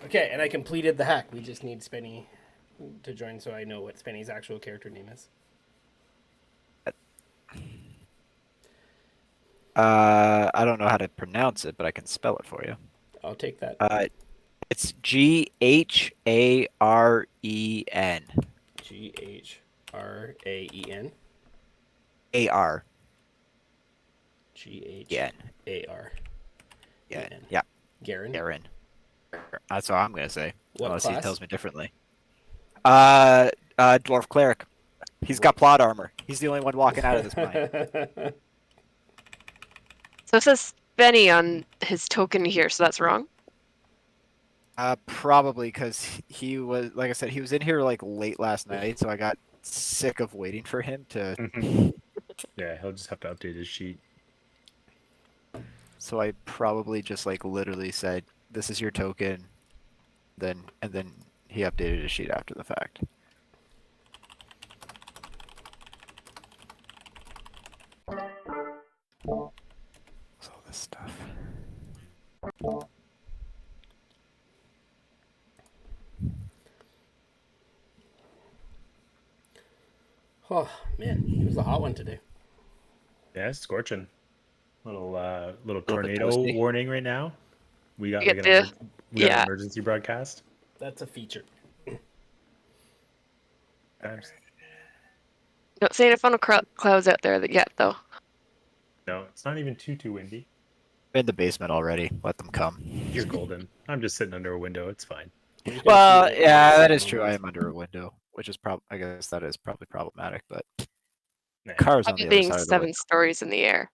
Okay, and I completed the hack. We just need Spenny to join so I know what Spenny's actual character name is. I don't know how to pronounce it, but I can spell it for you. I'll take that. It's Gharen. G-H-R-A-E-N. A-R. G-H-A-R-E-N. Yeah. Garen. Garen. That's all I'm gonna say. What Unless he class? tells me differently. Dwarf cleric. He's got plot armor. He's the only one walking out of this mine. So it says Benny on his token here, so that's wrong. Probably because he was, like I said, he was in here like late last night, so I got sick of waiting for him to. Yeah, he'll just have to update his sheet. So I probably just like literally said, "This is your token," and then he updated his sheet after the fact. What's all this stuff? Oh man, it was a hot one today. Yeah, it's scorching. Little bit tornado toasty. warning right now. We got You like get we got an yeah. emergency broadcast. That's a feature. Times. Don't see any funnel clouds out there yet, though. No, it's not even too windy. I'm in the basement already. Let them come. You're golden. I'm just sitting under a window. It's fine. Well, yeah, that is true. I am under a window, which is I guess that is probably problematic, but Nah. cars on the other Being side of the 7 window. stories in the air.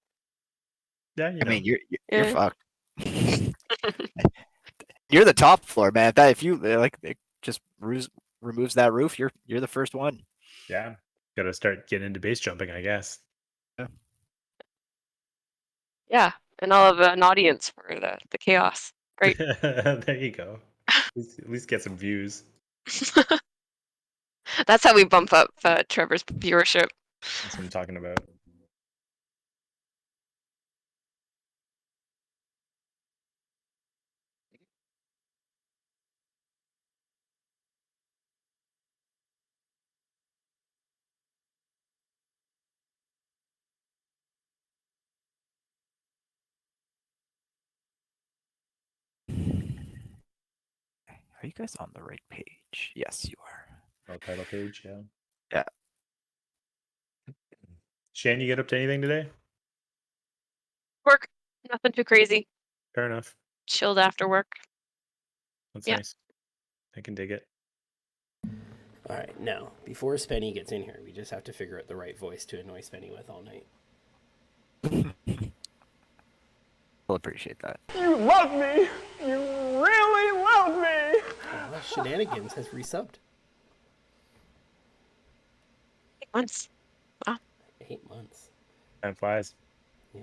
Yeah, you I know. mean, you're Yeah. fucked. You're the top floor, man. That if you like, it just removes that roof. You're the first one. Yeah, got to start getting into base jumping, I guess. Yeah, and I'll have an audience for the chaos. Great. There you go. At least get some views. That's how we bump up Trevor's viewership. That's what I'm talking about. Are you guys on the right page? Yes, you are. Oh, title page, yeah. Yeah. Shane, you get up to anything today? Work, nothing too crazy. Fair enough. Chilled after work. That's Yeah. nice. I can dig it. All right, now before Spenny gets in here, we just have to figure out the right voice to annoy Spenny with all night. We'll appreciate that. You love me! You really love me! Shenanigans has resubbed. 8 months. 8 months. Time flies.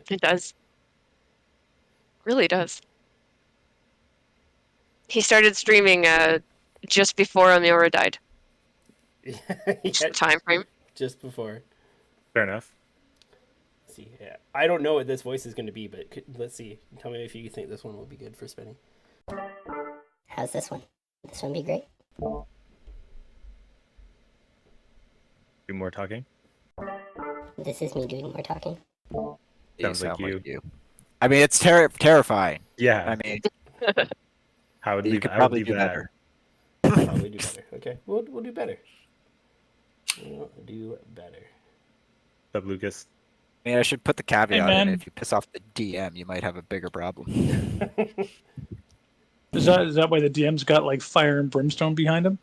It does. Really does. He started streaming just before Amira died. Yeah, Time frame. just before. Fair enough. Let's see, yeah, I don't know what this voice is going to be, but let's see. Tell me if you think this one will be good for Spenny. How's this one? This one be great? Do more talking. This is me doing more talking. Sounds like sound you. I mean, it's terrifying. Yeah. I mean, How would you leave, could I would probably leave do that. better. Probably do better. Okay, we'll do better. We'll do better. What's up, Lucas? I mean, I should put the caveat man. in. If you piss off the DM, you might have a bigger problem. Is that why the DM's got like fire and brimstone behind him?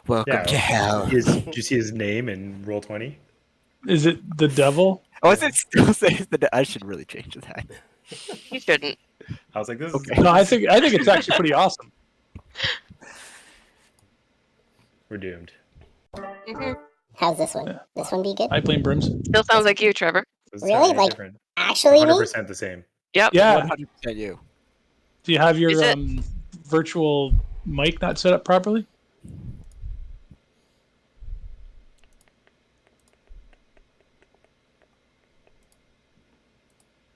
Welcome Yeah. to hell. Did you see his name in Roll20? Is it the devil? Oh, is it still says that? I should really change that. You shouldn't. I was like, this Okay. is... No, I think it's actually pretty awesome. We're doomed. Mm-hmm. How's this one? Yeah. This one be good? I blame Brims. Still sounds like you, Trevor. This is Really? totally Like, different. Actually, me? 100% the same. Yep. Yeah. 100% you. Do you have Is your it- virtual mic not set up properly?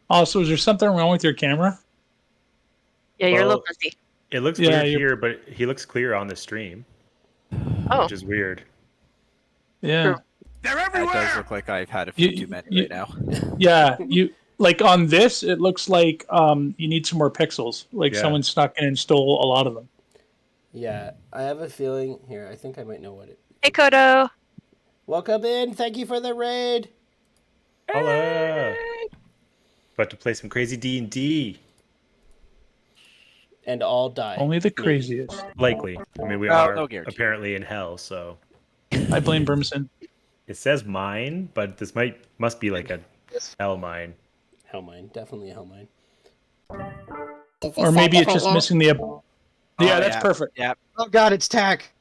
Also, is there something wrong with your camera? Yeah, you're a little Well, busy. It looks Yeah, weird you're- here, but he looks clear on the stream, Oh, which is weird. Yeah. That does look like I've had a few You- too many you- right now. Yeah, you like on this, it looks like you need some more pixels. Like Yeah. someone snuck in and stole a lot of them. Yeah, I have a feeling here. I think I might know what it. hey Kodo. Welcome in. Thank you for the raid. Hola! About to play some crazy D&D. And all die. Only the Maybe. craziest. Likely. I mean, we Well, are no guarantee. apparently in hell, so I blame Brimson. it says mine, but this must be like a hell mine. Hellmine, definitely a Hellmine. Does this Or sound maybe it's different just now? missing the. Yeah, that's yeah. perfect. Yeah. Oh god, it's tack.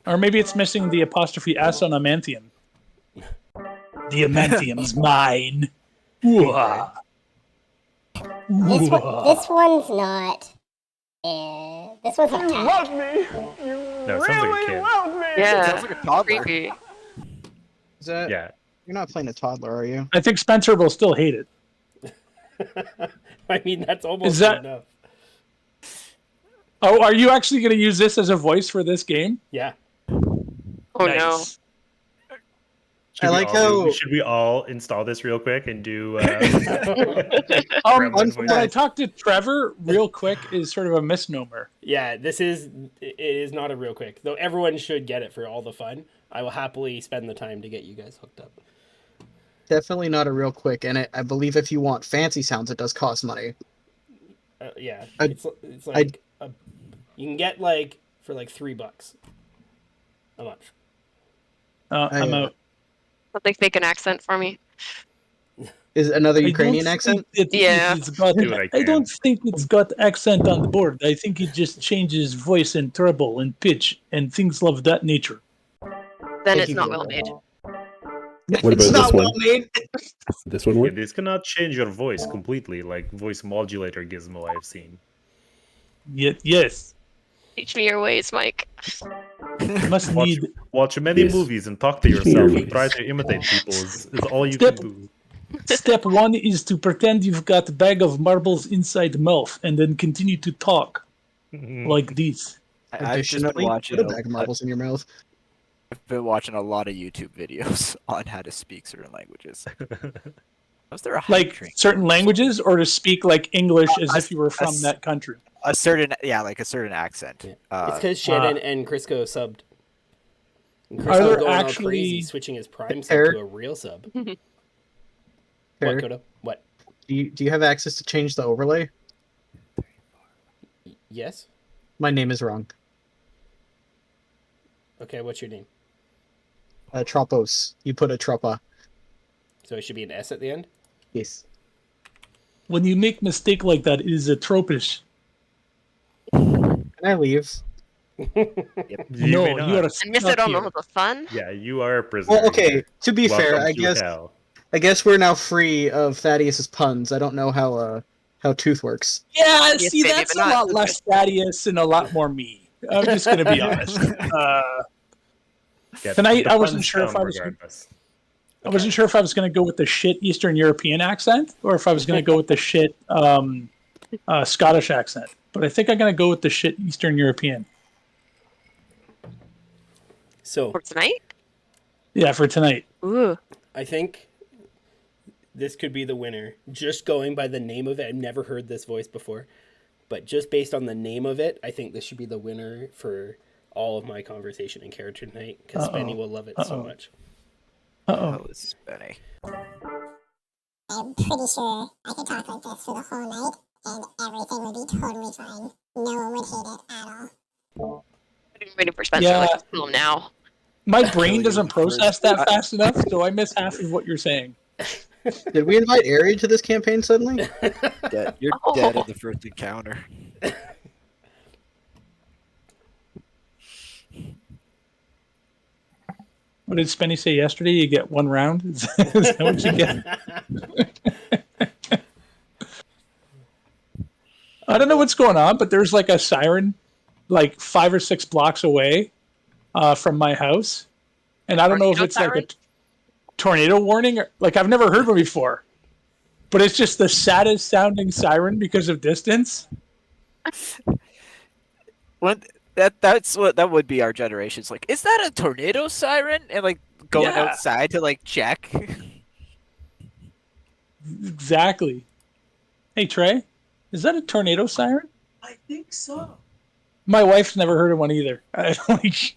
Or maybe it's missing the apostrophe S on Amantium. The Amantium's mine. Ooh-ah. Ooh-ah. This one's not. This one's not You tack. love me. You No, it sounds like a really kid. love me. Yeah, Sounds like a toddler. creepy. Is that Yeah. you're not playing a toddler, are you? I think Spencer will still hate it. I mean, that's almost Is that- enough. Oh, are you actually going to use this as a voice for this game? Yeah. Oh no. Should I we like all how- should we all install this real quick and do When voice? I talked to Trevor, real quick is sort of a misnomer. Yeah, it is not a real quick. Though everyone should get it for all the fun. I will happily spend the time to get you guys hooked up. Definitely not a real quick, and I believe if you want fancy sounds, it does cost money. Yeah, I- it's like you can get like for like $3 a month. I'm out. Something fake an accent for me. Is it another I Ukrainian don't accent? think Yeah. it's got, Do what I I can. don't think it's got accent on the board. I think it just changes voice and treble and pitch and things of that nature. Then Thank it's you not for well that. made. What It's about not this one? well made. This one Yeah, work? this cannot change your voice completely, like voice modulator gizmo I've seen. Yes, Teach me your ways, Mike. you must Watch, need watch many Yes. movies and talk to Teach me yourself your and try ways. to imitate people is all you Step- can do. Step one is to pretend you've got a bag of marbles inside the mouth and then continue to talk like this. I've just been Additionally, watching. put a bag of marbles in your mouth. I've been watching a lot of YouTube videos on how to speak certain languages. Was there a hype Like train? certain languages, or to speak like English as a- if you were from a- that country. A certain, yeah, like a certain accent. Yeah. It's because Shannon and Crisco subbed. And Are Crisco there going all actually- crazy, switching his Prime sub Eric? to a real sub. Eric, What, Kodo? What? do you have access to change the overlay? Yes? My name is wrong. Okay, what's your name? Tropos. You put a tropa. So it should be an S at the end? Yes. When you make mistake like that, it is a tropish. Can I leave? You No, may you not. are a And miss it stuck on here. all the fun. Yeah, you are a prisoner. Well, okay. To be fair, Welcome to hell. I guess we're now free of Thaddeus's puns. I don't know how Tooth works. Yeah, Yes, see, baby, that's a but not lot less Thaddeus and a lot more me. I'm just going to be honest. Yeah, Tonight, the I wasn't puns sure if count I was- regardless. I wasn't sure if I was going to go with the shit Eastern European accent or if I was going to go with the shit Scottish accent. But I think I'm going to go with the shit Eastern European. So For tonight? Yeah, for tonight. Ooh. I think this could be the winner. Just going by the name of it, I've never heard this voice before. But just based on the name of it, I think this should be the winner for all of my conversation and character tonight. Because Spenny will love it so much. Uh-oh. Oh, it's Benny. I'm pretty sure I could talk like this for the whole night, and everything would be totally fine. No one would hate it at all. I'm waiting for Spencer Yeah. to tell him now. My brain doesn't process that fast enough, so I miss half of what you're saying. Did we invite Ari to this campaign suddenly? Dead. You're Oh. dead at the first encounter. What did Spenny say yesterday? You get one round? Is that what you get? I don't know what's going on, but there's like a siren like 5 or 6 blocks away from my house. And I don't know if Tornado it's like a siren? tornado warning. Or, like I've never heard one before. But it's just the saddest sounding siren because of distance. when that would be our generation. It's like, is that a tornado siren? And like going Yeah. outside to like check. Exactly. Hey Trey, is that a tornado siren? I think so. My wife's never heard of one either. I don't like.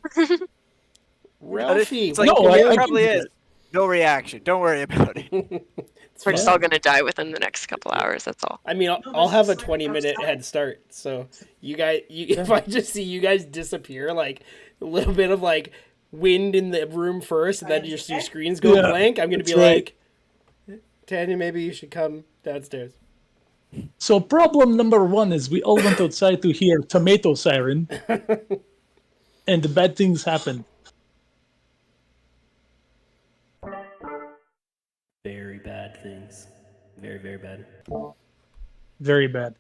Ralphie, It's like, No, it I probably can do is. No reaction. Don't worry about it. it's We're just fine. all gonna die within the next couple hours. That's all. I mean, I'll have a 20-minute head start. So you guys, if I just see you guys disappear, like a little bit of like wind in the room first, and then your screens go Yeah, blank, I'm gonna be that's right. like, Tanya, maybe you should come downstairs. So problem number 1 is we all went outside to hear tomato siren, and the bad things happened. Very bad things. Very, very bad. Very bad.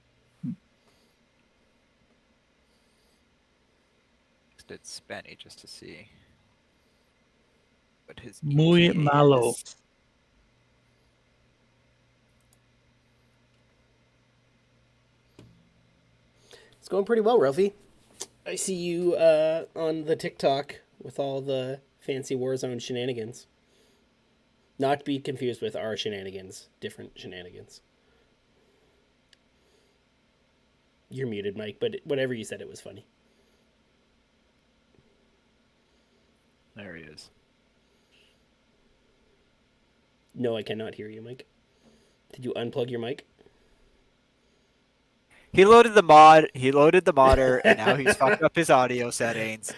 Did Spenny just to see what his Muy ETA malo. is. It's going pretty well, Ralphie. I see you on the TikTok with all the fancy Warzone shenanigans. Not to be confused with our shenanigans. Different shenanigans. You're muted, Mike, but whatever you said, it was funny. There he is. No, I cannot hear you, Mike. Did you unplug your mic? He loaded the modder, and now he's fucked up his audio settings.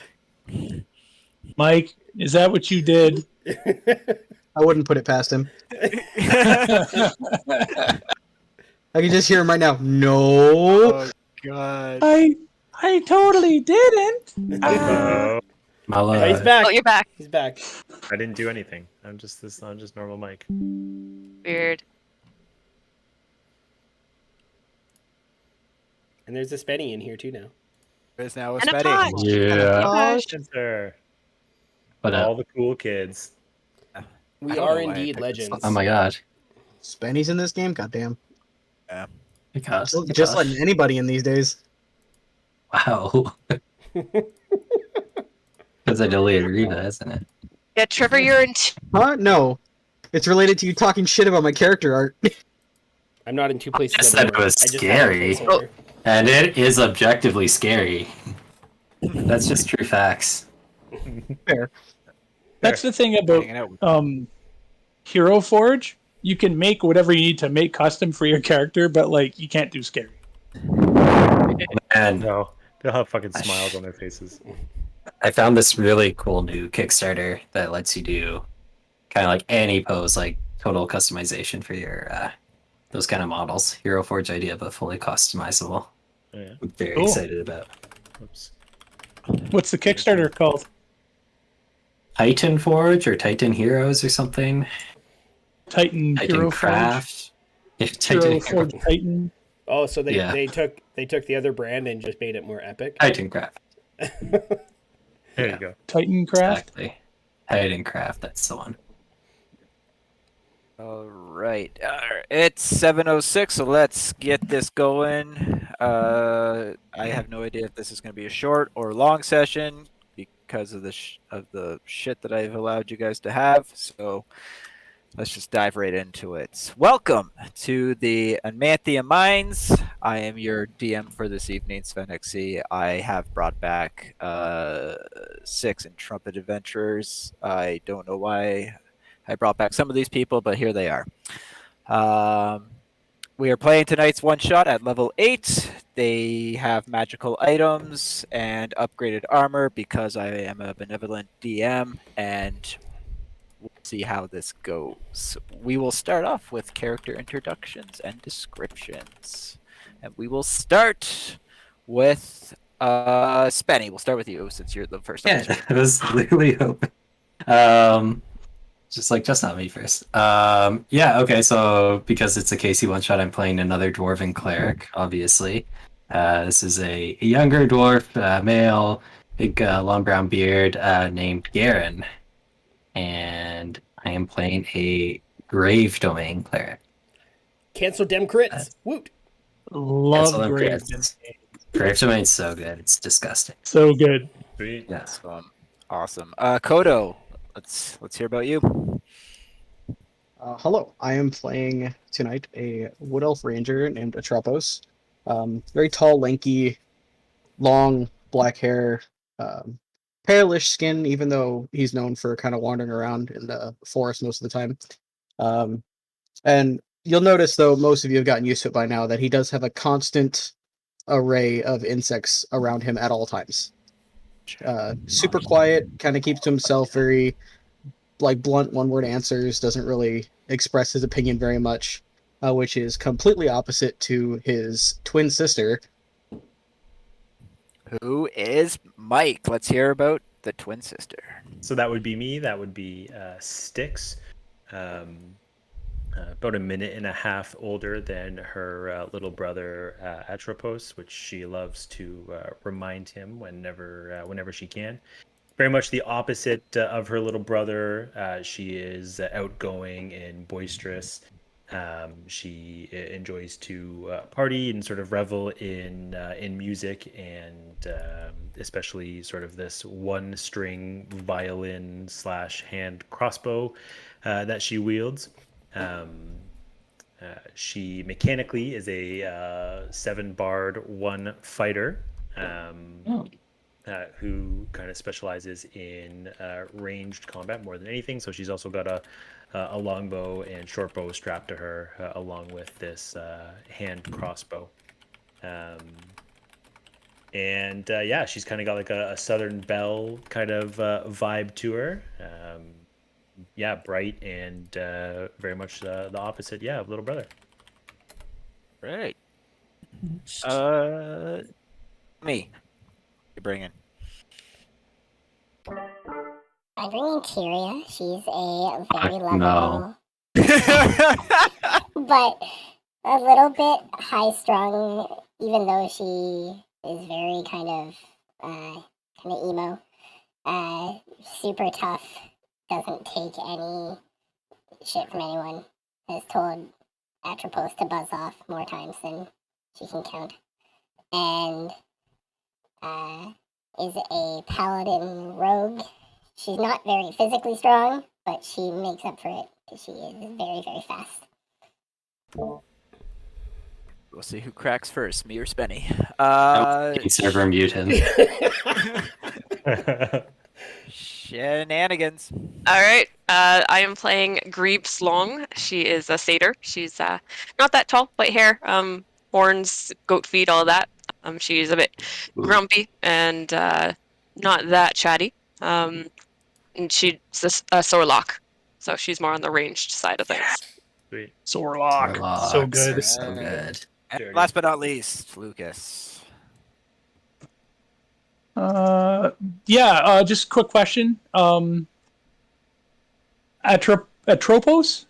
Mike, is that what you did? I wouldn't put it past him. I can just hear him right now. No. Oh god. I totally didn't. Hello. Oh, he's back. Oh, you're back. He's back. I didn't do anything. I'm just normal Mike. Weird. And there's a Spenny in here too now. There's now a And a Spenny. Tosh. Yeah. Enter. But All the cool kids. We I don't are know why I indeed picked this legends. oh my god. Spenny's in this game? Goddamn. Because Just letting anybody in these days. wow. Because I deleted Riva, isn't it? Yeah, Trevor, you're in. Huh? No. It's related to you talking shit about my character art. I'm not in two places. I at said it once. was I just have a scary. placeholder. And it is objectively scary. That's just true facts. That's the thing about Hanging out with Hero Forge. You can make whatever you need to make custom for your character, but like you can't do scary. And No, they'll have fucking smiles on their faces. I found this really cool new Kickstarter that lets you do kind of like any pose, like total customization for your those kind of models. Hero Forge idea, but fully customizable. Oh, yeah. I'm very Cool. excited about. Oops. What's the Kickstarter called? Titan Forge or Titan Heroes or something. Titan Hero Forge. Craft. Yeah, Hero Titan Forge Titan. Oh, so they, Yeah. they took the other brand and just made it more epic. Titan Craft. There Yeah. you go. Titan Craft. Exactly. Titan Craft. That's the one. All right. It's 7:06, so let's get this going. I have no idea if this is going to be a short or long session because of the shit that I've allowed you guys to have. So let's just dive right into it. Welcome to the Anmanthia Mines. I am your DM for this evening, Sven XC. I have brought back 6 in Trumpet Adventurers. I don't know why I brought back some of these people, but here they are. We are playing tonight's one shot at level 8. They have magical items and upgraded armor because I am a benevolent DM, and we'll see how this goes. We will start off with character introductions and descriptions. And we will start with Spenny. We'll start with you since you're the first one. Yeah, I was literally hoping. Just not me first. Yeah, okay, so because it's a KC one shot, I'm playing another Dwarven Cleric, obviously. This is a younger dwarf, male, big long brown beard, named Garen. And I am playing a Grave Domain Cleric. Cancel dem crits. Woot. Love Cancel them Grave. crits. Grave Domain's so good. It's disgusting. So good. Sweet. Yeah. Awesome. Kodo, let's hear about you. Hello, I am playing tonight a Wood Elf Ranger named Atropos. Very tall, lanky, long black hair, palish skin, even though he's known for kind of wandering around in the forest most of the time. And you'll notice, though, most of you have gotten used to it by now, that he does have a constant array of insects around him at all times. Super quiet, kind of keeps to himself, very blunt one-word answers, doesn't really express his opinion very much, which is completely opposite to his twin sister. Who is Mike? Let's hear about the twin sister. So that would be me. That would be Styx. About a minute and a half older than her little brother Atropos, which she loves to remind him whenever she can. Very much the opposite of her little brother. She is outgoing and boisterous. She enjoys to party and sort of revel in music, and especially sort of this one-string violin / hand crossbow that she wields. She mechanically is a 7-barred 1 fighter. Who kind of specializes in ranged combat more than anything. So she's also got a longbow and short bow strapped to her, along with this hand crossbow. Yeah, she's kind of got like a Southern Belle kind of vibe to her. Yeah, bright and very much the opposite, of little brother. Right. Me. You bring in. I'm bringing Tyria. She's a very lovable, No. but a little bit high-strung, even though she is very kind of emo. Super tough. Doesn't take any shit from anyone. Has told Atropos to buzz off more times than she can count. And is a paladin rogue. She's not very physically strong, but she makes up for it because she is very, very fast. We'll see who cracks first, me or Spenny. Server mute him. Shenanigans. All right. I am playing Greaves Long. She is a satyr. She's not that tall, white hair, horns, goat feet, all that. She's a bit grumpy and not that chatty. And she's a Sorlock, so she's more on the ranged side of things. Sweet. Sorlock. So good. So good. And last but not least, Lucas. Just a quick question. Atropos?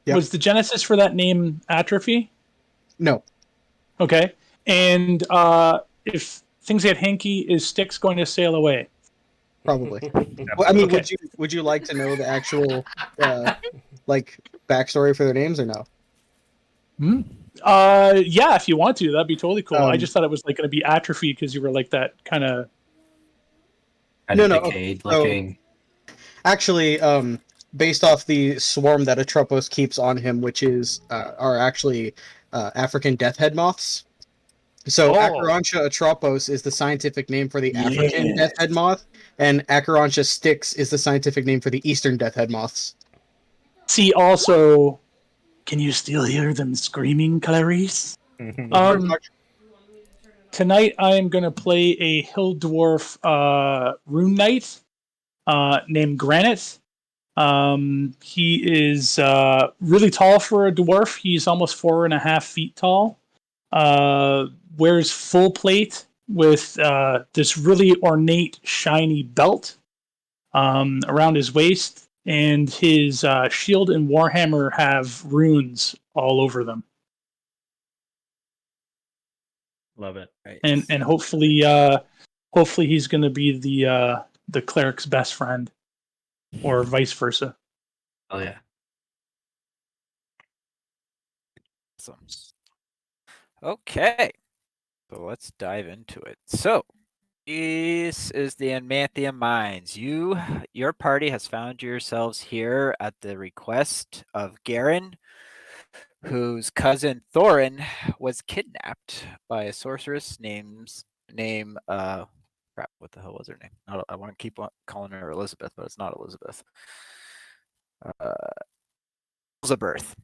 Yep. Was the genesis for that name atrophy? No. Okay. And if things get hanky, is Styx going to sail away? Probably. Well, I mean, Okay. would you like to know the actual backstory for their names or no? Yeah, if you want to, that'd be totally cool. I Um, just thought it was like going to be atrophy because you were like that kind of. Kind of No, decayed so- looking. Actually, based off the swarm that Atropos keeps on him, which are actually African deathhead moths. So Acherontia atropos is the scientific name for the African deathhead moth, and Acherontia styx is the scientific name for the eastern deathhead moths. See, also, can you still hear them screaming, Clarice? Tonight I am going to play a hill dwarf rune knight named Granite. He is really tall for a dwarf. He's almost 4.5 feet tall. Wears full plate with this really ornate, shiny belt around his waist, and his shield and warhammer have runes all over them. Love it. And hopefully he's going to be the cleric's best friend, or vice versa. Oh yeah. Awesome. Okay. So let's dive into it. So this is the Amanthium Mines. Your party has found yourselves here at the request of Garen, whose cousin Thorin was kidnapped by a sorceress crap, what the hell was her name? I want to keep on calling her Elizabeth, but it's not Elizabeth. Elizabeth.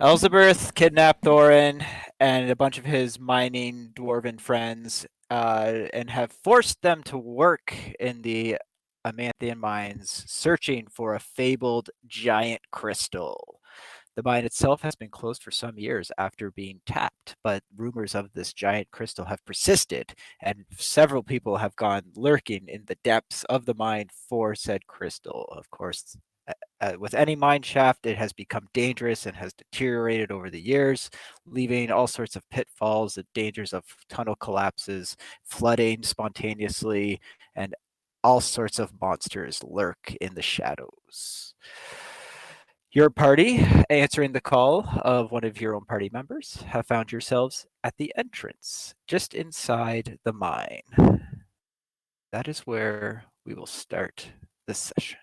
Elizabeth kidnapped Thorin and a bunch of his mining dwarven friends and have forced them to work in the Amanthian mines, searching for a fabled giant crystal. The mine itself has been closed for some years after being tapped, but rumors of this giant crystal have persisted, and several people have gone lurking in the depths of the mine for said crystal. Of course, with any mine shaft, it has become dangerous and has deteriorated over the years, leaving all sorts of pitfalls and dangers of tunnel collapses, flooding spontaneously, and all sorts of monsters lurk in the shadows. Your party, answering the call of one of your own party members, have found yourselves at the entrance, just inside the mine. That is where we will start this session.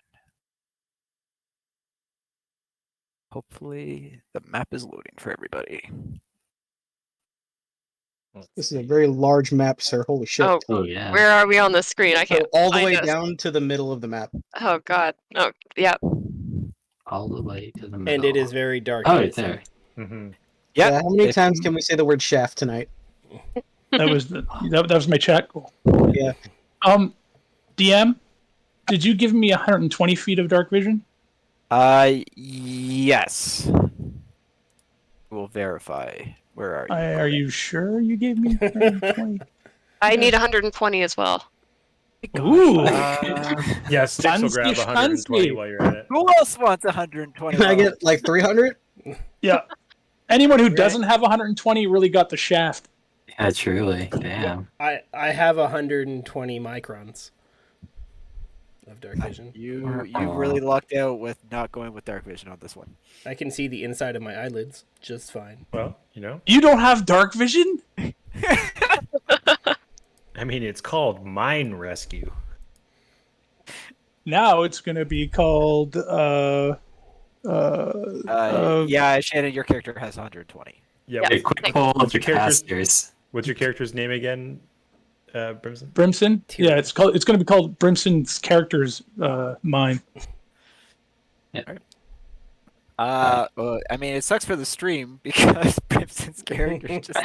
Hopefully the map is loading for everybody. This is a very large map, sir. Holy shit. Oh, Oh yeah. where are we on the screen? I So can't. all the find way us. down to the middle of the map. Oh God. Oh, yeah. All the way to the middle. And it is very dark. Oh, I right see. there. Mm-hmm. Yeah. How many times can we say the word shaft tonight? That was my chat goal. Yeah. DM, did you give me 120 feet of dark vision? Yes. We'll verify. Where are you? Are you sure you gave me 120? I need 120 as well. Ooh. Yeah, Sticks will grab Fancy 120 schmancy. while you're at it. Who else wants 120? Can I get like 300? Yeah. Anyone who doesn't have 120 really got the shaft. Yeah, truly. Damn. I have 120 microns of dark vision. You really lucked out with not going with dark vision on this one. I can see the inside of my eyelids just fine. Well, you know, You don't have dark vision? I mean, it's called Mine Rescue. Now it's going to be called Yeah, Shannon, your character has 120. Yeah. Yeah. Hey, quick poll of the Your character's- casters. What's your character's name again, Brimson? Brimson. Yeah, it's going to be called Brimson's character's mine. Well, I mean, it sucks for the stream because Brimson's character just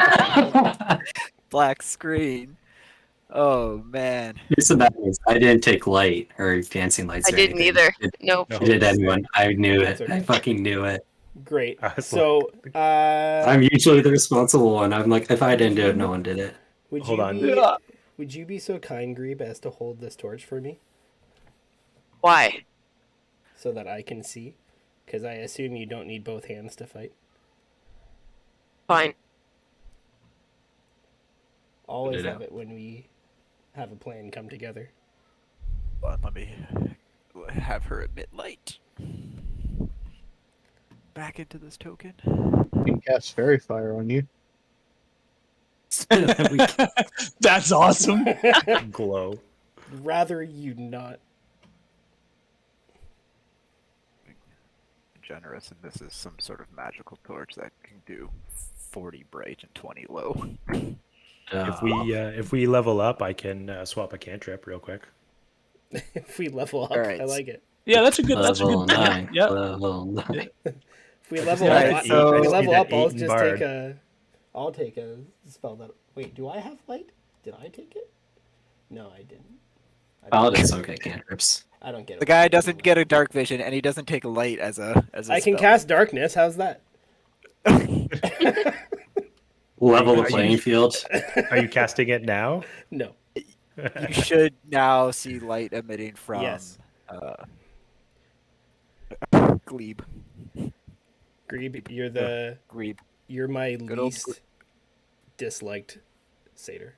black screen. Oh man. Here's the bad news. I didn't take light or dancing lights. I or didn't anything. either. Nope. No. Did anyone? I knew it. That's okay. I fucking knew it. Great. It's So, I'm usually the responsible one. I'm like, if I didn't do it, no one did it. would you be so kind, Grebe, as to hold this torch for me Why? so that I can see? Because I assume you don't need both hands to fight. Fine. Always Put it have out. it when we have a plan come together. But let me have her emit light. Back into this token. We can cast Fairy Fire on you. That's awesome. Glow. Rather you not. Generous, and this is some sort of magical torch that can do 40 bright and 20 low. If we level up, I can swap a cantrip real quick. If we level up, Alright. I like it. Yeah, that's a good. Level 9. Yeah. Level 9. If we level Alright, up, so- if we Just level need up, that I'll eight in just Bard. take a. I'll take a spell that. Wait, do I have light? Did I take it? No, I didn't. I don't Paladins get don't get cantrips. I don't get it. The guy doesn't get a dark vision, and he doesn't take light as a I can spell. cast darkness. How's that? Level the Are you- playing field. Are you casting it now? No. You should now see light emitting from Yes. Glebe. Grebe, you're my Good old least disliked satyr.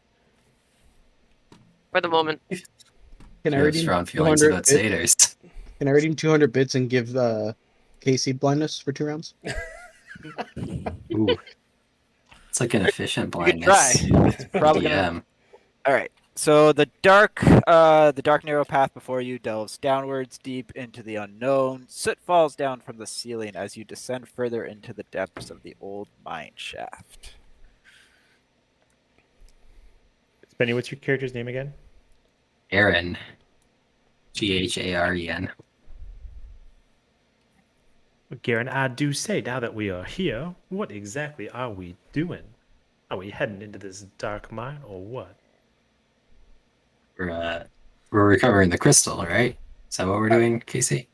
For the moment. Can I Really redeem strong feelings 200 about bits? satyrs. Can I redeem 200 bits and give Casey blindness for 2 rounds? Ooh. It's like an efficient You could try. blindness. It's probably gonna. DM. All right. So the dark narrow path before you delves downwards deep into the unknown. Soot falls down from the ceiling as you descend further into the depths of the old mine shaft. Benny, what's your character's name again? Aaron. Garen. Garen, I do say, now that we are here, what exactly are we doing? Are we heading into this dark mine or what? We're recovering the crystal, right? Is that what we're doing, Casey?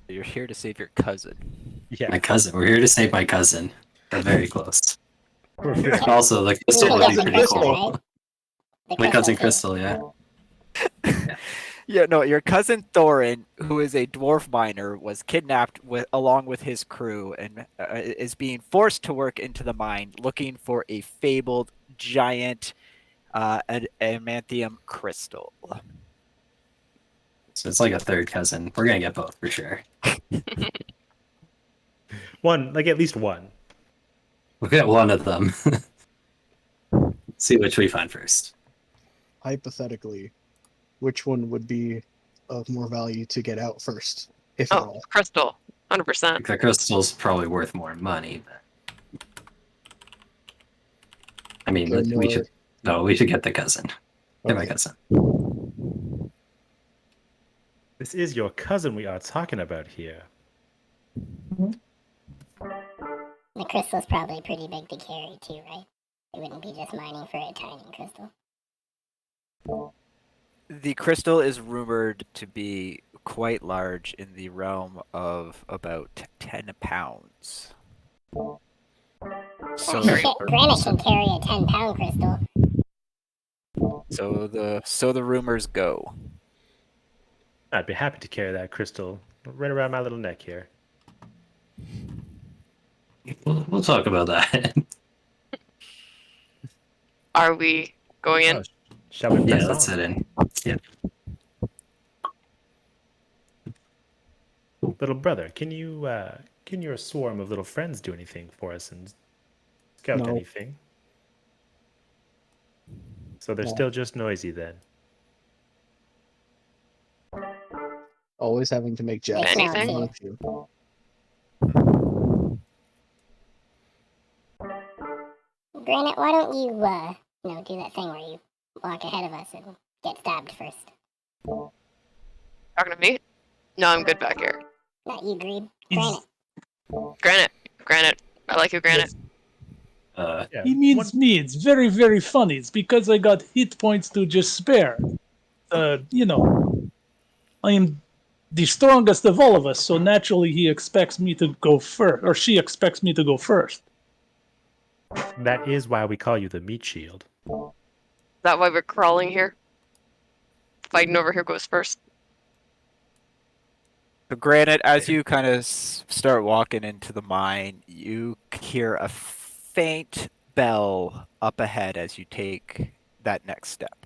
You're here to save your cousin. Yeah. My cousin. We're here to save my cousin. We're very close. We're very- Also, the crystal can would get be the pretty crystal, cool. right? The My cousin too. Crystal, yeah. Yeah, no, your cousin Thorin, who is a dwarf miner, was kidnapped along with his crew and is being forced to work into the mine looking for a fabled giant adamantium crystal. So it's like a third cousin. We're gonna get both for sure. One, like at least one. We'll get one of them. See which we find first. Hypothetically, which one would be of more value to get out first, if at Oh, all? crystal, 100%. The crystal's probably worth more money. But... I mean, Okay, we should. No, we should get the cousin. Get my Okay. cousin. This is your cousin we are talking about here. The crystal's probably pretty big to carry too, right? It wouldn't be just mining for a tiny crystal. The crystal is rumored to be quite large, in the realm of about 10 pounds. Oh, So, shit, Granite can carry a 10-pound crystal. so the rumors go. I'd be happy to carry that crystal right around my little neck here. We'll talk about that. Are we going in? Oh, shall we Yeah, press let's on? head in. Yeah. Little brother, can your swarm of little friends do anything for us and scout No. anything? So they're No. still just noisy then. Always having to make jabs. Anything? Not you. Granite, why don't you, do that thing where you walk ahead of us and get stabbed first? Talking to me? No, I'm good back here. Not you, Greed. He's- Granite. Granite. I like you, Granite. Uh, Yeah. He means me. It's very, very funny. It's because I got hit points to just spare. I am the strongest of all of us, so naturally he expects me to go first, or she expects me to go first. That is why we call you the meat shield. Is that why we're crawling here? Fighting over here goes first. So granted, as you kind of start walking into the mine, you hear a faint bell up ahead as you take that next step.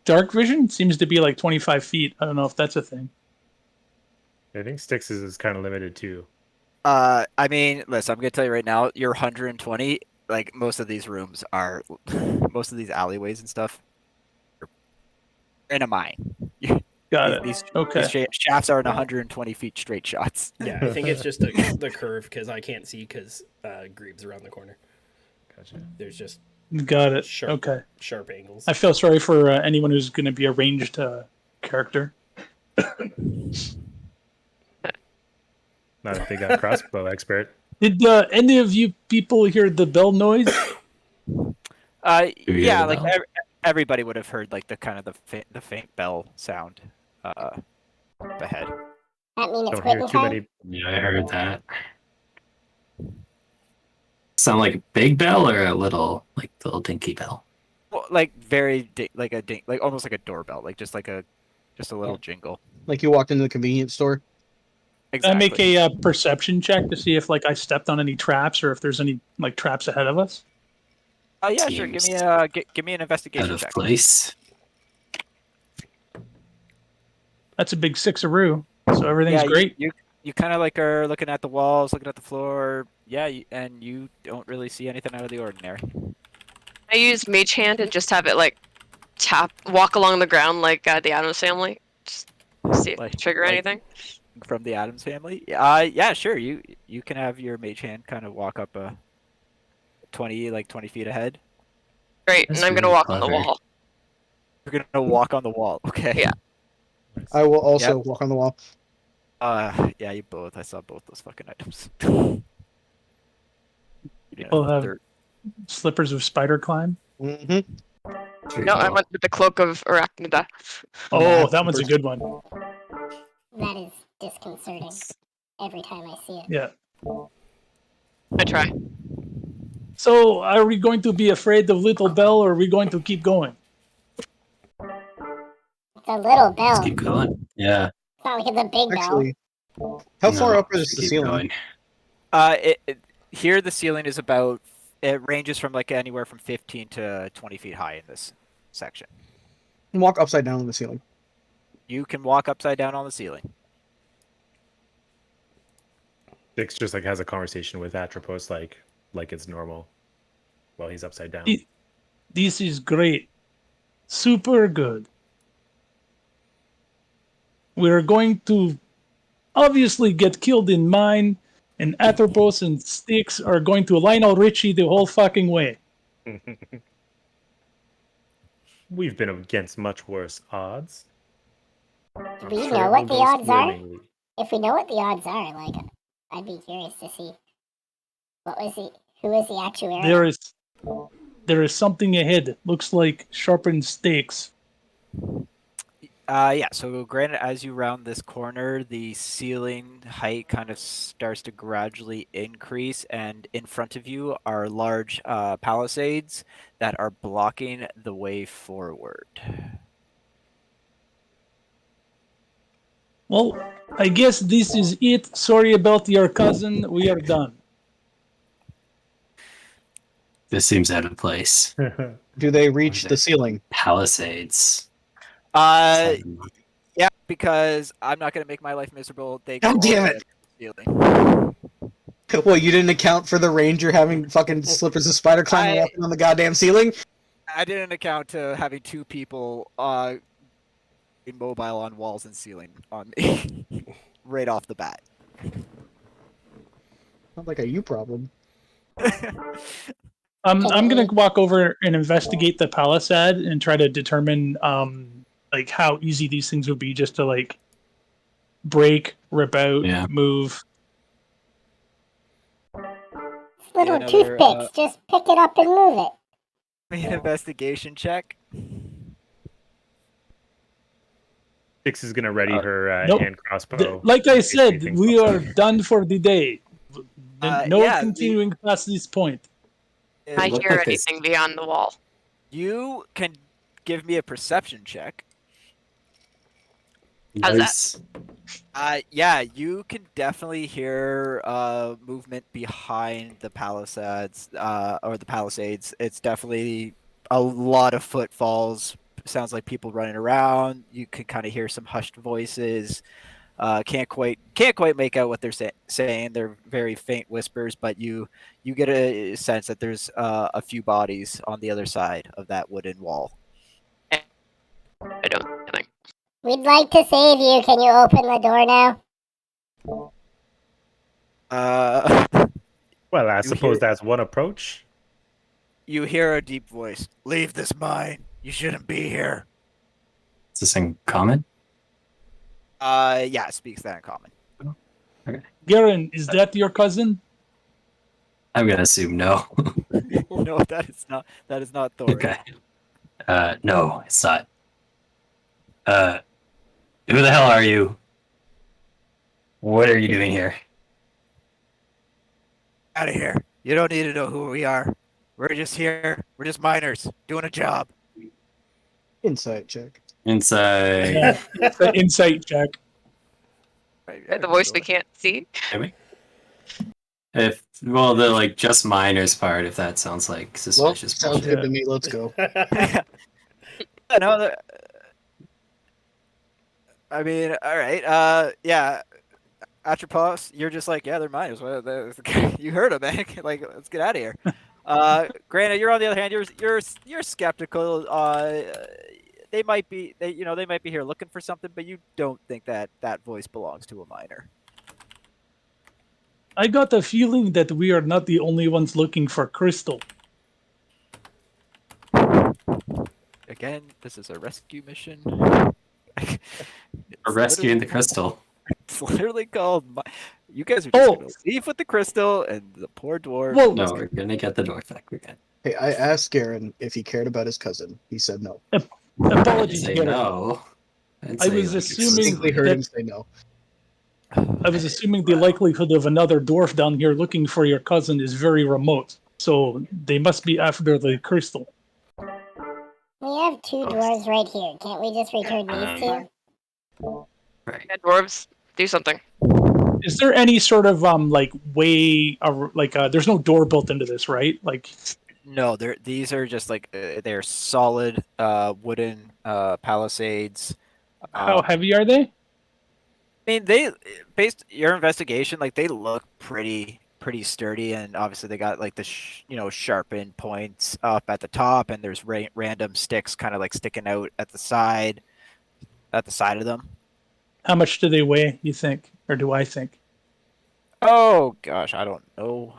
Dark vision seems to be like 25 feet. I don't know if that's a thing. I think Styx's is kind of limited too. I mean, listen, I'm gonna tell you right now, you're 120. Like most of these rooms are, most of these alleyways and stuff, are in a mine. Got it. These Okay. shafts are in 120 feet straight shots. Yeah, I think it's just the curve because I can't see because Greeb's around the corner. Gotcha. There's just Got it. Sure. Okay. sharp angles. I feel sorry for anyone who's going to be a ranged character. Not a big crossbow expert. Did any of you people hear the bell noise? you Yeah, hear like the bell? everybody would have heard like the kind of the faint bell sound up ahead. That mean it's Don't hear quitting too time? many. Yeah, I heard that. Sound like a big bell or a little dinky bell? Well, like very like a ding, like almost like a doorbell, like just a little jingle. Like you walked into the convenience store. Can I make a perception check to see if like I stepped on any traps or if there's any like traps ahead of us? Oh yeah, sure. Give me Seems give me an Out investigation of check. place. That's a big sixaroo, so everything's Yeah, great. You kind of like are looking at the walls, looking at the floor, Yeah, and you don't really see anything out of the ordinary. I use Mage Hand and just have it like walk along the ground like the Addams Family. Just see if Like- it trigger like- anything. From the Adams family? Yeah, sure. You can have your mage hand kind of walk up 20 feet ahead. Great, That's and I'm gonna really walk on the clever. wall. You're gonna walk on the wall. Okay. Yeah. I will also walk on the wall. Yeah, you both. I saw both those fucking items. People have slippers of spider climb. Mm-hmm. Very No, I cool. went with the Cloak of Arachnida. Oh, that one's a good one. That is disconcerting every time I see it. Yeah. I try. So, are we going to be afraid of Little Bell, or are we going to keep going? It's a little bell. Let's keep going. Yeah. It's not like it's a big bell. Actually, how far No, up is just the keep ceiling? going. Here the ceiling is about. It ranges from like anywhere from 15 to 20 feet high in this section. Walk upside down on the ceiling. You can walk upside down on the ceiling. Dix just like has a conversation with Atropos like it's normal while he's upside down. This is great. Super good. We're going to obviously get killed in mine, and Atropos and Styx are going to Lionel Richie the whole fucking way. We've been against much worse odds. Do we Sure, know what the we'll go odds are? swimmingly. If we know what the odds are, like, I'd be curious to see who was the actuary. There is something ahead. Looks like sharpened stakes. Yeah, so granted, as you round this corner, the ceiling height kind of starts to gradually increase, and in front of you are large palisades that are blocking the way forward. Well, I guess this is it. Sorry about your cousin. We are done. This seems out of place. Do they reach the ceiling? Palisades. Yeah, because I'm not going to make my life miserable. They God go all damn the it. way up to the ceiling. Well, you didn't account for the ranger having fucking slippers of spider climb walking on the goddamn ceiling? I didn't account to having two people immobile on walls and ceiling on me right off the bat. Not like a you problem. I'm gonna walk over and investigate the palisade and try to determine like how easy these things would be just to like break, rip out, move. Little another, toothpicks. Just pick it up and move it. Make an investigation check. Dix is gonna ready her Nope. hand crossbow. Like I in case said, anything we pops are up. done for the day. No yeah, continuing past this point. I looked hear like this- anything beyond the wall. You can give me a perception check. How's that? Nice. Yeah, you can definitely hear movement behind the palisades or the palisades. It's definitely a lot of footfalls. Sounds like people running around. You can kind of hear some hushed voices. Can't quite make out what they're saying. They're very faint whispers, but you get a sense that there's a few bodies on the other side of that wooden wall. I don't think. We'd like to save you. Can you open the door now? Well, I You suppose hear- that's one approach. You hear a deep voice. Leave this mine. You shouldn't be here. Is this in common? Yeah, it speaks that in common. Garen, is that your cousin? I'm gonna assume no. No, that is not. That is not Thor. Okay. No, it's not. Who the hell are you? What are you doing here? Out of here. You don't need to know who we are. We're just here. We're just miners doing a job. Insight check. Inside. It's an insight check. The voice we can't see. Maybe. If the like just minors part, if that sounds like Well, suspicious. sounds bullshit. good to me. Let's go. No, I mean, all right. Yeah, Atropos, you're just like, yeah, they're miners. You heard them, man. Like, let's get out of here. Granted, you're on the other hand, you're skeptical. They might be here looking for something, but you don't think that voice belongs to a miner. I got the feeling that we are not the only ones looking for crystal. Again, this is a rescue mission. We're rescuing the crystal. It's literally called. You guys are just gonna leave with the crystal, and the poor dwarf. Well, No, we're gonna get the dwarf back again. Hey, I asked Garen if he cared about his cousin. He said no. Apologies, Say Garen. no. I was assuming We heard that- him say no. I was assuming the likelihood of another dwarf down here looking for your cousin is very remote. So they must be after the crystal. We have two dwarves right here. Can't we just return these two? Right. Yeah, dwarves, do something. Is there any sort of like way, there's no door built into this, right? Like, No, these are just like they're solid wooden palisades. how heavy are they? I mean, they based your investigation, like they look pretty sturdy, and obviously they got like the sharpened points up at the top, and there's random sticks kind of like sticking out at the side of them. How much do they weigh, you think? Or do I think? Oh gosh, I don't know.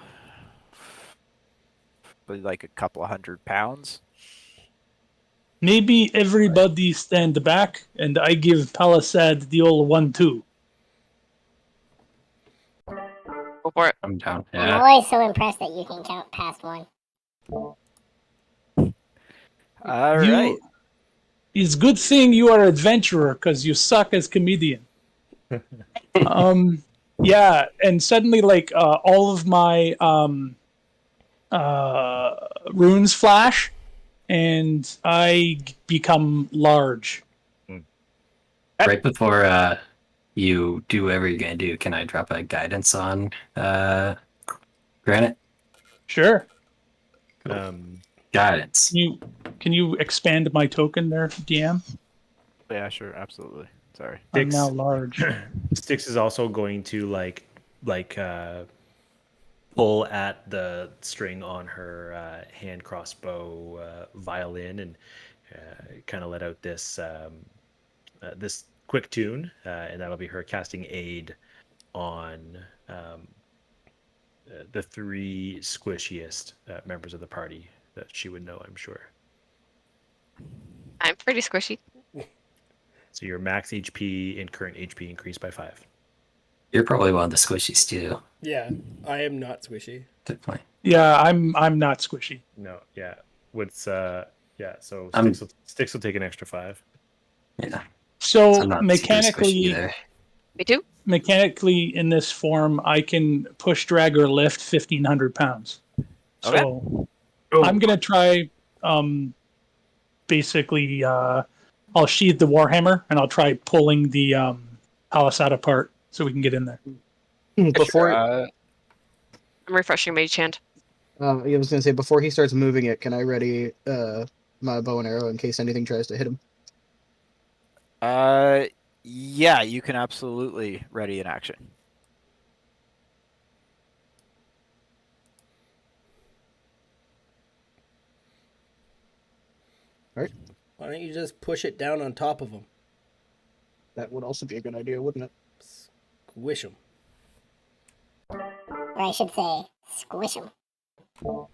But like a couple of 100 pounds. Maybe everybody stand back, and I give Palisade the old 1-2. Go for it. I'm down. I'm Yeah. always so impressed that you can count past one. All right. It's good thing you are adventurer, because you suck as comedian. Yeah, and suddenly, like, all of my runes flash, and I become large. Right before you do whatever you're gonna do, can I drop a guidance on Granite? Sure. Guidance. Can you expand my token there, DM? Yeah, sure, absolutely. Sorry. I'm now large. Styx is also going to like pull at the string on her hand crossbow violin and kind of let out this this quick tune, and that'll be her casting aid on the three squishiest members of the party that she would know, I'm sure. I'm pretty squishy. So your max HP and current HP increased by 5. You're probably one of the squishies too. Yeah, I am not squishy. Definitely. Yeah, I'm not squishy. No, yeah. What's yeah, so I'm- Styx will take an extra 5. Yeah. So I'm not super squishy mechanically, either. Me too. in this form, I can push, drag, or lift 1,500 pounds. Okay. So I'm gonna try. Basically, I'll sheathe the warhammer and I'll try pulling the palisade apart so we can get in there. Before I'm refreshing Mage Hand. I was gonna say before he starts moving it, can I ready my bow and arrow in case anything tries to hit him? Yeah, you can absolutely ready in action. Why don't you just push it down on top of them? That would also be a good idea, wouldn't it? Squish them. Or I should say, squish them. All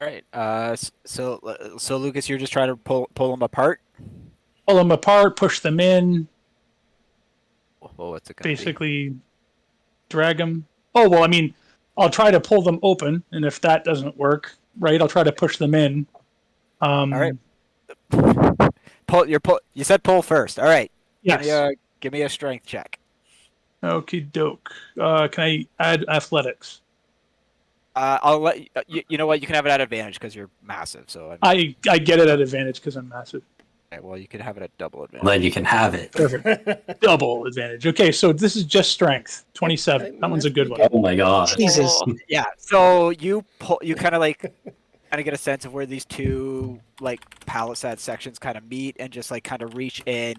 right. So Lucas, you're just trying to pull them apart. Pull them apart, push them in, Well, what's it gonna be? basically drag them. Oh well, I mean, I'll try to pull them open, and if that doesn't work, right, I'll try to push them in. All right. You said pull first. All right. Yes. Give me a strength check. Okie doke. Can I add athletics? I'll let you. You know what? You can have it at advantage because you're massive. So I get it at advantage because I'm massive. okay, well, you can have it at double advantage. Well, then you can have it. Perfect. Double advantage. Okay, so this is just strength. 27. That one's a good one. Oh my god. Jesus. Yeah. So you pull. You kind of like. kind of get a sense of where these two like palisade sections kind of meet, and just like kind of reach in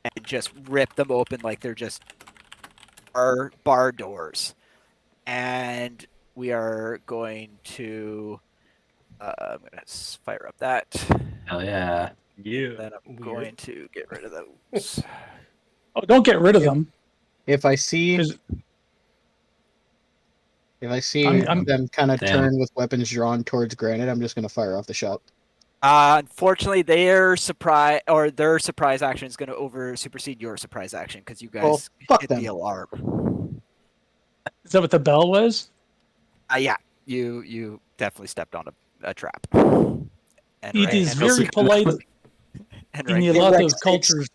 and just rip them open like they're just bar doors. And we are going to I'm gonna fire up that. Hell yeah. Yeah. Then I'm Weird. going to get rid of those. Oh, don't get rid of them. If I see 'Cause I'm- them kind of Damn. turn with weapons drawn towards Granite, I'm just gonna fire off the shot. Unfortunately, their surprise action is going to supersede your surprise action because you Well, guys fuck hit them. the alarm. Is that what the bell was? Yeah, you definitely stepped on a trap. And It is and- very polite and in a right- lot Right, of six. cultures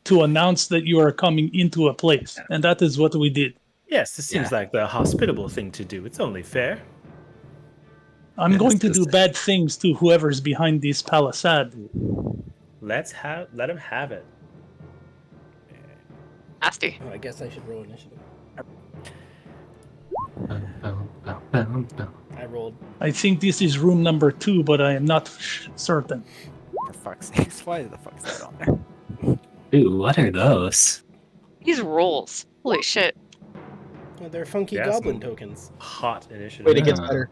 to announce that you are coming into a place, and that is what we did. Yes, this seems Yeah. like the hospitable thing to do. It's only fair. I'm Yes, going to this do is- bad things to whoever's behind this palisade. Let him have it. Nasty. Oh, I guess I should roll initiative. I rolled. I think this is room number 2, but I am not certain. For fuck's sakes, why the fuck is that on there? Ooh, what are those? These rolls. Holy shit. Oh, they're funky Yeah, goblin some- tokens. Hot initiative. Wait, it gets Yeah. better.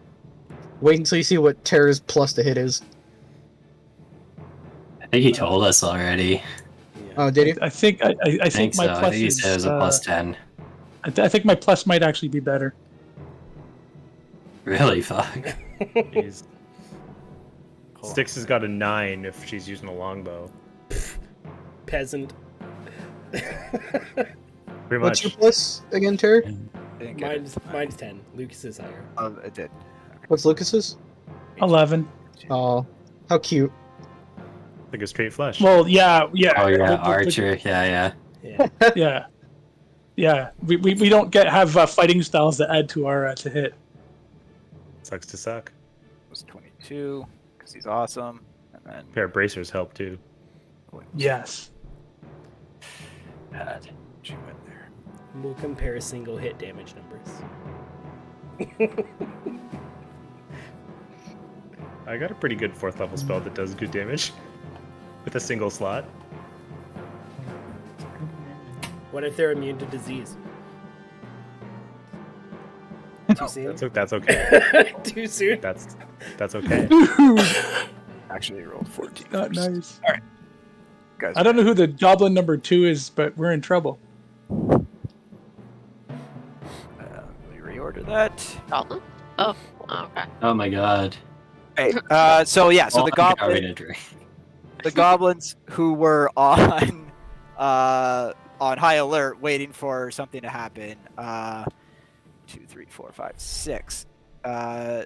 Wait until you see what Terra's plus to hit is. I think he told us already. Yeah. Oh, did you? I think I I think think my so. I plus think he is. said it was a plus 10. I think my plus might actually be better. Really? Fuck. Jeez. Styx has got a 9 if she's using a longbow. Peasant. Pretty What's much. your plus again, Terra? Didn't get it. Mine's 10. Lucas is higher. Oh, it did. What's Lucas's? 11. Oh, how cute. Like a straight flush. Well, yeah. Oh yeah, but- Archer. Yeah. Yeah. Yeah. We don't have fighting styles that add to our to hit. Sucks to suck. It was 22 because he's awesome. And then Pair of bracers help too. Yes. God. she went there. We'll compare single hit damage numbers. I got a pretty good 4th level spell that does good damage with a single slot. What if they're immune to disease? Too soon? That's okay. Too soon? That's okay. Actually, he rolled 14. Not first. nice. All right, guys. I don't know who the goblin number 2 is, but we're in trouble. Let me reorder that. Goblin? Oh, okay. Oh my god. Hey, so yeah, so Oh, the I'm goblin, gonna drink. the goblins who were on high alert, waiting for something to happen. 2, 3, 4, 5, 6.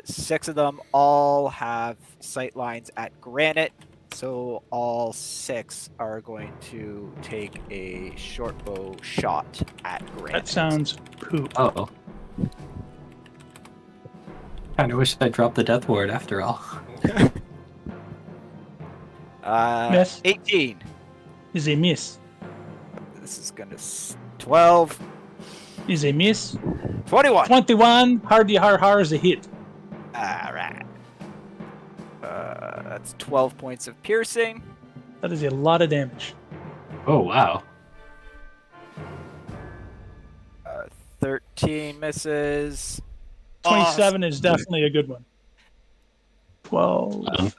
6 of them all have sight lines at Granite, so all 6 are going to take a short bow shot at Granite. That sounds poop. Oh. Kinda wish I dropped the death ward after all. Miss. 18. Is a miss. This is gonna 12, Is a miss. 21. 21. Hardy har is a hit. All right. That's 12 points of piercing. That is a lot of damage. Oh wow. 13 misses. 27 is definitely a good one. 12, Um,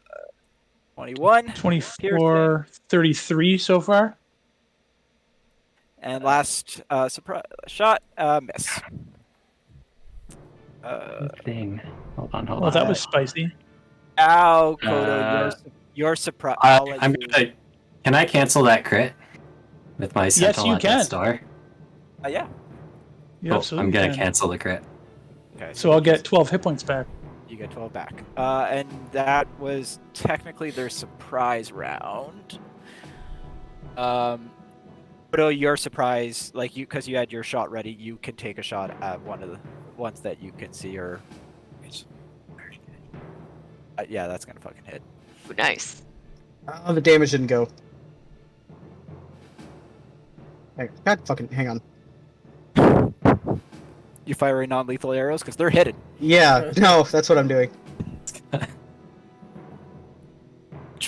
21. 24, 33 so far. And last surprise shot, miss. thing. Hold on. Well, that was spicy. Ow, Kodo, Uh, your surprise. I'm gonna. Can I cancel that crit with my sentinel you at can. that star? Yeah. You Oh, absolutely I'm gonna can. cancel the crit. Okay. So I'll get 12 hit points back. You get 12 back. And that was technically their surprise round. Kodo, your surprise, like you, because you had your shot ready, you can take a shot at one of the ones that you can see. Or yeah, that's gonna fucking hit. Ooh, nice. Oh, the damage didn't go. Hey, God fucking, hang on. You firing non-lethal arrows because they're hidden. Yeah, no, that's what I'm doing.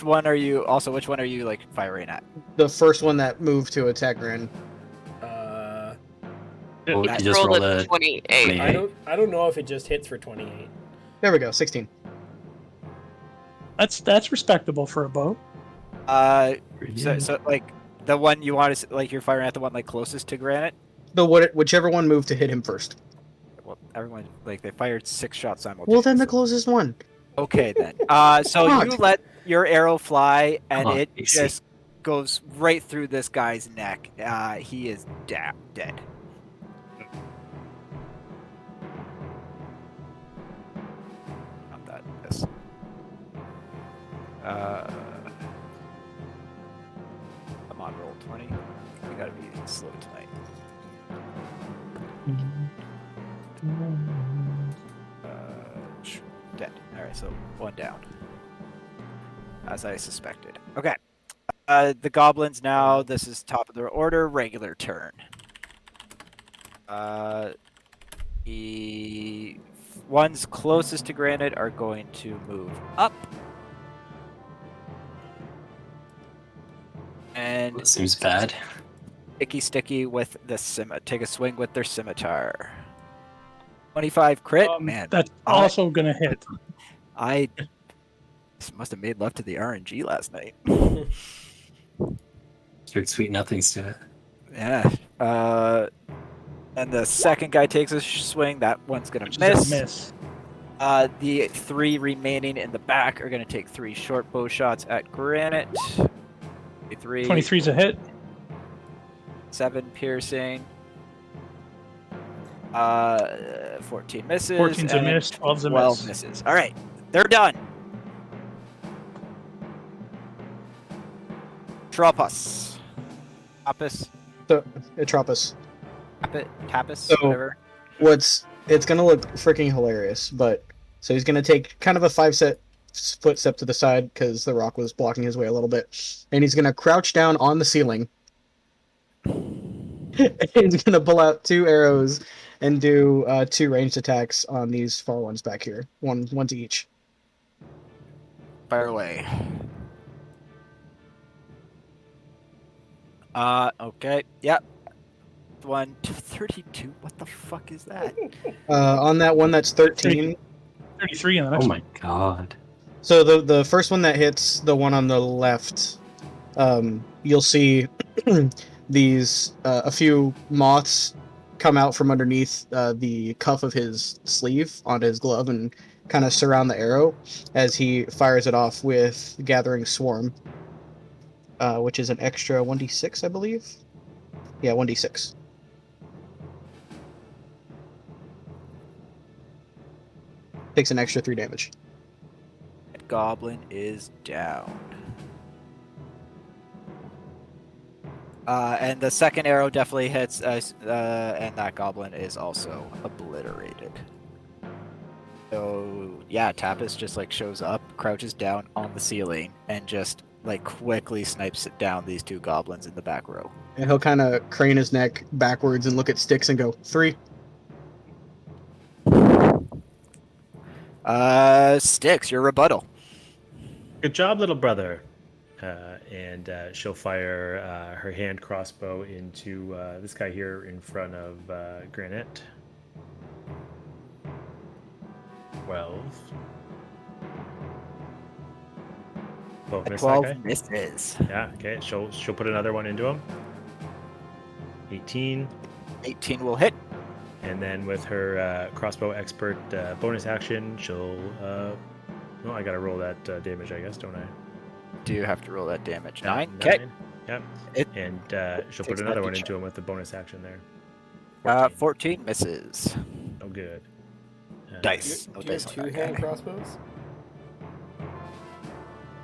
which one are you like firing at? The first one that moved to attack Gran. Oh, It's you just rolled rolled a a 28. I don't know if it just hits for 28. There we go, 16. That's respectable for a bow. So like the one you want is like you're firing at the one like closest to Granite. Whichever one moved to hit him first. Well, everyone like they fired 6 shots simultaneously. Well, then the closest one. Okay then. So God. you let your arrow fly, and Come on, it AC. just goes right through this guy's neck. He is dead. Not that. This. Come on, roll 20. We gotta be slow tonight. Dead. All right, so 1 down. As I suspected. Okay. The goblins now. This is top of their order. Regular turn. The ones closest to Granite are going to move up. And That seems bad. sticky with the take a swing with their scimitar. 25 crit. Man, That's also gonna hit. I must have made love to the RNG last night. Sure, sweet nothings to it. Yeah. And the second guy takes a swing. That one's gonna Which is a miss. miss. The 3 remaining in the back are gonna take 3 short bow shots at Granite. 23's a hit. 7 piercing. 14 misses. 14's a and miss. 12's a 12 miss. misses. All right, they're done. Tropos. Tapis. So, Atropos. Tapis. So- Whatever. It's gonna look freaking hilarious, but so he's gonna take kind of a 5-foot step to the side because the rock was blocking his way a little bit, and he's gonna crouch down on the ceiling. He's gonna pull out 2 arrows and do 2 ranged attacks on these far ones back here, one to each. Fire away. Okay. Yep. 1 to 32. What the fuck is that? On that one, that's 13. 33 in the next Oh one. my god. So the first one that hits the one on the left, you'll see these a few moths come out from underneath the cuff of his sleeve on his glove and kind of surround the arrow as he fires it off with Gathering Swarm, which is an extra 1d6, I believe. Yeah, 1d6. Takes an extra 3 damage. Goblin is down. And the second arrow definitely hits, and that goblin is also obliterated. So yeah, Tapis just like shows up, crouches down on the ceiling, and just like quickly snipes it down these 2 goblins in the back row. And he'll kind of crane his neck backwards and look at Styx and go, 3. Styx, your rebuttal. Good job, little brother. And she'll fire her hand crossbow into this guy here in front of Granite. 12. 12 miss that 12 guy? misses. Yeah, okay. She'll put another one into him. 18. 18 will hit. And then with her crossbow expert bonus action, she'll... well, I gotta roll that damage, I guess, don't I? Do you have to roll that damage? Yeah, 9? Okay. Yep. It And she'll put takes another that one each. into him with the bonus action there. 14 misses. Oh, good. Dice. Do No you dice have on 2 that hand guy. crossbows?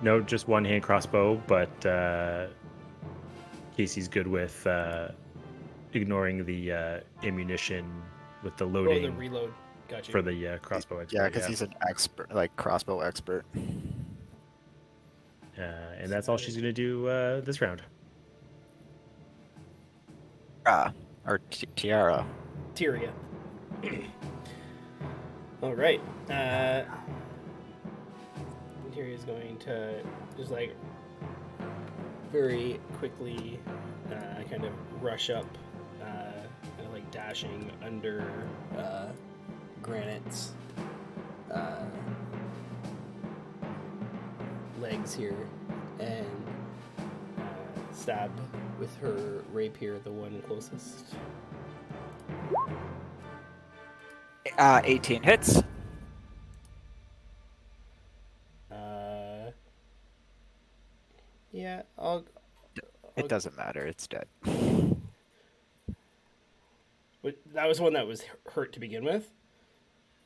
No, just 1 hand crossbow, but Casey's good with ignoring the ammunition with the Oh, loading the reload. Gotcha. for the crossbow expert. Yeah, because he's an expert, like crossbow expert. And that's all she's gonna do this round. Or Tiara. Tyria. All right. here is going to just like very quickly kind of rush up, kind of like dashing under Granite's legs here, and stab with her rapier the one closest. 18 hits. Yeah, It doesn't matter. It's dead. that was one that was hurt to begin with.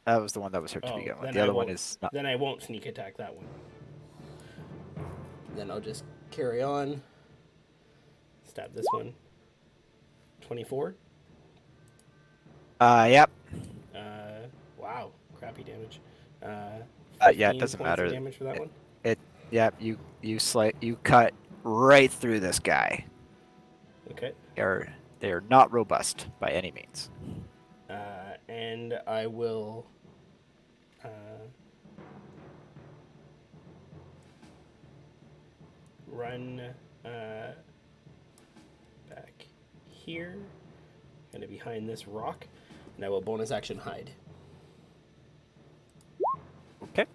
That was the one that was hurt to Oh, begin with. then The I other one won't- is not. Then I won't sneak attack that one. Then I'll just carry on. Stab this one. 24. Yep. Wow, crappy damage. Yeah, 15 it doesn't points of matter. Damage for that one. Yep. You cut right through this guy. Okay. They are not robust by any means. And I will. Run back here, kind of behind this rock, and I will bonus action hide. Okay.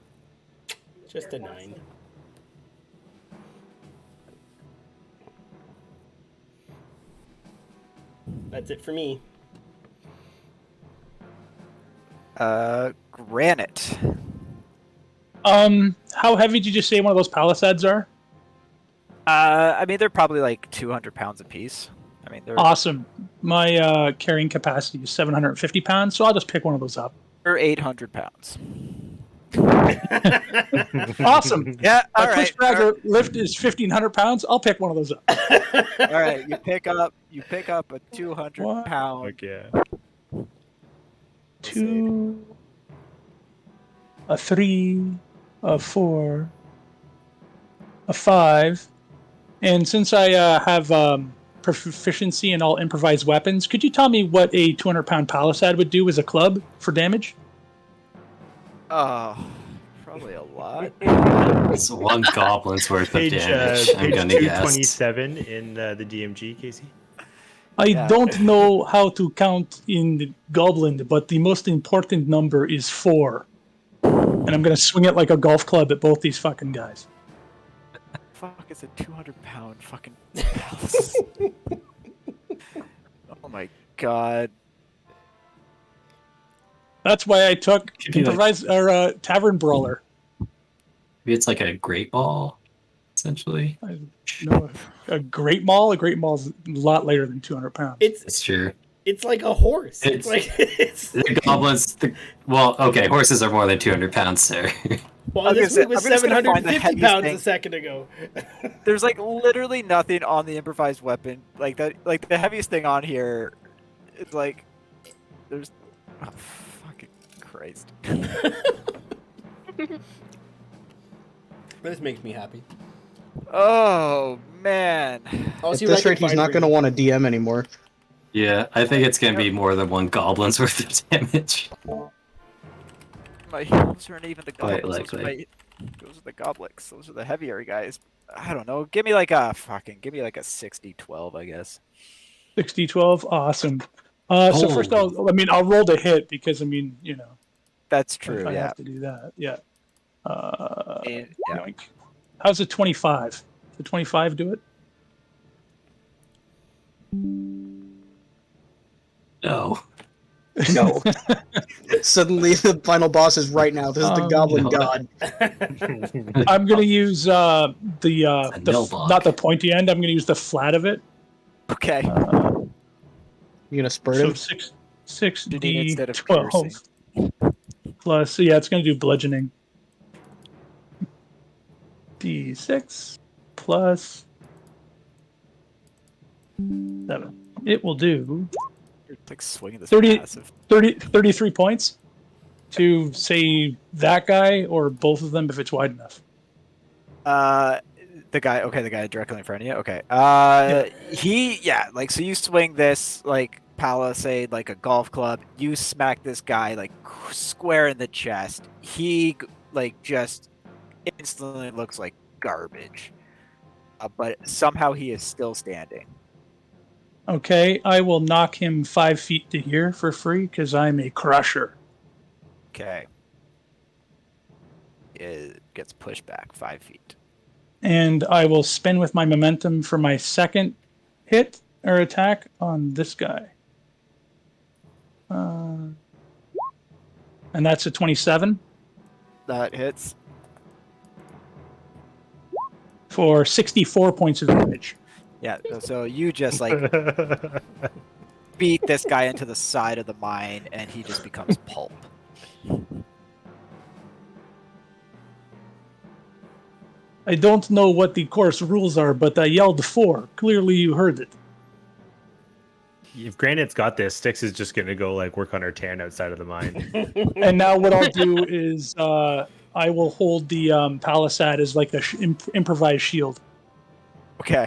Just a 9. That's it for me. Granite. How heavy did you say one of those palisades are? I mean, they're probably like 200 pounds apiece. I mean, they're Awesome. My carrying capacity is 750 pounds, so I'll just pick one of those up. they're 800 pounds. Awesome. Yeah. All My right. push bag or lift is 1,500 pounds. I'll pick one of those up. All right. You pick up a 200 What? pound. Heck yeah. 2, a 3, a 4, a 5. And since I have proficiency in all improvised weapons, could you tell me what a 200-pound palisade would do as a club for damage? Oh, probably a lot. It's one goblin's worth of Page, damage. I'm page gonna guess. 227 in the DMG, Casey. I Yeah. don't know how to count in the goblin, but the most important number is 4. And I'm going to swing it like a golf club at both these fucking guys. Fuck, it's a 200-pound fucking palace. Oh my god. That's why I took Could be like- improvised or tavern brawler. Maybe it's like a great ball, essentially. No, a great maul. A great maul's a lot lighter than 200 pounds. That's true. It's like a horse. It's like it's. The goblins. Well, okay, horses are more than 200 pounds, sir. Well, I was this gonna one was say, I'm just gonna find the 750 heaviest pounds thing. a second ago. There's like literally nothing on the improvised weapon. Like that, like the heaviest thing on here, it's like there's oh, fucking Christ. This makes me happy. Oh man. I'll At see what I this can rate, he's find not for going to you. want to DM anymore. Yeah, I think it's gonna be more than one goblin's worth of damage. My heals aren't even the Quite goblins. likely. Those are the goblins. Those are the heavier guys. I don't know. Give me like a 60-12, I guess. 60-12, awesome. So first I'll roll to hit because That's true. I Yeah. have to do that. Yeah. And- yeah. yoink. How's a 25? Does the 25 do it? No. No. Suddenly, the final boss is right now. This is the Goblin no. God. I'm gonna use the nilbog. not the pointy end. I'm gonna use the flat of it. Okay. You gonna spurt So him? 6 Did he instead of 12 piercing? plus. So yeah, it's gonna do bludgeoning. D6 plus 7. It will do You're like swinging this 30 massive. 33 points to say that guy or both of them if it's wide enough. The guy directly in front of you. Okay. So you swing this like palisade like a golf club. You smack this guy like square in the chest. He like just instantly looks like garbage. But somehow he is still standing. Okay, I will knock him 5 feet to here for free because I'm a crusher. Okay. It gets pushed back 5 feet. And I will spin with my momentum for my second hit or attack on this guy. And that's a 27 That hits. for 64 points of damage. Yeah, so you just like beat this guy into the side of the mine and he just becomes pulp. I don't know what the course rules are, but I yelled 4. Clearly you heard it. If Granite's got this, Styx is just gonna go like work on her tan outside of the mine. And now what I'll do is I will hold the palisade as like a improvised shield. Okay.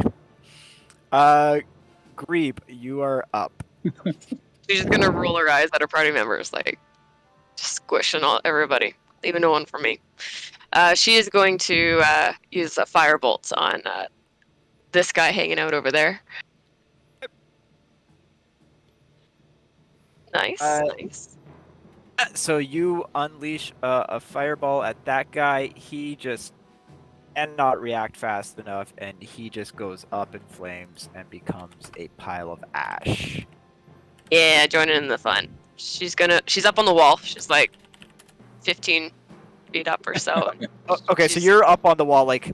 Greeb, you are up. She's just gonna roll her eyes at her party members, like just squishing everybody, leaving no one for me. She is going to use a firebolt on this guy hanging out over there. Nice, nice. So you unleash a fireball at that guy. He just cannot react fast enough, and he just goes up in flames and becomes a pile of ash. Yeah, joining in the fun. She's up on the wall. She's like 15 feet up or so. Okay, so you're up on the wall, like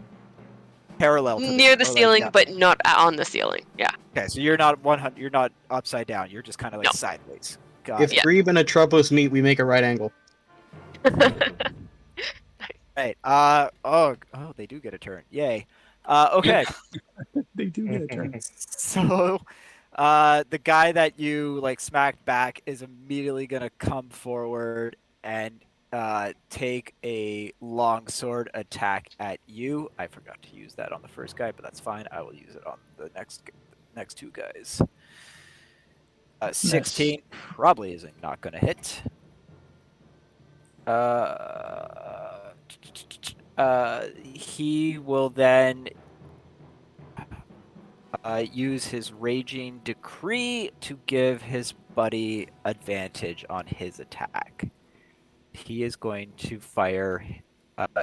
parallel to Near the or, like, ceiling, yeah. but not on the ceiling. Yeah. Okay, so you're not 100. You're not upside down. You're just kind of like sideways. Got If it. Grebe and Atropos meet, we make a right angle. Right. Oh, they do get a turn. Yay. Okay. They do get a turn. So, the guy that you like smacked back is immediately gonna come forward and take a longsword attack at you. I forgot to use that on the first guy, but that's fine. I will use it on the next two guys. 16 probably isn't not gonna hit. He will then use his Raging Decree to give his buddy advantage on his attack. He is going to fire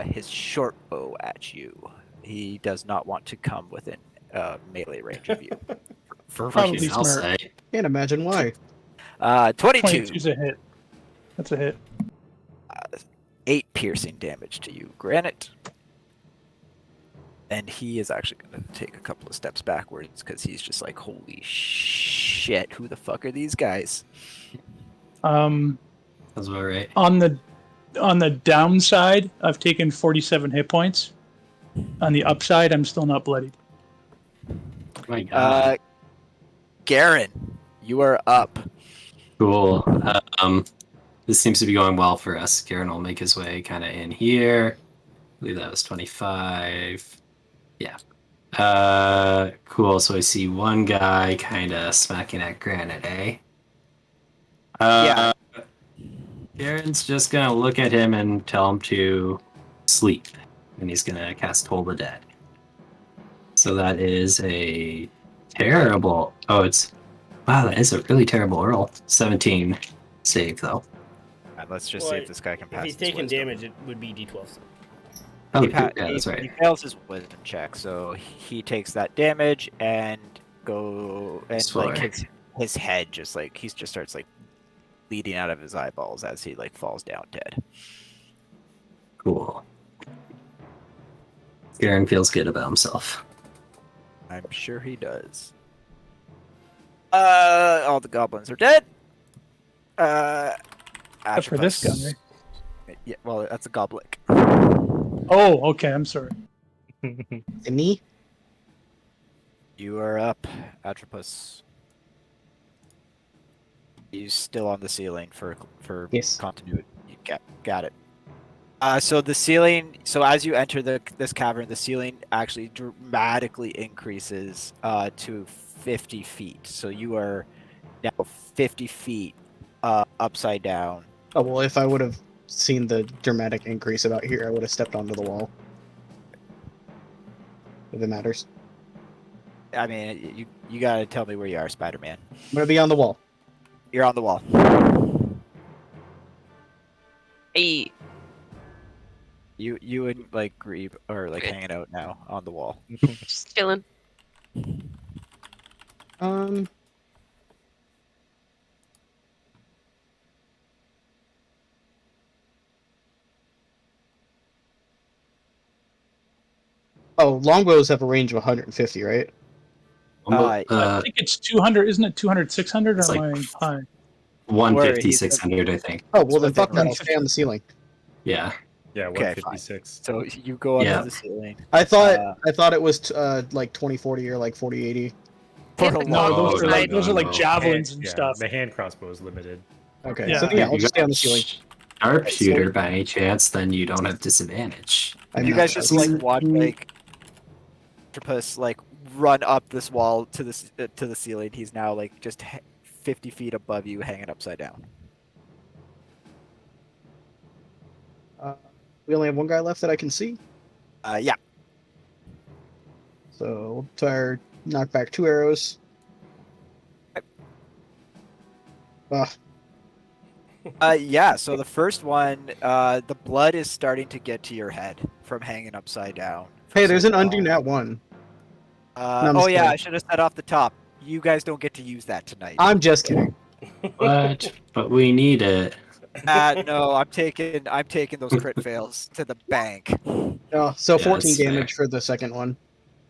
his short bow at you. He does not want to come within melee range of you. For Probably reasons I'll smart. say. Can't imagine why. 22. 22's a hit. That's a hit. 8 piercing damage to you, Granite. And he is actually going to take a couple of steps backwards because he's just like, holy shit, who the fuck are these guys? That's about right. On the downside, I've taken 47 hit points. On the upside, I'm still not bloodied. Oh my god. Garen, you are up. Cool. This seems to be going well for us. Garen will make his way kind of in here. I believe that was 25. Yeah. Cool. So I see one guy kind of smacking at Granite, eh? Yeah. Garen's just going to look at him and tell him to sleep. And he's going to cast Toll the Dead. So that is a terrible... Oh, it's... Wow, that is a really terrible roll. 17 save, though. And let's just see if this guy can pass. If he's his taking wisdom. damage, it would be D12. Oh, Yeah, that's he right. fails his wisdom check, so he takes that damage and Swear. like his head just like he just starts like bleeding out of his eyeballs as he like falls down dead. Cool. Garen feels good about himself. I'm sure he does. All the goblins are dead. Except for this Atropos- gun, right? Yeah, well, that's a goblet. Oh, okay, I'm sorry. And me? You are up, Atropos. He's still on the ceiling for Yes. continuity. You got it. So the ceiling. So as you enter this cavern, the ceiling actually dramatically increases to 50 feet. So you are now 50 feet upside down. Oh, well, if I would have seen the dramatic increase about here, I would have stepped onto the wall. if it matters. I mean, you gotta tell me where you are, Spider-Man. I'm gonna be on the wall. You're on the wall. Hey, You and like Grebe are like hanging out now on the wall. just chilling. Um. Oh, longbows have a range of 150, right? I think it's 200. Isn't it 200, 600? Or It's am like I high? 150, he's- 600, I think. Oh, well then within fuck that. I'll range. stay on the ceiling. Yeah. Yeah, Okay, fine. 156. So you go up Yeah. to the ceiling. I thought it was like 2040 or like 4080. For Hit a the No, long those are like no, those are like no. javelins and Yeah, stuff. the hand crossbow is limited. Okay, Yeah. so yeah, I'll You just stay on the got ceiling. Sharpshooter by any chance, then you don't have disadvantage. I'm you not guys sure. just like watch like Octopus like run up this wall to the ceiling. He's now like just 50 feet above you, hanging upside down. We only have one guy left that I can see, Yeah. so try knock back 2 arrows. Yeah. So the first one, the blood is starting to get to your head from hanging upside down. for Hey, there's so an undo long. nat 1. No, I'm Oh just yeah, kidding. I should have said off the top. You guys don't get to use that tonight. I'm just kidding. What? But we need it. No, I'm taking those crit fails to the bank. No, so Yeah, 14 that's fair. damage for the second one.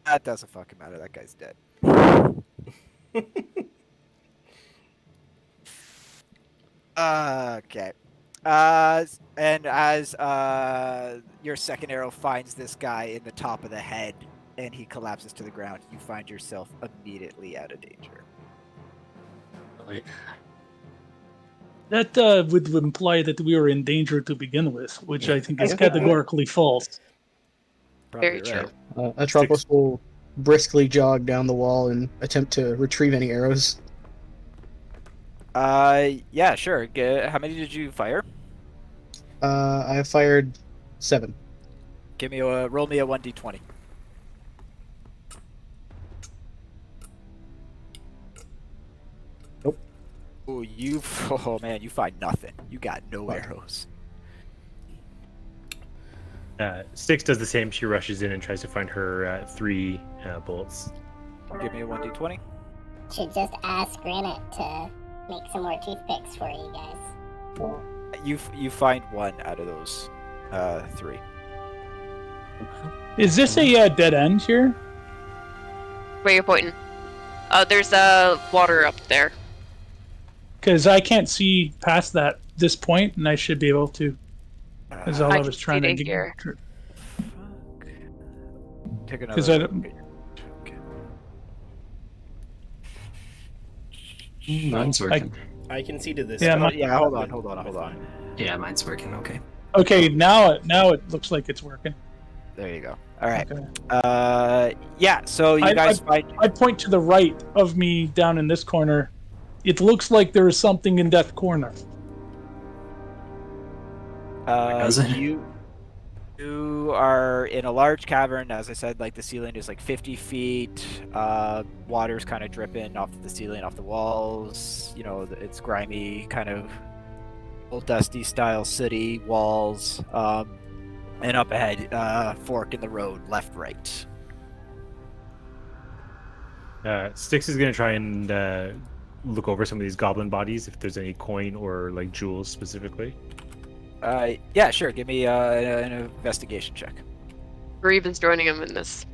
That doesn't fucking matter. That guy's dead. Okay. And as your second arrow finds this guy in the top of the head and he collapses to the ground, you find yourself immediately out of danger. That would imply that we were in danger to begin with, which I think is categorically false. Very Probably true. Atropos will briskly jog down the wall and attempt to retrieve any arrows. Yeah, sure. How many did you fire? I have fired 7. Roll me a 1d20. Nope. Oh, oh man, you find nothing. You got no arrows. Styx does the same. She rushes in and tries to find her 3 bullets. Give me a 1d20. Should just ask Granite to make some more toothpicks for you guys. You find 1 out of those 3. Is this a dead end here? Where you pointing? There's water up there. Because I can't see past this point, and I should be able to. Is all I I can was trying see to to here. Take Because I another. don't. Mine's working. I can see to this. Yeah, spot. Yeah, hold on. Yeah, mine's working. Okay. Okay, now it looks like it's working. There you go. All right. Okay. Yeah. So you guys find. I point to the right of me down in this corner. It looks like there is something in that corner. Does it? You are in a large cavern. As I said, like the ceiling is like 50 feet. Water's kind of dripping off the ceiling, off the walls. You know, it's grimy, kind of old dusty style city walls. And up ahead, fork in the road, left, right. Styx is going to try and look over some of these goblin bodies, if there's any coin or like jewels specifically. Yeah, sure. Give me an investigation check. Grebe is joining him in this.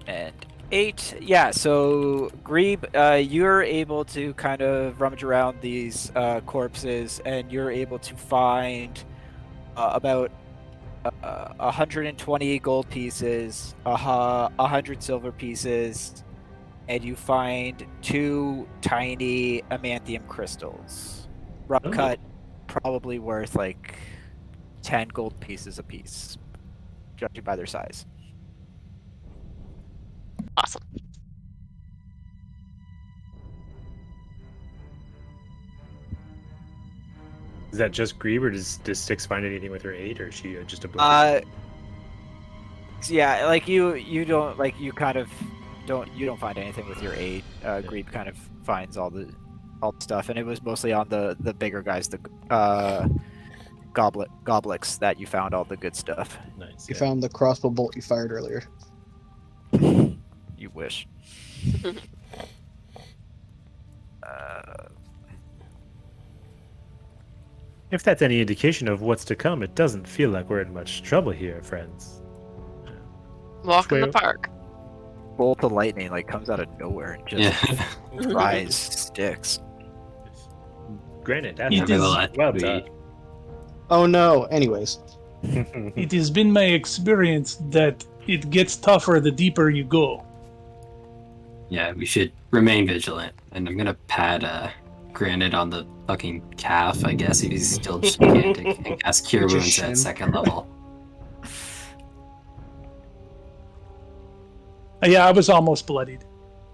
And 8. Yeah, so Grebe, you're able to kind of rummage around these corpses, and you're able to find about 120 gold pieces, 100 silver pieces, and you find 2 tiny amanthium crystals. Rough cut, probably worth like 10 gold pieces apiece, judging by their size. Awesome. Is that just Grebe, or does Styx find anything with her 8, or is she just a blood? Yeah, like you don't like you kind of don't find anything with your 8. Grebe kind of finds all the stuff, and it was mostly on the bigger guys, the goblets, that you found all the good stuff. Nice. You found the crossbow bolt you fired earlier. You wish. If that's any indication of what's to come, it doesn't feel like we're in much trouble here, friends. Walk in the Swear. park. Bolt of lightning like comes out of nowhere and just Yeah. dries sticks. Granted, that's It is- well done. Oh no. Anyways, It has been my experience that it gets tougher the deeper you go. Yeah, we should remain vigilant. And I'm gonna pat Granite on the fucking calf, I guess, if he's still gigantic, and cast Cure With your Wounds shin. at 2nd level. Yeah, I was almost bloodied.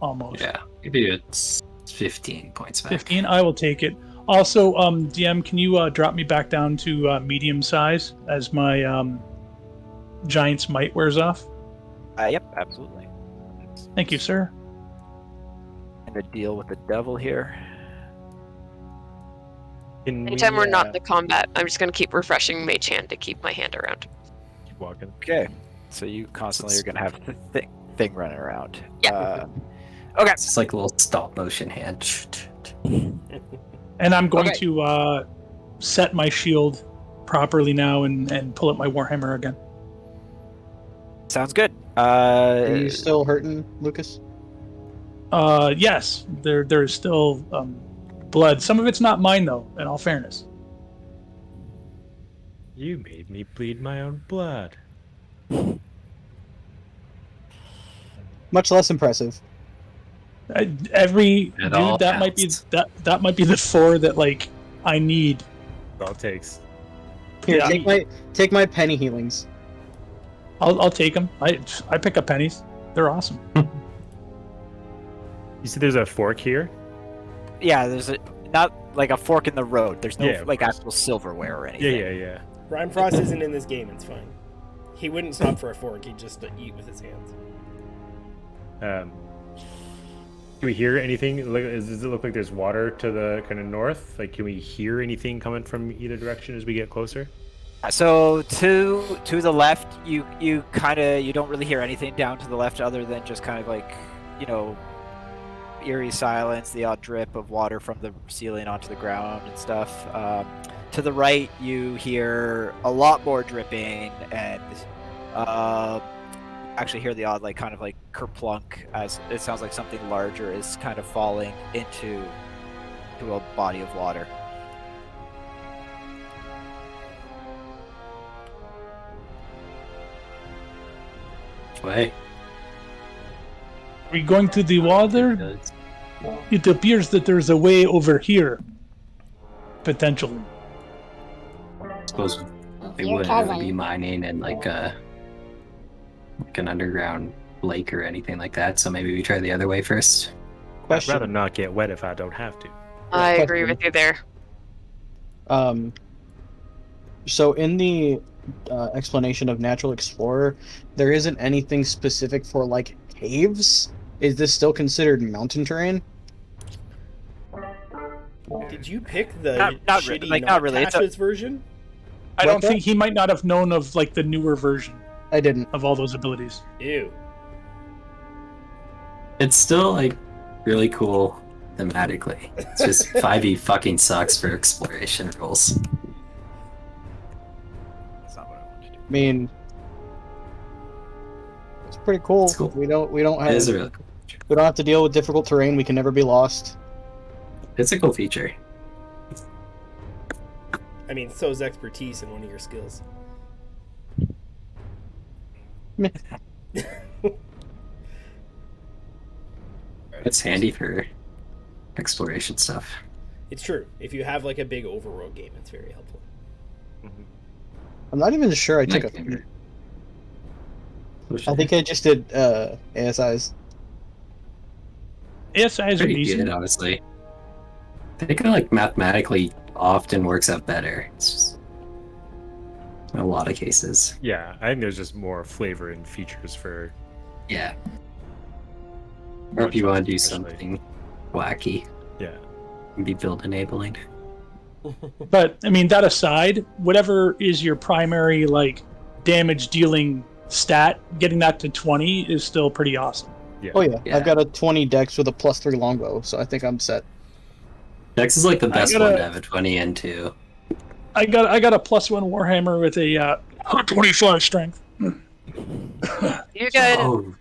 Almost. Yeah, maybe it's 15 points back. 15, I will take it. Also, DM, can you drop me back down to medium size as my Giant's Might wears off? Yep, absolutely. Thank you, sir. And to deal with the devil here. Anytime we're not in the combat, I'm just gonna keep refreshing Mage Hand to keep my hand around. Keep walking. Okay, so you constantly are gonna have the thing running around. Yeah. Okay. It's just like a little stop motion hand. And I'm going Okay. to set my shield properly now and pull up my Warhammer again. Sounds good. are you still hurting, Lucas? Yes, there's still blood. Some of it's not mine, though, in all fairness. You made me bleed my own blood. Much less impressive. Every It dude, all that might be counts. that might be the 4 that like I need. That's all it takes. Here, Yeah. take my penny healings. I'll take them. I pick up pennies. They're awesome. You see, there's a fork here. Yeah, there's not like a fork in the road. There's no Yeah, of like course. actual silverware or Yeah, anything. yeah. Rhyme Frost isn't in this game. It's fine. He wouldn't stop for a fork. He'd just eat with his hands. Can we hear anything? Does it look like there's water to the kind of north? Like, can we hear anything coming from either direction as we get closer? So to the left, you don't really hear anything down to the left other than just kind of like, eerie silence, the odd drip of water from the ceiling onto the ground and stuff. To the right, you hear a lot more dripping and actually hear the odd kind of kerplunk, as it sounds like something larger is kind of falling into a body of water. Way. Are we going to the water? It appears that there's a way over here. Potentially. I suppose they Your would cousin. be mining in like an underground lake or anything like that. So maybe we try the other way first. I'd rather Question. not get wet if I don't have to. I agree question. with you there. So in the explanation of Natural Explorer, there isn't anything specific for like caves. Is this still considered mountain terrain? Did you pick the Not shitty re- not really, it's a- Tasha's version? I What don't the- think he might not have known of like the newer version I didn't. of all those abilities. Ew. It's still like really cool thematically. It's just 5e fucking sucks for exploration rules. That's not what I want to do. I mean, it's pretty cool. It's cool. We don't It is a have really cool feature. we don't have to deal with difficult terrain. We can never be lost. It's a cool feature. I mean, so is expertise in one of your skills. Meh. It's handy for exploration stuff. It's true. If you have like a big overworld game, it's very helpful. I'm not even sure I took Like, a. I think I just did ASIs. ASIs are pretty decent. good, honestly. They can like mathematically often works out better. It's just in a lot of cases. Yeah, I think there's just more flavor and features for. Yeah. Or if you want to do especially. something wacky, Yeah. be build enabling. But I mean, that aside, whatever is your primary like damage dealing stat, getting that to 20 is still pretty awesome. Oh yeah. Yeah. I've got a 20 dex with a +3 longbow, so I think I'm set. Dex is like the best gotta- one to have a 20 into. I got a +1 warhammer with a 25 strength. You guys Oh,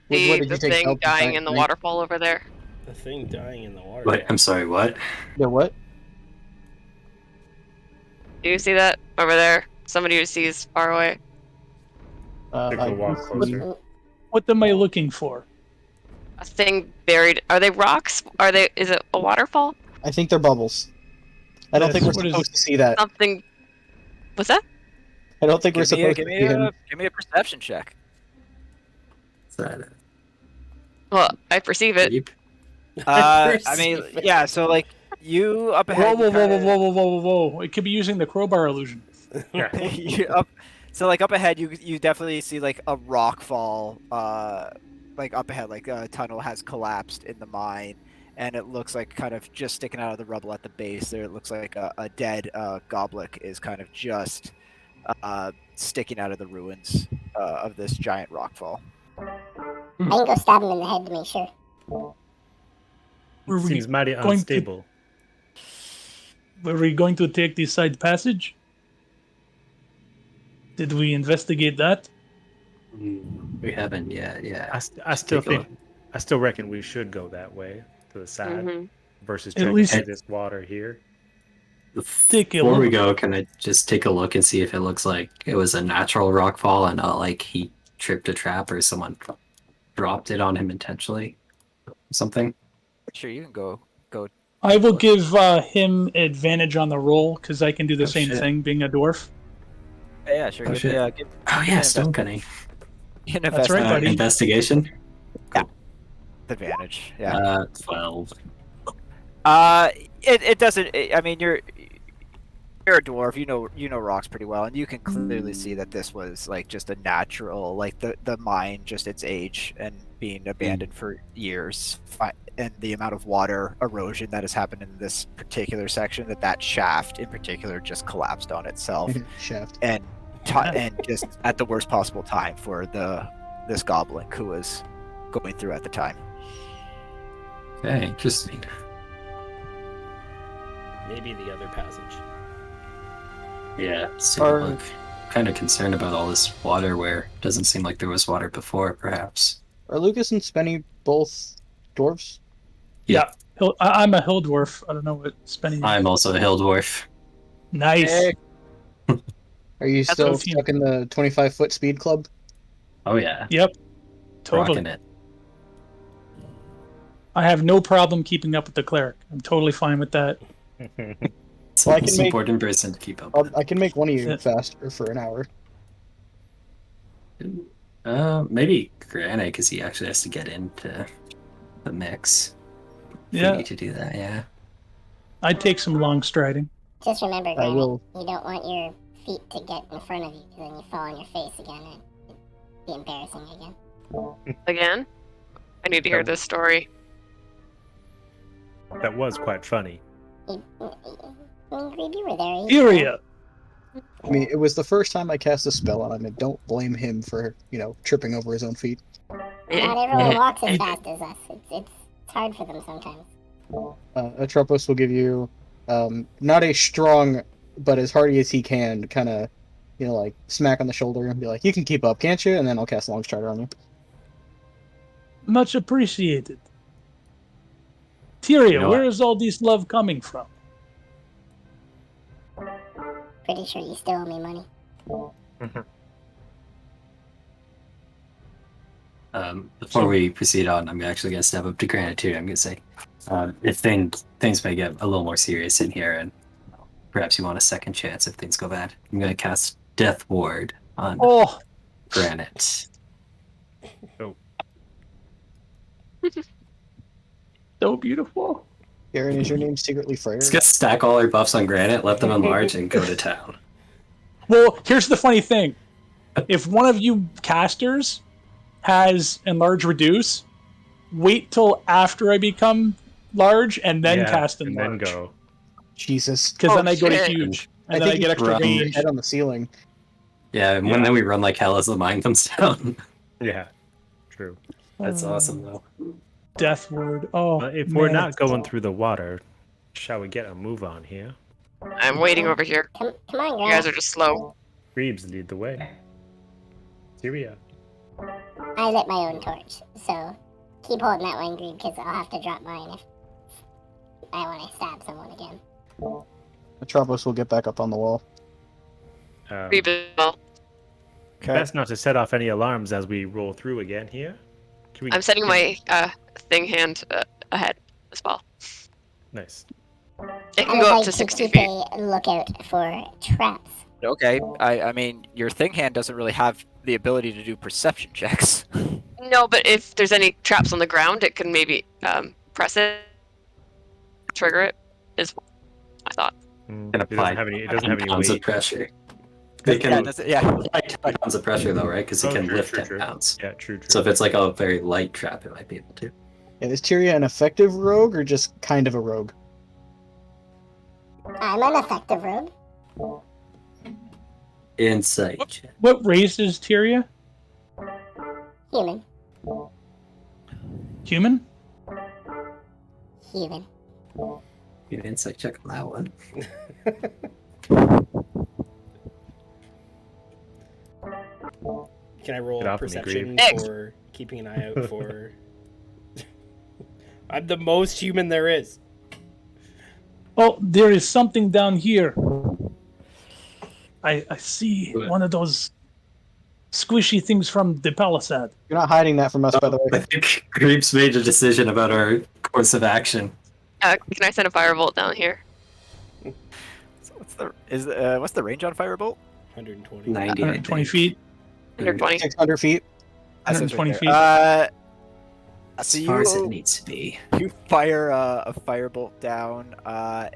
What see did the you take thing out the dying tank, in the right? waterfall over there? The thing dying in the water. wait, I'm sorry, what? Yeah, what? Do you see that over there? Somebody who sees far away. Take a I walk can closer. see- What am I looking for? A thing buried. Are they rocks? Are they? Is it a waterfall? I think they're bubbles. I don't Yes, think we're what is- supposed to see that. Something. What's that? I don't think we're Give me, supposed give, to me see him. give me a perception check. Is that Well, I perceive it. deep? I mean, Perceive it. yeah. So like you up Whoa, ahead. whoa, you whoa, whoa, kinda- whoa, whoa, whoa, whoa, whoa! It could be using the crowbar illusion. Yeah. you up, so like up ahead, you definitely see like a rock fall. Like up ahead, like a tunnel has collapsed in the mine, and it looks like kind of just sticking out of the rubble at the base. There, it looks like a dead goblet is kind of just sticking out of the ruins of this giant rock fall. I can go stab him in the head to make sure. Were we, Seems mighty going to- unstable. were we going to take the side passage? Did we investigate that? We haven't yet. Yeah. I still take a think. I still reckon we should go that way to the side Mhm. versus At checking least- through this water here. Take a Before we look. go, can I just take a look and see if it looks like it was a natural rock fall and not like he tripped a trap or someone dropped it on him intentionally? Something? Sure, you can go. I will give him advantage on the roll because I can do the Oh, same shit. thing, being a dwarf. Yeah, sure. Oh, give shit. me, Oh yeah, stone cutting. an That's right, buddy. Investigation? advantage. Yeah. 12. It doesn't. I mean, you're a dwarf. You know rocks pretty well, and you can clearly see that this was like just a natural, like the mine, just its age and being abandoned for years, and the amount of water erosion that has happened in this particular section. That shaft in particular just collapsed on itself, Shaft. and and just at the worst possible time for this goblin who was going through at the time. Okay, interesting. Maybe the other passage. Yeah. So Are- look, kind of concerned about all this water where it doesn't seem like there was water before, perhaps. Are Lucas and Spenny both dwarves? Yeah. I'm a hill dwarf. I don't know what Spenny is. I'm also a hill dwarf. Nice. Hey. Are you That's still what- stuck in the 25-foot speed club? Oh yeah. Yep. Totally. Rocking it. I have no problem keeping up with the cleric. I'm totally fine with that. It's Well, I the most can make- important person to keep up with. I can make one of you Yeah. faster for an hour. Maybe Granite, because he actually has to get into the mix. If Yeah. we need to do that, yeah. I'd take some long striding. Just remember, I Granny, will. you don't want your feet to get in front of you, because then you fall on your face again and it'd be embarrassing again. Again? I need to hear this story. That was quite funny. I mean, Grebe, you were there. Furia. I mean, it was the first time I cast a spell on him, and don't blame him for, tripping over his own feet. Not everyone walks as fast as us. It's hard for them sometimes. Atropos will give you, not a strong, but as hardy as he can, kind of, like smack on the shoulder and be like, "You can keep up, can't you?" And then I'll cast Long Strider on you. Much appreciated. Tyria, know where what? is all this love coming from? Pretty sure you still owe me money. Before we proceed on, I'm actually going to step up to Granite too. I'm going to say, if things may get a little more serious in here, and perhaps you want a second chance if things go bad, I'm going to cast Death Ward on Oh, Granite. so beautiful. Aaron, is your name secretly Freyr? Let's just stack all our buffs on Granite, let them enlarge, and go to town. Well, here's the funny thing. If one of you casters has enlarge reduce, wait till after I become large and then cast and enlarge. then go. Jesus. Because then I go to shit. huge. I And then I think get you extra run your range. head on the ceiling. Yeah, and when then we run like hell as the mine comes down. Yeah, true. That's awesome though. Death word. Oh, If we're man. not going through the water, shall we get a move on here? I'm waiting over here. Come on, You guys Grant. are just slow. Grebes lead the way. Syria. I lit my own torch, so keep holding that one, Green, because I'll have to drop mine if I want to stab someone again. Atropos will get back up on the wall. Creep as well. Best not to set off any alarms as we roll through again here. Can we, I'm setting my thing hand ahead as well. Nice. It I can would go up like to to 60 keep feet. a lookout for traps. Okay, I mean, your thing hand doesn't really have the ability to do perception checks. No, but if there's any traps on the ground, it can maybe press it, trigger it. Is I thought. Can It apply doesn't have any. It doesn't have any tons of weight. pressure. They Yeah, can does it- yeah. apply 10 pounds of pressure though, right? Because it Oh, can true, lift true, 10 true. pounds. Yeah, true. So if it's like a very light trap, it might be able to. And is Tyria an effective rogue or just kind of a rogue? I'm an effective rogue. Insight check. What race is Tyria? Human. Human? Human. Get an insight check on that one. Can I roll Get off of me, perception Grebe. for keeping an eye out for? I'm the most human there is. Oh, there is something down here. I see What? one of those squishy things from the palisade. You're not hiding that from us, by the I way. think Greep's made a decision about our course of action. Can I send a firebolt down here? So what's the range on firebolt? 120. 90. I 120 think. feet. 120. 600 feet. 120 feet. So As far as it you needs to be. you fire a firebolt down,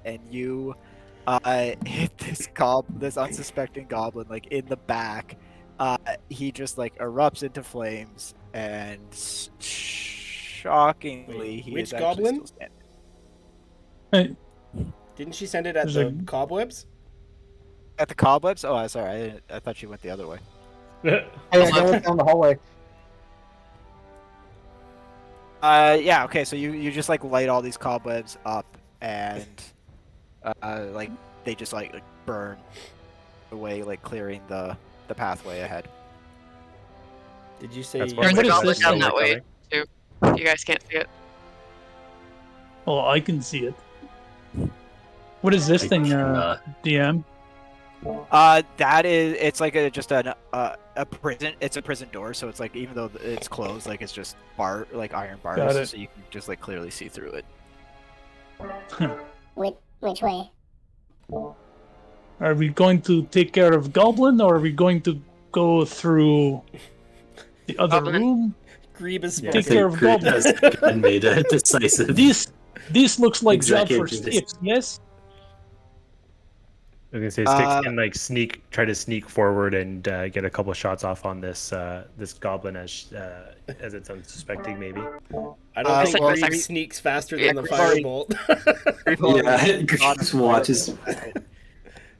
and you hit this unsuspecting goblin like in the back. He just like erupts into flames, and shockingly, Wait, he which is actually goblin? still standing. Hey, Didn't she send it at There's the a- cobwebs? At the cobwebs? Oh, sorry, I thought she went the other way. Hey, I go down the hallway. Yeah, okay, so you just like light all these cobwebs up, and like they just like burn away, like clearing the pathway ahead. Did you say? That's There's what a is goblin this down thing? that way too. You guys can't see it. oh, I can see it. What is this thing, DM? That is, it's like just a prison. It's a prison door, so it's like even though it's closed, like it's just like iron Got bars, it. so you can just like clearly see through it. Which way? Are we going to take care of Goblin, or are we going to go through the other Goblin. room? Grebe is Yeah. Take spoken. care of Greep Goblin. has again made a decisive. This looks like job for Executive Sticks, yes? I was gonna say Styx can like try to sneak forward and get a couple shots off on this this goblin as it's unsuspecting maybe. I don't think well, Grebe you- sneaks faster Yeah, than the Grebe already- firebolt. Yeah, Greep watches.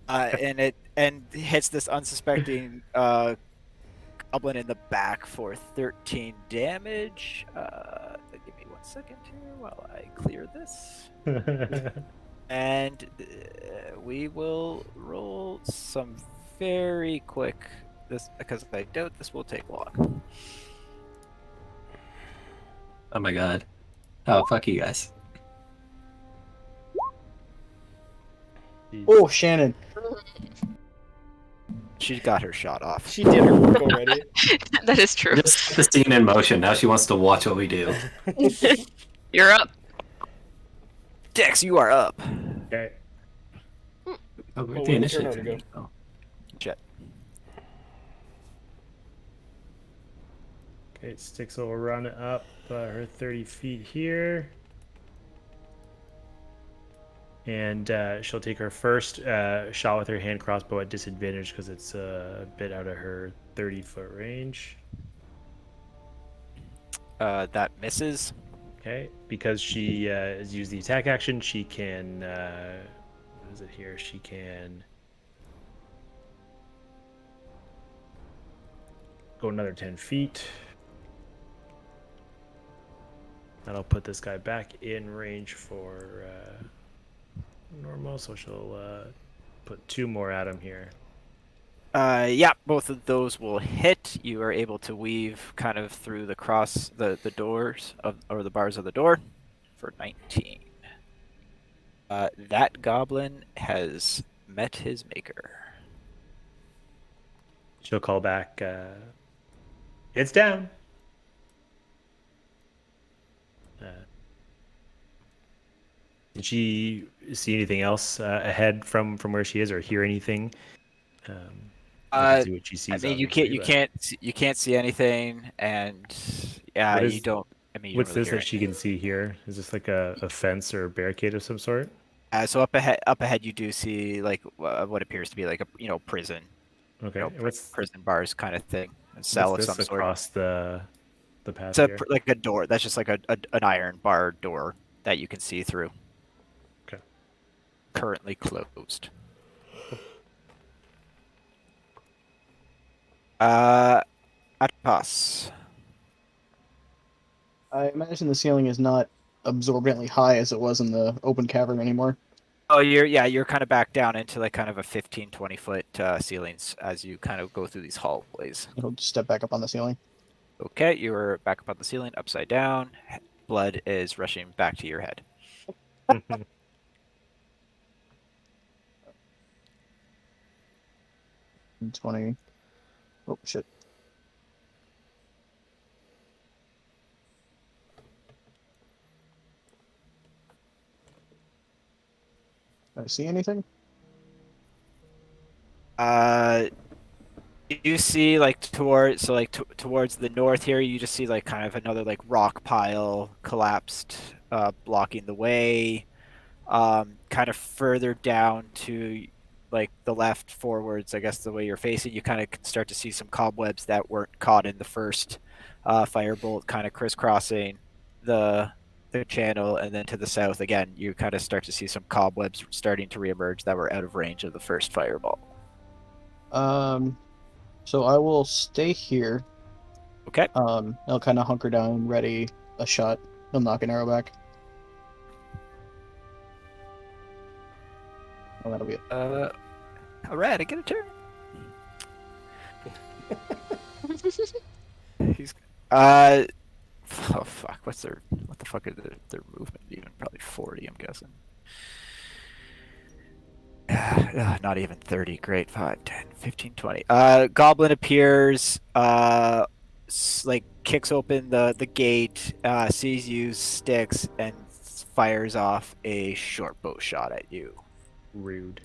And hits this unsuspecting goblin in the back for 13 damage. Give me 1 second here while I clear this. And we will roll some very quick because I doubt this will take long. Oh my god. Oh, fuck you guys. Oh, Shannon. She got her shot off. She did her work already. That is true. Just set the scene in motion. Now she wants to watch what we do. You're up. Dex, you are up. Okay. Oh, Oh, where'd wait, the turn initiative over, go. thing go? Okay, Styx will run up her 30 feet here. And she'll take her first shot with her hand crossbow at disadvantage because it's a bit out of her 30-foot range. That misses. Okay, because she has used the attack action, she can. What is it here? She can go another 10 feet. That'll put this guy back in range for normal, so she'll put 2 more at him here. Yeah, both of those will hit. You are able to weave kind of through the doors or the bars of the door for 19. That goblin has met his maker. She'll call back. It's down. Did she see anything else ahead from where she is, or hear anything? See what she sees. I mean, you can't see anything, and you don't. I mean, you what's don't really this hear that she can see here? Is this like a fence or a barricade of some sort? So up ahead, you do see like what appears to be like a prison. Okay, Prison bars kind of thing, a cell of some sort. Across the path It's here? like a door. That's just like an iron bar door that you can see through. Okay. Currently closed. Atpas. I imagine the ceiling is not absorbently high as it was in the open cavern anymore. Oh, you're kind of back down into like kind of a 15-20 foot ceilings as you kind of go through these hallways. I'll just step back up on the ceiling. Okay, you're back up on the ceiling, upside down. Blood is rushing back to your head. 20. Oh shit. I see anything? You see like towards the north here, you just see like kind of another like rock pile collapsed, blocking the way. Kind of further down to like the left forwards, I guess the way you're facing, you kind of can start to see some cobwebs that weren't caught in the first firebolt, kind of crisscrossing the channel, and then to the south again, you kind of start to see some cobwebs starting to reemerge that were out of range of the first fireball. So I will stay here. Okay. I'll kind of hunker down, ready a shot. I'll knock an arrow back. Oh, that'll be it. All right, I get a turn. He's oh fuck, what the fuck is their movement even? Probably 40, I'm guessing. Not even 30. Great. 5, 10, 15, 20. Goblin appears, like kicks open the gate, sees you, sticks, and fires off a short bow shot at you. Rude.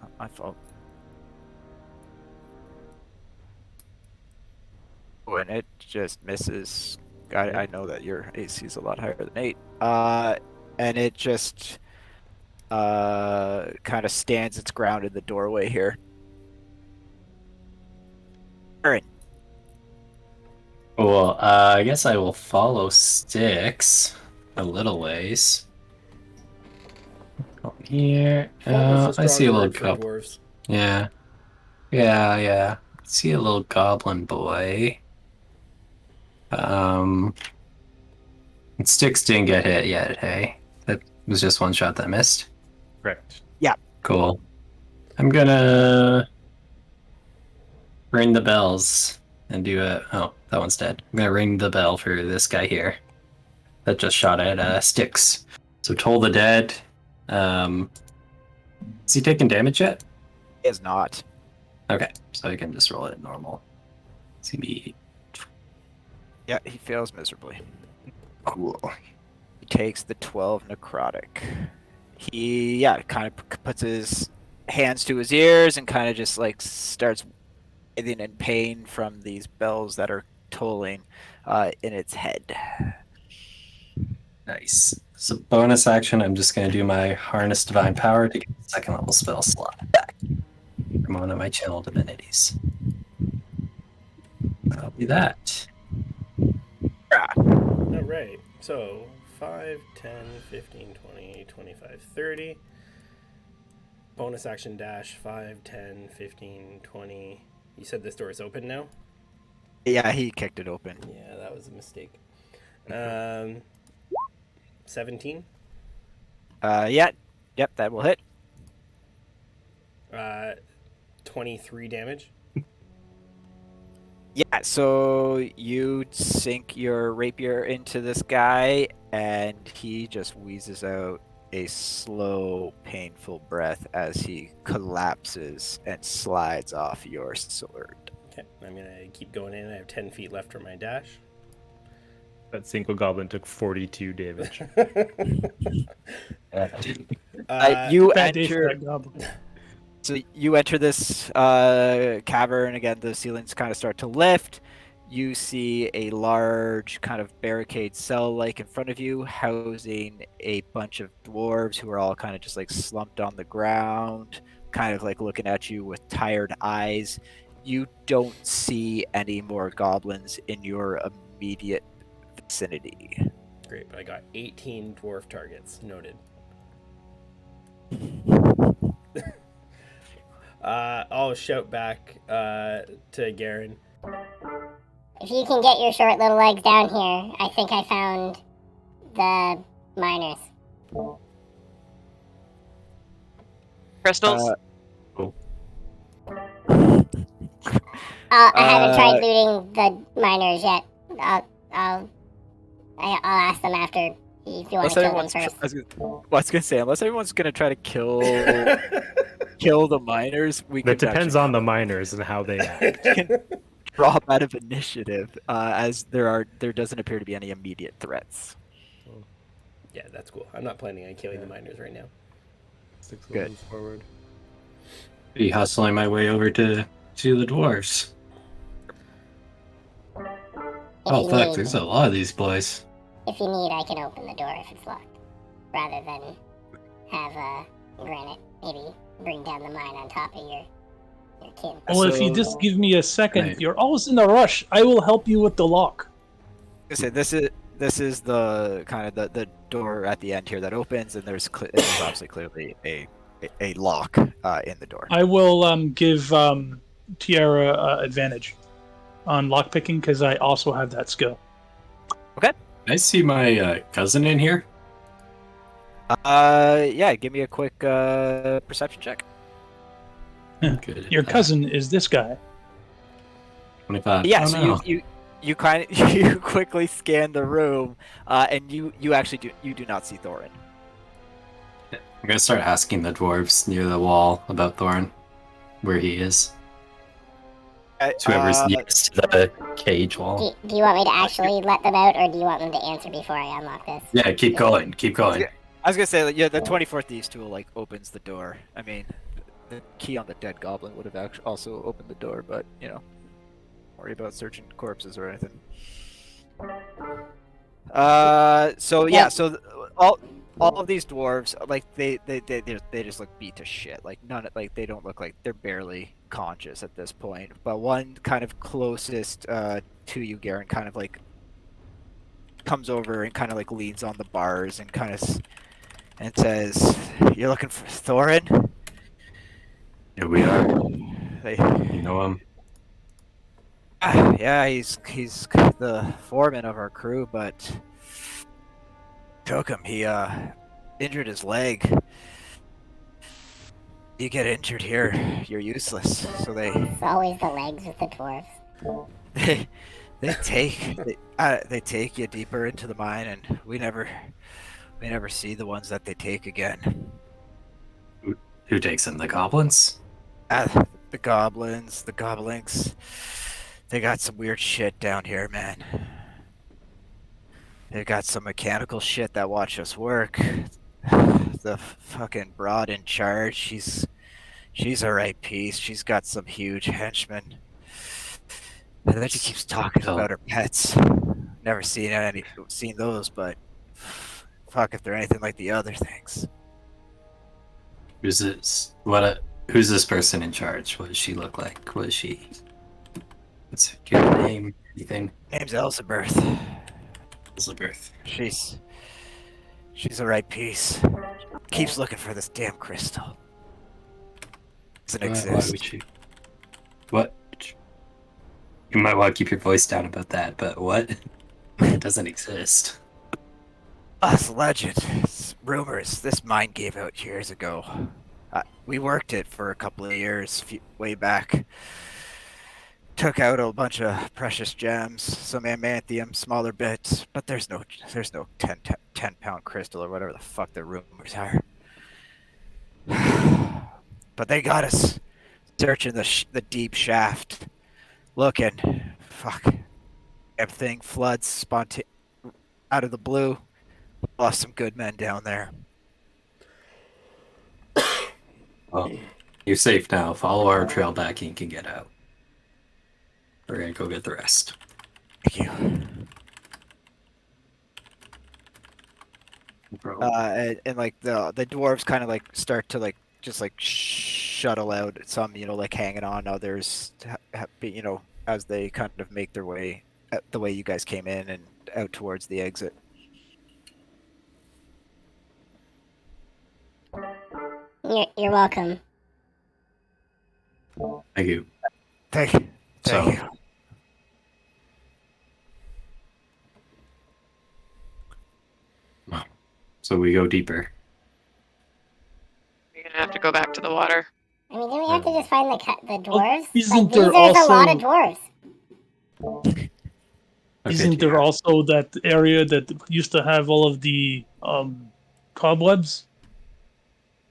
Not my fault. Oh, and it just misses. I know that your AC is a lot higher than 8. And it just kind of stands its ground in the doorway here. Aaron. Cool. I guess I will follow Styx a little ways. Here. I see a little goblin. Yeah. See a little goblin boy. Styx didn't get hit yet, hey? That was just one shot that missed? Correct. Yeah. Cool. I'm gonna ring the bells and do oh, that one's dead. I'm gonna ring the bell for this guy here that just shot at Styx. So Toll the Dead. Is he taking damage yet? He is not. Okay, so I can just roll it normal. It's gonna be Yeah, he fails miserably. cool. He takes the 12 necrotic. He kind of puts his hands to his ears and kind of just like starts writhing in pain from these bells that are tolling in its head. Nice. So bonus action, I'm just going to do my Harness Divine Power to get the second level spell slot back from one of my channel divinities. That'll be that. All right. So 5, 10, 15, 20, 25, 30. Bonus action dash 5, 10, 15, 20. You said this door is open now? Yeah, he kicked it open. Yeah, that was a mistake. 17. Yeah, yep, that will hit. 23 damage. Yeah, so you sink your rapier into this guy, and he just wheezes out a slow, painful breath as he collapses and slides off your sword. Okay, I'm gonna keep going in. I have 10 feet left for my dash. That single goblin took 42 damage. You Bad day for enter. that goblin. So you enter this cavern again. The ceilings kind of start to lift. You see a large kind of barricade cell-like in front of you, housing a bunch of dwarves who are all kind of just like slumped on the ground, kind of like looking at you with tired eyes. You don't see any more goblins in your immediate vicinity. Great, but I got 18 dwarf targets. Noted. I'll shout back to Garen. If you can get your short little legs down here, I think I found the miners. Crystals. I haven't tried looting the miners yet. I'll ask them after if you want to kill them first. I was gonna say, unless everyone's gonna try to kill the miners, we That can depends on the miners and how they act. can drop out of initiative, as there doesn't appear to be any immediate threats. Yeah, that's cool. I'm not planning on killing the miners right now. 6 Good. levels forward. Be hustling my way over to the dwarves. Oh you fuck, need- there's a lot of these boys. If you need, I can open the door if it's locked, rather than have Granite maybe bring down the mine on top of your kin. Well, if you So- just give me a second, Right. you're always in a rush. I will help you with the lock. I say this is the kind of the door at the end here that opens, and there's obviously clearly a lock in the door. I will give Tiara advantage on lockpicking because I also have that skill. I see my cousin in here. Yeah, give me a quick perception check. Good. Your cousin is this guy. 25. Yeah, Oh, so no. you kind of you quickly scan the room, and you actually do not see Thorin. I'm gonna start asking the dwarves near the wall about Thorin, where he is. Whoever's nearest to the cage wall. Do you want me to actually let them out, or do you want them to answer before I unlock this? Yeah, keep going, keep going. Yeah. I was gonna say, like, yeah, the 24th Thieves tool like opens the door. I mean, the key on the dead goblin would have actually also opened the door, but you know, don't worry about searching corpses or anything. So yeah, so all of these dwarves, like they just look beat to shit. Like they don't look like they're barely conscious at this point. But one kind of closest to you, Garen, kind of like comes over and kind of like leans on the bars and kind of and says, "You're looking for Thorin?" Here we are. They, You know him. yeah, he's the foreman of our crew, but took him. He injured his leg. You get injured here, you're useless. So It's always the legs with the dwarves. they take you deeper into the mine, and we never see the ones that they take again. Who takes him? The goblins? The goblins, the goblins. They got some weird shit down here, man. They got some mechanical shit that watch us work. The fucking broad in charge, she's a right piece. She's got some huge henchmen. And then she keeps talking Oh. about her pets. Never seen those, but fuck if they're anything like the other things. Who's this? Who's this person in charge? What does she look like? What is she? What's her name? Anything? Name's Elizabeth. Elizabeth. She's the right piece. Keeps looking for this damn crystal. Doesn't Why exist. would she? What? You might want to keep your voice down about that, but what? It doesn't exist. It's legend. It's rumors. This mine gave out years ago. We worked it for a couple of years, way back. Took out a bunch of precious gems, some amanthium, smaller bits, but there's no 10-pound crystal or whatever the fuck the rumors are. But they got us searching the deep shaft, looking. Fuck. Everything floods out of the blue. Lost some good men down there. Well, you're safe now. Follow our trail back and you can get out. We're gonna go get the rest. Thank you. And like the dwarves kind of like start to like just like shuttle out. Some like hanging on, others as they kind of make their way the way you guys came in and out towards the exit. You're welcome. Thank you. Thank you. So we go deeper. You're gonna have to go back to the water. I mean, do we have to just find the dwarves? isn't there's there a lot also- of dwarves. Isn't there also that area that used to have all of the cobwebs?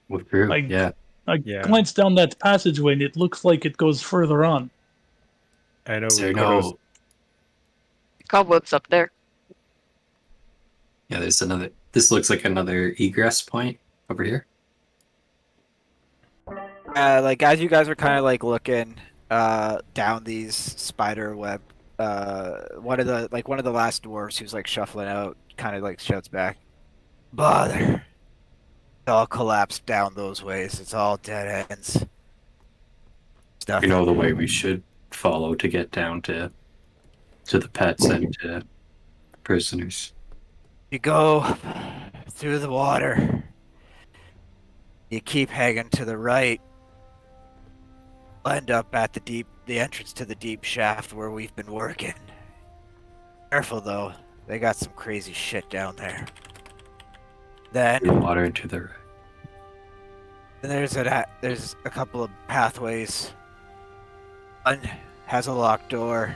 With Drew, Like- yeah. I Yeah. glanced down that passageway and it looks like it goes further on. I know. Is there Kodos- no? Cobwebs up there. Yeah, there's another. This looks like another egress point over here. Like as you guys are kind of like looking down these spider web, one of the last dwarves who's like shuffling out kind of like shouts back, "Bother! It all collapsed down those ways. It's all dead ends." Stuff. You know the way we should follow to get down to the pets and to prisoners. You go through the water. You keep hanging to the right. End up at the entrance to the deep shaft where we've been working. Careful though, they got some crazy shit down there. The Then water to the right. there's a couple of pathways. One has a locked door.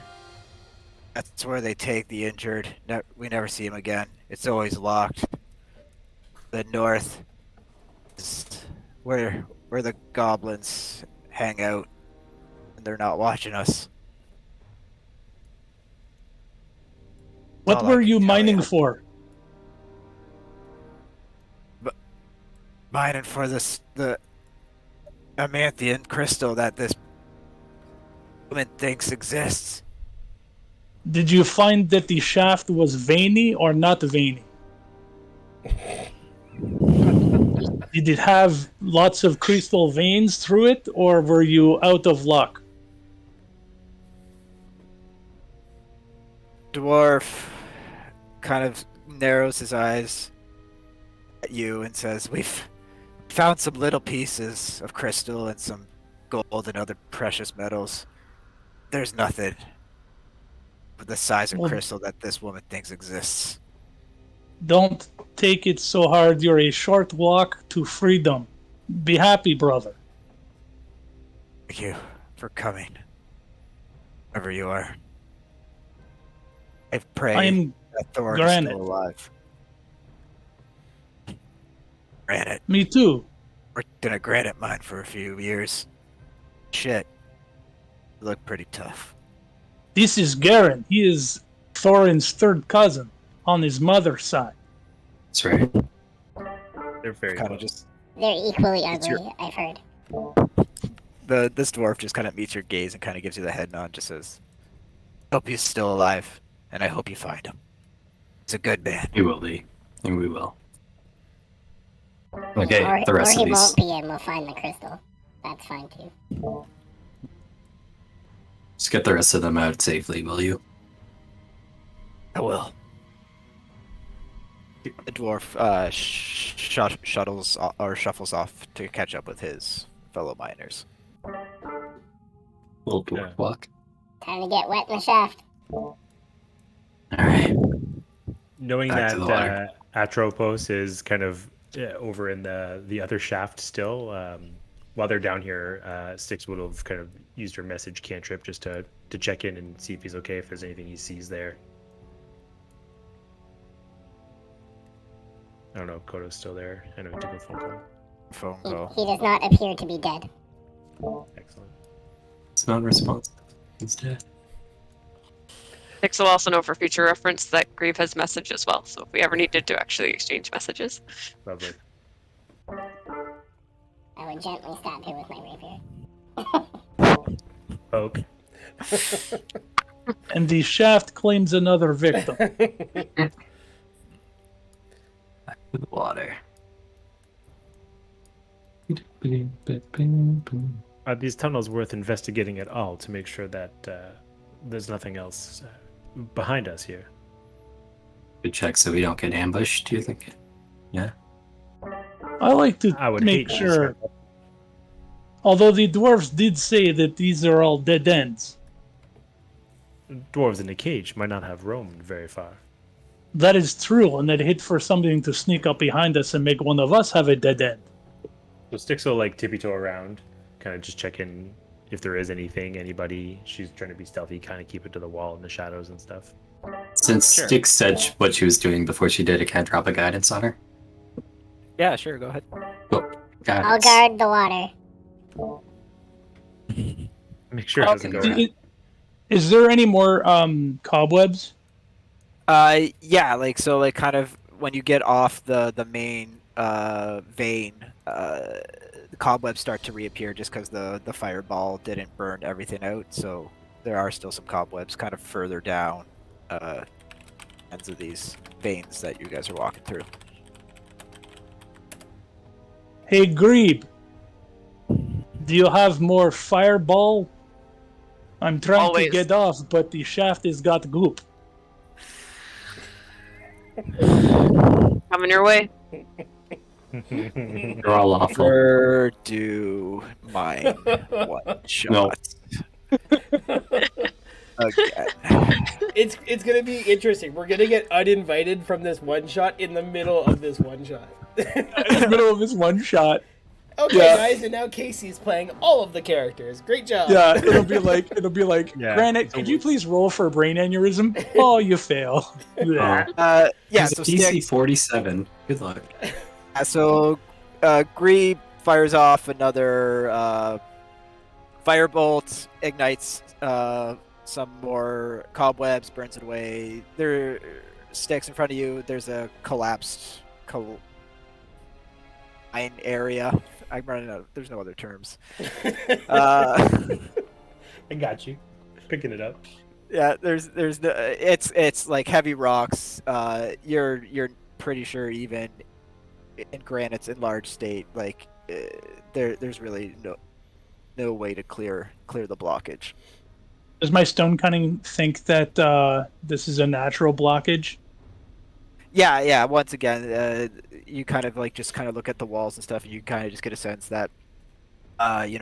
That's where they take the injured. We never see them again. It's always locked. The north is where the goblins hang out, and they're not watching us. What all I were can you tell mining ya. for? Mining for the amanthian crystal that this woman thinks exists. Did you find that the shaft was veiny or not veiny? Did it have lots of crystal veins through it, or were you out of luck? Dwarf kind of narrows his eyes at you and says, "We've found some little pieces of crystal and some gold and other precious metals. There's nothing the size of Well- crystal that this woman thinks exists." Don't take it so hard. You're a short walk to freedom. Be happy, brother. Thank you for coming. Wherever you are. I pray I am that Thor is Granite. still alive. Granite. Me too. We're gonna granite mine for a few years. Shit. You look pretty tough. This is Garen. He is Thorin's third cousin on his mother's side. That's right. They're very Kind of close. just They're equally It's ugly, I've heard. this dwarf just kind of meets your gaze and kind of gives you the head nod. Just says, "Hope he's still alive, and I hope you find him. He's a good man." He will be, and we will. Okay, or, the rest or of he these. won't be, and we'll find the crystal. That's fine too. Just get the rest of them out safely, will you? I will. The dwarf shuttles or shuffles off to catch up with his fellow miners. Little dwarf Yeah. walk. Time to get wet in the shaft. All right. Knowing Back to that the water. Atropos is kind of over in the other shaft still, while they're down here, Styx would have kind of used her message cantrip just to check in and see if he's okay, if there's anything he sees there. I don't know if Kodo's still there. I know he took a phone call. Phone He, call. he does not appear to be dead. Excellent. It's not responsive. He's dead. Nix will also know for future reference that Grieve has message as well, so if we ever needed to actually exchange messages. Lovely. I would gently stab him with my rapier. Poke. And the shaft claims another victim. To the water. Are these tunnels worth investigating at all to make sure that there's nothing else behind us here? Good check so we don't get ambushed, do you think? Yeah. I like to I would make hate sure, to although the dwarves did say that these are all dead ends. dwarves in a cage might not have roamed very far. That is true, and they'd hit for something to sneak up behind us and make one of us have a dead end. So Styx will like tippy-toe around, kind of just check in if there is anything, anybody. She's trying to be stealthy, kind of keep it to the wall in the shadows and stuff. Since Sure. Styx said what she was doing before she did, I can't drop a guidance on her. Yeah, sure. Go ahead. Oh, I'll guidance. guard the water. Make sure it doesn't go around. Is there any more cobwebs? Yeah, like so, like kind of when you get off the main vein, the cobwebs start to reappear just because the fireball didn't burn everything out. So there are still some cobwebs kind of further down ends of these veins that you guys are walking through. Hey, Grebe, do you have more fireball? I'm trying Always. to get off, but the shaft has got goop. Coming your way. They're all awful. Where do mine one shot? Again. It's gonna be interesting. We're gonna get uninvited from this one shot in the middle of this one shot. In the middle of this one shot. Okay, Yeah. guys, and now Casey's playing all of the characters. Great job. Yeah, it'll be like, Yeah, Granite, so could you please roll for a brain aneurysm? Oh, you fail. Yeah. Yeah, He's so a DC Styx, 47. Good luck. so Grebe fires off another firebolt, ignites some more cobwebs, burns it away. There, Styx in front of you. There's a collapsed mine area. I'm running out. There's no other terms. I got you. Picking it up. Yeah, there's no. It's like heavy rocks. You're pretty sure even in Granite's enlarged state, like there's really no way to clear the blockage. Does my stone cunning think that this is a natural blockage? Yeah. Once again, you kind of like just kind of look at the walls and stuff, and you kind of just get a sense that,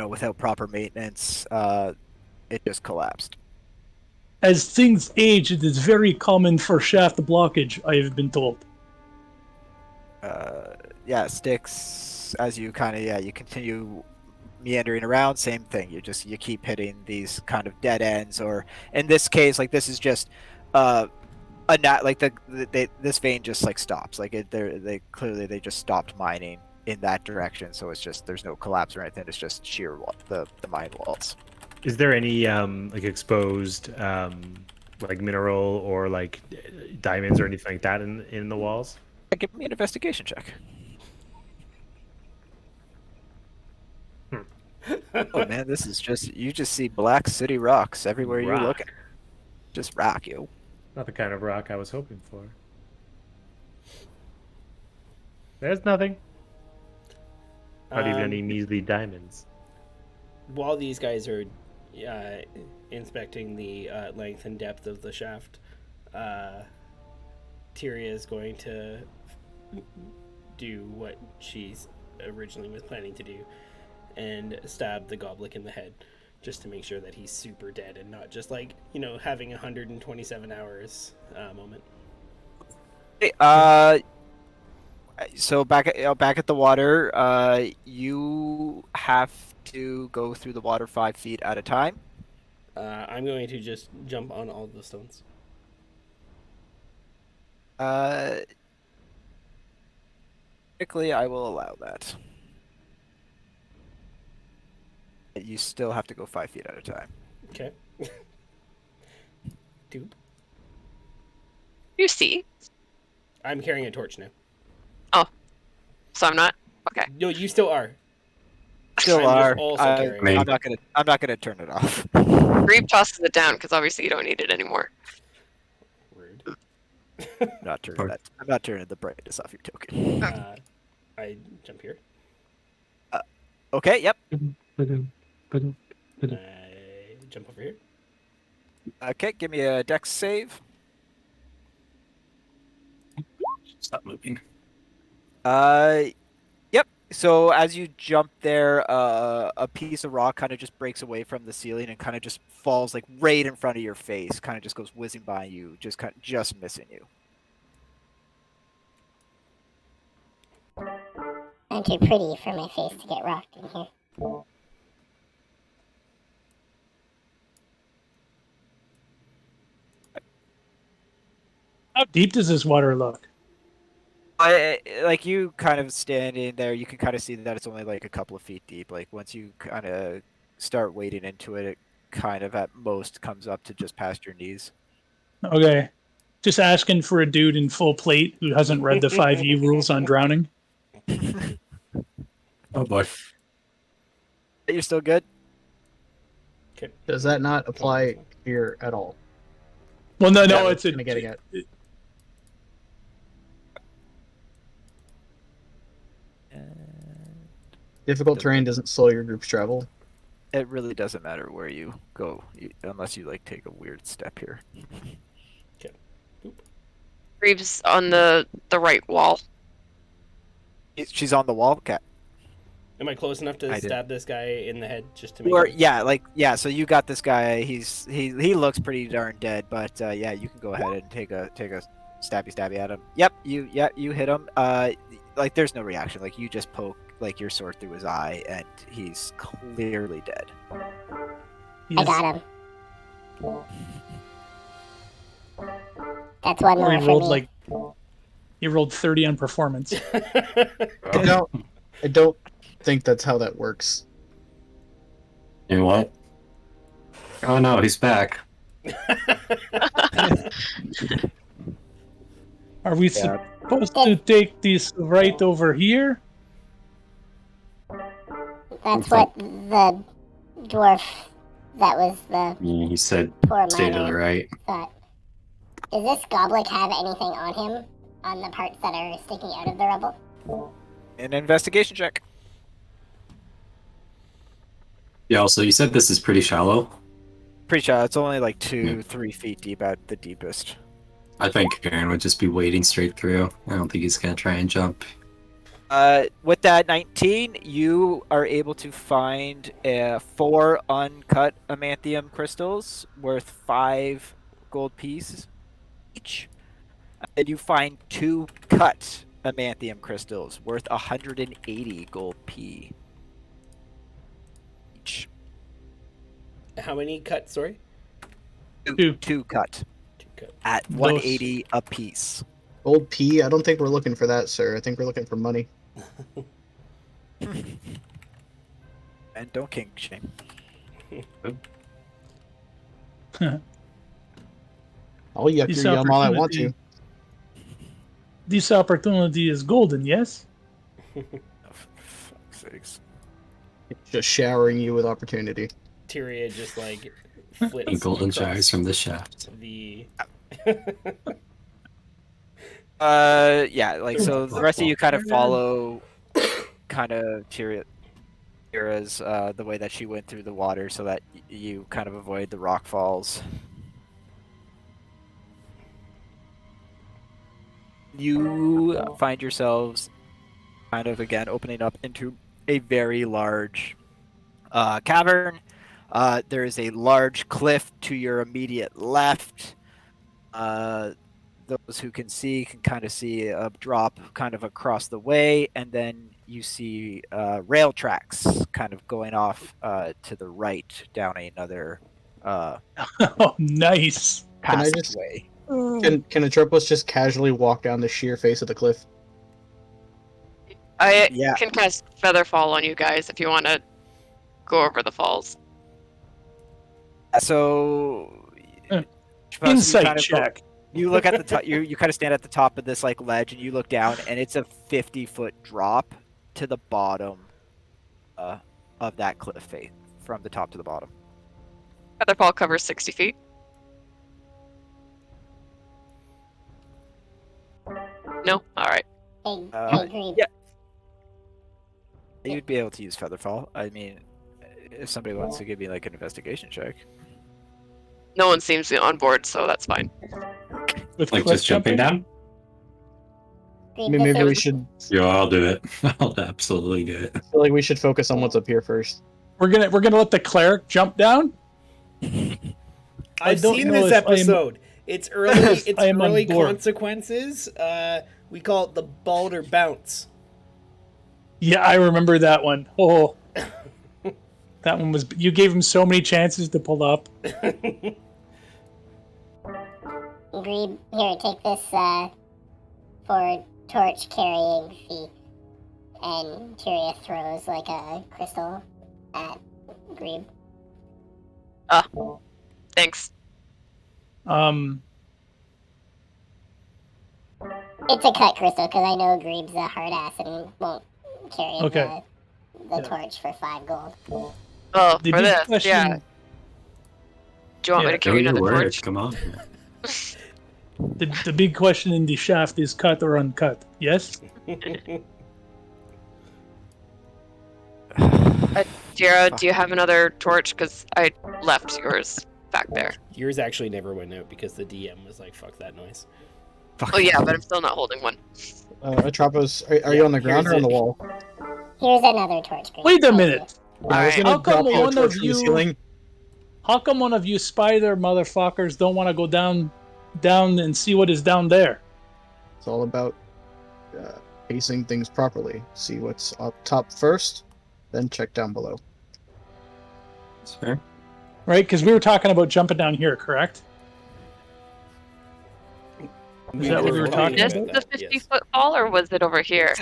without proper maintenance, it just collapsed. As things age, it is very common for shaft blockage, I have been told. Yeah, Styx, as you kind of you continue meandering around, same thing. You keep hitting these kind of dead ends, or in this case, like this is just this vein just like stops. Like they clearly just stopped mining in that direction, so it's just there's no collapse or anything. It's just sheer the mine walls. Is there any like exposed like mineral or like diamonds or anything like that in the walls? Give me an investigation check. Oh man, this is you just see black city rocks everywhere you're Rock. looking. Just rock, yo. Not the kind of rock I was hoping for. There's nothing. Not even Um, any measly diamonds. While these guys are inspecting the length and depth of the shaft, Tyria is going to do what she's originally was planning to do and stab the Goblik in the head, just to make sure that he's super dead and not just like, having 127 hours moment. Hey, so back at the water, you have to go through the water 5 feet at a time. I'm going to just jump on all the stones. Typically, I will allow that. You still have to go 5 feet at a time. Okay. Doop. You see. I'm carrying a torch now. So I'm not. Okay. No, you still are. Still I'm just are. also carrying it. I'm not gonna turn it off. Reeve tosses it down because obviously you don't need it anymore. Rude. I'm not turning the brightness off your token. I jump here. Okay. Yep. I jump over here. Okay. Give me a dex save. Stop moving. Yep. So as you jump there, a piece of rock kind of just breaks away from the ceiling and kind of just falls like right in front of your face. Kind of just goes whizzing by you, just missing you. I'm too pretty for my face to get rocked in here. How deep does this water look? Like you kind of standing there, you can kind of see that it's only like a couple of feet deep. Like once you kind of start wading into it, it kind of at most comes up to just past your knees. Okay. Just asking for a dude in full plate who hasn't read the 5e rules on drowning. Oh boy. You're still good? Does that not apply here at all? Well, no, Yeah, it's a. gonna get it. Difficult terrain doesn't slow your group's travel. It really doesn't matter where you go, unless you like take a weird step here. Reeve's on the right wall. She's on the wall. Okay. Am I close enough to I did. stab this guy in the head just to make? Or it... yeah. So you got this guy. He looks pretty darn dead, but yeah, you can go ahead and take a stabby at him. Yep, you hit him. Like there's no reaction. Like you just poke like your sword through his eye, and he's clearly dead. I got him. That's one Or more he for rolled me. like. He rolled 30 on performance. I don't think that's how that works. You know what? Oh no, he's back. Are we supposed to take this right over here? That's what the dwarf that was the He said poor stay to the miner right. thought. Does this Goblik have anything on him? On the parts that are sticking out of the rubble? An investigation check. Yeah, also you said this is pretty shallow. Pretty sure it's only like 2-3 feet deep at the deepest. I think Aaron would just be wading straight through. I don't think he's gonna try and jump. With that 19, you are able to find 4 uncut amanthium crystals worth 5 gold pieces each. And you find 2 cut amanthium crystals worth 180 gold p each. How many cuts? Sorry. Two cut. 2 cut. At 180 a piece. Gold P? I don't think we're looking for that, sir. I think we're looking for money. And don't king shame. I'll yuck This your yum all I want to. This opportunity is golden, yes? Oh, for fuck's sakes. Just showering you with opportunity. Tyria just like flips And golden across jars from the shaft. the. Yeah, like so the rest of you kind of follow kind of Tira's the way that she went through the water, so that you kind of avoid the rock falls. You find yourselves kind of again opening up into a very large cavern. There is a large cliff to your immediate left. Those who can see can kind of see a drop kind of across the way, and then you see rail tracks kind of going off to the right down another Oh, nice. Can I just- passageway. Can Atropos just casually walk down the sheer face of the cliff? I Yeah. can cast Featherfall on you guys if you want to go over the falls. So Uh, Shivasi, Insight kind of go- check. you look at the top. You kind of stand at the top of this like ledge, and you look down, and it's a 50-foot drop to the bottom of that cliff face, from the top to the bottom. Featherfall covers 60 feet. No? Alright. Hey, Uh, hey, Grebe. yeah. You'd be able to use Featherfall. I mean, if somebody wants to give me like an investigation check. No one seems on board, so that's fine. With Like cliff just jumping down? I Grebe, mean, this maybe we is- should. Yeah, I'll do it. I'll absolutely do it. I feel like we should focus on what's up here first. We're gonna let the cleric jump down. I've don't seen know this if I'm- episode. It's early. It's I am on early board. consequences. We call it the Balder bounce. Yeah, I remember that one. Oh, that one was. You gave him so many chances to pull up. Grebe, here, take this for torch carrying fee. And Tyria throws like a crystal at Grebe. Thanks. It's a cut crystal because I know Grebe's a hard ass and won't carry Okay. the Yeah. torch for 5 gold. Oh, The for big this, question- yeah. Do you want me Yeah. to carry Know your another word. torch? Come on. The big question in the shaft is cut or uncut. Yes. Jira, do you have another torch? Because I left yours back there. Yours actually never went out because the DM was like, "Fuck that noise." Oh yeah, but I'm still not holding one. Atropos, are you on the ground or here's on the it. wall? Here's another torch, Grebe. Wait a Thank you. minute. I was Alright. gonna How come drop you a one torch of from the you- ceiling. How come one of you spider motherfuckers don't want to go down and see what is down there? It's all about pacing things properly. See what's up top first, then check down below. That's fair. Right? Because we were talking about jumping down here, correct? Is that what we were talking This about? the 50-foot fall, or was it over here?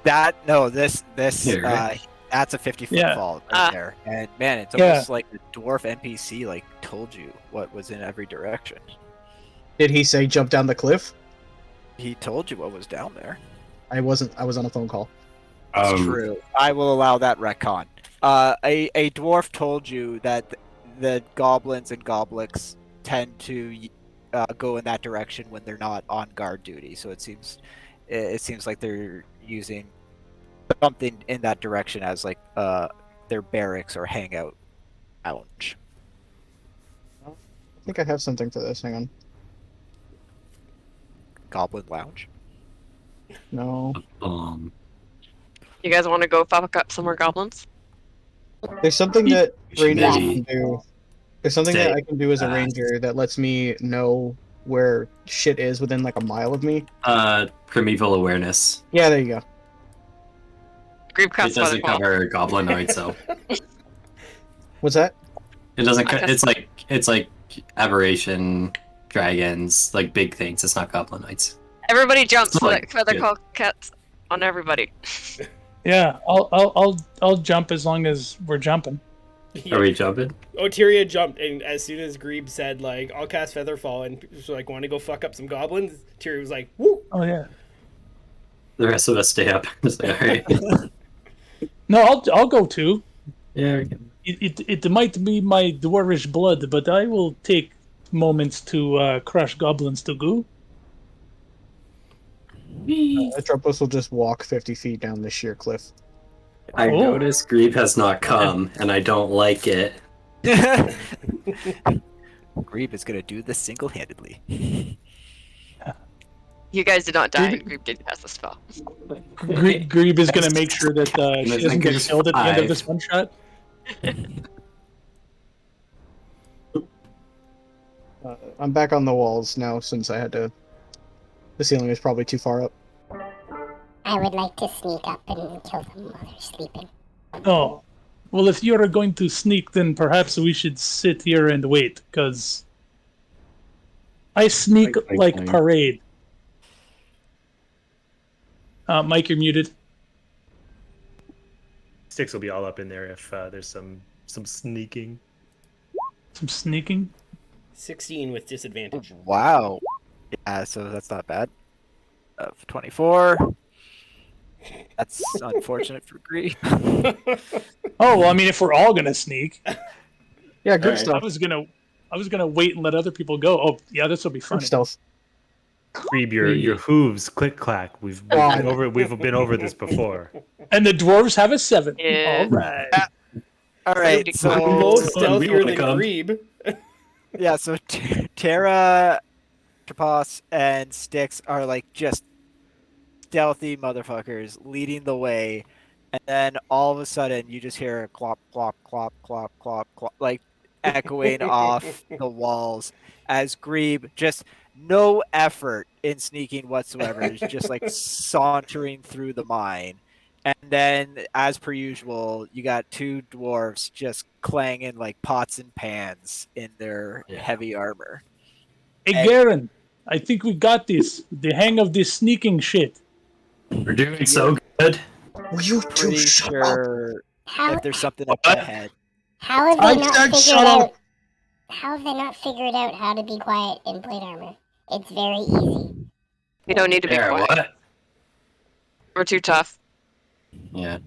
This Here, right? that's a 50-foot Yeah. fall right Ah. there. And man, it's Yeah. almost like the dwarf NPC like told you what was in every direction. Did he say jump down the cliff? He told you what was down there. I was on a phone call. It's true. I will allow that retcon. A dwarf told you that the goblins and goblins tend to go in that direction when they're not on guard duty. So it seems like they're using something in that direction as like their barracks or hangout lounge. I think I have something for this. Hang on. Goblin lounge. No. You guys want to go fuck up some more goblins? There's something that should rangers maybe can do. There's something that stay I can do as a fast. ranger that lets me know where shit is within like a mile of me. Primeval awareness. Yeah, there you go. Grebe It casts doesn't Featherfall. cover goblinoids, so What's that? it doesn't. I guess- It's like aberration, dragons, like big things. It's not goblinoids. Everybody jumps. It's like- Featherfall cats on everybody. Yeah, I'll jump as long as we're jumping. Are we jumping? Tyria jumped, and as soon as Grebe said, like, "I'll cast Featherfall," and she was like, "Want to go fuck up some goblins?" Tyria was like, "Woo!" Oh yeah. The rest of us stay up. It's like, all right. No, I'll go too. Yeah. We can. It might be my dwarvish blood, but I will take moments to crush goblins to goo. Atropos will just walk 50 feet down the sheer cliff. I Oh. notice Grieve has not come, and I don't like it. Grieve is gonna do this single-handedly. You guys did not die, Maybe- and Greep did cast the spell. Grebe is going to make sure that she I doesn't think get there's killed at the end of 5. this one shot. I'm back on the walls now since I had to. The ceiling is probably too far up. I would like to sneak up and kill them while they're sleeping. Oh, well, if you're going to sneak, then perhaps we should sit here and wait, because I sneak like parade. Mike, you're muted. Sticks will be all up in there if there's some sneaking. Some sneaking. 16 with disadvantage. Wow. Yeah, so that's not bad. 24. That's unfortunate for Grieve. Oh well, I mean, if we're all gonna sneak, Yeah, good Alright. I stuff. was gonna wait and let other people go. Oh yeah, this will be Good funny. stealth. Grieve, your hooves click clack. We've been over this before. And the dwarves have a 7. Yeah. All right. All right, Pretty so Most we stealthier wanna than come. Grebe. yeah, so Terra, Trapos, and Styx are like just stealthy motherfuckers leading the way, and then all of a sudden you just hear a clop, clop, clop, clop, clop, clop, like echoing off the walls as Grebe, just no effort in sneaking whatsoever, is just like sauntering through the mine. And then, as per usual, you got 2 dwarves just clanging like pots and pans in their Yeah. heavy armor. Hey, Garen, I think we got this. The hang of this sneaking shit. We're doing so good. Will you two Pretty shut up? sure How if there's something up ahead. how have I they not said figured shut out? up. How have they not figured out how to be quiet in plate armor? It's very easy. We don't need to be There, quiet. what? We're too tough. Yeah.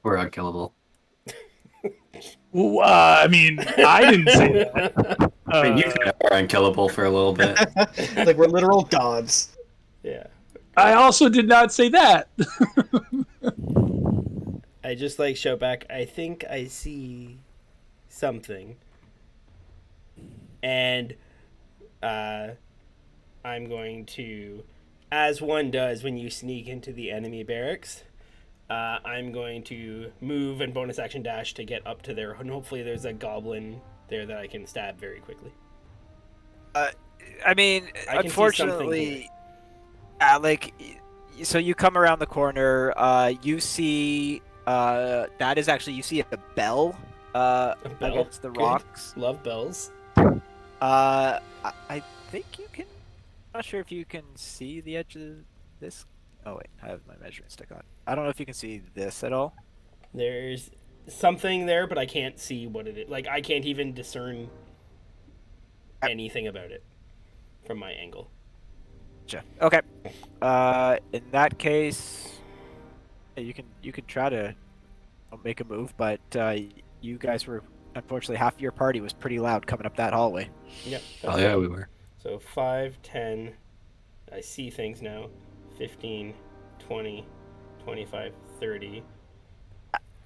We're unkillable. Well, I mean, I didn't say that. I mean, you kind of are unkillable for a little bit. Like we're literal gods. Yeah. I also did not say that. I just like shout back, I think I see something. And I'm going to, as one does when you sneak into the enemy barracks, I'm going to move and bonus action dash to get up to there. And hopefully there's a goblin there that I can stab very quickly. I mean, I can see unfortunately, so you come around the corner, you see, that is actually, you see a bell, A bell? against the Good. rocks. Love bells. I think you can, I'm not sure if you can see the edge of this. Oh wait, I have my measuring stick on. I don't know if you can see this at all. There's something there, but I can't see what it is. Like, I can't even discern anything about it from my angle. Gotcha. Okay. In that case, you can try to make a move, but you guys were, unfortunately, half your party was pretty loud coming up that hallway. Yep. Oh yeah, we were. So 5, 10, I see things now. 15, 20, 25, 30.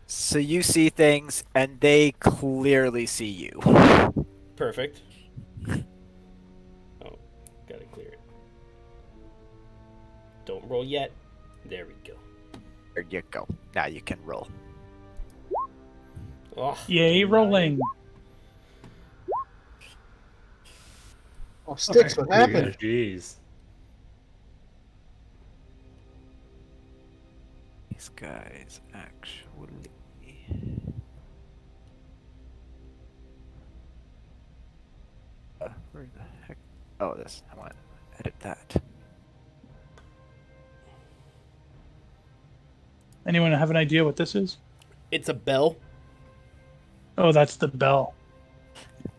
So you see things, and they clearly see you. Perfect. Oh, gotta clear it. Don't roll yet. There we go. There you go. Now you can roll. Oh, Yay, rolling. Oh, Sticks, what happened? Jeez. These guys actually. Where the heck? Oh, this. I want to edit that. Anyone have an idea what this is? It's a bell. Oh, that's the bell.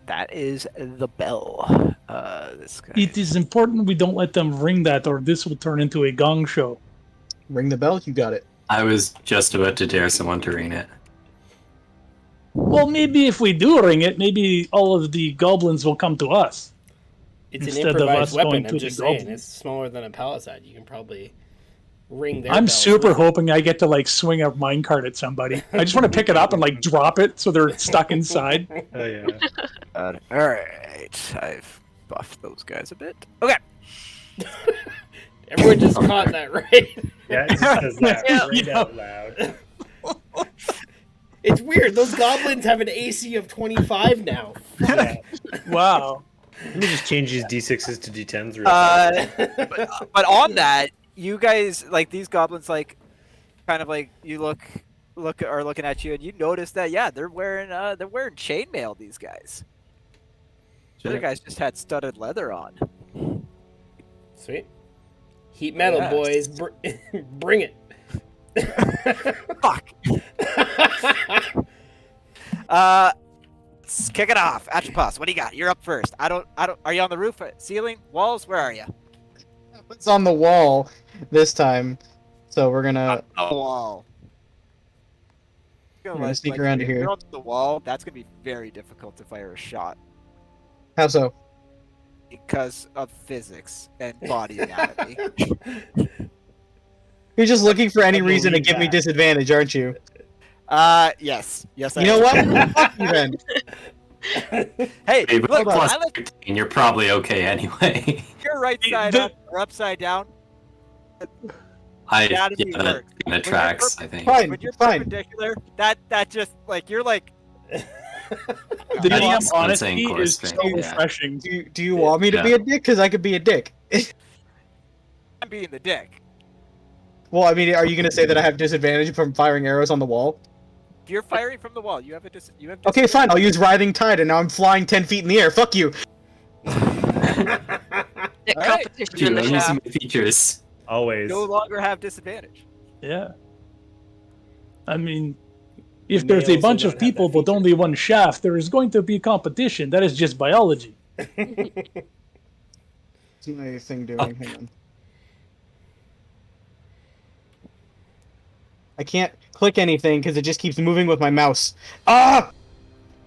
That is the bell. This guy. It is important we don't let them ring that, or this will turn into a gong show. Ring the bell. You got it. I was just about to dare someone to ring it. Well, maybe if we do ring it, maybe all of the goblins will come to us. It's Instead an of improvised us going weapon. to I'm the just saying. goblins. It's smaller than a palisade. You can probably ring their I'm bells. super hoping I get to like swing a minecart at somebody. I just want to pick it up and like drop it so they're stuck inside. Oh yeah. All right, I've buffed those guys a bit. Okay. Everyone just caught that, right? Yeah, it just says that Yeah. right out loud. It's weird. Those goblins have an AC of 25 now. Yeah. Wow. Let me just change these D6s to D10s real fast. But on that, you guys like these goblins like kind of like you are looking at you and you notice that they're wearing chainmail. These guys. The other Shit. guys just had studded leather on. Sweet. Heat metal, Yes. boys. Bring it. Fuck. Let's kick it off. Atropos, what do you got? You're up first. I don't. Are you on the roof, ceiling, walls? Where are you? It's on the wall this time, so we're gonna. The wall. I'm gonna sneak around if here. You're on the wall. That's gonna be very difficult to fire a shot How so? because of physics and body anatomy. You're just looking for any I reason to believe give me that. disadvantage, aren't you? Yes. I You know am. what? Fuck you then. Hey, Hey, but look, plus I like 13, you're probably okay anyway. your right side up or upside down. I Gotta be that work. kind of tracks, I think. Fine, When you're fine. perpendicular, that just like you're like. The That's DM insane honesty core is strength, so yeah. refreshing. Do you want me to be a dick? Because I could be a dick. I'm being the dick. Well, I mean, are you gonna say that I have disadvantage from firing arrows on the wall? If you're firing from the wall, you have Okay, fine. I'll use Writhing Tide, and now I'm flying 10 feet in the air. Fuck you. The All right. competition Dude, in the I'm using shaft. my features. Always. no longer have disadvantage. Yeah. I mean, if The there's a males bunch do of not have people that with only one shaft, there is going to be competition. That is just biology. What's my thing doing? Hang on. I can't click anything because it just keeps moving with my mouse. Ah!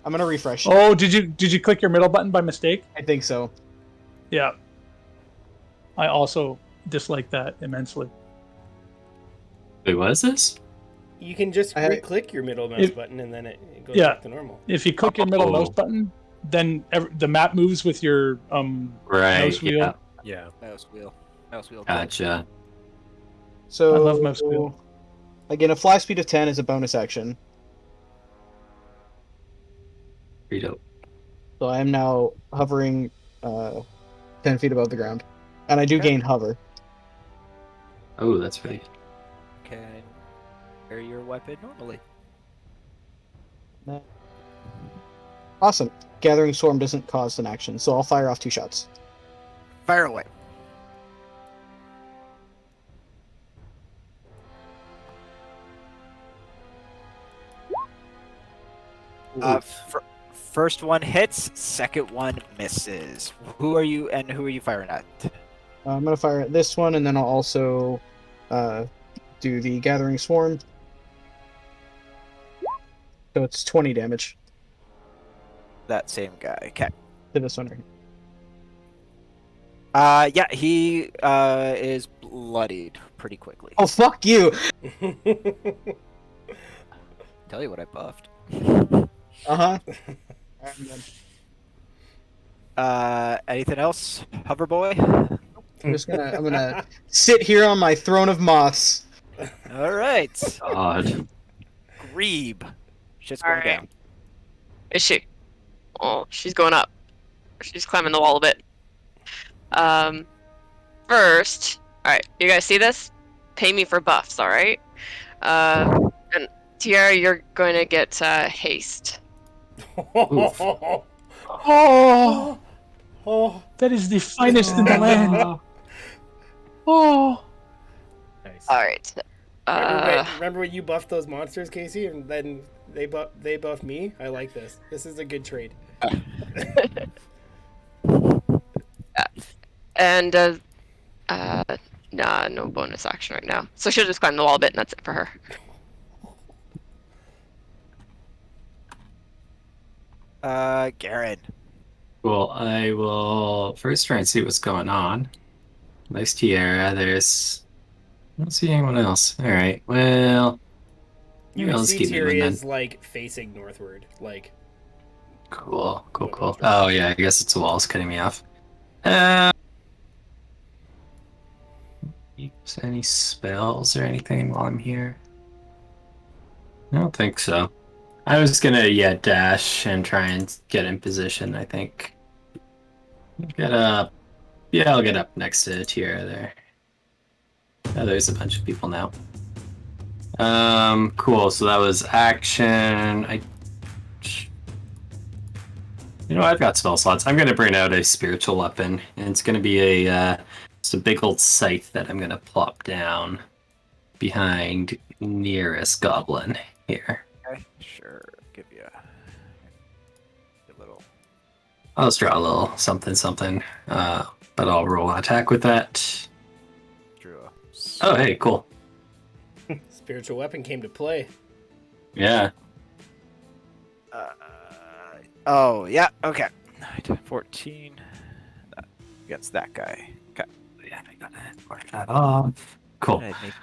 I'm gonna refresh. Oh, did you click your middle button by mistake? I think so. Yeah. I also dislike that immensely. Wait, what is this? You can just I- re-click your middle mouse If- button and then it goes Yeah. back to normal. If you click your middle mouse Oh. button, then the map moves with your Right. mouse wheel. Yeah. Yeah. Mouse wheel. Gotcha. So I love mouse wheel. Again, a fly speed of 10 is a bonus action. Pretty dope. So I am now hovering 10 feet above the ground. And I do Okay. gain hover. Oh, that's right. Can carry your weapon normally. Awesome. Gathering Swarm doesn't cause an action, so I'll fire off 2 shots. Fire away. First one hits, second one misses. Who are you firing at? I'm going to fire at this one, and then I'll also do the Gathering Swarm. So it's 20 damage That same guy. Okay. to this one right here. Yeah, he is bloodied pretty quickly. Oh, fuck you! Tell you what I buffed. Uh-huh. Anything else, Hover Boy? I'm gonna sit here on my throne of moths. All right. God. Grebe. Shit's going Alright. down. Is she? Oh, she's going up. She's climbing the wall a bit. First, alright, you guys see this? Pay me for buffs, alright? And Tiara, you're going to get haste. Oh, Oh, that is the finest in the land. Oh, Nice. Alright. remember when you buffed those monsters, Casey, and then they buffed me? I like this. This is a good trade. And, nah, no bonus action right now. So she'll just climb the wall a bit, and that's it for her. Garen. Cool. I will first try and see what's going on. Nice tiara. There's don't see anyone else. All right. Well, You maybe I'll can just see keep moving then. Tyrion's like facing northward. Like Cool. Cool. What Cool. was wrong? Oh yeah, I guess it's the walls cutting me off. Use any spells or anything while I'm here? I don't think so. I was gonna dash and try and get in position. I think. Get up. Yeah, I'll get up next to Tira there. Oh, there's a bunch of people now. Cool. So that was action. I've got spell slots. I'm gonna bring out a spiritual weapon, and it's gonna be it's a big old scythe that I'm gonna plop down behind nearest goblin here. Okay, sure. Give you a little. I'll just draw a little something, but I'll roll an attack with that. Drew a Oh, hey, cool. spiritual weapon came to play. Yeah. Oh, yeah, okay. 14 against that guy. Okay. Yeah, I gotta mark that off. Cool. I make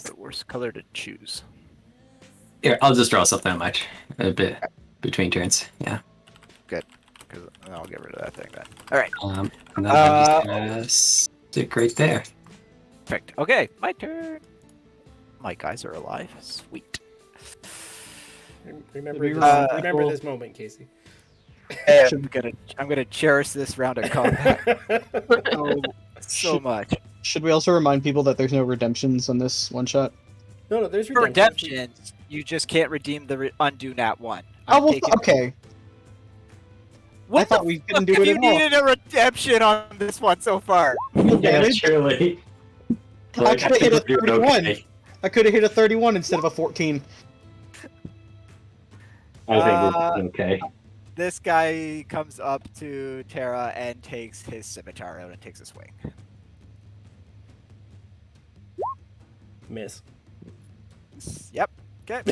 the worst color to choose. Here, I'll just draw something much a bit between turns. Yeah. Good, because I'll get rid of that thing then. All right, And then I'm just gonna stick right there. perfect. Okay, my turn. My guys are alive. Sweet. Remember cool. this moment, Casey. I'm gonna cherish this round of combat so much. Should we also remind people that there's no redemptions on this one shot? No, there's For redemption. redemptions, you just can't redeem the undo nat one. Oh, I'm well, taking- okay. What I thought the we fuck couldn't do have it you at all. needed a redemption on this one so far? Yeah, surely. I could have hit a You're 31. okay. I could have hit a 31 instead of a 14. I think we're okay. This guy comes up to Terra and takes his scimitar out and takes a swing. Miss. Yep. Okay.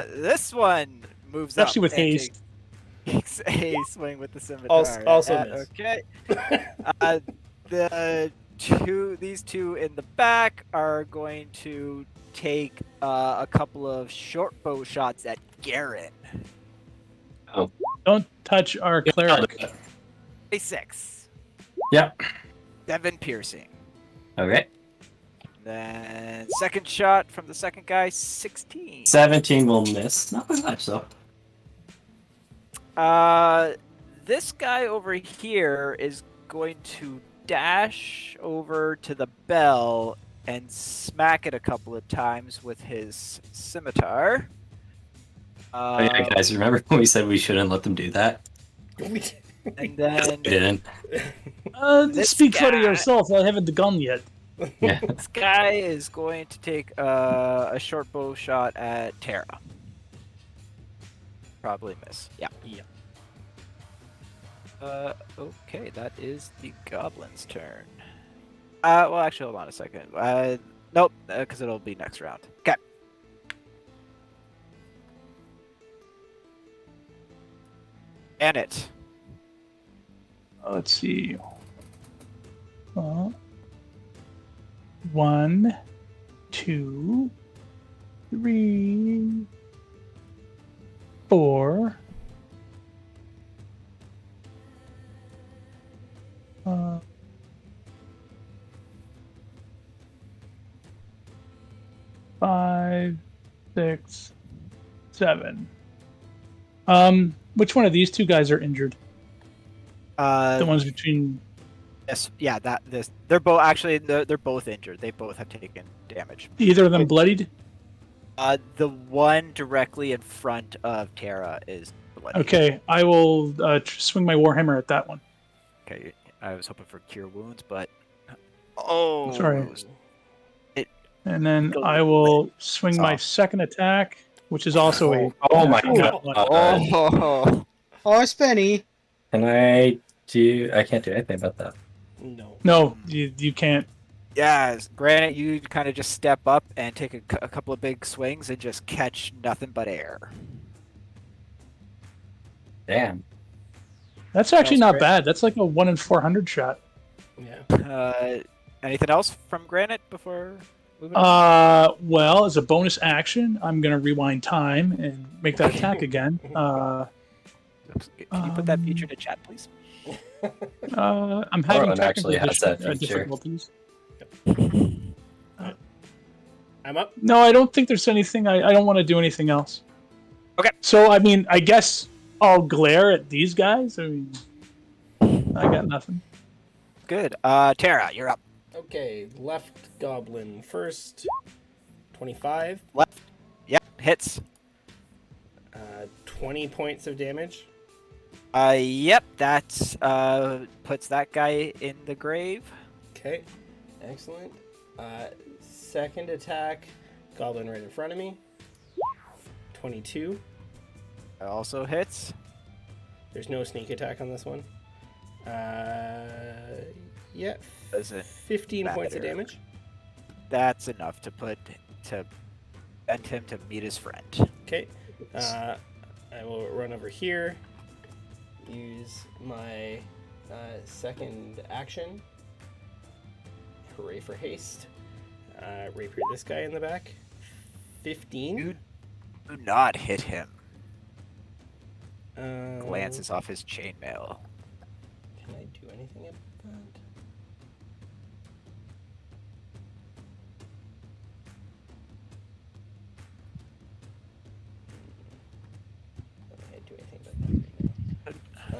This one moves up. Especially with and haste. Takes a swing with the scimitar. Also miss. Okay. These two in the back are going to take a couple of short bow shots at Garen. Don't touch our cleric. A 6. Yep. 7 piercing. Okay. Then second shot from the second guy, 16. 17 will miss. Not by much though. This guy over here is going to dash over to the bell and smack it a couple of times with his scimitar. Oh, yeah, guys, remember when we said we shouldn't let them do that? And then We didn't. This Speak for guy- yourself. I haven't gone yet. Yeah. this guy is going to take a short bow shot at Terra. Probably miss. Yeah. Yeah. Okay, that is the goblin's turn. Well, actually, hold on a second. Nope, because it'll be next round. Okay. And it. Let's see. 1, 2, 3, 4. 5, 6, 7. Which one of these two guys are injured? The ones between. Yes, yeah, they're both actually they're both injured. They both have taken damage. Either of them bloodied? The one directly in front of Terra is bloody. Okay, I will swing my warhammer at that one. Okay, I was hoping for cure wounds, but oh, Sorry. It And then I will swing my second attack, which is also a. Oh my Ooh. god. oh, Oh, Spenny. Can I do? I can't do anything about that. No. No, you can't. yeah. Granted, you kind of just step up and take a couple of big swings and just catch nothing but air. Damn. That's actually That's not great. bad. That's like a 1 in 400 shot. Yeah. Anything else from Granite before moving on? Well, as a bonus action, I'm gonna rewind time and make that attack again. Can you put that feature to chat, please? I'm having Portland technical actually has that feature. difficulties. I'm up. No, I don't think there's anything. I don't want to do anything else. Okay. So, I mean, I guess I'll glare at these guys. I mean, I got nothing. Good. Tara, you're up. Okay, left goblin first. 25. Left. Yep, hits. 20 points of damage. Yep, that puts that guy in the grave. Okay, excellent. Second attack, goblin right in front of me. 22. Also hits. There's no sneak attack on this one. Yeah, Doesn't 15 points of matter. damage. That's enough to send him to meet his friend. Okay, I will run over here. Use my second action. Hooray for haste. Rapier this guy in the back. 15. Do not hit him. Um, Glances off his chainmail. Can I do anything about that? I can't do anything about that right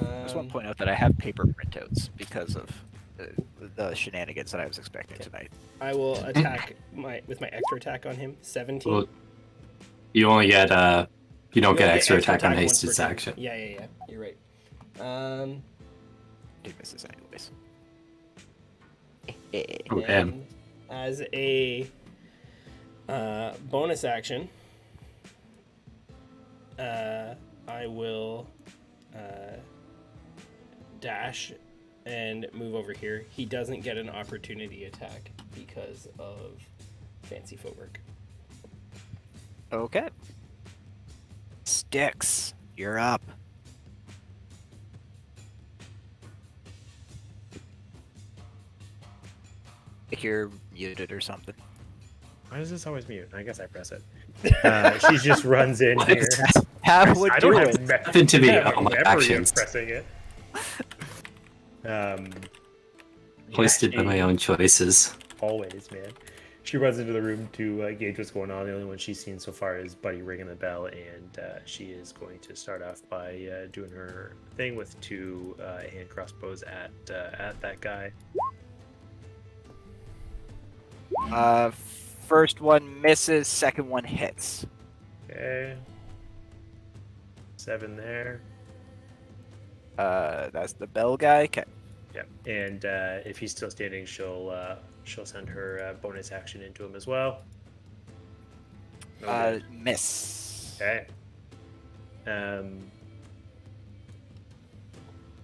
now. I just want to point out that I have paper printouts because of the shenanigans that I was expecting tonight. I will attack with my extra attack on him. 17. Well, you only get you don't You get only extra attack on once haste. per It's turn. action. Yeah. You're right. He misses anyways. Oh, damn. And as a bonus action, I will dash and move over here. He doesn't get an opportunity attack because of fancy footwork. Okay. Sticks, you're up. Like you're muted or something. Why does this always mute? I guess I press it. She just runs in here. How would I don't do have it? Happen to be I have all my memory of actions. pressing it. Hoisted by my own choices. Always, man. She runs into the room to gauge what's going on. The only one she's seen so far is Buddy ringing the bell, and she is going to start off by doing her thing with two hand crossbows at that guy. First one misses, second one hits. Okay. 7 there. That's the bell guy. Okay. Yeah, and if he's still standing, she'll send her bonus action into him as well. No good. Miss. Okay.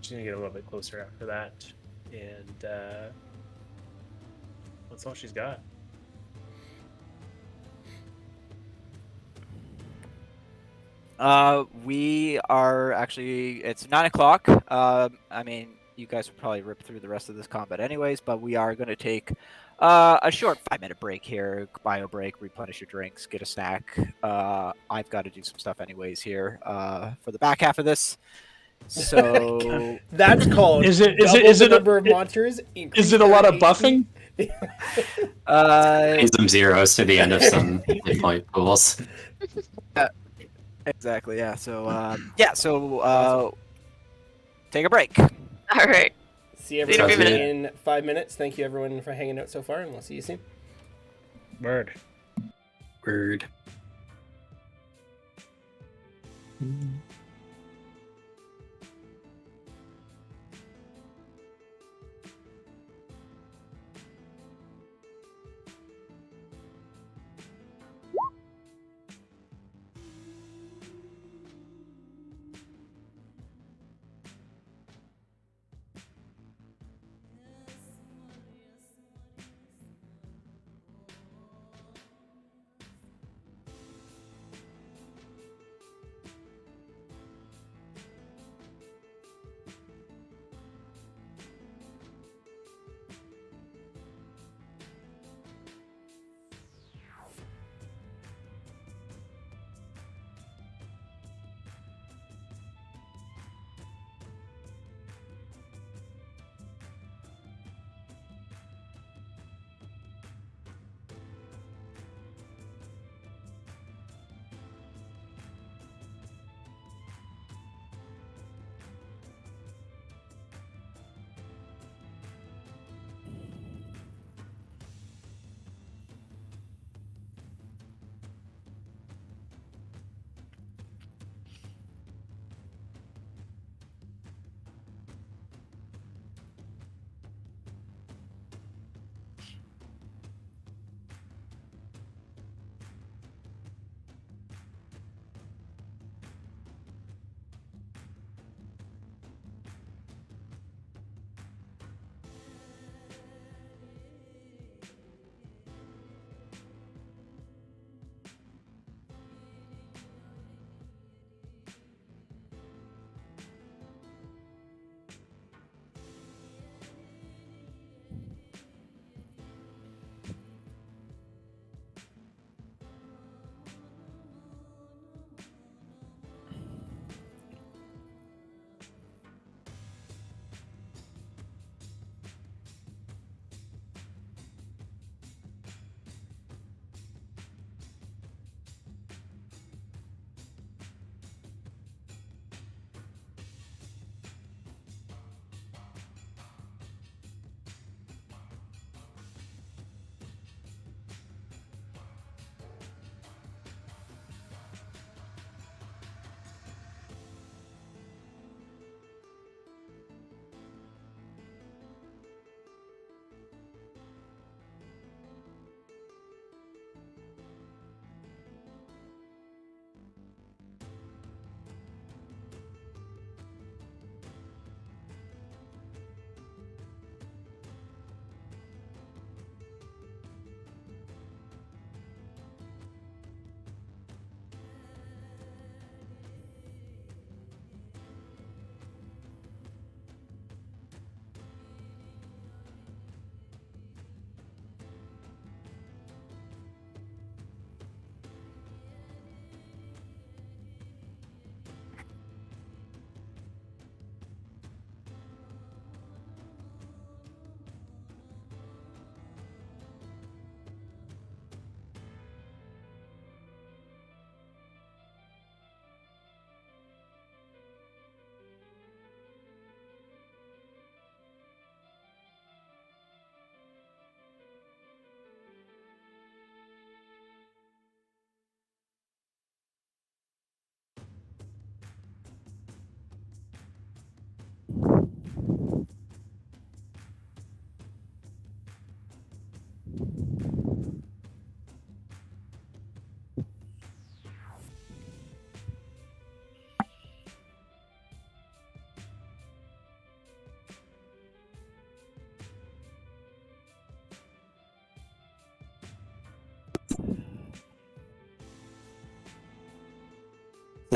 She's gonna get a little bit closer after that, and that's all she's got. We are actually, it's 9 o'clock. I mean, you guys will probably rip through the rest of this combat anyways, but we are going to take a short 5-minute break here, bio break, replenish your drinks, get a snack. I've got to do some stuff anyways here for the back half of this. So That's called Is it the number of it- monsters? Is it a lot of buffing? Add some zeros to the end of some hit point pools. Exactly, yeah. So take a break. All right. See See you in a everyone few in 5 minutes. Thank you everyone for hanging out so far, and we'll see you soon. Word. Word.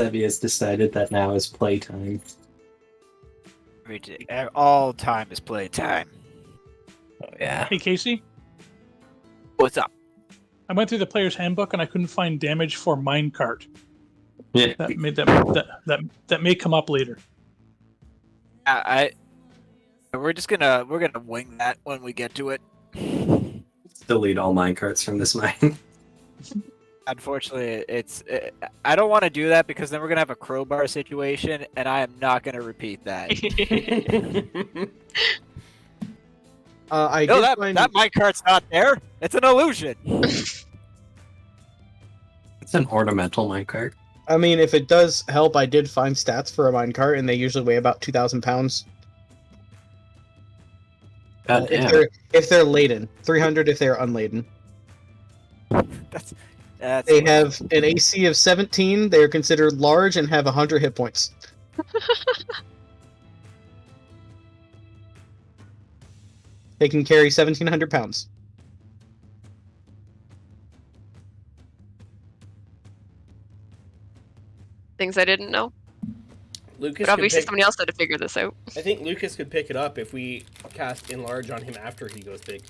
Sebby has decided that now is playtime. All time is playtime. Oh yeah. Hey, Casey, What's up? I went through the player's handbook and I couldn't find damage for minecart. Yeah. That may come up later. We're gonna wing that when we get to it. Delete all minecarts from this mine. Unfortunately, I don't want to do that because then we're gonna have a crowbar situation, and I am not gonna repeat that. I No, did find that minecart's not there. It's an illusion. It's an ornamental minecart. I mean, if it does help, I did find stats for a minecart, and they usually weigh about 2,000 pounds. God If they're laden, 300 if they're unladen. That's They have an AC of 17. They are considered large and have 100 hit points. They can carry 1,700 pounds. Things I didn't know. Lucas But obviously could pick, somebody else had to figure this out. I think Lucas could pick it up if we cast enlarge on him after he goes big.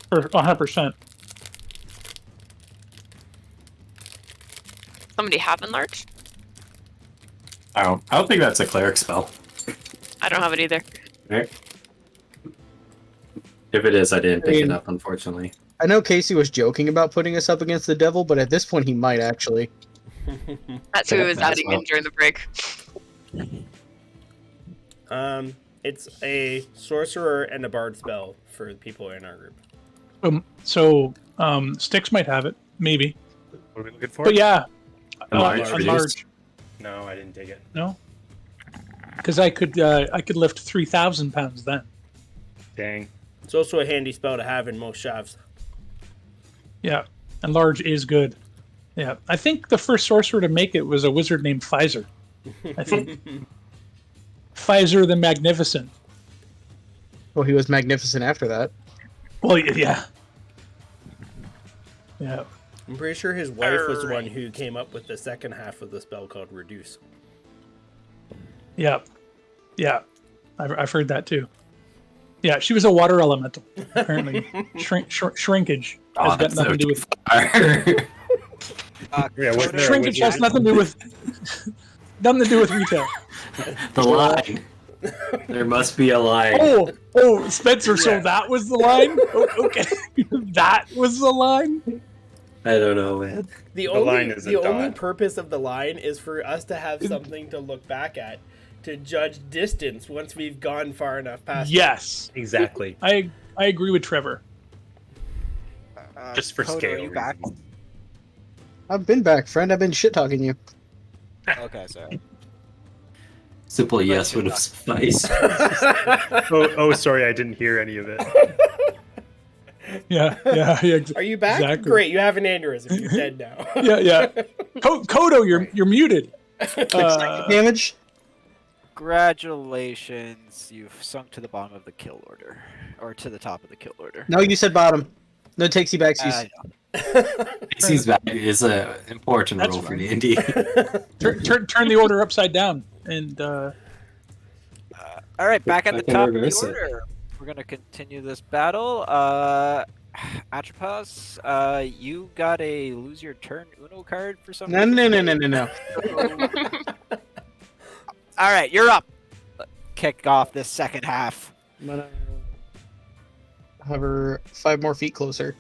For 100%. Somebody have enlarge? I don't think that's a cleric spell. I don't have it either. Right? If it is, I didn't pick I mean- it up, unfortunately. I know Casey was joking about putting us up against the devil, but at this point he might actually. That's who Yeah, was might as adding well. in during the break. It's a sorcerer and a bard spell for the people in our group. So Styx might have it, maybe. What are we looking for? But yeah, Enlarge, enlarge. No, I didn't take it. No, because I could lift 3,000 pounds then. Dang. It's also a handy spell to have in most shavs. Yeah, enlarge is good. Yeah, I think the first sorcerer to make it was a wizard named Pfizer. I think Pfizer the Magnificent. Well, he was magnificent after that. Well, yeah, yeah. I'm pretty sure his wife was the one who came up with the second half of the spell called Reduce. Yeah, yeah, I've heard that too. Yeah, she was a water elemental. Apparently, shrinkage has got nothing to do with Yeah, wasn't there a shrinkage has wizard? nothing to do with retail. The line. There must be a line. Oh, Spencer. So that was the line. Okay, that was the line. I don't know, man. The line is a only dot. purpose of the line is for us to have something to look back at, to judge distance once we've gone far enough past. Yes, Exactly. I agree with Trevor. Just for Kodo, scale are you back? reasons. I've been back, friend. I've been shit talking you. Okay, sorry. Simple yes would have sufficed. Oh, sorry, I didn't hear any of it. Yeah. Are you back? Exactly. Great, you have an aneurysm. You're dead now. Yeah. Kodo, you're muted. Damage? Congratulations, you've sunk to the bottom of the kill order, or to the top of the kill order. No, you said bottom. No takesy backsies. I know. Dixie's back is an important That's role for fine. D&D. Turn the order upside down, and All right, back at the I can top of the reverse it. order. We're gonna continue this battle. Atropos, you got a lose your turn Uno card for some No. reason. All right, you're up. Kick off this second half. I'm gonna have her 5 more feet closer.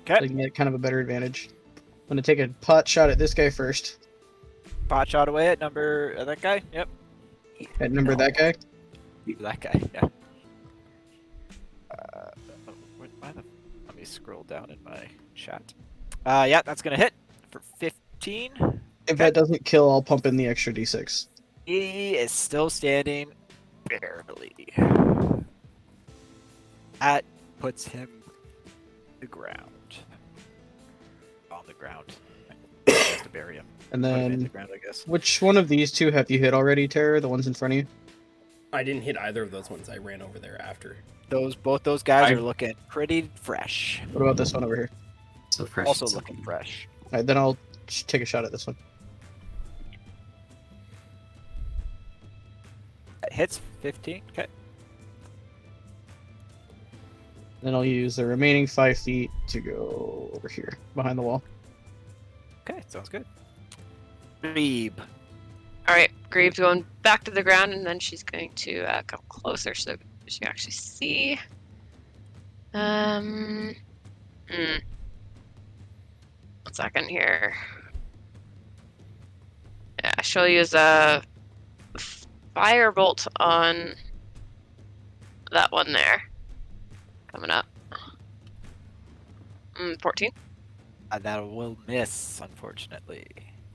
So I Okay, can get kind of a better advantage. I'm gonna take a pot shot at this guy first. pot shot away at number that guy. Yep, At number that guy. that guy. Yeah. Let me scroll down in my chat. Yeah, that's gonna hit for 15. If that doesn't kill, I'll pump in the extra d6. He is still standing barely. That puts him on the ground. On the ground. Has to bury him. And Put him in the then, ground, I guess. which one of these two have you hit already, Tara? The ones in front of you? I didn't hit either of those ones. I ran over there after. Both those guys I- are looking pretty fresh. What about this one over here? So fresh. Also and looking silky. fresh. Alright, then I'll take a shot at this one. hits 15. Okay. Then I'll use the remaining 5 feet to go over here behind the wall. Okay, sounds good. Reeb. All right, Greaves going back to the ground, and then she's going to come closer so she can actually see. Hmm. 1 second here. Yeah, she'll use a firebolt on that one there. Coming up. 14. That will miss, unfortunately.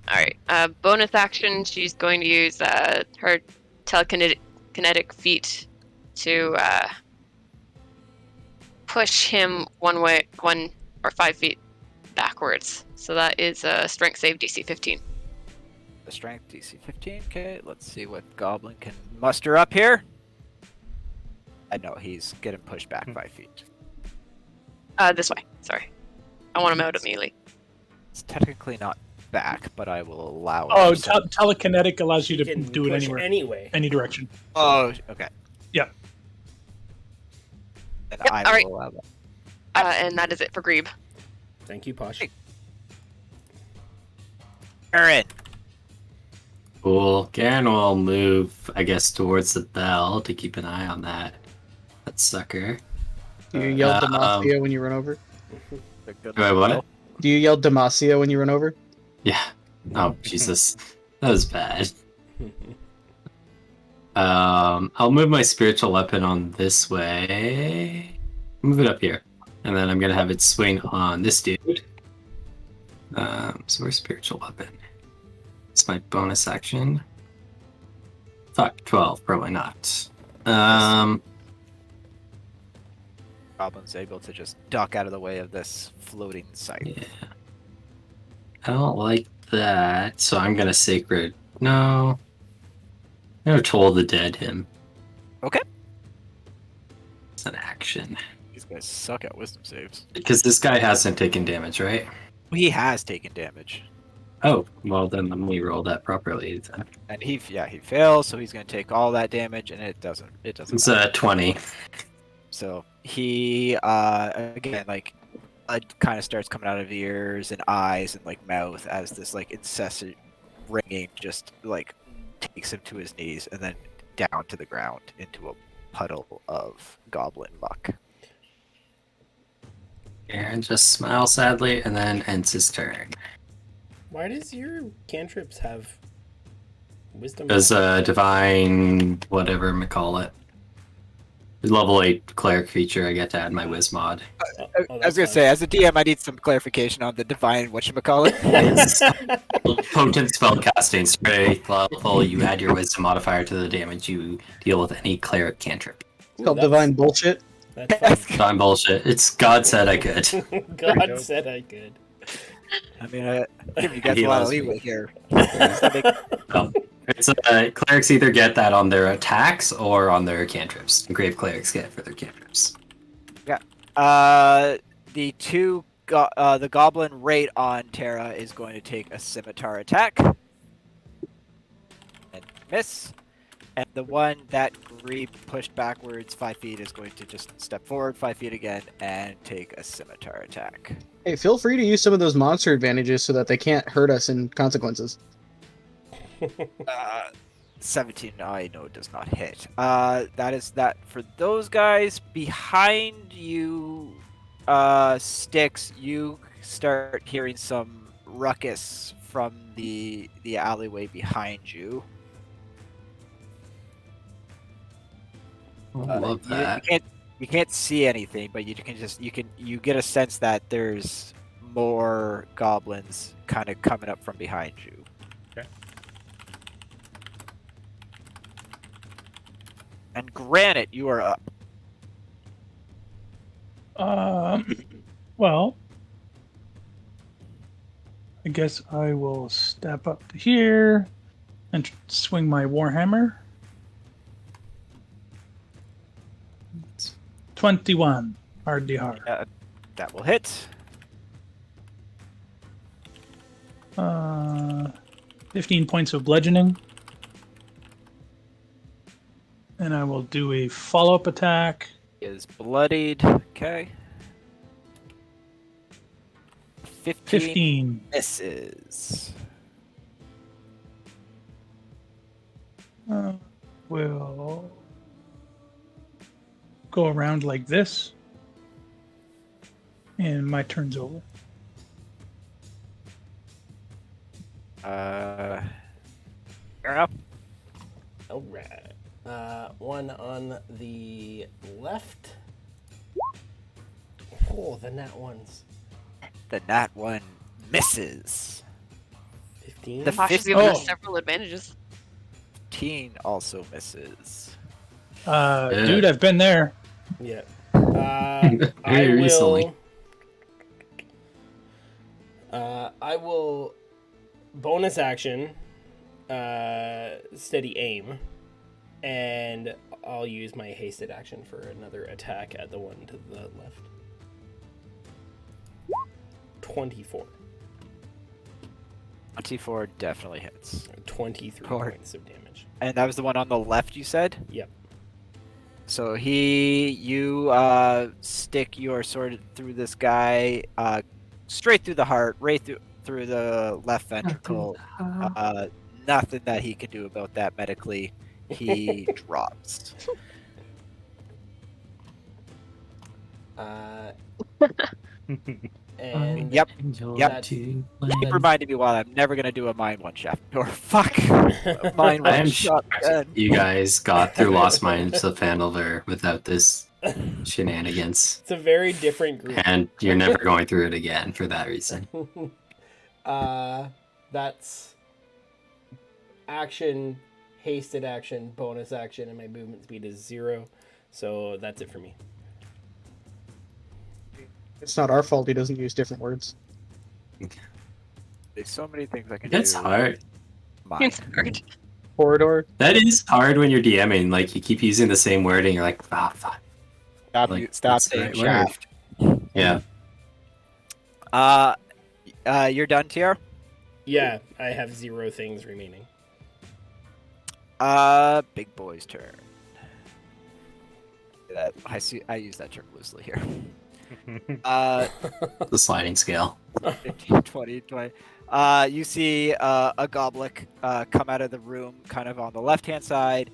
All right. Bonus action. She's going to use her telekinetic feet to push him 1 or 5 feet backwards. So that is a strength save DC 15. The strength DC 15. Okay, let's see what Goblin can muster up here. I know he's getting pushed back 5 feet. This way. Sorry. I want him out of melee. It's technically not back, but I will allow it. Oh, telekinetic allows you to Can do it push anywhere, anyway. any direction. Oh, okay. Yeah. And Yep, I all right. will allow that. And that is it for Grebe. Thank you, Posh. Aaron. Cool. Garen will move, I guess, towards the bell to keep an eye on that sucker. Do you yell Demacia when you run over? Do I what? Do you yell Demacia when you run over? Yeah. Oh, Jesus. That was bad. I'll move my spiritual weapon on this way. Move it up here. And then I'm going to have it swing on this dude. So where's spiritual weapon? It's my bonus action. Fuck, 12. Probably not. Goblin's able to just duck out of the way of this floating sight. Yeah. I don't like that, so I'm gonna sacred. No. I'm gonna Toll the Dead him. Okay. It's an action. These guys suck at wisdom saves. Because this guy hasn't taken damage, right? He has taken damage. Oh, well then let me roll that properly. And he fails, so he's gonna take all that damage, and it doesn't It's matter. 20. So he again, like, blood kind of starts coming out of ears and eyes and like mouth as this like incessant ringing just like takes him to his knees and then down to the ground into a puddle of goblin muck. Aaron just smiles sadly and then ends his turn. Why does your cantrips have wisdom? Does divine whatever we call it. Level 8 cleric feature, I get to add my Wiz mod. I was gonna say, as a DM, I need some clarification on the divine whatchamacallit. Potent spell casting, straight level, you add your wisdom modifier to the damage you deal with any cleric cantrip. It's called divine bullshit. That's Divine bullshit. It's God said I could. God said I could. I mean, give you guys He a lot of loves me. leeway here. It's clerics either get that on their attacks or on their cantrips. Grave clerics get it for their cantrips. The the goblin right on Terra is going to take a scimitar attack and miss, and the one that Grebe pushed backwards 5 feet is going to just step forward 5 feet again and take a scimitar attack. Hey, feel free to use some of those monster advantages so that they can't hurt us in consequences. 17, I know it does not hit. That is that for those guys. Behind you, Sticks, you start hearing some ruckus from the alleyway behind you. I love that. You can't see anything, but you get a sense that there's more goblins kind of coming up from behind you. Okay. And Granite, you are up. Well, I guess I will step up to here and swing my Warhammer. 21. Hardly hard. That will hit. 15 points of bludgeoning. And I will do a follow-up attack. He is bloodied. Okay. 15. Misses. Will go around like this. And my turn's over. You're up. All right. One on the left. Oh, the nat ones. The nat one misses. 15. The Josh should be 15 able to several advantages. also misses. Dude, I've been there. Yeah. Very I recently. I will bonus action, steady aim, and I'll use my hasted action for another attack at the one to the left. 24. 24 definitely hits. 23 Four. points of damage. And that was the one on the left you said? Yep. So you stick your sword through this guy, straight through the heart, right through the left ventricle. Nothing that he can do about that medically. He drops. And Yep. That's- Keep reminding me while I'm never gonna do a mind one shot. Or fuck. Mind I one am shot. shocked you guys got through Lost Mines of Phandelver without this shenanigans. it's a very different group. And you're never going through it again for that reason. That's action, hasted action, bonus action, and my movement speed is 0. So that's it for me. It's not our fault he doesn't use different words. There's so many things I can It's do. hard. Mine. It's hard. Corridor. That is hard when you're DMing. Like, you keep using the same word and you're like, ah, fuck. Like, Stop that's the saying right word. shaft. Yeah. You're done, Tier? Yeah, I have 0 things remaining. Big boy's turn. I use that term loosely here. The sliding scale. 15, 20, 20. You see a goblik come out of the room kind of on the left-hand side.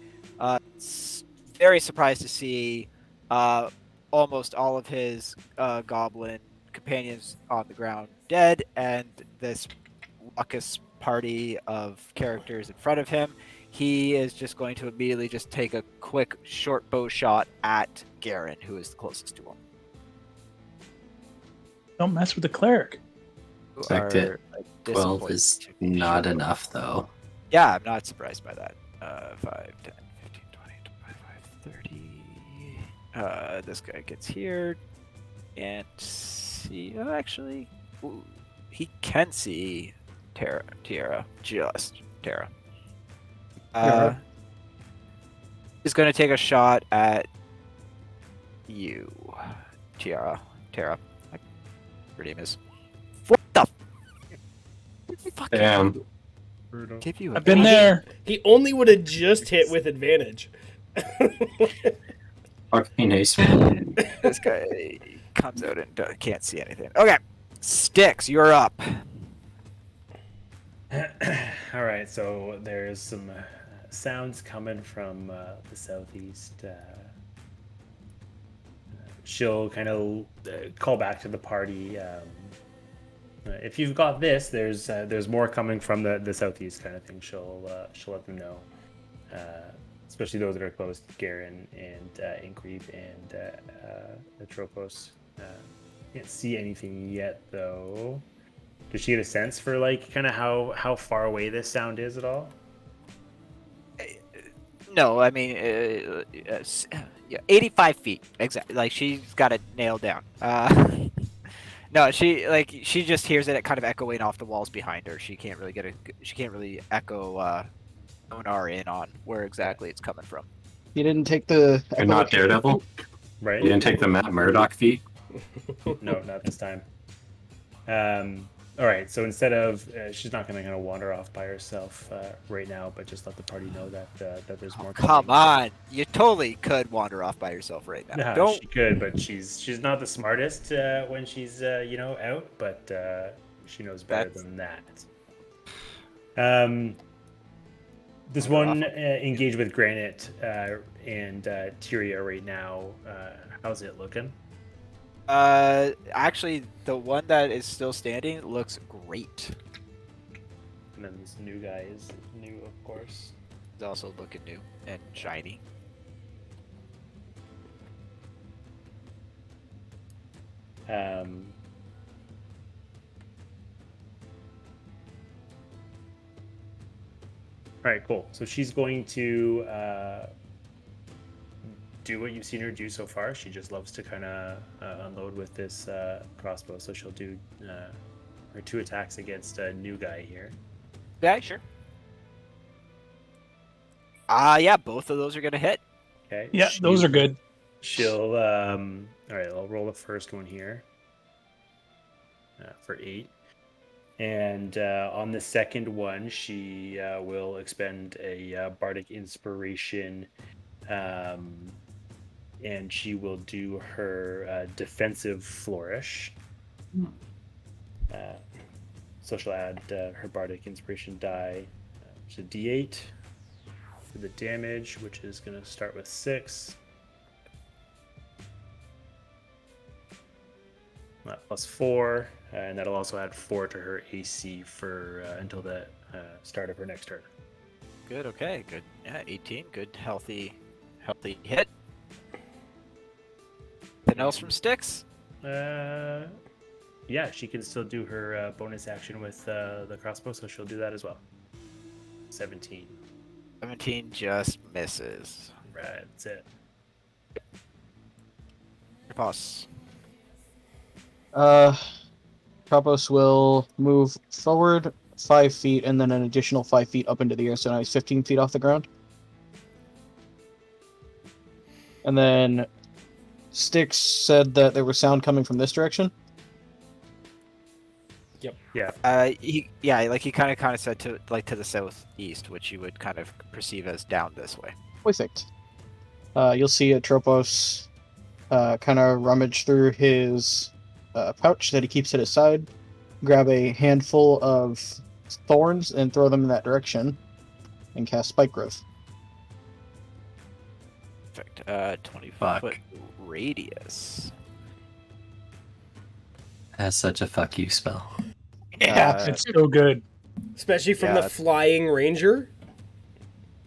Very surprised to see almost all of his goblin companions on the ground dead, and this ruckus party of characters in front of him. He is just going to immediately just take a quick short bow shot at Garen, who is the closest to him. Don't mess with the cleric. Who Expect are, it. like, 12 disappointed is to not show. enough, though. Yeah, I'm not surprised by that. 5, 10, 15, 20, 25, 30. This guy gets here. And see, actually, ooh, he can see Tiara. Just Tiara. Tiara. He's going to take a shot at you, Tiara. Tara. Her name is. What the? Fuck. Damn. Give you a I've been name. there. He only would have just hit with advantage. Fucking nice, man. This guy comes out and can't see anything. Okay, Sticks, you're up. All right, so there's some sounds coming from the southeast. She'll kind of call back to the party. If you've got this, there's more coming from the southeast, kind of thing. She'll let them know, especially those that are close to Garen and Inkreep and Atropos. Can't see anything yet, though. Does she get a sense for like kind of how far away this sound is at all? No, I mean, yeah, 85 feet exactly. Like she's got it nailed down. No, she just hears it kind of echoing off the walls behind her. She can't really echo Onar in on where exactly it's coming from. You didn't take the. You're not Daredevil? Right? You didn't take the Matt Murdock feat? No, not this time. All right. So instead of she's not going to kind of wander off by herself right now, but just let the party know that that there's more. Come on, you totally could wander off by yourself right now. No, Don't. she could, but she's not the smartest when she's out, but she knows better than that. This one engaged with Granite and Tyria right now. How's it looking? Actually, the one that is still standing looks great. And then this new guy is new, of course. He's also looking new and shiny. All right, cool. So she's going to do what you've seen her do so far. She just loves to kind of unload with this crossbow. So she'll do her 2 attacks against a new guy here. Yeah, sure. Yeah, both of those are gonna hit. Okay. Yeah, those are good. She'll all right. I'll roll the first one here for 8. And on the second one, she will expend a bardic inspiration, and she will do her defensive flourish. So she'll add her bardic inspiration die, which is a D8 for the damage, which is going to start with 6. Plus 4, and that'll also add 4 to her AC for until the start of her next turn. Good. Okay. Good. Yeah. 18. Good. Healthy hit. Anything else from Styx? Yeah, she can still do her bonus action with the crossbow, so she'll do that as well. 17. 17 just misses. Right, that's it. Pause. Tropos will move forward 5 feet and then an additional 5 feet up into the air, so now he's 15 feet off the ground. And then Styx said that there was sound coming from this direction. Yeah. He kind of said to the southeast, which you would kind of perceive as down this way. Perfect. You'll see Tropos kind of rummage through his pouch that he keeps at his side, grab a handful of thorns and throw them in that direction, and cast Spike Growth. Perfect. 20 Fuck. foot radius. That's such a fuck you spell. Yeah. It's so good. Especially from Yeah. the flying ranger.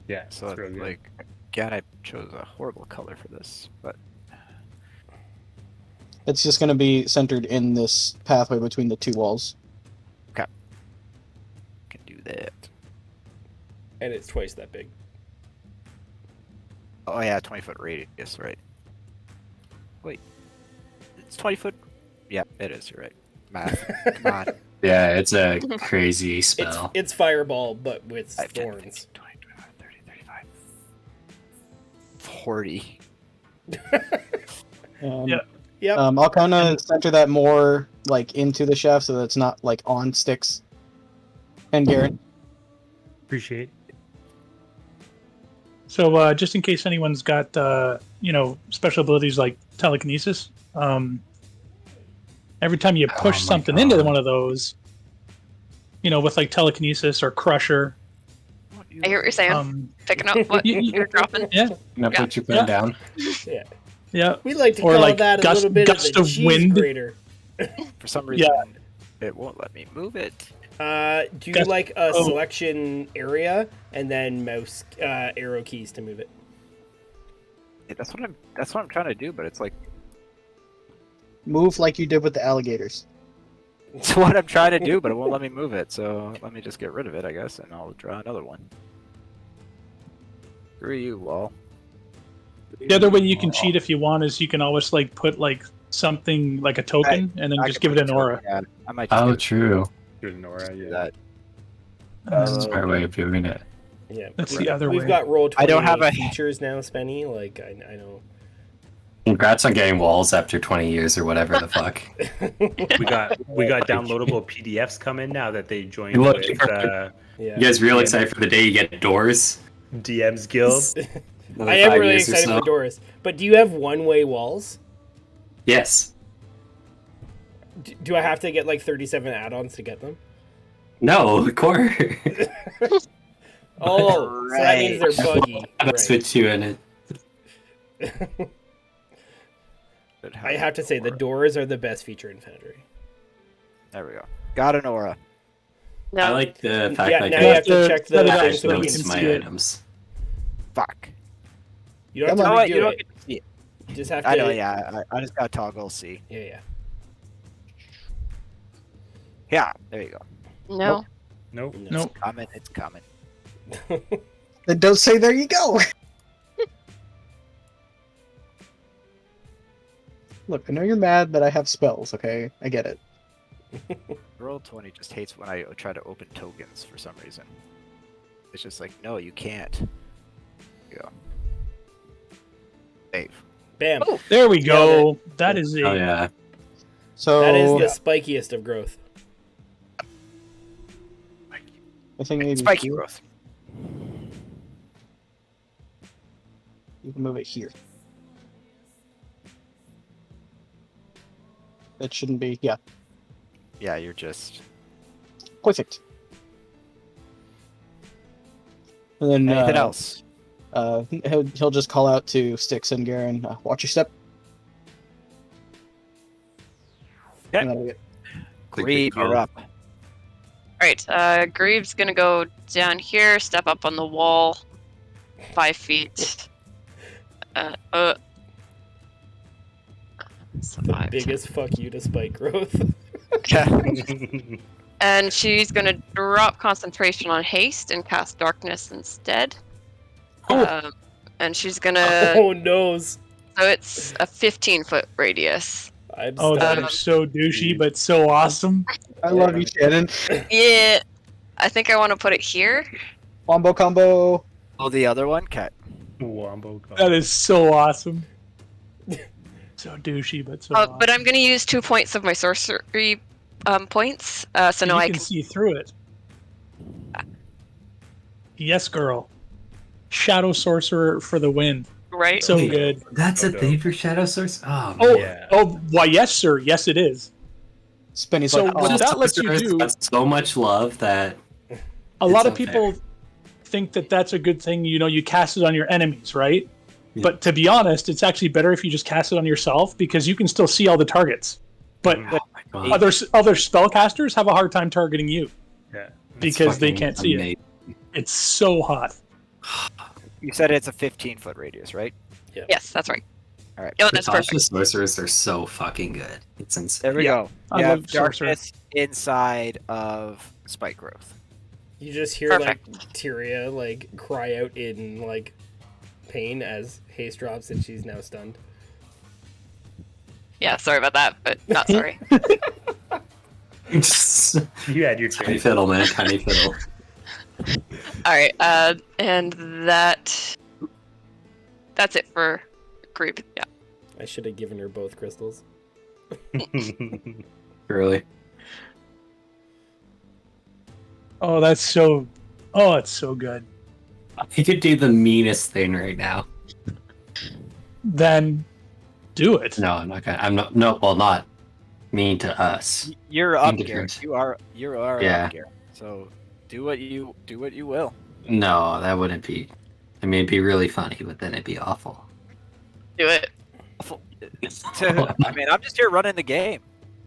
Yeah, So it's real good. like, again, I chose a horrible color for this, but It's just going to be centered in this pathway between the 2 walls. can do that. And it's twice that big. Oh yeah, 20 foot radius, right? Wait, it's 20 foot. Yeah, it is. You're right. Math. Come on. Yeah, it's a crazy spell. It's fireball, but with 5, 10, thorns. 15, 20, 25, 30, 35, 40. Yeah. Yep. I'll kind of center that more like into the shaft so that it's not like on Styx and Garen. Appreciate. So just in case anyone's got special abilities like telekinesis, every time you push my something God. into one of those, with like telekinesis or crusher, I hear what you're saying. Picking up what you're dropping. yeah, Now put your pen Yeah. down. yeah, We like to Or call like that a gust- little bit of gust the of cheese wind. grater. For some reason, it won't let me move it. Do you Gust- like a oh. selection area and then mouse arrow keys to move it? Yeah, that's what I'm trying to do, but it's like Move like you did with the alligators. it's what I'm trying to do, but it won't let me move it. So let me just get rid of it, I guess, and I'll draw another one. Screw you, wall. The other way you can cheat if you want is you can always like put like something like a token and then I just could give it put an aura. Yeah, I might just Oh, give it true. Good Nora, do yeah. that. That's a smart way of doing it. Yeah, That's we've the other we've way. got roll 20 I don't have a- features now, Spenny. Like I know. Congrats on getting walls after 20 years or whatever the fuck. We got downloadable PDFs coming now that they joined Look, with Yeah. You guys real excited for the day you get doors? DM's Guild. Another I am 5 really years or excited so? for doors. But do you have one-way walls? Yes. Do I have to get like 37 add-ons to get them? No, core. Oh, so that means they're buggy. I'll Right. switch you in it. I have to say, the doors are the best feature in Foundry. There we go. Got an aura. No. I like the fact Yeah, that now I you have can to check the set it add up thing so we notes can to my see it. items. Fuck. You don't You know have what? to You redo don't it. get to see it. You just have to. I know, yeah. I just got toggle C. Yeah. Yeah, there you go. No. Nope. No. Nope. It's coming. Then don't say there you go. Look, I know you're mad that I have spells, okay? I get it. Roll20 just hates when I try to open tokens for some reason. It's just like, no, you can't. Yeah. Save. Bam. There we go. That is a Oh yeah. So That is the spikiest of growth. I think maybe Spiky here. growth. You can move it here. That shouldn't be. Yeah, Yeah, you're just. perfect. And then Anything else? He'll just call out to Styx and Garen. Watch your step. Okay. And that'll be it. Click Reed, your you're call. up. Alright, Greaves gonna go down here, step up on the wall, 5 feet. So The 5, 10. biggest fuck you to spike growth. And she's gonna drop concentration on haste and cast darkness instead. And she's gonna. Oh noes. So it's a 15-foot radius. I'm Oh, that stunned. is so douchey, but so awesome. I love you, Shannon. Yeah, I think I want to put it here. Wombo combo. Oh, the other one? Cat. Wombo. That is so awesome. So douchey, but so awesome. But I'm gonna use 2 points of my sorcery points, so now you I can can. see through it. Yes, girl. Shadow Sorcerer for the win. Right. So Wait, good. That's a Okay. thing for Shadow Source? Oh, Oh, Yeah. oh, why? Yes, sir. Yes, it is. Spinny's So like, what oh, that lets you Sorcerers do. got so much love that A lot of unfair. people think that that's a good thing. You know, you cast it on your enemies, right? Yeah. But to be honest, it's actually better if you just cast it on yourself because you can still see all the targets. But oh my god, other spellcasters have a hard time targeting you Yeah. because they fucking can't see it. amazing. It's so hot. You said it's a 15-foot radius, right? Yes, that's right. All right. Oh, that's Natasha's perfect. sorcerers are so fucking good. It's insane. There we Yeah, go. I You love have sorcerer. darkness inside of spike growth. You just hear Perfect. like Tyria like cry out in like pain as haste drops and she's now stunned. Yeah, sorry about that, but not sorry. You had your Tiny turn. fiddle, man. Tiny fiddle. All right, and that's it for group. Yeah. I should have given her both crystals. Really. Oh, that's so. Oh, it's so good. He could do the meanest thing right now. Then do it. No, I'm not gonna. I'm not. No, well, not mean to us. You're up, Indifferent. Garrett. You are Yeah. up, Garrett. So do what you will. No, that wouldn't be. I mean, it'd be really funny, but then it'd be awful. Do it. I mean, I'm just here running the game.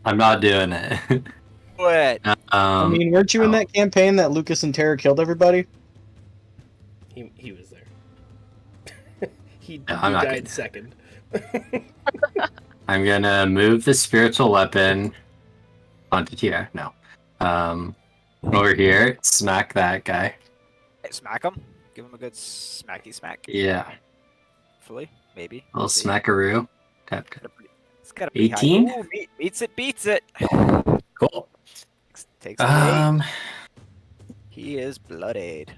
I'm not doing it. What? I mean, weren't you in no. that campaign that Lucas and Tara killed everybody? He was there. he No, I'm not died gonna- second. I'm gonna move the spiritual weapon onto Tira. No. Over here, smack that guy. Hey, smack him. Give him a good smacky smack. Yeah. Hopefully, maybe. Little See. smackaroo. Tap. It's got a pretty high- 18? Ooh, beats it. Cool. Takes an 8. Um. He is bloodied.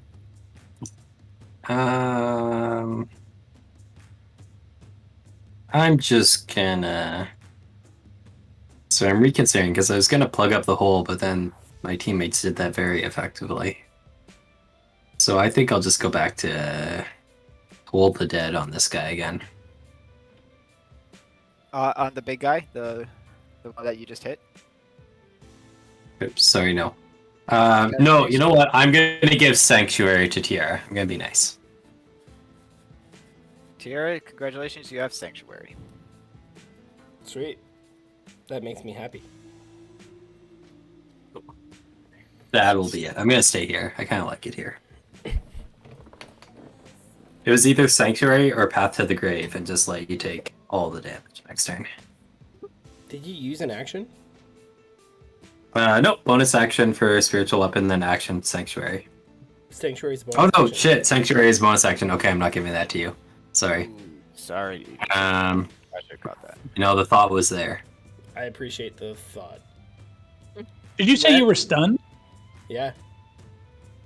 I I'm just gonna. So I'm reconsidering because I was gonna plug up the hole, but then my teammates did that very effectively. So I think I'll just go back to hold the dead on this guy again. On the big guy, the one that you just hit. Oops, sorry, no. No, you know what? I'm gonna give Sanctuary to Tiara. I'm gonna be nice. Tiara, congratulations, you have Sanctuary. Sweet. That makes me happy. That'll be it. I'm gonna stay here. I kind of like it here. It was either Sanctuary or Path to the Grave, and just let you take all the damage next turn. Did you use an action? No, bonus action for Spiritual Weapon, then action Sanctuary. Sanctuary's bonus Oh no, action. shit! Sanctuary is bonus action. Okay, I'm not giving that to you. Sorry. Ooh, sorry. I I should have caught that. the thought was there. I appreciate the thought. Did you say you were stunned? Yeah.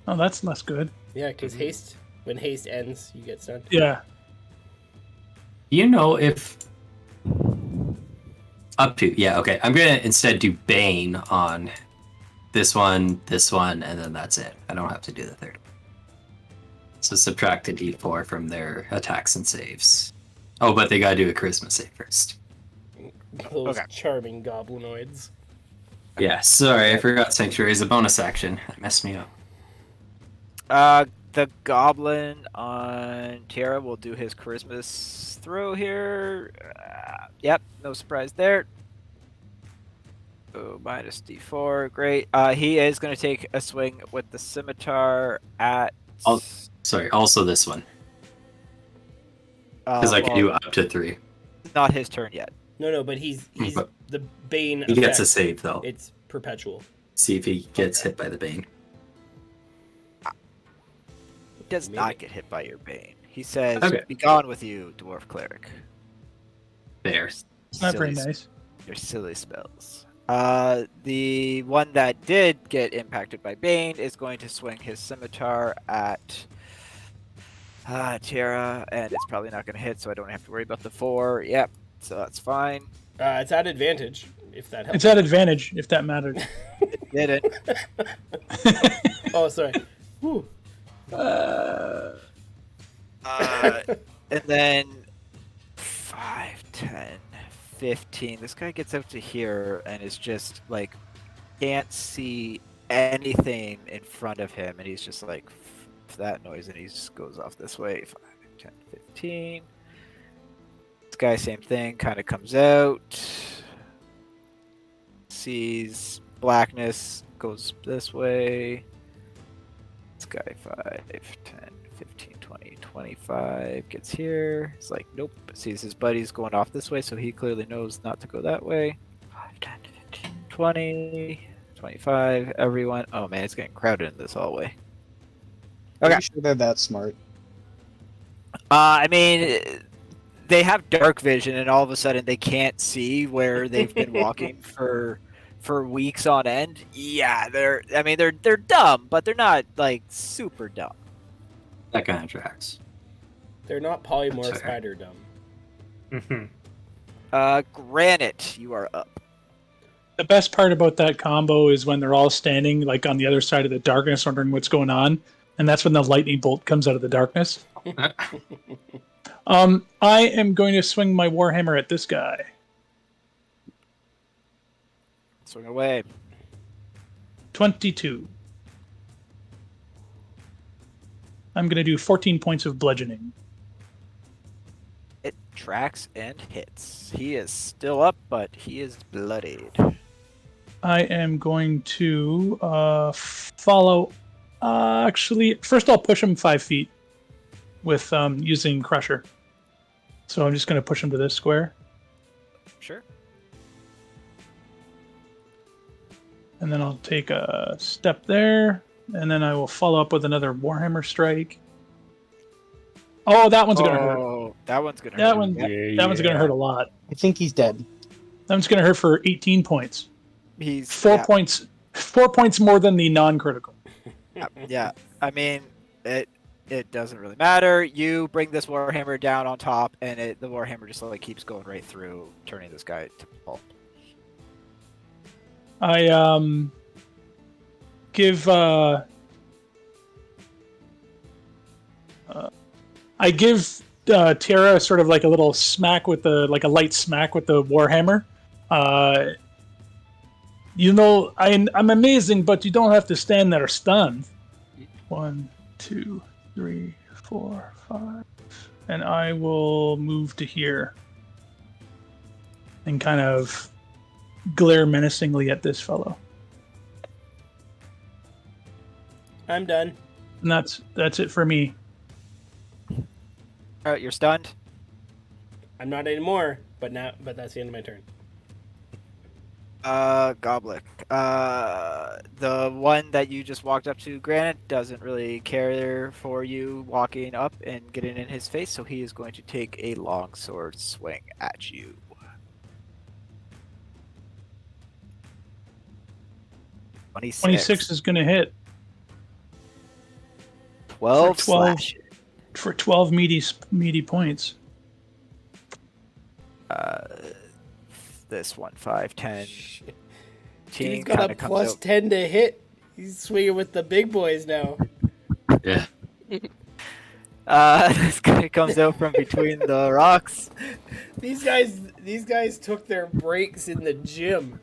Oh, that's less good. Yeah, because haste, when haste ends, you get stunned. Yeah. You know if up to okay. I'm gonna instead do Bane on this one, and then that's it. I don't have to do the third. So subtract a d4 from their attacks and saves. Oh, but they gotta do a charisma save first. Those Okay. charming goblinoids. Yeah, sorry, I forgot Sanctuary is a bonus action. That messed me up. The goblin on Tiara will do his charisma throw here. Yep, no surprise there. Oh, minus d4, great. He is going to take a swing with the scimitar at. Sorry, also this one. Because I can do up to 3. Not his turn yet. No, but he's But the Bane. he gets a effect, save, though. It's perpetual. See if he gets hit by the Bane. He does Maybe. not get hit by your bane. He says, Okay. "Be gone with you, dwarf cleric." There. It's not very Silly nice. Your silly spells. The one that did get impacted by Bane is going to swing his scimitar at Tiara, and it's probably not going to hit, so I don't have to worry about the 4. Yep, so that's fine. It's at advantage, if that helps. It's at advantage, if that mattered. It didn't. Oh, sorry. Whew. And then 5, 10, 15. This guy gets up to here and is just like can't see anything in front of him, and he's just like that noise, and he just goes off this way. 5, 10, 15. This guy, same thing, kind of comes out, sees blackness, goes this way. This guy 5, 10, 15, 20, 25 gets here. It's like, nope. Sees his buddies going off this way, so he clearly knows not to go that way. 5, 10, 15, 20, 25. Everyone. Oh man, it's getting crowded in this hallway. Okay. Pretty sure they're that smart. I mean, they have dark vision, and all of a sudden they can't see where they've been walking for weeks on end. Yeah, they're dumb, but they're not like super dumb. That kind of tracks. They're not polymorph Sorry. spider dumb. Granite, you are up. The best part about that combo is when they're all standing like on the other side of the darkness, wondering what's going on, and that's when the lightning bolt comes out of the darkness. I am going to swing my warhammer at this guy. Swing away. 22. I'm going to do 14 points of bludgeoning. It tracks and hits. He is still up, but he is bloodied. I am going to follow. Actually, first I'll push him 5 feet with using Crusher. So I'm just going to push him to this square. Sure. And then I'll take a step there. And then I will follow up with another Warhammer strike. Oh, that one's going to hurt. Oh, that one's gonna That hurt. one, Yep. that one's going to hurt a lot. I think he's dead. That one's going to hurt for 18 points. He's 4 yeah, points. 4 points more than the non-critical. Yeah. I mean, it doesn't really matter. You bring this warhammer down on top, and the warhammer just like keeps going right through, turning this guy to pulp. I give Tara sort of like a little smack with a light smack with the warhammer. I'm amazing, but you don't have to stand there stunned. 1, 2, 3, 4, 5, and I will move to here and kind of glare menacingly at this fellow. I'm done. And that's it for me. All right, you're stunned. I'm not anymore, but that's the end of my turn. Goblik. The one that you just walked up to, Granite, doesn't really care for you walking up and getting in his face, so he is going to take a longsword swing at you. – 26 is going to hit 12 for 12 slash. for 12 meaty points. This one, 5, 10. He's got a plus 10 to hit. He's swinging with the big boys now. Yeah. This guy comes out from between the rocks. These guys took their breaks in the gym.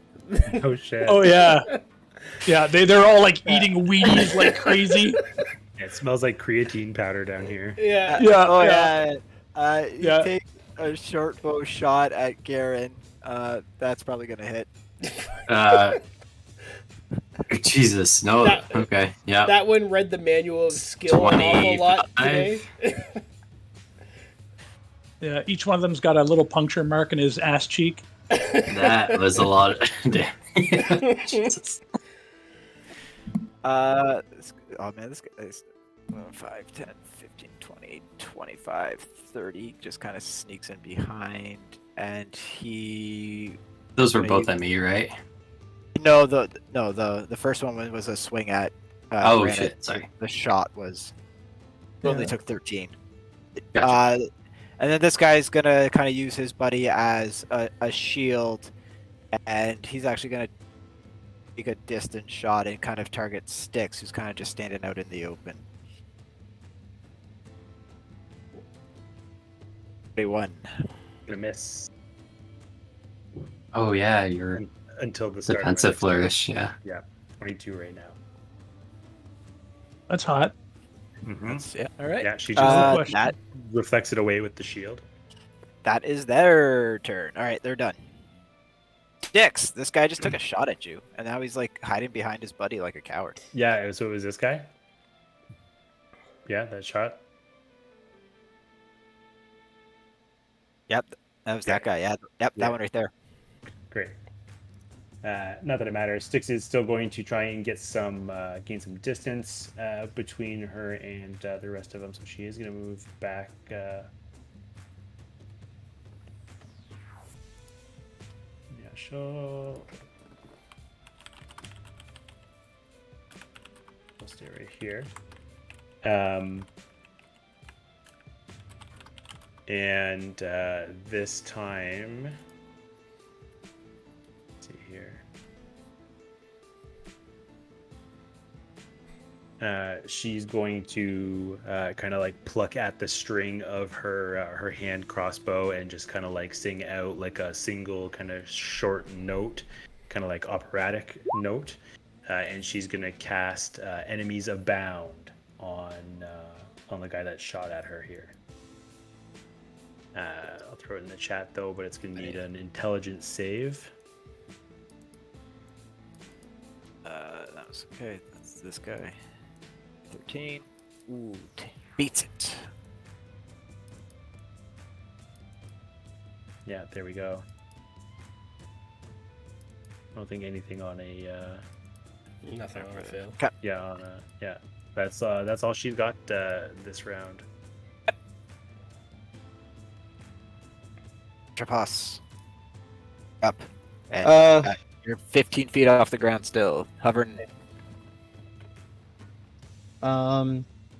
Oh shit. Oh yeah, yeah. They're all like eating Wheaties like crazy. It smells like creatine powder down here. Yeah. Yeah. Oh yeah. You Yeah. take a short bow shot at Garen. That's probably gonna hit. Jesus, no. Okay, yeah. That one read the manual of skill an awful lot today. Yeah. Each one of them's got a little puncture mark in his ass cheek. That was a lot of Jesus. Oh man, this guy is 5, 10, 15, 20, 25, 30. Just kind of sneaks in behind, and he. Those were both at me, right? No, the first one was a swing at. Oh Granite. shit! Sorry. The shot was. Only Yeah. took 13. Gotcha. And then this guy's gonna kind of use his buddy as a shield, and he's actually gonna take a distant shot and kind of target Styx, who's kind of just standing out in the open. 31. Gonna miss Oh yeah, you're until the start. of my defensive next turn. flourish. Yeah. Yeah, 22 right now. That's hot. Mm-hmm. Yeah. All right. Yeah, she just question. That reflects it away with the shield. that is their turn. All right, they're done. Styx, this guy just took a shot at you, and now he's like hiding behind his buddy like a coward. Yeah, so it was this guy. Yeah, that shot. Yep, that was that guy. Yeah, yep, Yeah. that one right there. Great. Not that it matters. Styx is still going to try and get some gain some distance between her and the rest of them. So she is going to move back. Yeah, she'll stay right here. And this time, let's see here. She's going to kind of like pluck at the string of her hand crossbow and just kind of like sing out like a single kind of short note, kind of like operatic note, and she's gonna cast Enemies Abound on the guy that shot at her here. I'll throw it in the chat though, but it's gonna need an intelligence save. That was okay. That's this guy. 13. Ooh, beats it. Yeah, there we go. I don't think anything on a Nothing on a fail. yeah on a yeah. That's all she's got this round. Trapas. Up. And you're 15 feet off the ground still, hovering.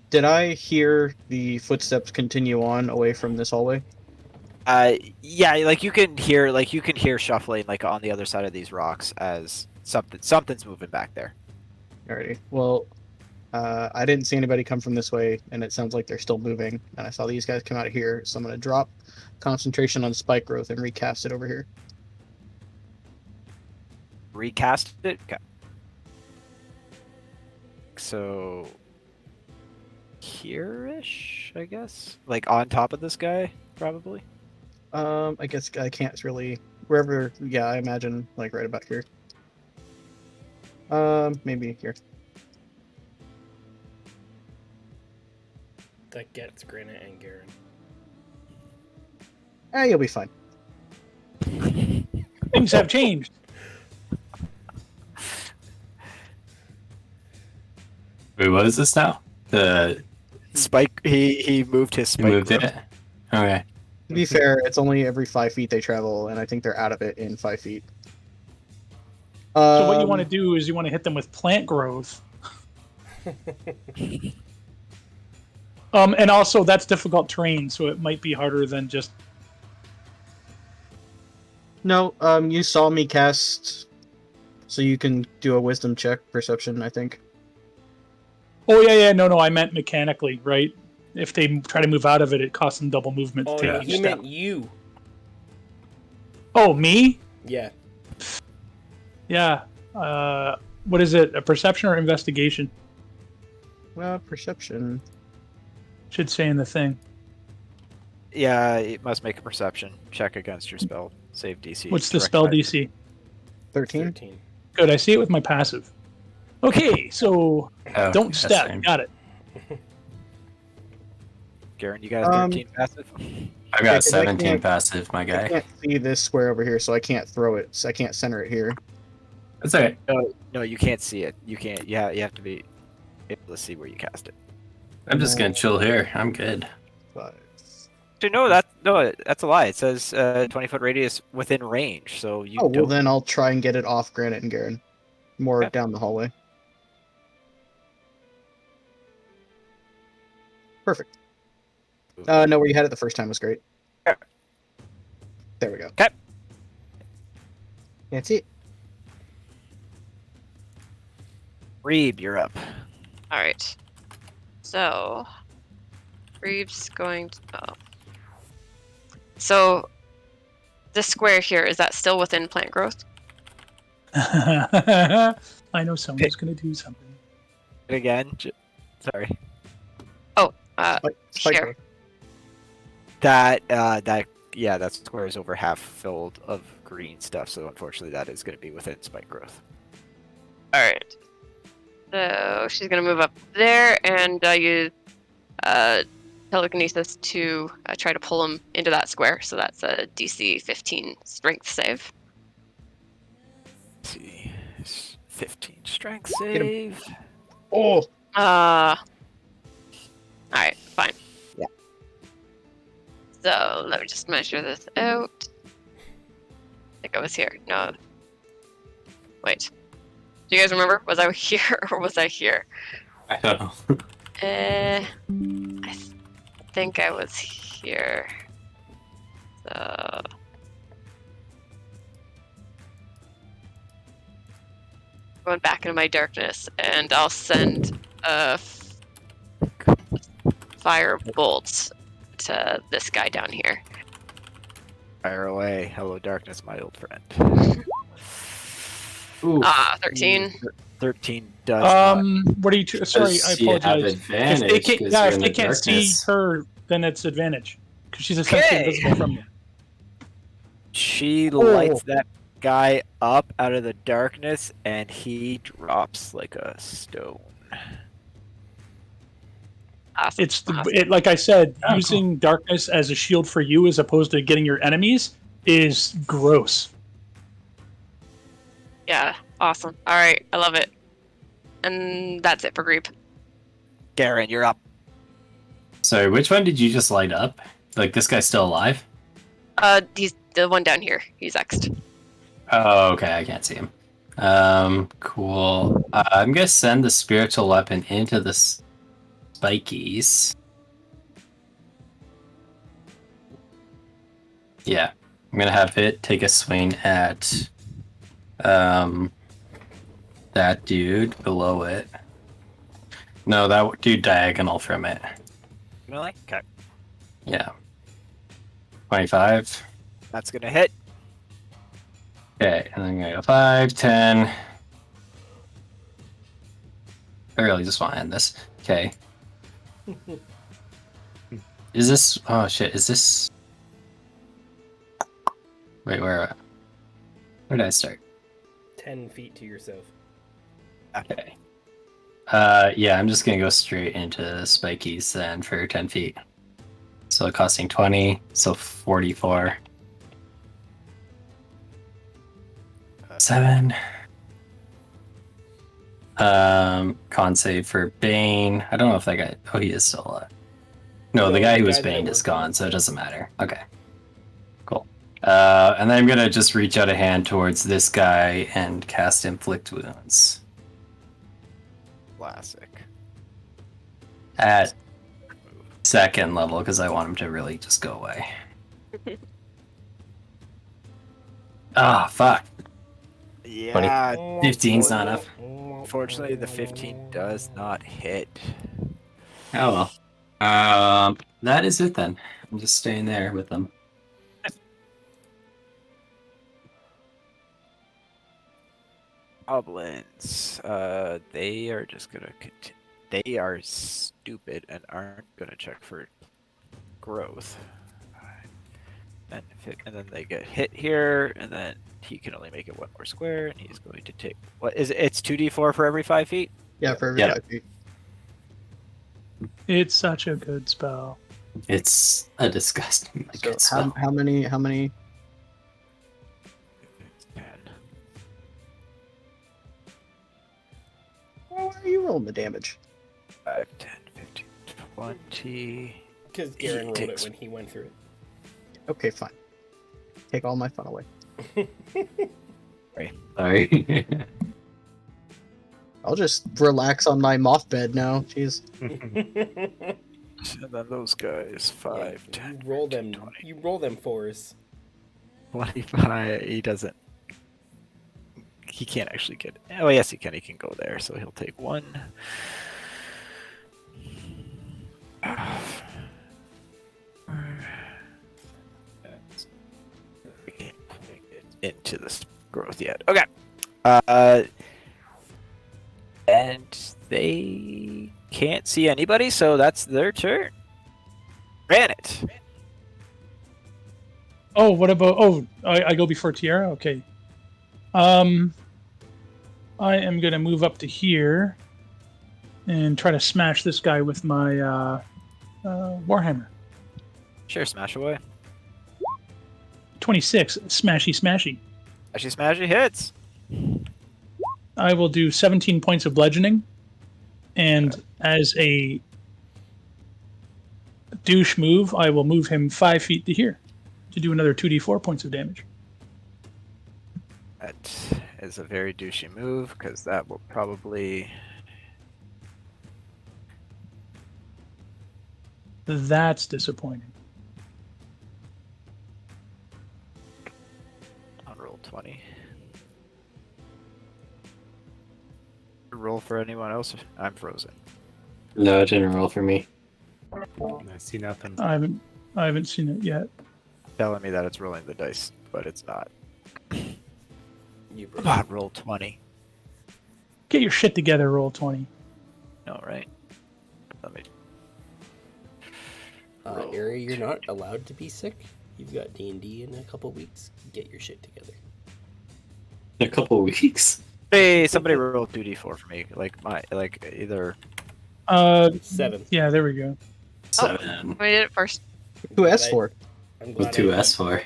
Did I hear the footsteps continue on away from this hallway? Yeah, like you can hear shuffling like on the other side of these rocks as something's moving back there. Alrighty. Well, I didn't see anybody come from this way, and it sounds like they're still moving. And I saw these guys come out of here, so I'm gonna drop concentration on spike growth and recast it over here. Recast it. Okay. So here-ish, I guess. Like on top of this guy, probably. I guess I can't really wherever. Yeah, I imagine like right about here. Maybe here. That gets Granite and Garen. You'll be fine. Things have changed. Wait, what is this now? The Spike. He moved his you spike. moved growth. it. Okay. To be fair, it's only every 5 feet they travel, and I think they're out of it in 5 feet. So what you want to do is you want to hit them with plant growth. And also that's difficult terrain, so it might be harder than just. No, you saw me cast, so you can do a wisdom check, perception, I think. Oh yeah, no, I meant mechanically, right? If they try to move out of it, it costs them double movement. Oh, to no, take each he step. meant you. Oh, me? Yeah. Yeah. What is it? A perception or investigation? Perception. Should say in the thing. Yeah, it must make a perception check against your spell save DC. What's the direct spell by- DC? 13. 13. Good. I see it with my passive. Okay, so Oh, don't that's step. same. Got it. Garen, you got a 13 passive. I got Because I 17 can't- passive, my I guy. can't see this square over here, so I can't throw it. So I can't center it here. That's okay. No, you can't see it. You can't. Yeah, you have to be able to see where you cast it. I'm just gonna chill here. I'm good. But So no, that's a lie. It says 20-foot radius within range. So you. oh well, don't- then I'll try and get it off Granite and Garen, more Okay. down the hallway. Perfect. No, where you had it the first time was great. Yeah. There we go. Okay. That's it. Reeb, you're up. All right. So, Reeves going to. Oh. So, this square here, is that still within plant growth? I know someone's going to do something. Again. Sorry. Spike Here. growth. That square is over half filled of green stuff. So unfortunately, that is going to be within spike growth. All right. So she's gonna move up there and use telekinesis to try to pull him into that square. So that's a DC 15 Strength save. Let's see, 15 strength Get him. save. Oh, All right, fine. Yeah. So let me just measure this out. I think I was here. No. Wait. Do you guys remember? Was I here or was I here? I don't know. I think I was here. So. Going back into my darkness, and I'll send a fire bolt to this guy down here. Fire away. Hello, darkness, my old friend. Ooh. 13. 13 does not. What are you? Sorry, I Does she have apologize. advantage If they can't, 'cause yeah, you're if in they the can't see darkness? her, then it's advantage because she's essentially Okay. invisible from you. She lights that guy up out of the darkness, and he drops like a stone. Awesome. It's awesome. like I said, Oh, using darkness as a shield for you as opposed to getting your enemies is gross. Yeah, awesome. All right, I love it. And that's it for Greep. Garen, you're up. Sorry, which one did you just light up? Like this guy's still alive? He's the one down here. He's X'd. Oh, okay, I can't see him. Cool. I'm gonna send the spiritual weapon into this spikies. Yeah, I'm gonna have it take a swing at that dude below it. No, that dude diagonal from it. Really? Okay. Yeah. 25. That's gonna hit. Okay, and then I'm gonna go 5, 10. I really just want to end this. Okay. Is this... Oh, shit. Is this... Wait, where did I start? 10 feet to yourself. Okay. Yeah, I'm just gonna go straight into spikies then for 10 feet. So costing 20, so 44. 7. Con save for Bane. I don't know if that guy... Oh, he is still alive. No, the No, guy the who was guy that Bane I is worked gone, with. so it doesn't matter. Okay. Cool. And then I'm gonna just reach out a hand towards this guy and cast Inflict Wounds. Classic. At second level, because I want him to really just go away. Ah, fuck. Yeah. 15's not enough. Unfortunately, the 15 does not hit. Oh well. That is it then. I'm just staying there with them. Goblins. They are just gonna they are stupid and aren't gonna check for growth. And then they get hit here, and then he can only make it one more square, and he's going to take what is it? It's 2d4 for every 5 feet. Yeah, for every Yeah. 5 feet. It's such a good spell. It's a disgusting So good spell. how many? 10. Why are you rolling the damage? 5, 10, 15, 20. Because Garen rolled it takes- when he went through it. Okay, fine. Take all my fun away. Sorry. I'll just relax on my moth bed now. Jeez. And then those guys, 5, 10, You roll 15, them. 20. You roll them fours. 25. He doesn't. He can't actually get. Oh, yes, he can. He can go there. So he'll take 1. We can't make it into this growth yet. Okay. And they can't see anybody, so that's their turn. Granite. Oh, what about? Oh, I go before Tiara. Okay. I am gonna move up to here and try to smash this guy with my warhammer. Sure, smash away. 26, smashy, smashy. Actually, smashy hits. I will do 17 points of bludgeoning, and as a douche move, I will move him 5 feet to here to do another 2d4 points of damage. That is a very douchey move because that will probably. That's disappointing. On roll 20. Roll for anyone else? I'm frozen. No, it didn't roll for me. I see nothing. I haven't seen it yet. Telling me that it's rolling the dice, but it's not. You Come on, roll 20. Get your shit together, roll 20. No, right? Let me. Ari, you're not allowed to be sick. You've got D&D in a couple weeks. Get your shit together. In a couple weeks. Hey, somebody roll 2d4 for me. Either. 7. Yeah, there we go. 7. We did it first. Who asked for? I'm With glad 2S for.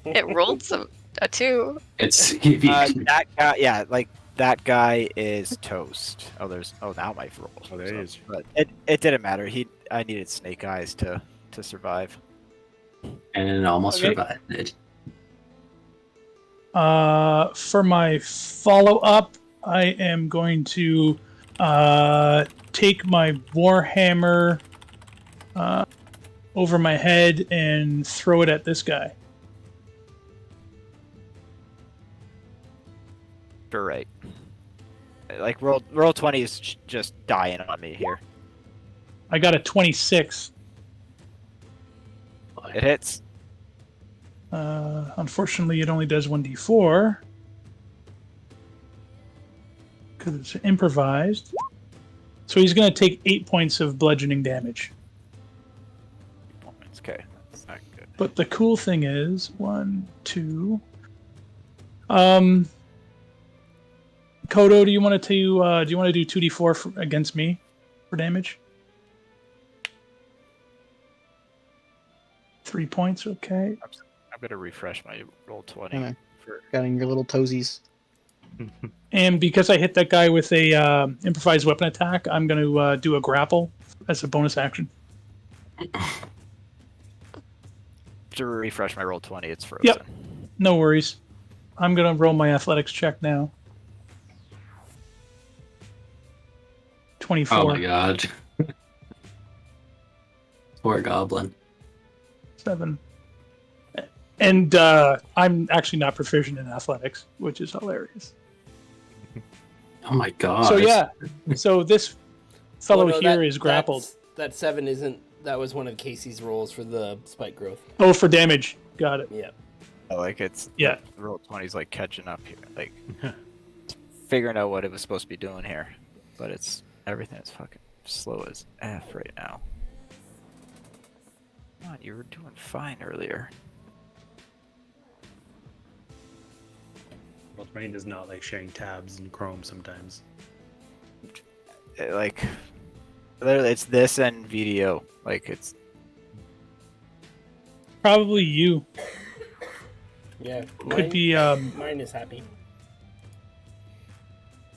It rolled a 2. It's That guy, yeah, that guy is toast. Now my roll. Oh, there he is. But it didn't matter. I needed snake eyes to survive. and it almost Okay. survived. For my follow up, I am going to take my warhammer over my head and throw it at this guy. You're right. Like roll 20 is just dying on me here. I got a 26. It hits. Unfortunately, it only does 1d4 because it's improvised. So he's going to take 8 points of bludgeoning damage. Okay, that's not good. But the cool thing is, 1, 2. Kodo, do you want to do 2d4 against me for damage? 3 points, okay. I'm gonna refresh my roll 20. Kinda For... Getting your little toesies. And because I hit that guy with a improvised weapon attack, I'm going to do a grapple as a bonus action. To refresh my roll 20, it's frozen. Yep. No worries. I'm going to roll my athletics check now. 24. Oh my god. Poor goblin. 7. And I'm actually not proficient in athletics, which is hilarious. Oh my god. So yeah, so this fellow Well, no, here that- is grappled. That 7 isn't. That was one of Casey's rolls for the spike growth. Oh, for damage. Got it. Yeah. Like it's Yeah. roll 20 is like catching up here, like figuring out what it was supposed to be doing here, but everything is fucking slow as f right now. Come on, you were doing fine earlier. Well, 20 does not like sharing tabs in Chrome sometimes. Like literally, it's this and VDO. Like it's Probably you. Yeah. Could be. Mine is happy. Like,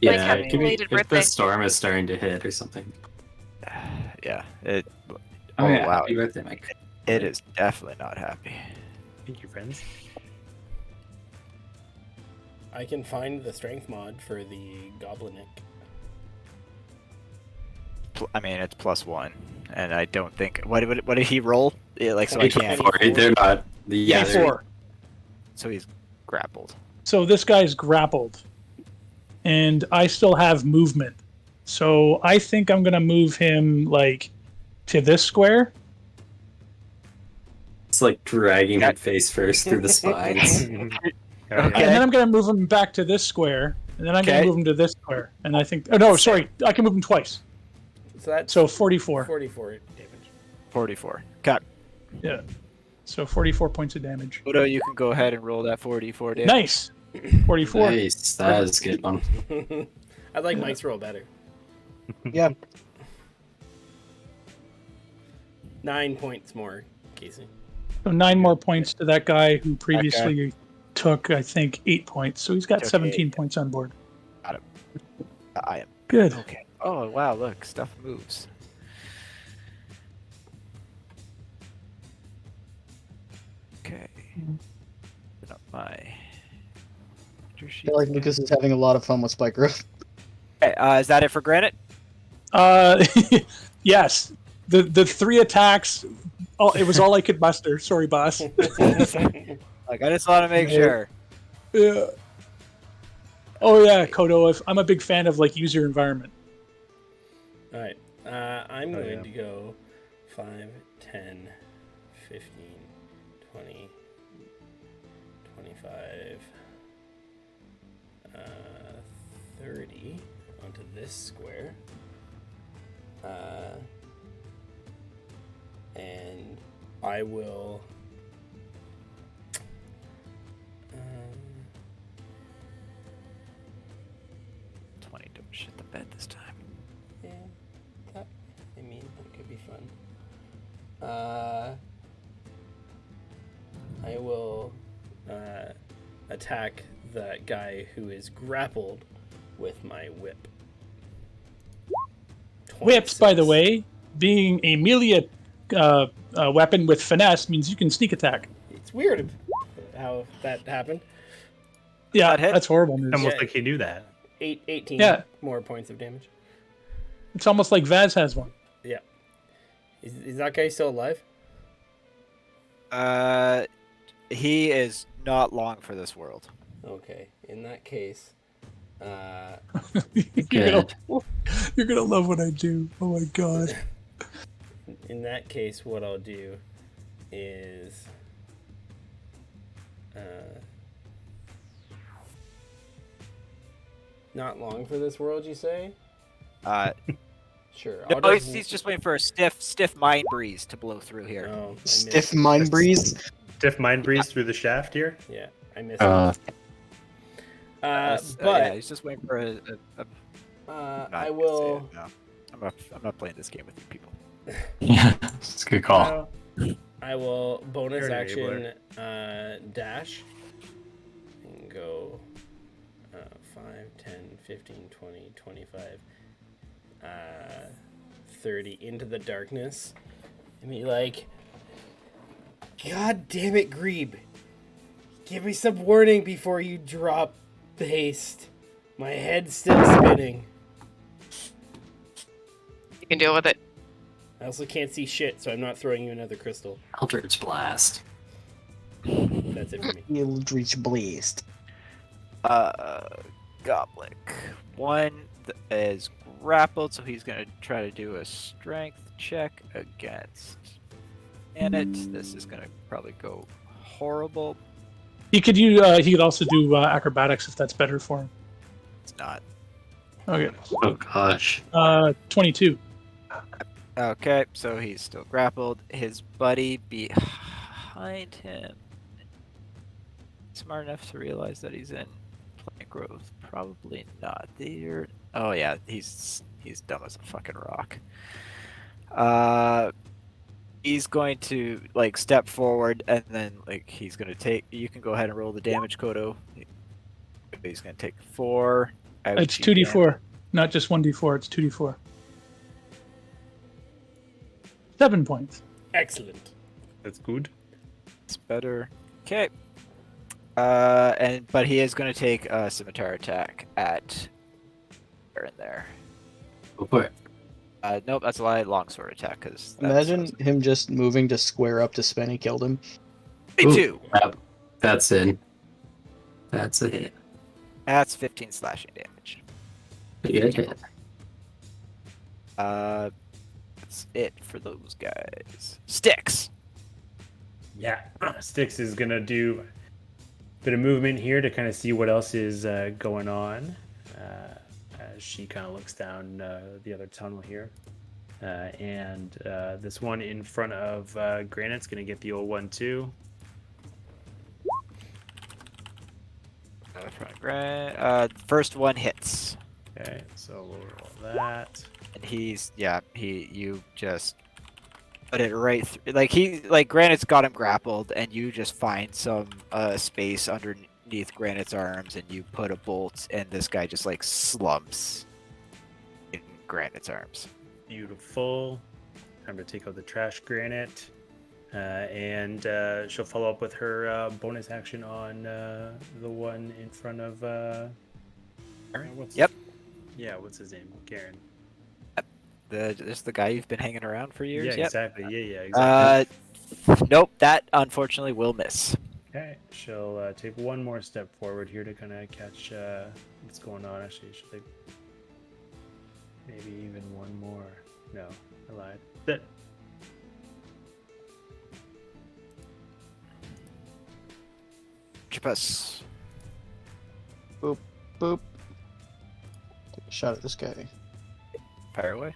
Yeah, happy it could be belated if birthday. the storm is starting to hit or something. yeah. It. Oh, yeah, wow. happy birthday, Mike. It is definitely not happy. Thank you, friends. I can find the strength mod for the Goblinic. I mean, it's +1, and I don't think. What did he roll? Yeah, like so I can't. 24. They're not. Yeah, they're- 4. So he's grappled. So this guy's grappled, and I still have movement. So I think I'm gonna move him like to this square. It's like dragging it face first through the spines. Okay. And then I'm going to move him back to this square, and then I'm going Okay. to move him to this square. And I think, oh no, sorry, I can move him twice. So that's So 44. 44 damage. 44. Cut. Yeah. So 44 points of damage. Odo, you can go ahead and roll that 44 damage. Nice. 44. Nice, that is a good one. I like Mike's roll better. Yeah. 9 points more, Casey. So 9 more points to that guy who previously took, I think, 8 points. So he's got Took 17 8. points on board. I am. Good. Okay. Oh, wow, look, stuff moves. Okay. Open up my... I feel like Lucas is having a lot of fun with Spike Growth. Okay, is that it for Granite? Yes. The 3 attacks, it was all I could muster. Sorry, boss. Like, I just want to make sure. Yeah. Oh yeah, Kodo. I'm a big fan of like user environment. All right. I'm Oh, going yeah. to go 5, 10, 15, 20, 25, 30 onto this square. And I will... 20, don't shit the bed this time. Yeah, that could be fun. I will attack that guy who is grappled with my whip. Whips, by the 26. way, being a melee weapon with finesse means you can sneak attack. It's weird how that happened. Yeah, That hit? that's horrible news. Almost Yeah. like he knew that. 18 Yeah. more points of damage. It's almost like Vaz has one. Yeah. Is that guy still alive? He is not long for this world. Okay. In that case, Good. You're gonna love what I do. Oh my god. in that case, what I'll do is, not long for this world, you say? Sure. No, he's just waiting for a stiff mind breeze to blow through here. Oh, I Stiff missed. mind breeze. Stiff mind breeze through the shaft here. Yeah, I missed. Uh, Yeah, but he's just waiting for a I will. No, I'm not playing this game with you people. yeah, it's a good call. I will bonus You're an action dash and go 5, 10, 15, 20, 25, 30 into the darkness. And be like, God damn it, Grebe. Give me some warning before you drop the haste. My head's still spinning. You can deal with it. I also can't see shit, so I'm not throwing you another crystal. Eldritch Blast. That's it for me. Eldritch Blast. Goblik. One is grappled, so he's gonna try to do a strength check against it. This is gonna probably go horrible. He could also do acrobatics if that's better for him. It's not. Okay. Oh gosh. 22. Okay, so he's still grappled. His buddy behind him, smart enough to realize that he's in plant growth. Probably not. Oh yeah, he's dumb as a fucking rock. He's going to like step forward and then like he's gonna take. You can go ahead and roll the damage, Kodo. He's gonna take 4. It's Ouchie 2d4, not just 1d4. It's 2d4. 7 points. Excellent. That's good. It's better. Okay. But he is going to take a scimitar attack at there and there. Go for it. Nope, that's a lie. Longsword attack. Because Imagine him just moving to square up to Sven and killed him. Me too. That's it. That's a hit. That's 15 slashing damage. Good hit. That's it for those guys. Sticks. Yeah, Styx is gonna do a bit of movement here to kind of see what else is going on as she kind of looks down the other tunnel here. And this one in front of Granite's gonna get the old one too. First one hits. Okay, so we'll roll that. And you just put it right through. Like Granite's got him grappled, and you just find some space underneath Granite's arms, and you put a bolt, and this guy just like slumps in Granite's arms. Beautiful. Time to take out the trash Granite. And she'll follow up with her bonus action on the one in front of. Yep. Yeah, what's his name? Garen. Just the guy you've been hanging around for years. Yeah, Yep. exactly. Yeah, exactly. Nope. That unfortunately will miss. Okay, she'll take one more step forward here to kind of catch what's going on. Actually, she'll take maybe even one more. No, I lied. That. Chipus. Boop, boop. Take a shot at this guy. Fire away.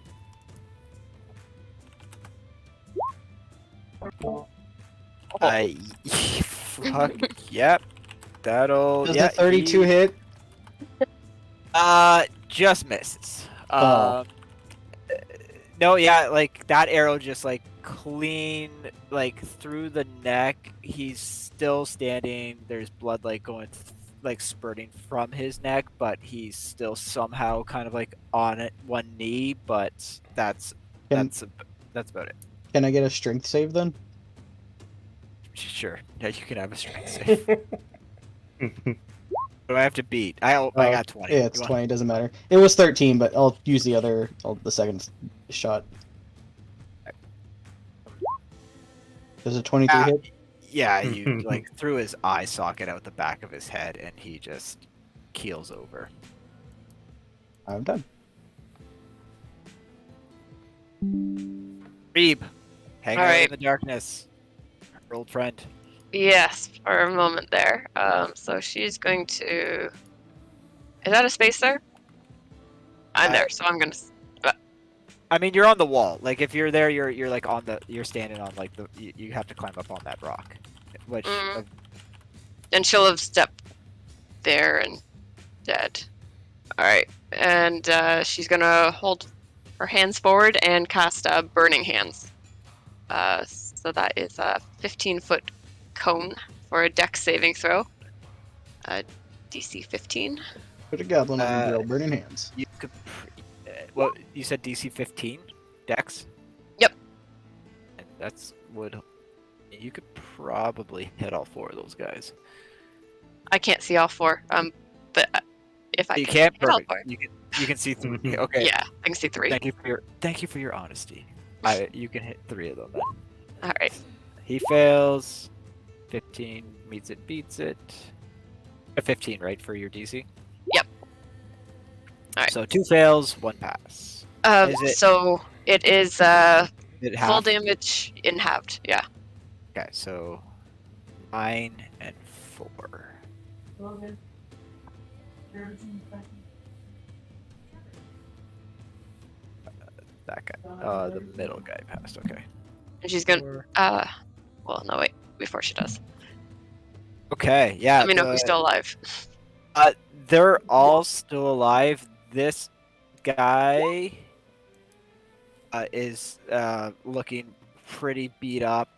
Fuck. Yep. That'll. Does yeah, the 32 hit? Just misses. Oh. No, yeah, like that arrow just like clean like through the neck. He's still standing. There's blood like going like spurting from his neck, but he's still somehow kind of like on it one knee. But that's about it. Can I get a strength save then? Sure. Yeah, you can have a strength save. do I have to beat? I got 20. Yeah, it's You want- 20. Doesn't matter. It was 13, but I'll use the second shot. Does a 23 Ah, hit? Yeah, you like threw his eye socket out the back of his head, and he just keels over. I'm done. Reeb, hang All out right. in the darkness. Our old friend. Yes, for a moment there. So she's going to. Is that a space there? I'm there, so I'm gonna. I mean, you're on the wall. Like, if you're there, you're like on the. You're standing on like the. You have to climb up on that rock, which. And she'll have stepped there and dead. All right, and she's gonna hold her hands forward and cast Burning Hands. So that is a 15-foot cone for a dex saving throw. DC 15. Put a goblin on the girl, burning hands. You could. Well, you said DC 15, Dex. Yep. And that's would. You could probably hit all 4 of those guys. I can't see all 4. But if I You can can't. hit all Perfect. 4. You can see 3. Okay. Yeah, I can see 3. Thank you for your honesty. You can hit 3 of them then. All right. He fails. 15 meets it, beats it. 15, right, for your DC? Yep. All right. So 2 fails, 1 pass. Is it- So it is It full half? damage in halved. Yeah. Okay, so 9 and 4. That guy. The middle guy passed. Okay. And she's gonna. Well, no, wait. Before she does, Okay. Yeah. let me know who's still alive. They're all still alive. This guy is looking pretty beat up.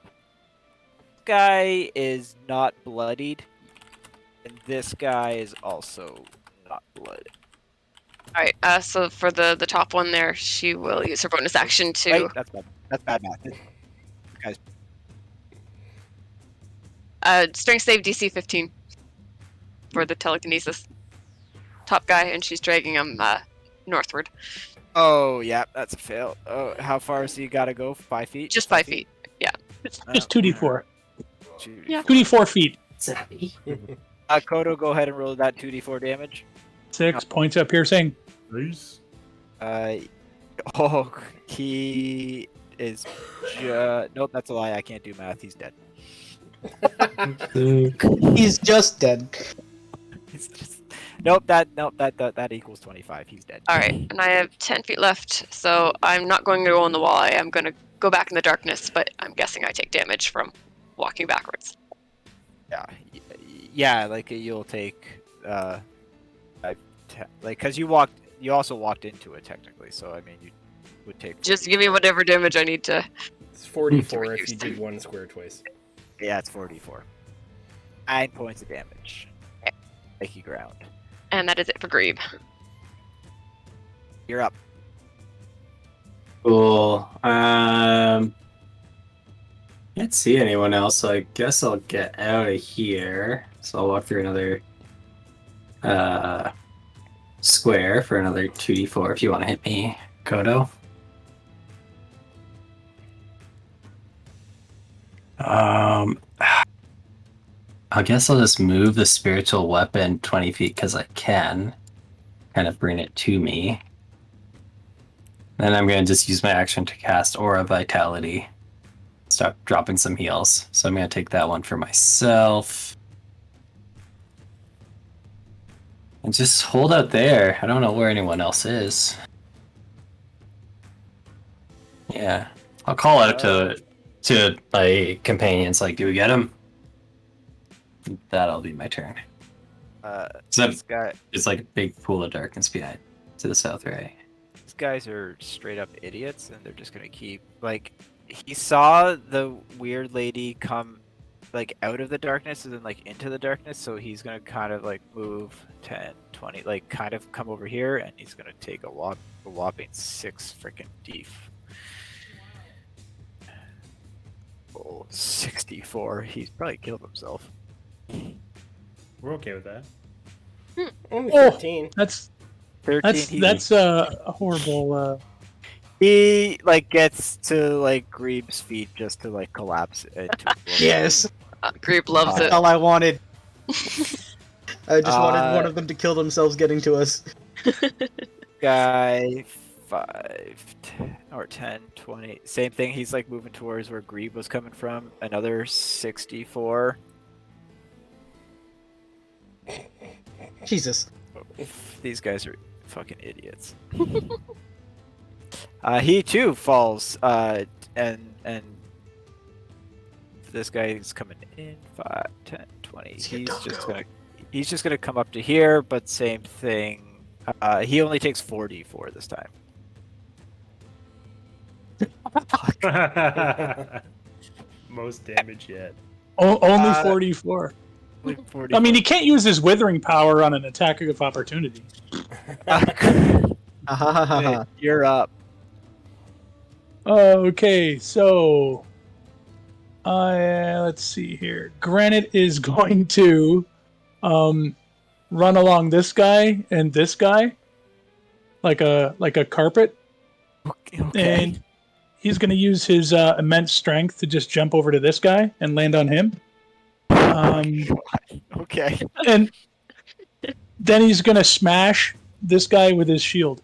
Guy is not bloodied, and this guy is also not bloodied. All right. So for the top one there, she will use her bonus action to. Wait, that's bad. That's bad math. Guys, Strength save DC 15 for the telekinesis. Top guy, and she's dragging him northward. oh yeah, that's a fail. Oh, how far has he got to go? 5 feet? Just 5 feet. Yeah. It's just 2d4. Yeah. 2d4 feet. Kodo, go ahead and roll that 2d4 damage. 6 points of piercing. Nice. He is. Nope, that's a lie. I can't do math. He's dead. He's just dead. He's just. Nope. That equals 25. He's dead. All right, and I have 10 feet left, so I'm not going to go on the wall. I am going to go back in the darkness, but I'm guessing I take damage from walking backwards. Yeah. Like you'll take. Because you also walked into it technically. So I mean, you would take. Just give me whatever damage I need to. It's 44 if reduce you did 1 square twice. Yeah, it's 44. 9 points of damage. Shaky ground. And that is it for Grebe. You're up. Cool. Can't see anyone else, so I guess I'll get out of here. So I'll walk through another square for another 2d4 if you want to hit me, Kodo. I guess I'll just move the spiritual weapon 20 feet because I can. Kind of bring it to me. Then I'm going to just use my action to cast Aura Vitality. Start dropping some heals. So I'm going to take that one for myself. And just hold out there. I don't know where anyone else is. Yeah. I'll call out to my companions, like, do we get him? That'll be my turn. So This guy. it's like a big pool of darkness behind to the south, right? These guys are straight up idiots, and they're just gonna keep like. He saw the weird lady come, like out of the darkness and then like into the darkness, so he's gonna kind of like move 10, 20, like kind of come over here, and he's gonna take a whopping 6 freaking deef. Oh, 64. He's probably killed himself. We're okay with that. Only Oh. 13. That's 13. that's a horrible. He like gets to like Greeb's feet just to like collapse into a book. Yes, Greep loves that's it. all I wanted. I just wanted one Uh, of them to kill themselves getting to us. Guy 5 or 10, 20. Same thing. He's like moving towards where Greeb was coming from. Another 64. Jesus. These guys are fucking idiots. He too falls. And this guy is coming in 5, 10, 20. He's just gonna come up to here, but same thing. He only takes 44 this time. Most damage yet. Only 44. Only I 44. mean, he can't use his withering power on an attack of opportunity. Hey, you're up. Okay, so let's see here. Granite is going to run along this guy and this guy like a carpet, Okay. and he's going to use his immense strength to just jump over to this guy and land on him. Okay. And then he's going to smash this guy with his shield.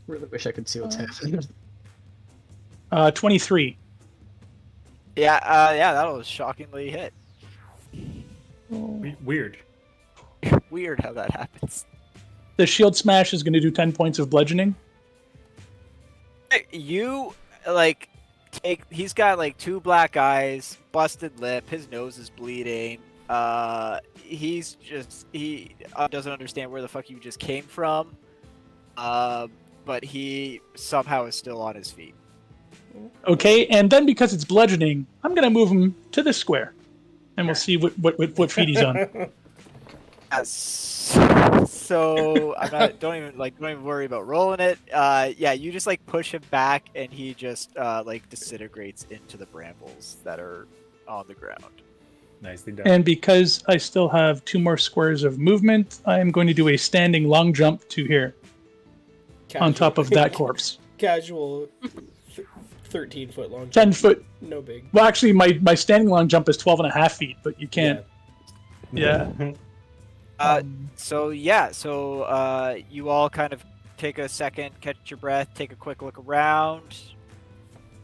Really wish I could see what's happening. 23. Yeah. That was shockingly hit. Weird. Weird how that happens. The shield smash is going to do 10 points of bludgeoning. You like take. He's got like 2 black eyes, busted lip. His nose is bleeding. He doesn't understand where the fuck you just came from. But he somehow is still on his feet. Okay, and then because it's bludgeoning, I'm going to move him to this square, and we'll see what feet he's on. So I'm not. Don't even worry about rolling it. Yeah, you just like push him back, and he just like disintegrates into the brambles that are on the ground. Nicely done. And because I still have 2 more squares of movement, I am going to do a standing long jump to here on top of that corpse. Casual 13-foot long. 10 foot. No big. Well, actually, my standing long jump is 12 and a half feet, but you can't. Yeah. So you all kind of take a second, catch your breath, take a quick look around.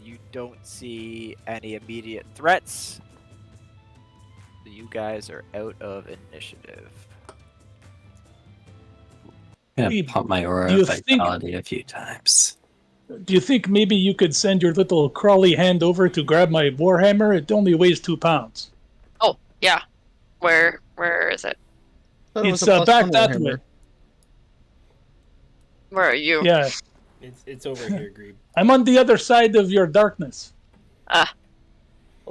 You don't see any immediate threats. You guys are out of initiative. I'm gonna pump my aura Do you of vitality a few times. Do you think maybe you could send your little crawly hand over to grab my warhammer? It only weighs 2 pounds. Oh, yeah. Where is it? Thought it was It's a plus back one that Warhammer. way. Where are you? Yeah, It's over here, Greeb. I'm on the other side of your darkness. I'll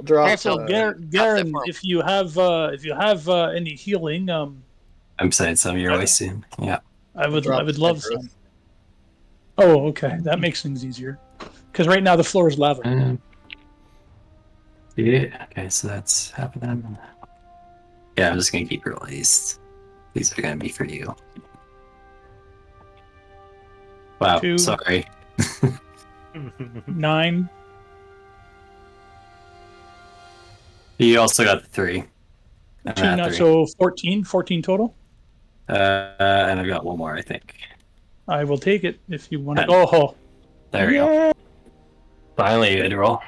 drop. So, Garen, if you have any healing, I'm saying some your way soon. Yeah. I would drop love Earth. some. Oh, okay, that makes things easier. Because right now the floor is lava. Yeah. Okay, so that's happening. Yeah, I'm just gonna keep rolling these. These are gonna be for you. Wow. 2. Sorry. 9. You also got the 3. I'm 2, at not 3. so 14 total. And I've got one more, I think. I will take it if you want to. 10. Oh, There we go. Finally, a good roll.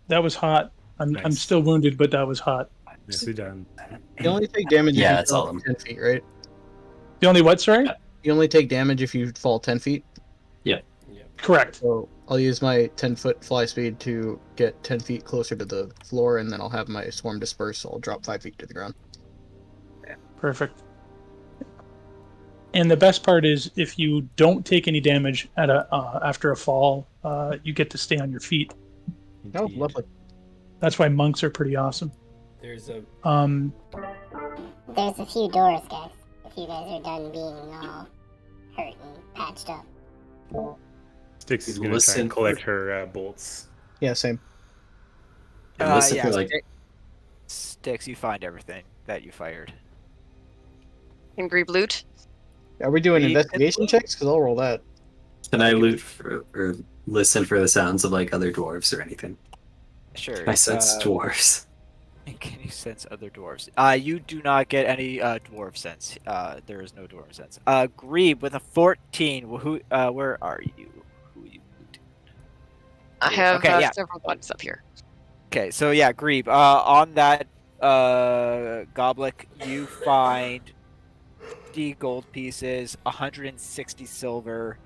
that was hot. I'm Nice. still wounded, but that was hot. Nicely done. You only take damage Yeah, if you that's all fall of them. 10 feet, right? The only what? Sorry. You only take damage if you fall 10 feet. Correct. So I'll use my 10-foot fly speed to get 10 feet closer to the floor, and then I'll have my swarm disperse, so I'll drop 5 feet to the ground. Perfect. And the best part is, if you don't take any damage at after a fall, you get to stay on your feet. Oh, Indeed. lovely. That's why monks are pretty awesome. There's a There's a few doors, guys. If you guys are done being all hurt and patched up. Styx is gonna try Listen and collect her bolts. Yeah, same. And listen Yeah, for like Styx, you find everything that you fired. Can Grebe loot? Are we doing We- investigation checks? Because I'll roll that. Can I loot for, or listen for the sounds of like other dwarves or anything? Sure. I sense dwarves. Can you sense other dwarves? You do not get any dwarf sense. There is no dwarf sense. Grebe with a 14. Who? Where are you? Who are you? I have Okay, yeah. several bodies up here. Okay, so yeah, Grebe. On that goblet, you find 50 gold pieces, 160 silver,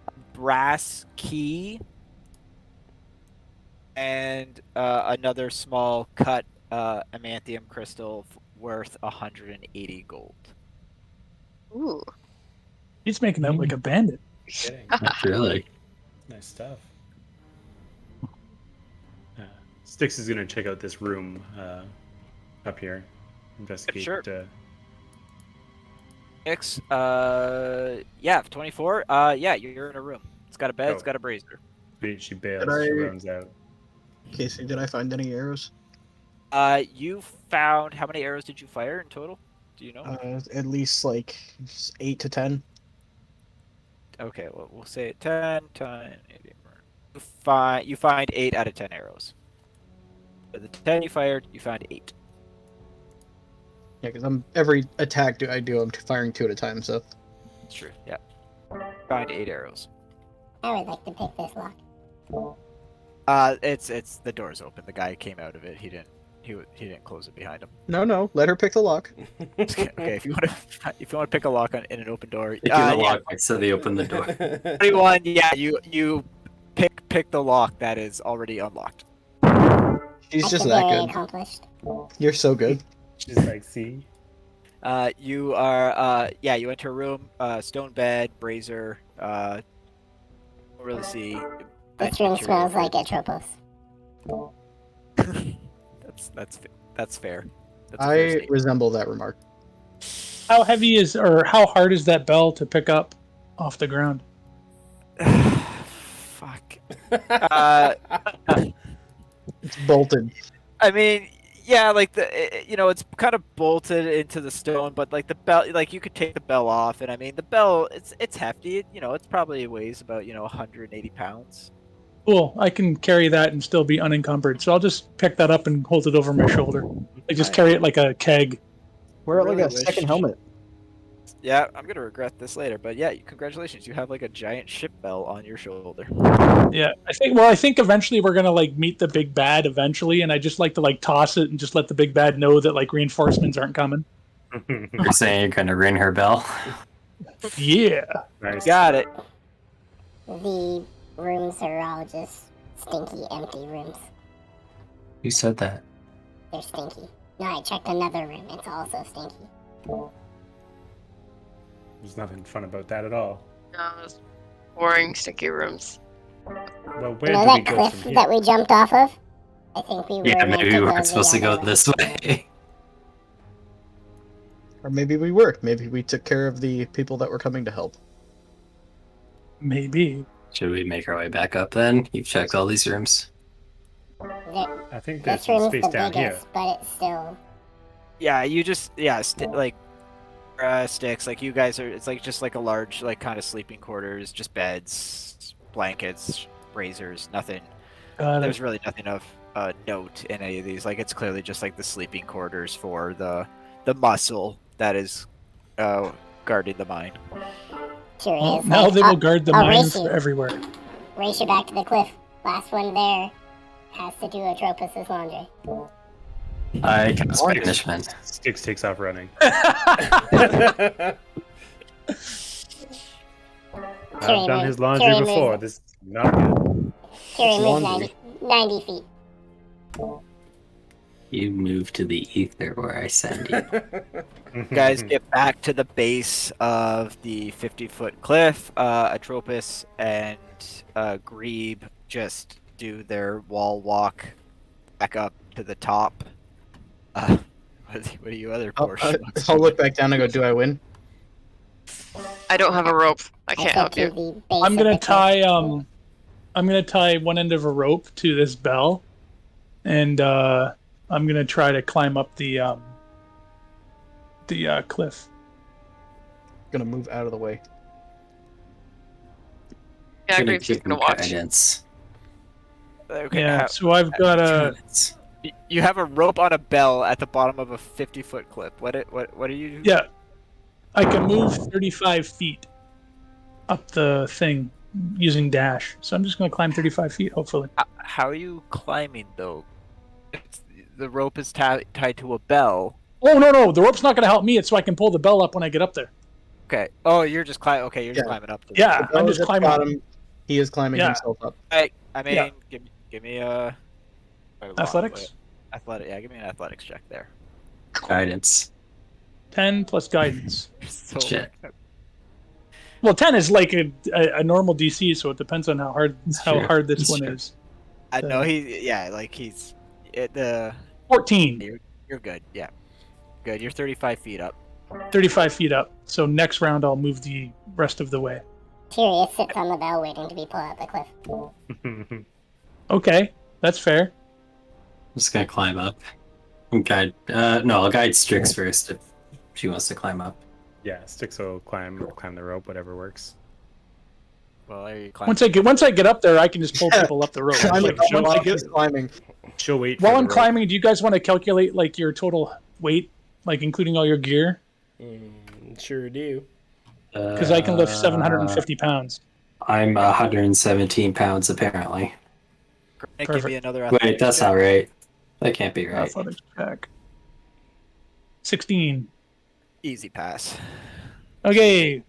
a brass key, and another small cut amanthium crystal worth 180 gold. Ooh. He's making out like a bandit. Kidding. Not really. Nice stuff. Styx is going to check out this room up here. Investigate. Sure. X, yeah, 24. Yeah, you're in a room. It's got a bed. It's got a brazier. She bails. Did She I- runs out. Casey, did I find any arrows? You found how many arrows did you fire in total? Do you know? At least like 8 to 10. Okay, well, we'll say 10 times 80. You find 8 out of 10 arrows. For the 10 you fired, you found 8. Yeah, because every attack I do, I'm firing 2 at a time. So That's true. Yeah. Find 8 arrows. I would like to pick this lock. It's the door's open. The guy came out of it. He didn't close it behind him. no, let her pick the lock. Okay, if you want to pick a lock in an open door, They give a lock so they open the door. 21. Yeah, you pick the lock that is already unlocked. She's That's just that very good. accomplished. You're so good. She's like, see? You are you enter a room, stone bed, brazier. Don't really see. This room smells like Atropos. That's fair. That's a fair I statement. resemble that remark. How heavy is or how hard is that bell to pick up off the ground? Fuck. It's bolted. I mean, yeah, like it's kind of bolted into the stone, but like the bell, like you could take the bell off, and I mean the bell, it's hefty. It's probably weighs about 180 pounds. Cool. I can carry that and still be unencumbered. So I'll just pick that up and hold it over my shoulder. I just carry it like a keg. We're at like Really a second wish- helmet. Yeah, I'm gonna regret this later, but yeah, congratulations, you have like a giant ship bell on your shoulder. Yeah. I think eventually we're gonna like meet the big bad eventually, and I just like to like toss it and just let the big bad know that like reinforcements aren't coming. You're saying you're gonna ring her bell? Yeah. Nice. Got it. The rooms are all just stinky, empty rooms. Who said that? They're stinky. No, I checked another room. It's also stinky. There's nothing fun about that at all. No, it's boring, sticky rooms. Well, where You know do we that go cliff from here? that we jumped off of? I think we were Yeah, meant maybe to we go weren't supposed to the go other way. this way. Or maybe we were. Maybe we took care of the people that were coming to help. Maybe. Should we make our way back up then? You've checked all these rooms. I think there's This some room's space the down here. biggest, but it's still... Yeah, you just sticks. Like you guys are. It's like just like a large like kind of sleeping quarters, just beds, blankets, braziers. Nothing. There's really nothing of note in any of these. Like it's clearly just like the sleeping quarters for the muscle that is guarding the mine. Sure Well, is. now Like, they will guard the I'll mine race you. everywhere. Race you back to the cliff. Last one there has to do Atropos' laundry. I cast banishment. Styx takes off running. Carry I've done me- his laundry carry me. before. This is not good. Kiri moves Laundry. 90 feet. You move to the ether where I send you. You guys get back to the base of the 50-foot cliff. Atropos and Grebe just do their wall walk back up to the top. What are you other poor schmucks I'll doing? look back down and go, do I win? I don't have a rope. I I can't said help to you. the base I'm of gonna the cliff. tie one end of a rope to this bell, and I'm gonna try to climb up the cliff. gonna move out of the way. Yeah, Gonna Grape's just give gonna him watch. guidance. Okay, Yeah, so I've got a. Guidance. you have a rope on a bell at the bottom of a 50-foot cliff. What are you? Yeah, I can move 35 feet up the thing using dash. So I'm just going to climb 35 feet, hopefully. How are you climbing though? The rope is tied to a bell. Oh, no. The rope's not going to help me. It's so I can pull the bell up when I get up there. Okay. Oh, you're just climbing. Okay, you're just Yeah. climbing up. Yeah, The bell I'm is just at the climbing up. bottom. He is climbing Yeah. himself up. I mean, Yeah. give me a Athletics? Athletic. Yeah, give me an athletics check there. Guidance. 10 plus guidance. So, Shit. Well, 10 is like a normal DC, so it depends on how hard true. hard this It's one true. is. I know he's the 14, you're good. Yeah, good. You're 35 feet up. 35 feet up. So next round I'll move the rest of the way. Tyrius sits on the bell waiting to be pulled out the cliff. Okay, that's fair. I'm just gonna climb up. Guide. No, I'll guide Strix first if she wants to climb up. Yeah, Styx will climb the rope, whatever works. Well, there you climb. Once I get up there, I can just pull people up the rope. Climb Like, up once I while get, he's climbing. She'll wait. while for I'm the rope. climbing, do you guys want to calculate like your total weight, like including all your gear? Sure do. Because I can lift 750 pounds. I'm 117 pounds apparently. Give Perfect. me another. Wait, athletics that's check. not right. That can't be right. Athletics check. 16. Easy pass. Okay.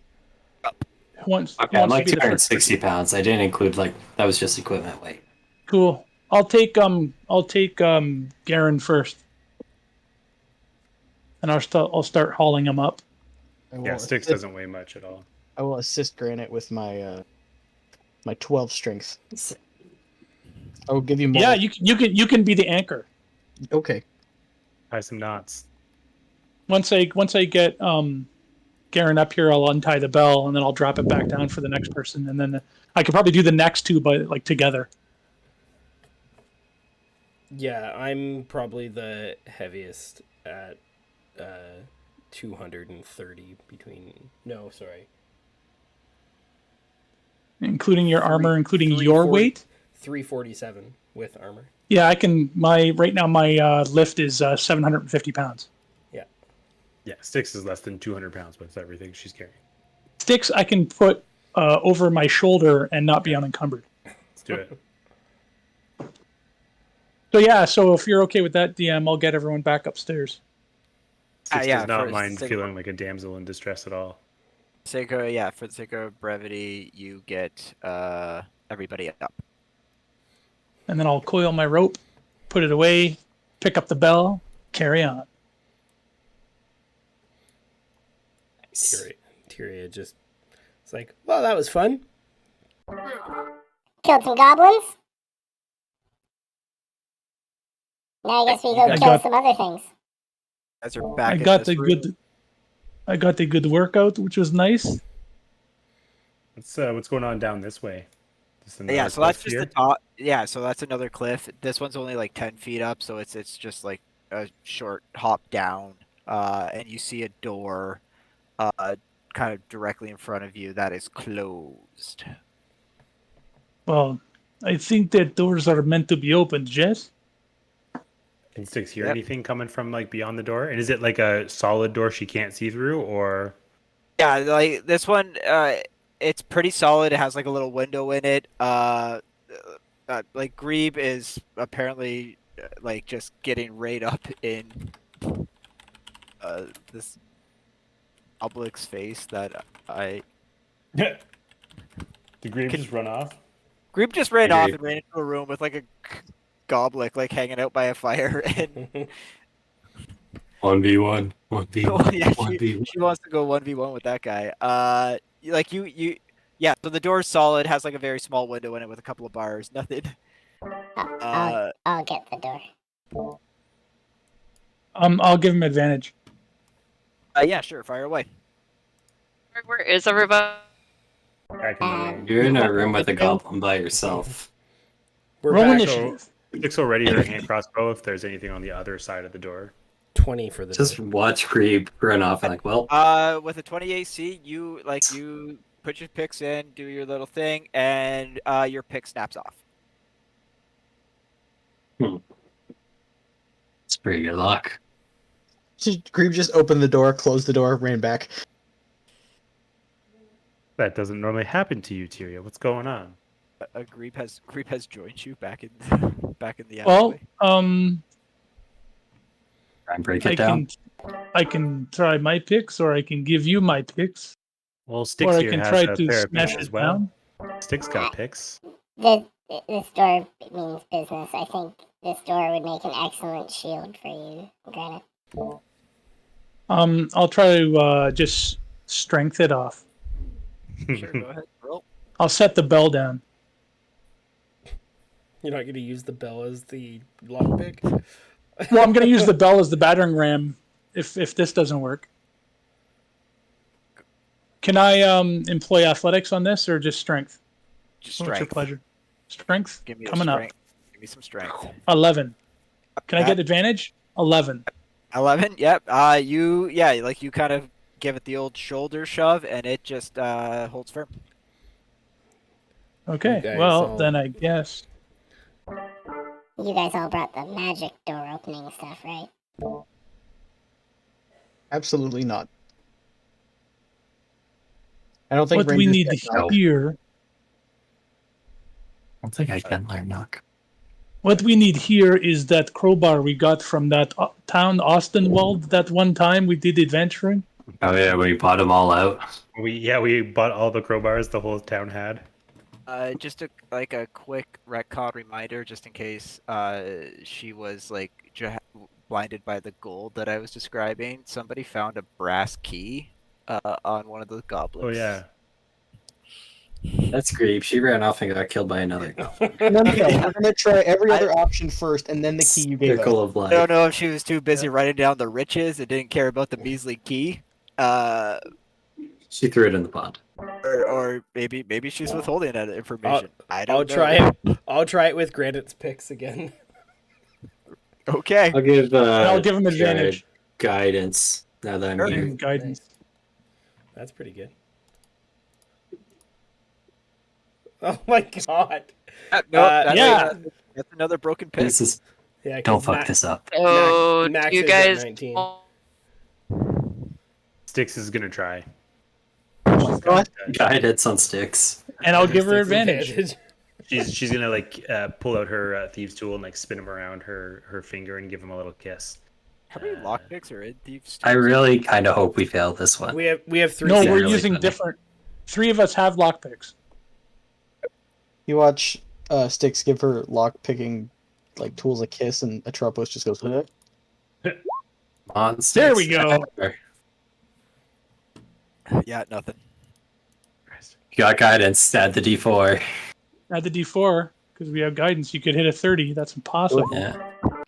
Who wants Okay, who I'm wants to like be the first? 260 pounds. I didn't include that was just equipment weight. Cool. I'll take Garen first, and I'll start hauling him up. I will Yeah, Styx assist- doesn't weigh much at all. I will assist Granite with my my 12 strength. I will give you more. Yeah, you can be the anchor. Okay. Tie some knots. Once I get Garen up here, I'll untie the bell and then I'll drop it back down for the next person, and then I could probably do the next two by together. Yeah, I'm probably the heaviest at 230 between. No, sorry. Including your armor, including your 340 weight. 347 with armor. Yeah, I can. My lift is 750 pounds. Yeah, Styx is less than 200 pounds with everything she's carrying. Sticks I can put over my shoulder and not be unencumbered. Let's do it. So yeah, so if you're okay with that, DM, I'll get everyone back upstairs. Styx yeah, does not for mind sake- feeling like a damsel in distress at all. For the sake of brevity, you get everybody up. And then I'll coil my rope, put it away, pick up the bell, carry on. Tyria just. It's like, well, that was fun. Killed some goblins. Now I guess we go I kill got- some other things. As are back. I in got this the room. good workout, which was nice. What's going on down this way? Just Yeah, another so that's cliff just here? the top. Yeah, so that's another cliff. This one's only like 10 feet up, so it's just like a short hop down, and you see a door, kind of directly in front of you that is closed. Well, I think that doors are meant to be opened, Jess. Can Styx hear Yep. anything coming from like beyond the door? And is it like a solid door she can't see through, or Yeah, like this one, it's pretty solid. It has like a little window in it. Like Grebe is apparently like just getting right up in this Obelix face that I. did Grebe just run off? Grebe just ran off Agreed. and ran into a room with like a goblet like hanging out by a fire, and 1v1. 1v1. oh, yeah, 1v1. she wants to go 1v1 with that guy. Like you, yeah. So the door's solid, has like a very small window in it with a couple of bars. Nothing. I'll get the door. I'll give him advantage. Yeah, sure. Fire away. Where is everybody? Back in the room. You're in a room with a goblin by yourself. We're Roll back initiative. Styx will ready her hand crossbow if there's anything on the other side of the door. 20 for the Just watch Grebe run off and like, well, With a 20 AC, you put your picks in, do your little thing, and your pick snaps off. it's pretty good luck. Grebe just opened the door, closed the door, ran back. That doesn't normally happen to you, Tyria. What's going on? Grebe has joined you back in the Well, alleyway. Try and break it down. I can try my picks, or I can give you my picks, Well, or Sticks I here can has try a to pair of smash picks it as well. down. Sticks got picks. This door means business. I think this door would make an excellent shield for you, Granite. I'll try to just strength it off. Sure, go ahead, roll. I'll set the bell down. You're not going to use the bell as the lockpick? Well, I'm going to use the bell as the battering ram if this doesn't work. Can I employ athletics on this, or just strength? Just What's your strength. pleasure? Strength Give me a coming strength. Give me some strength. 11. Can I That- get advantage? 11. 11. Yep. You kind of give it the old shoulder shove, and it just holds firm. Okay. You guys Well, all- then I guess. You guys all brought the magic door opening stuff, right? Absolutely not. I don't think What we Rangers need get knocked. here. I don't think I can learn knock. What we need here is that crowbar we got from that town Austinwald that one time we did adventuring. Oh yeah, we bought them all out. We bought all the crowbars the whole town had. Just a quick retcon reminder, just in case she was blinded by the gold that I was describing. Somebody found a brass key on one of the goblins. Oh yeah. That's Grebe. She ran off and got killed by another goblin. No, we're gonna try every other option first, and then the key you gave Circle us. of I life. don't know if she was too busy writing down the riches and didn't care about the measly key. She threw it in the pond. Or maybe she's withholding that information. I don't I'll know. try it. I'll try it with Granite's picks again. Okay. I'll give I'll give him advantage. guidance now that I'm Sure. here. And guidance. That's pretty good. Oh my god. That's another broken pick. This is Yeah, don't 'cause fuck this up. So Max you is at guys 19. Sticks is gonna try. What? Guidance on Sticks. And I'll give her Sticks advantage. She's gonna pull out her thieves tool and spin him around her finger and give him a little kiss. How many lockpicks are in Thieves' I Tools? really kind of hope we fail this one. We have three. No, Yeah, we're really using funny. different. 3 of us have lockpicks. You watch Styx give her lock picking tools a kiss, and Atropos just goes, "Huh?" On There we go. Yeah, nothing. You got guidance. Add the D4. Add the D4 because we have guidance. You could hit a 30. That's impossible. Yeah.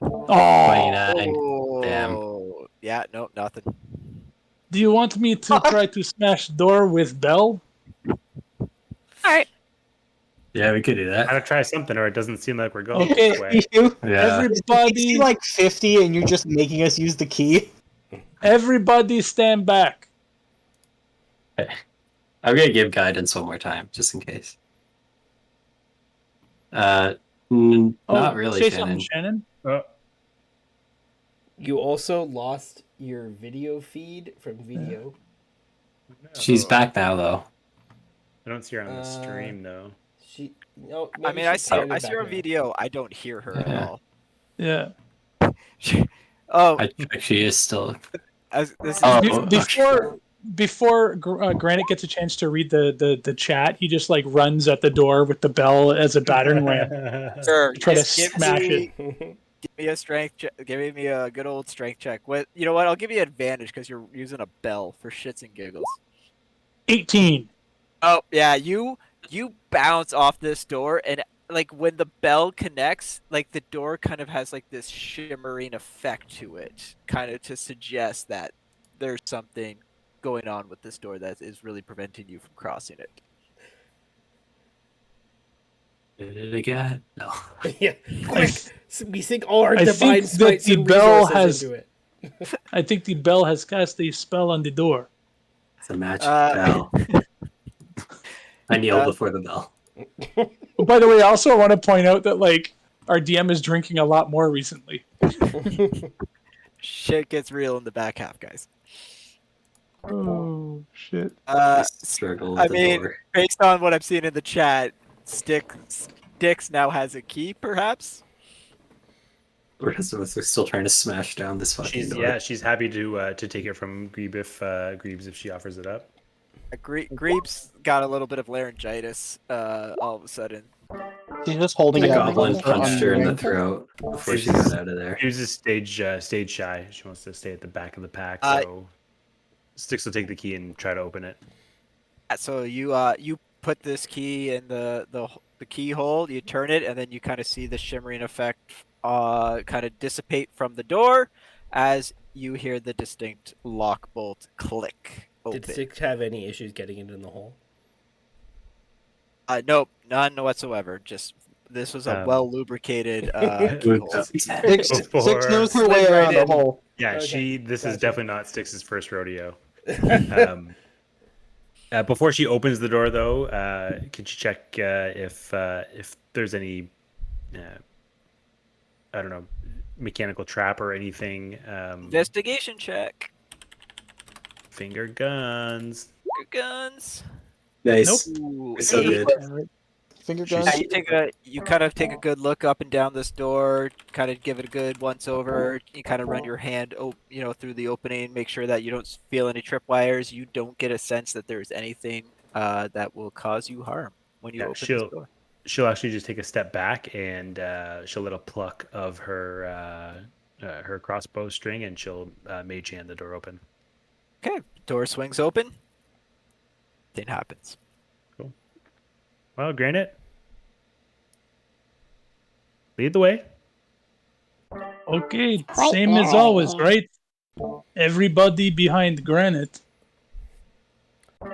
Oh, 29. Oh, Damn. Yeah, no, nothing. do you want me to try to smash door with bell? All right. Yeah, we could do that. Gotta try something, or it doesn't seem like we're going Okay. this way. You Yeah. Everybody, like 50, and you're just making us use the key. everybody, stand back. I'm gonna give guidance one more time, just in case. Not really, Say Shannon. something, Shannon. You also lost your video feed from video. She's back now, though. I don't see her on the stream though. She. No, I maybe mean, I she's see started her back on now. video. I don't hear her at Yeah. all. Yeah. Oh, I checked. She is still. this is Oh, Before Granite gets a chance to read the chat, he just runs at the door with the bell as a battering ram. sure. Try to just give smash me- it. Give me a strength check. Give me a good old strength check. You know what? I'll give you advantage because you're using a bell for shits and giggles. 18. Oh yeah, you bounce off this door, and when the bell connects, the door kind of has this shimmering effect to it, kind of to suggest that there's something going on with this door that is really preventing you from crossing it. Did it again? No. Yeah. Quick, we sink all our I divine think that smites the and bell resources has- into it. I think the bell has cast a spell on the door. It's a magic Uh, bell. I kneel before the bell. Oh, by the way, also I want to point out that like our DM is drinking a lot more recently. Shit gets real in the back half, guys. Oh shit! I struggle with I the mean, door. based on what I'm seeing in the chat, Styx now has a key, perhaps. We're still trying to smash down this fucking door. She's happy to take it from Greeb if she offers it up. Greeb's got a little bit of laryngitis all of a sudden. She's just holding The it out. goblin punched her in the under- throat before she got out of there. She was just stage shy. She wants to stay at the back of the pack, Uh, so Styx will take the key and try to open it. So you put this key in the keyhole, you turn it, and then you kind of see the shimmering effect kind of dissipate from the door as you hear the distinct lock bolt click open. Did Six have any issues getting it in the hole? Nope, none whatsoever. Just this was a well lubricated keyhole. Six knows her way around the hole. Yeah, Okay, this is gotcha. definitely not Styx's first rodeo. Before she opens the door, though, can she check if there's any, I don't know, mechanical trap or anything? Investigation check. Finger guns. Guns. Nice. Ooh, So eight. good. Finger She's- guns. You kind of take a good look up and down this door, kind of give it a good once over. You kind of run your hand, through the opening, make sure that you don't feel any tripwires. You don't get a sense that there's anything that will cause you harm when you Yeah, open this door. she'll actually just take a step back and she'll let a pluck of her crossbow string and she'll mage hand the door open. Okay, door swings open. Thing happens. Well, Granite, lead the way. Okay, Quite same as narrow, always, yeah. right? Everybody behind Granite. I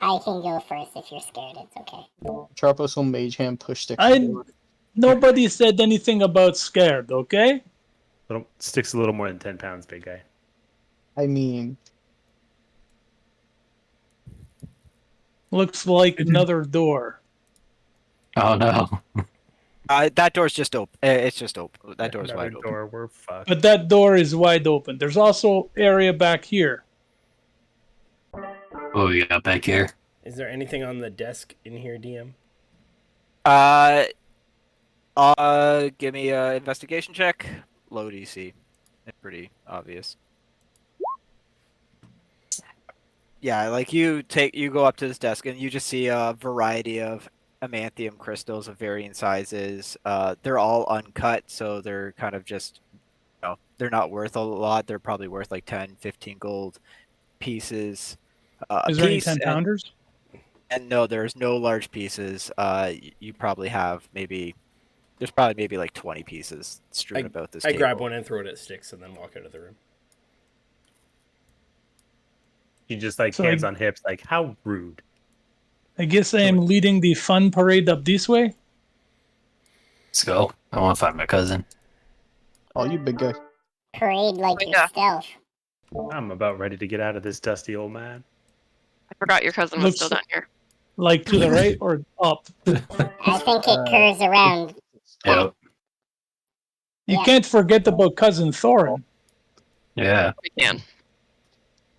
can go first if you're scared. It's okay. Tropos will mage hand push Sticks. Nobody said anything about scared, okay? Sticks a little more than 10 pounds, big guy. I mean, Looks like another door. Oh no. That door's just open. It's just open. That door's Another wide open. door, we're fucked. But that door is wide open. There's also area back here. What we got back here? Is there anything on the desk in here, DM? Give me a investigation check. Low DC. It's pretty obvious. Yeah, like you go up to this desk and you just see a variety of amanthium crystals of varying sizes. They're all uncut, so they're kind of just, they're not worth a lot. They're probably worth like 10, 15 gold pieces. Is there any 10 pounders? And no, there's no large pieces. You probably have there's probably maybe like 20 pieces strewn about this I table. grab one and throw it at Sticks and then walk out of the room. He just like So, hands like- on hips, like how rude. I guess I am leading the fun parade up this way. Let's go. I want to find my cousin. oh, you big guy. Parade like Yeah. your stealth. I'm about ready to get out of this dusty old man. I forgot your cousin was Looks- still down here. Like to the right or up? I think it curves around. Yep. You Yeah. can't forget about cousin Thorin. Yeah. We can.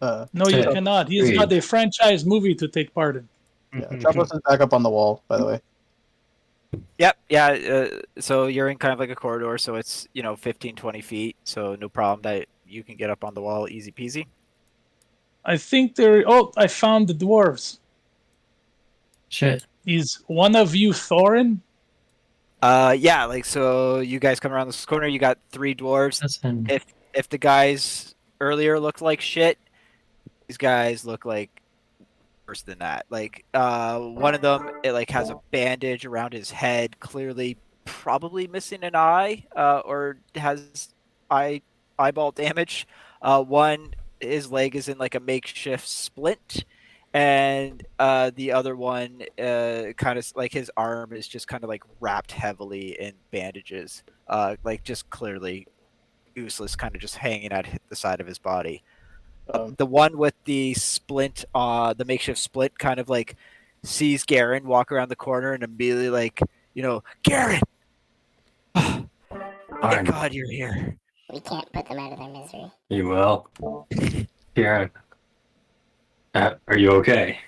No, you Yeah. cannot. He's got a franchise movie to take part in. Yeah, Tropos is back up on the wall, by the way. Yep, yeah. So you're in kind of like a corridor, so it's 15, 20 feet, so no problem that you can get up on the wall, easy peasy. I think there. Oh, I found the dwarves. Shit. Is one of you Thorin? Yeah, like so you guys come around this corner, you got 3 dwarves. That's in... If the guys earlier looked like shit, these guys look like worse than that. Like one of them, it like has a bandage around his head, clearly probably missing an eye, or has eyeball damage. One, his leg is in like a makeshift splint, and the other one kind of like his arm is just kind of like wrapped heavily in bandages, like just clearly useless, kind of just hanging at the side of his body. Um, The one with the splint, the makeshift splint, kind of like sees Garen walk around the corner and immediately like, Garen! Thank Darn. God you're here. We can't put them out of their misery. You will. Kieran. Are you okay?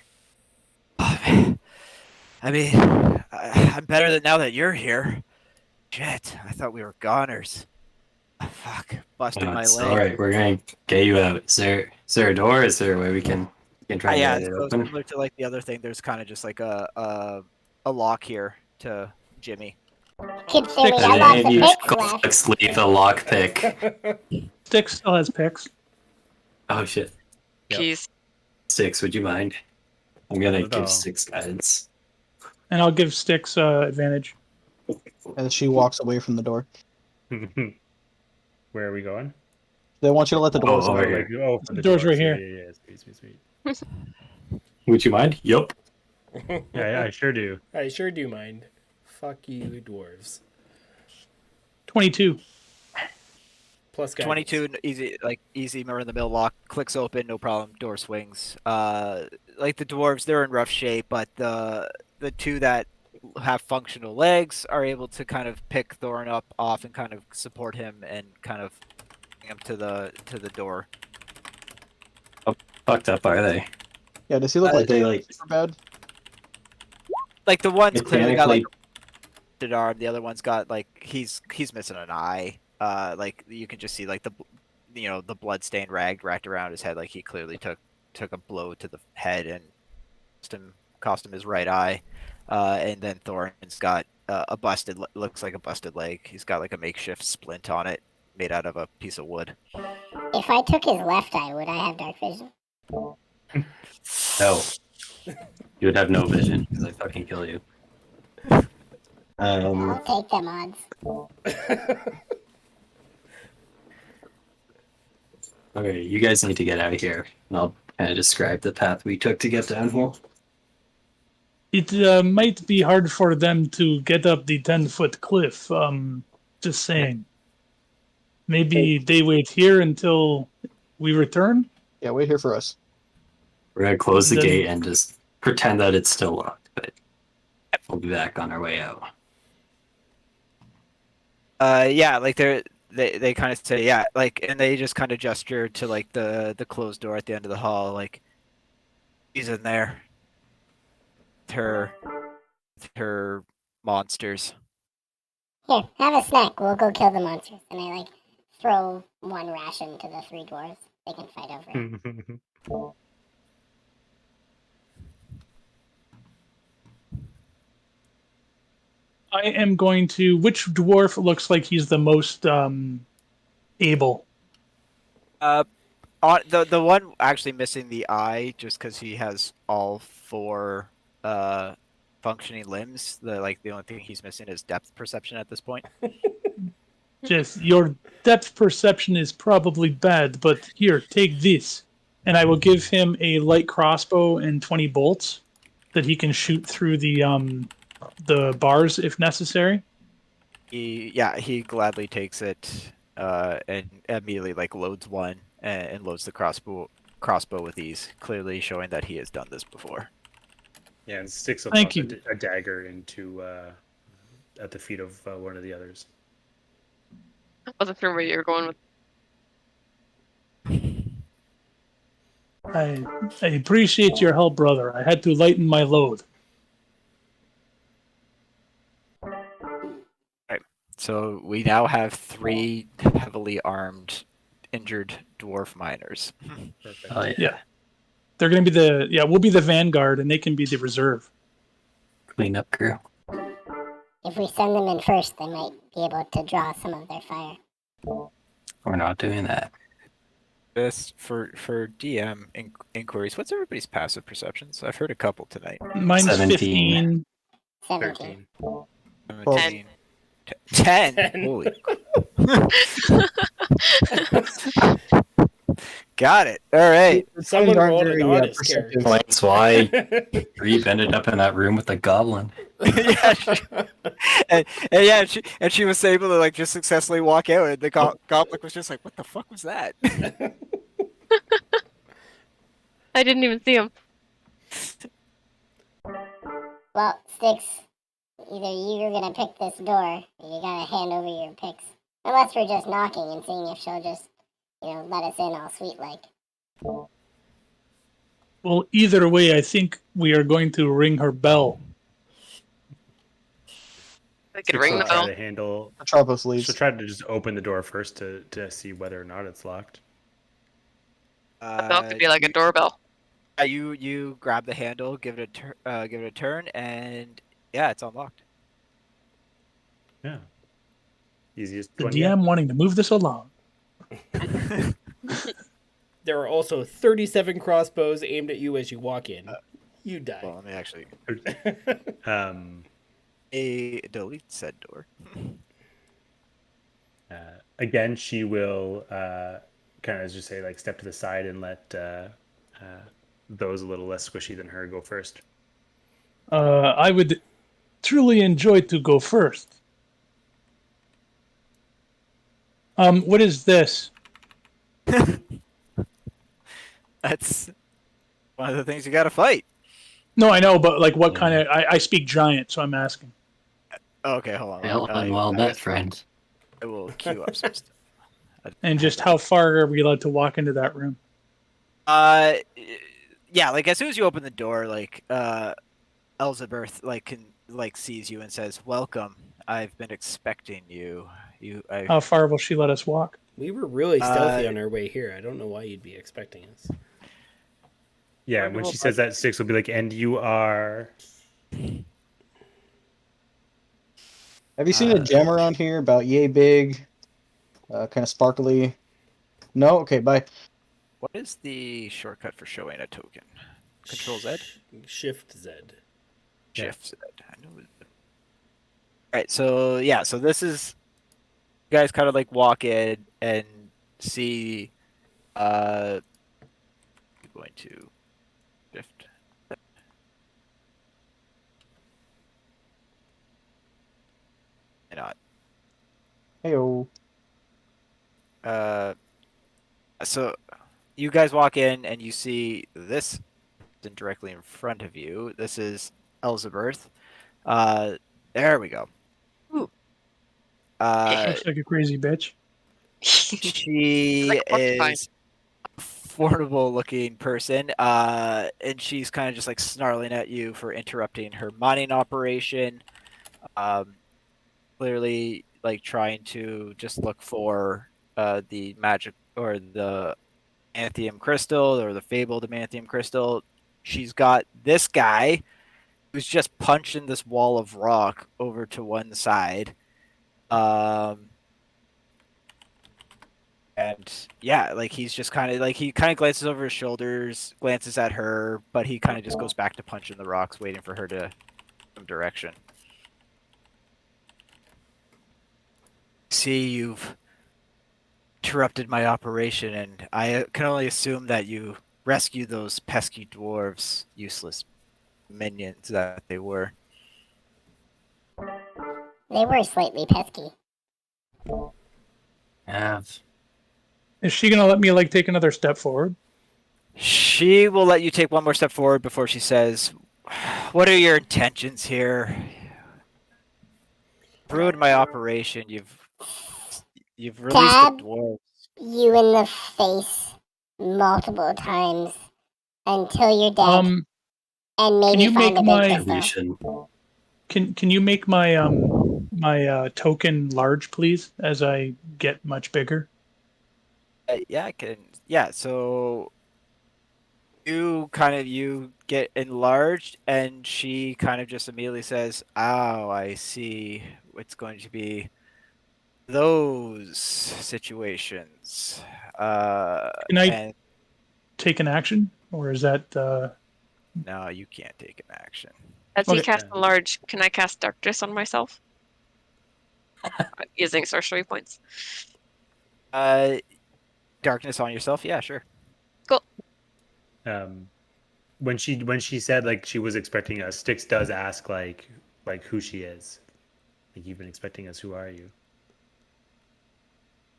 Oh, man. I mean, I'm better than now that you're here. Shit, I thought we were goners. Oh, fuck, busted my It's leg. all right. We're gonna get you out. Is there a door? Is there a way we can try Yeah, and get it so open? similar to like the other thing, there's kind of just like a lock here to Jimmy. Could Jimmy Six. unlock And the you picks left? Alex leave the lock pick. Styx still has picks. Oh shit. Yep. Keys. Six, would you mind? I'm gonna Not at all. give Six guidance. And I'll give Styx advantage. As she walks away from the door. Where are we going? They want you to let the doors Oh, open. over here. For The door's right Yeah, here. yeah, sweet. Would you mind? Yup. Yeah, I sure do. I sure do mind. Fuck you, dwarves. 22. Plus guidance. 22, easy mirror in the middle lock, clicks open, no problem, door swings. Like the dwarves, they're in rough shape, but the two that have functional legs are able to kind of pick Thorin up off and kind of support him and kind of bring him to the door. Fucked up, are they? Yeah, does he look like they like super bad? Like the one's clearly got like mechanically? a arm, the other one's got like he's missing an eye. Like you can just see like the blood-stained rag wrapped around his head, like he clearly took a blow to the head and cost him his right eye. And then Thorin's got looks like a busted leg. He's got like a makeshift splint on it, made out of a piece of wood. If I took his left eye, would I have dark vision? No. You would have no vision because I fucking kill you. I'll take them odds. Okay, you guys need to get out of here. And I'll kind of describe the path we took to get down here. It might be hard for them to get up the 10-foot cliff. Just saying. Maybe they wait here until we return? Yeah, wait here for us. We're gonna close the Then- gate and just pretend that it's still locked, but we'll be back on our way out. Yeah, like they kind of say yeah, like, and they just kind of gesture to like the closed door at the end of the hall, like he's in there. Her monsters. Here, have a snack. We'll go kill the monsters. And I throw one ration to the three dwarves. They can fight over it. I am going to. Which dwarf looks like he's the most able? On the one actually missing the eye, just because he has all four functioning limbs. The only thing he's missing is depth perception at this point. Just your depth perception is probably bad, but here, take this, and I will give him a light crossbow and 20 bolts that he can shoot through the bars if necessary. He gladly takes it and immediately loads one and loads the crossbow with ease, clearly showing that he has done this before. Yeah, and sticks Thank you. a dagger into at the feet of one of the others. I wasn't sure where you were going with. I appreciate your help, brother. I had to lighten my load. So we now have 3 heavily armed, injured dwarf miners. Perfect. Oh yeah. Yeah. They're going to be we'll be the vanguard, and they can be the reserve. Clean up crew. If we send them in first, they might be able to draw some of their fire. We're not doing that. This for DM inquiries. What's everybody's passive perceptions? I've heard a couple tonight. Mine's 17. 17. 17. 10. Holy. Got it. All right. Someone aren't rolled an very, honest perceptive. Explains why Reeb ended up in that room with the goblin. Yeah, and yeah, she was able to like just successfully walk out, and the goblin was just like, "What the fuck was that?" I didn't even see him. Well, Sticks, either you're gonna pick this door, or you gotta hand over your picks. Unless we're just knocking and seeing if she'll just, let us in all sweet like. Well, either way, I think we are going to ring her bell. I could ring the Try bell. to handle. Atropos leaves. She'll try to just open the door first to see whether or not it's locked. The bell could be like a doorbell. You grab the handle, give it a turn, and yeah, it's unlocked. Yeah. Easiest The one yet. DM wanting to move this along. There are also 37 crossbows aimed at you as you walk in. You die. Well, let me actually Um, delete said door. again, she will kind of just say like step to the side and let those a little less squishy than her go first. I would truly enjoy to go first. What is this? That's one of the things you got to fight. No, I know, but like, what kind of? I speak giant, so I'm asking. Okay, hold on. Well and well met, friend. I will queue up some stuff. And just how far are we allowed to walk into that room? Yeah, like as soon as you open the door, like Elizabeth sees you and says, "Welcome. I've been expecting you." How far will she let us walk? We were really stealthy on our way here. I don't know why you'd be expecting us. Yeah, when she says that, Six will be like, "And you are." Have you seen a gem around here about yay big, kind of sparkly? No? Okay, bye. What is the shortcut for showing a token? Control Z? Shift Z. Shift Z. I know. Alright, so yeah, so this is you guys kind of like walk in and see I'm going to shift. Why not? Heyo. So you guys walk in and you see this directly in front of you. This is Elizabeth. There we go. Ooh. Looks like a crazy bitch. She Like a porcupine. is a formidable looking person, and she's kind of just like snarling at you for interrupting her mining operation. Clearly, like trying to just look for the magic or the Anthium crystal or the fabled Anthium crystal. She's got this guy who's just punching this wall of rock over to one side. And yeah, like he's just kind of like he kind of glances over his shoulders, glances at her, but he kind of just goes back to punching the rocks, waiting for her to some direction. See, you've interrupted my operation, and I can only assume that you rescued those pesky dwarves, useless minions that they were. They were slightly pesky. Have. Is she gonna let me like take another step forward? She will let you take one more step forward before she says, "What are your intentions here? Ruined my operation. You've released Dad? the dwarves." You in the face multiple times until you're dead, and maybe you find make a my- big crystal. Can you make my my token large, please, as I get much bigger? Yeah, I can. Yeah, so you get enlarged, and she kind of just immediately says, "Oh, I see. It's going to be those situations." Can I take an action, or is that? No, you can't take an action. As he Okay. casts enlarge, can I cast darkness on myself? Using sorcery points. Darkness on yourself? Yeah, sure. Cool. When she said like she was expecting us, Styx does ask like who she is. Like, you've been expecting us. Who are you?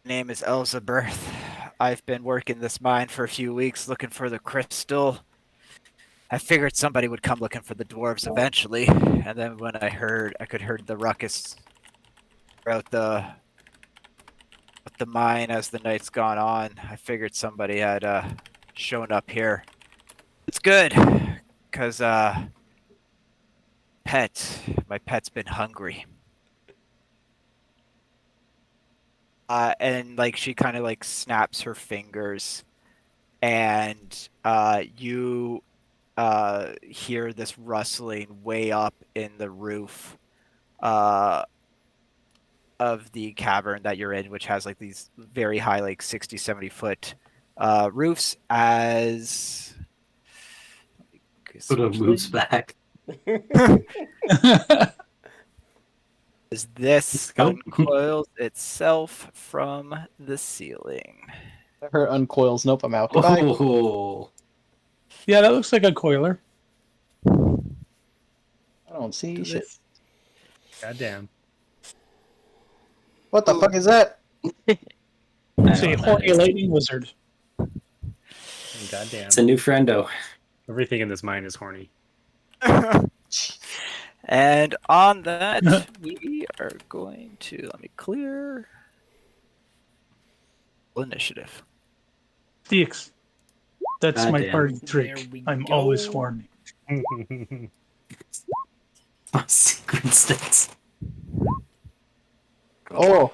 Name is Elizabeth. I've been working this mine for a few weeks looking for the crystal. I figured somebody would come looking for the dwarves eventually, and then when I could hear the ruckus throughout the mine as the night's gone on. I figured somebody had shown up here. It's good, cause my pet's been hungry. And like she kind of like snaps her fingers, and you hear this rustling way up in the roof of the cavern that you're in, which has like these very high, like 60, 70 foot roofs. As Sort of moves back. as this Go. uncoils itself from the ceiling. Her uncoils. Nope, I'm out. Goodbye. Oh, Yeah, that looks like a coiler. I don't see shit. Goddamn. What the fuck is that? It's a horny lightning wizard. Goddamn. it's a new friendo. Everything in this mine is horny. And on that, we are going to let me clear initiative. Dix. That's my Goddamn. party There trick. we I'm go. always horny. Secret sticks. Oh,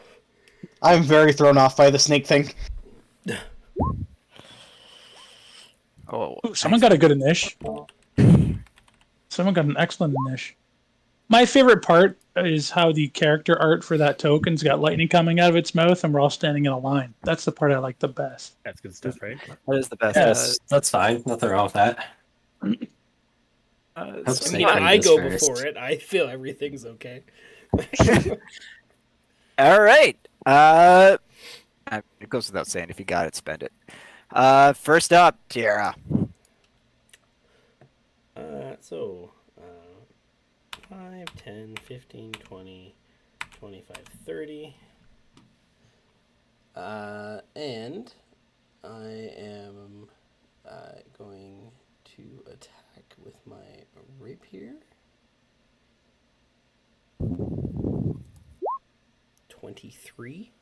I'm very thrown off by the snake thing. Oh, Ooh, someone got a good inish. Someone got an excellent inish. My favorite part is how the character art for that token's got lightning coming out of its mouth, and we're all standing in a line. That's the part I like the best. That's good stuff, right? that is the best. That's fine. Nothing wrong with that. I Snake mean, Thing I goes go first. before it. I feel everything's okay. All right. It goes without saying. If you got it, spend it. First up, Tiara. So 5, 10, 15, 20, 25, 30. And I am going to attack with my rapier. 23.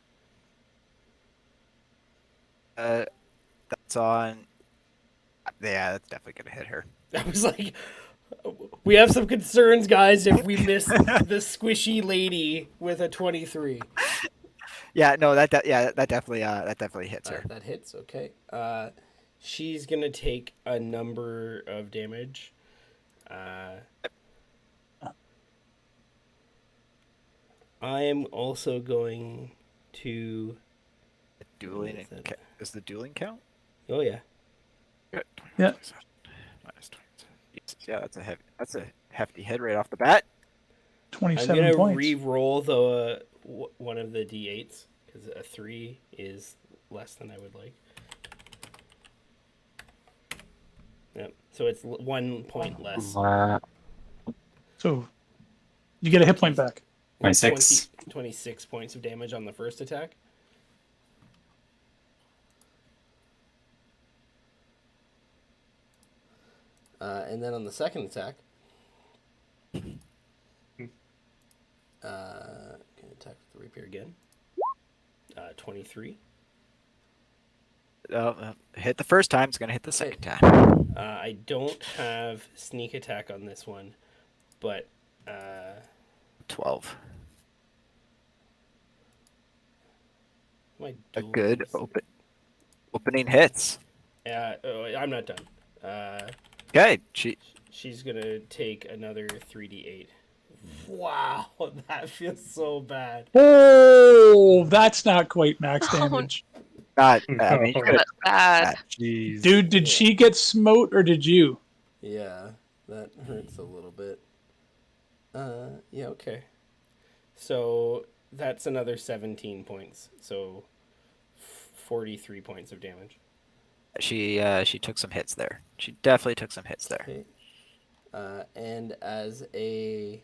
That's on. Yeah, that's definitely gonna hit her. I was like, we have some concerns, guys, if we miss the squishy lady with a 23. Yeah, no, that definitely hits her. That hits, okay. She's gonna take a number of damage. I am also going to. Dueling Is that- is the dueling count? Oh yeah. Good. Yeah. Minus 20. Yeah, that's a hefty hit right off the bat. I'm 27 gonna points. re-roll the one of the d8s because a 3 is less than I would like. Yep. So it's 1 point less. So you get a hit point back. 26. 26 points of damage on the first attack. And then on the second attack, gonna attack with the rapier again. 23. Hit the first time. It's gonna hit the second time. I don't have sneak attack on this one, but 12. my A dual good is- opening hits. I'm not done. Okay, She's gonna take another 3d8. Wow, that feels so bad. Oh, that's not quite max Oh, damage. not. I mean, you could That's bad. Jeez. Dude, did she get smote or did you? Yeah, that hurts a little bit. Yeah, okay. So that's another 17 points. So 43 points of damage. she took some hits there. She definitely took some hits there. Okay. And as a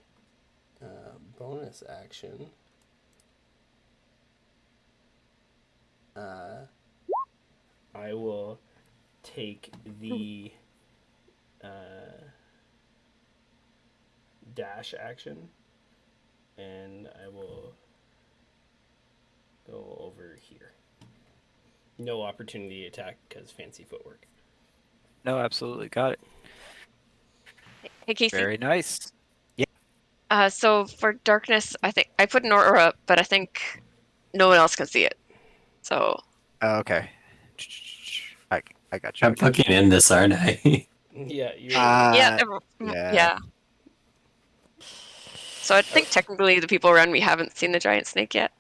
bonus action, I will take the dash action, and I will go over here. No opportunity attack because fancy footwork. No, absolutely got it. Hey, Casey. Very nice. So for darkness, I think I put an aura up, but I think no one else can see it. So Okay. I got you. I'm looking in this, aren't I? Yeah, you're yeah, yeah. yeah. So I think technically the people around me haven't seen the giant snake yet.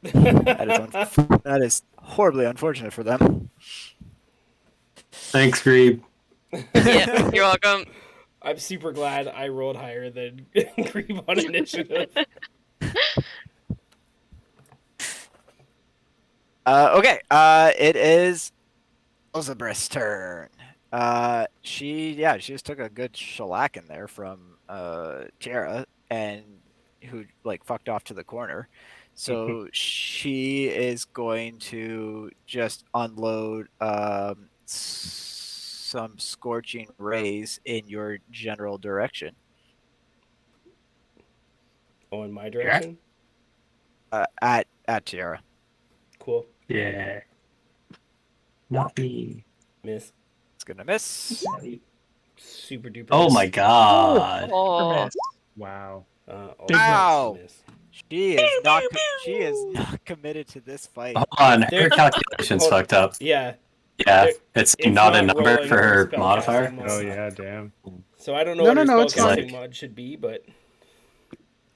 That is horribly unfortunate for them. Thanks, Grebe. Yeah, you're welcome. I'm super glad I rolled higher than Grebe on initiative. Okay. It is Elizabeth's turn. She just took a good shellacking there from Tiara, and who like fucked off to the corner. So she is going to just unload some scorching rays in your general direction. Oh, in my direction? At Tiara. Cool. Yeah. Not me. Miss. It's gonna miss. Super duper. Oh miss. my god. Oh, Wow. Also Wow. miss. She is not. She is not committed to this fight. Hold on, her There- calculation's hold- fucked up. Yeah. Yeah, There- it's it's not a not number rolling for her spellcasting modifier. mod. Oh yeah, damn. So I don't know No, what her no, it's spellcasting like- mod should be, but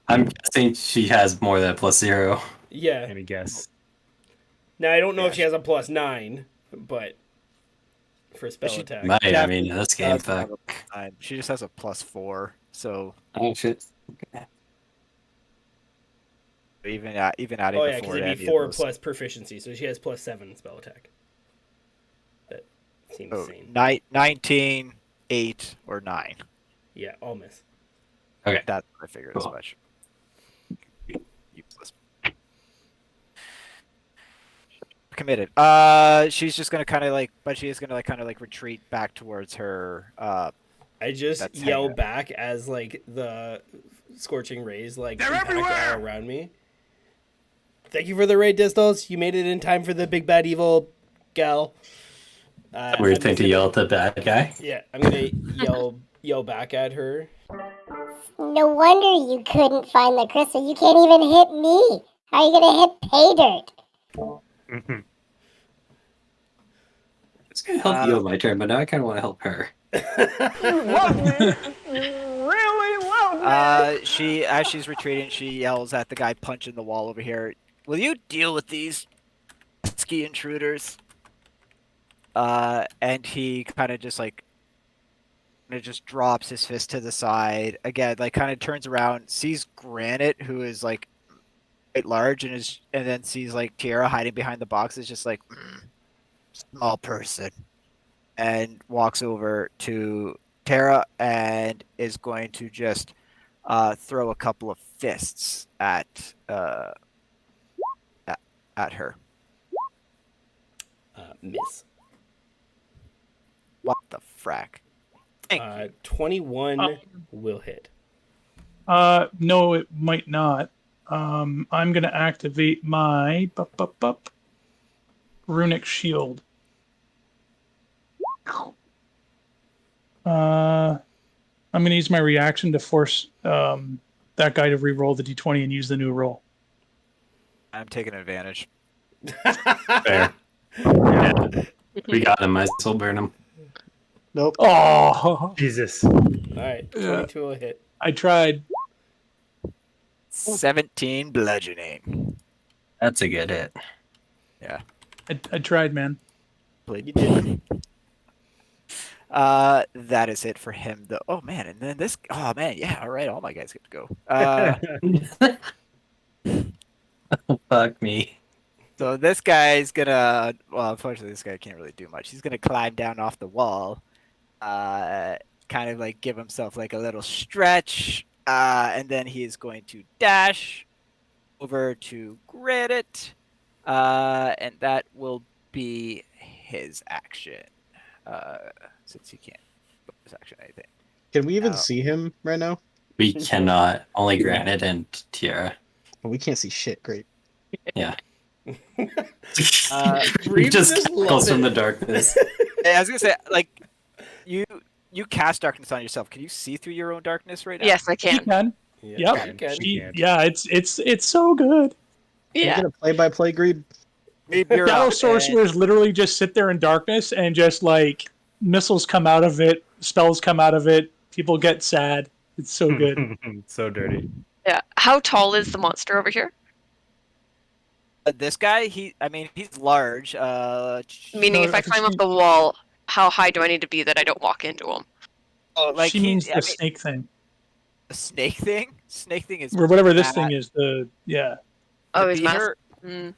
I'm guessing she has more than a +0. yeah. Any guess? Now I don't know if Yeah. she has a +9, but for spell She attack. Might, Yeah, I mean, this game, doesn't have fuck. a +9. She just has a +4. So Oh shit. even adding Oh the yeah, 4 because to it'd any be of 4 those- plus proficiency, so she has +7 spell attack. That seems Oh, sane. 19, 8, or 9. Yeah, I'll miss. Okay. That's what I figured as Cool. much. Useless. Committed. She's just gonna kind of like, but she is gonna like kind of like retreat back towards her. I just That's yell hanging. back as like the scorching rays like impact all around me. Thank you for the raid, Distals. You made it in time for the big bad evil gal. Weird I'm thing just to gonna- yell at the bad guy. Yeah, I'm gonna yell back at her. No wonder you couldn't find the crystal. You can't even hit me. How are you gonna hit pay dirt? It's gonna help you on my turn, but now I kind of want to help her. You love me. You really love me. She as she's retreating, she yells at the guy punching the wall over here. Will you deal with these ski intruders? And he kind of just like, it just drops his fist to the side again, like kind of turns around, sees Granite, who is like quite large, and then sees like Tiara hiding behind the boxes, just like small person, and walks over to Tara and is going to just throw a couple of fists at her. Miss. What the frack? Thank you. 21 will hit. No, it might not. I'm gonna activate my runic shield. I'm gonna use my reaction to force that guy to re-roll the d20 and use the new roll. I'm taking advantage. Fair. Yeah. We got him. Might as well burn him. Nope. Oh, Jesus. Alright, 22 will hit. I tried. 17 bludgeoning. That's a good hit. I tried, man. You did. That is it for him, though. Oh man, and then this. Oh man, yeah. All right, all my guys get to go. Fuck me. So this guy's gonna. Well, unfortunately, this guy can't really do much. He's gonna climb down off the wall, kind of like give himself like a little stretch, and then he is going to dash over to Granite, and that will be his action. Since he can't bonus action anything. Can we even No. see him right now? We cannot. Only Granite and Tiara. Oh, we can't see shit. Great. Yeah. Reeves He just just cackles love from it. the darkness. Hey, I was gonna say, like, you cast darkness on yourself. Can you see through your own darkness right now? Yes, I You can. can. Yeah, Yep. you can. She can't. Yeah, it's so good. Can Yeah. you get a play-by-play, Greed? Maybe you're Shadow out, sorcerers literally just sit there in darkness and just like missiles come out of it, spells come out of it, people get sad. It's so good. So dirty. Yeah. How tall is the monster over here? This guy, he's large. Meaning, No, if I I think climb up she- the wall, how high do I need to be that I don't walk into him? oh, like she means the snake thing. the snake thing. Snake thing is Or whatever this mad- thing is. The Oh, the he's massive. beater-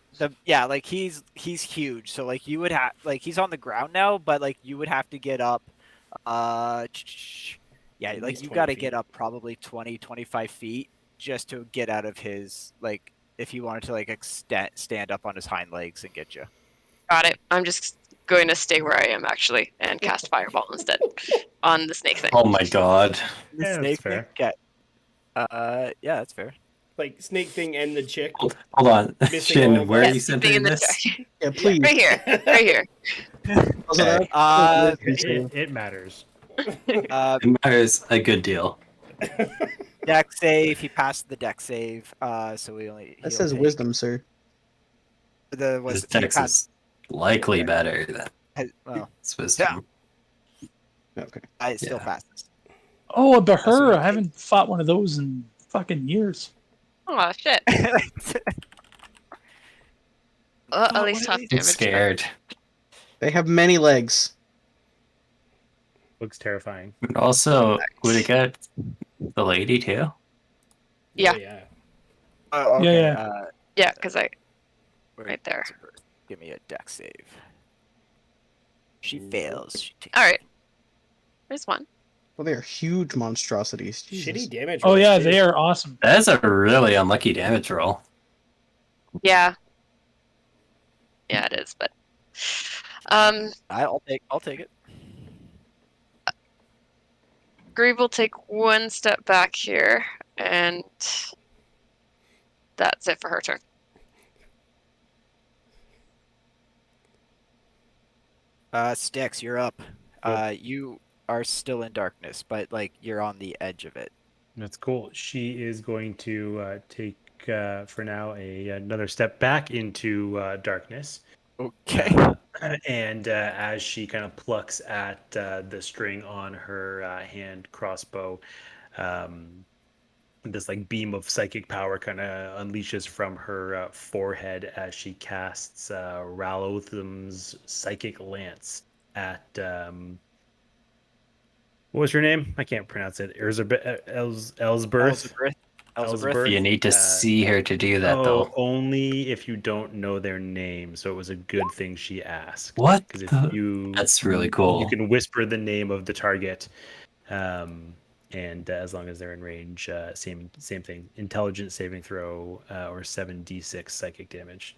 yeah, like he's huge. So like you would have like he's on the ground now, but like you would have to get up. Yeah, At like least you 20 got to feet. get up probably 20, 25 feet just to get out of his like if you wanted to like stand up on his hind legs and get you. Got it. I'm just going to stay where I am actually and cast fireball instead on the snake thing. Oh my god. The Yeah, snake that's fair. thing? Yeah, that's fair. Like snake thing and the chick. Hold on. Missing all Shin, of where us. are you Thing in centering the this? Yeah, please. right here, right here. Also, Okay. that- It matters. Uh, It matters a good deal. deck save. He passed the deck save. So we only. that he'll says take wisdom, sir. The His he dex passed- is likely better than well, his wisdom. Okay. I still Yeah. passes. oh, a Bahur. what I haven't fought one of those in fucking years. Oh shit. At least half I'm damage. scared. They have many legs. Looks terrifying. But also, would it get the lady too? Yeah. Oh, yeah. Oh, okay. Yeah. Yeah, because I. Wait, Right there. Give me a deck save. She fails. She takes All right. There's one. Well, they are huge monstrosities. Jesus. Shitty damage. Oh rolls, yeah, too. they are awesome. That's a really unlucky damage roll. Yeah. Yeah, it is, but. I'll take it. Grieve will take one step back here, and that's it for her turn. Styx, you're up. You are still in darkness, but like you're on the edge of it. That's cool. She is going to take, for now, another step back into darkness. Okay. And as she kind of plucks at the string on her hand crossbow, this like beam of psychic power kind of unleashes from her forehead as she casts Ralotham's psychic lance at what was her name? I can't pronounce it. Elsbeth. Elzabeth. You need to see her to do that, though. Only if you don't know their name. So it was a good thing she asked. What? Because if the- you That's really cool. you can whisper the name of the target, and as long as they're in range, same thing. Intelligence saving throw or 7d6 psychic damage.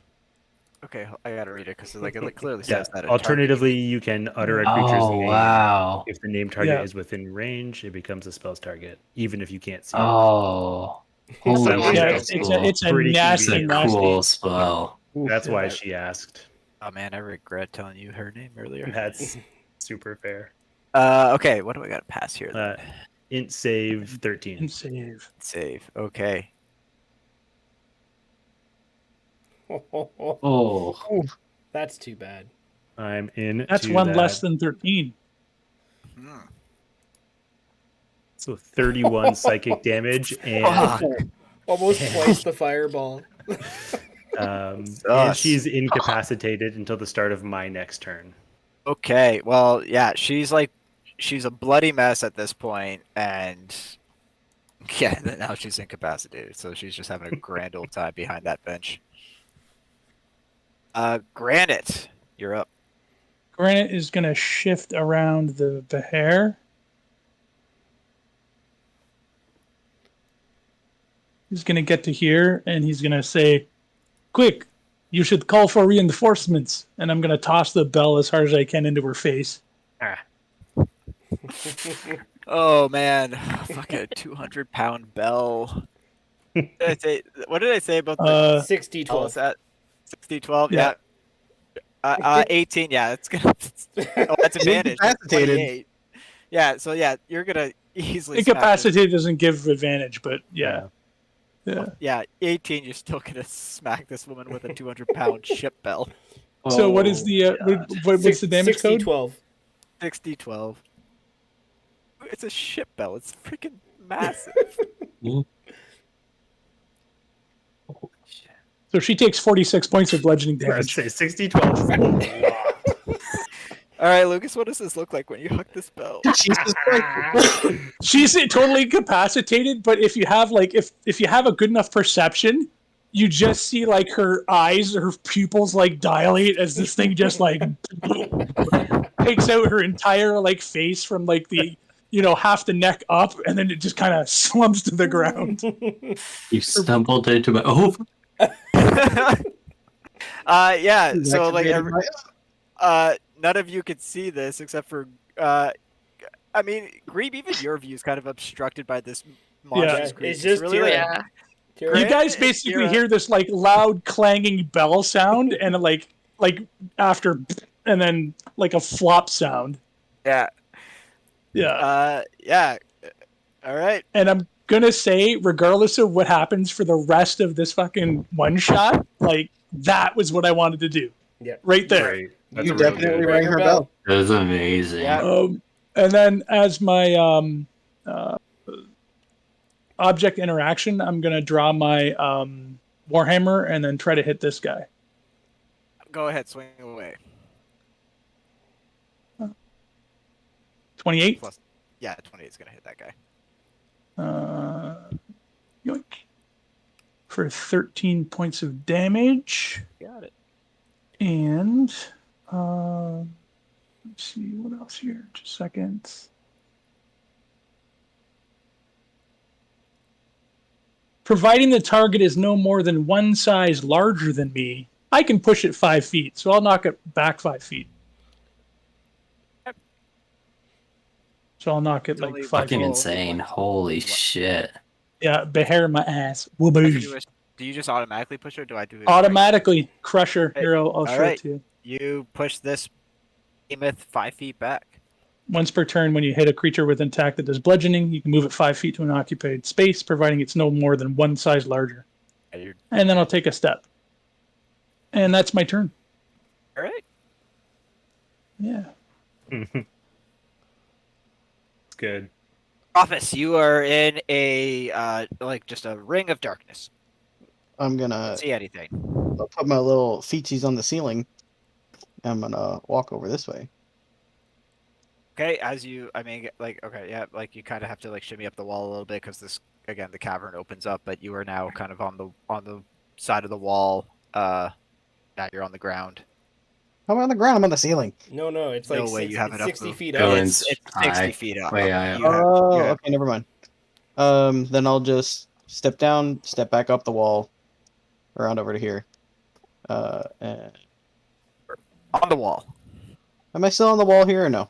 Okay, I gotta read it because like it clearly Yeah. says that. Alternatively, you can utter a creature's Oh, name. wow. If the name target Yeah. is within range, it becomes a spell's target, even if you can't see Oh. Holy So, shit, Yeah, that's it's cool. a Pretty nasty, It's a nasty. cool spell. it. That's why she asked. Oh man, I regret telling you her name earlier. That's super fair. Okay, what do I got to pass here? Uh, int save 13. And save. Save. Okay. Oh. That's too bad. I'm in. That's to one that. less than 13. Hmm. So 31 psychic damage, and Almost twice the fireball. and Sus. she's incapacitated until the start of my next turn. Okay. Well, yeah, she's a bloody mess at this point, and yeah, now she's incapacitated, so she's just having a grand old time behind that bench. Granite, you're up. Granite is going to shift around the hair. He's going to get to here, and he's going to say, "Quick, you should call for reinforcements." And I'm going to toss the bell as hard as I can into her face. Oh man, fucking 200-pound bell. What did I say about the 60 bell 12. is at 60-12? Yeah. Yeah. 18. Yeah, it's gonna. Oh, that's advantage. That's Incapacitated. 28. Yeah. So yeah, you're gonna easily. smack this. Incapacitated doesn't give advantage, but yeah. Yeah, 18. You're still gonna smack this woman with a 200-pound ship bell. So what is the what's the damage 60 code? 12. 60-12. It's a ship bell. It's freaking massive. Holy shit. So she takes 46 points of bludgeoning I was damage. say 60-12 is a lot. All right, Lucas. What does this look like when you hook this bell? Jesus Christ. She's totally incapacitated, but if you have like if you have a good enough perception, you just see like her eyes, her pupils like dilate as this thing just like takes out her entire like face from like the half the neck up, and then it just kind of slumps to the ground. You stumbled into my. Oh, Yeah. So like, Activated my- none of you could see this except for, I mean, Greeb, even your view is kind of obstructed by this monstrous Yeah, creature. it's just really Tira. like, Yeah. Tira. You guys Granite basically is hear this like loud clanging bell sound, and like after, and then like a flop sound. yeah. Yeah. Yeah. All right. And I'm gonna say, regardless of what happens for the rest of this fucking one shot, like that was what I wanted to do. Yeah. Right there. Great. That's You a real definitely good. rang her bell. that was amazing. Yeah. And then as my object interaction, I'm gonna draw my warhammer and then try to hit this guy. Go ahead, swing away. 28. Plus, yeah, 28 is gonna hit that guy. Yoink. For 13 points of damage. Got it. And let's see what else here. Just a second. Providing the target is no more than one size larger than me, I can push it 5 feet. So I'll knock it back 5 feet. So I'll knock it Only like 5 Fucking feet. insane. Holy shit. Yeah, behair my ass. Do Whooboo. you just automatically push her? Or do I do it? Automatically, crusher. Hey, Here, I'll show right. it to you. You push this behemoth 5 feet back. Once per turn, when you hit a creature with an attack that does bludgeoning, you can move it 5 feet to an occupied space, providing it's no more than one size larger. All And then I'll take a step. And that's my turn. right. Yeah. It's good. Office, you are in a like just a ring of darkness. I'm Can't gonna see anything. put my little feetsies on the ceiling. I'm gonna walk over this way. Okay, as you, I mean, like, okay, yeah, like you kind of have to like shimmy up the wall a little bit because this, again, the cavern opens up, but you are now kind of on the side of the wall. Now you're on the ground. I'm on the ground. I'm on the ceiling. No, it's No like way you have it's enough 60 room. feet Go up. in. It's 60 Aye. feet up. Way high up. You have- Oh, you have- okay, never mind. Then I'll just step down, step back up the wall, around over to here. And on the wall. am I still on the wall here or no?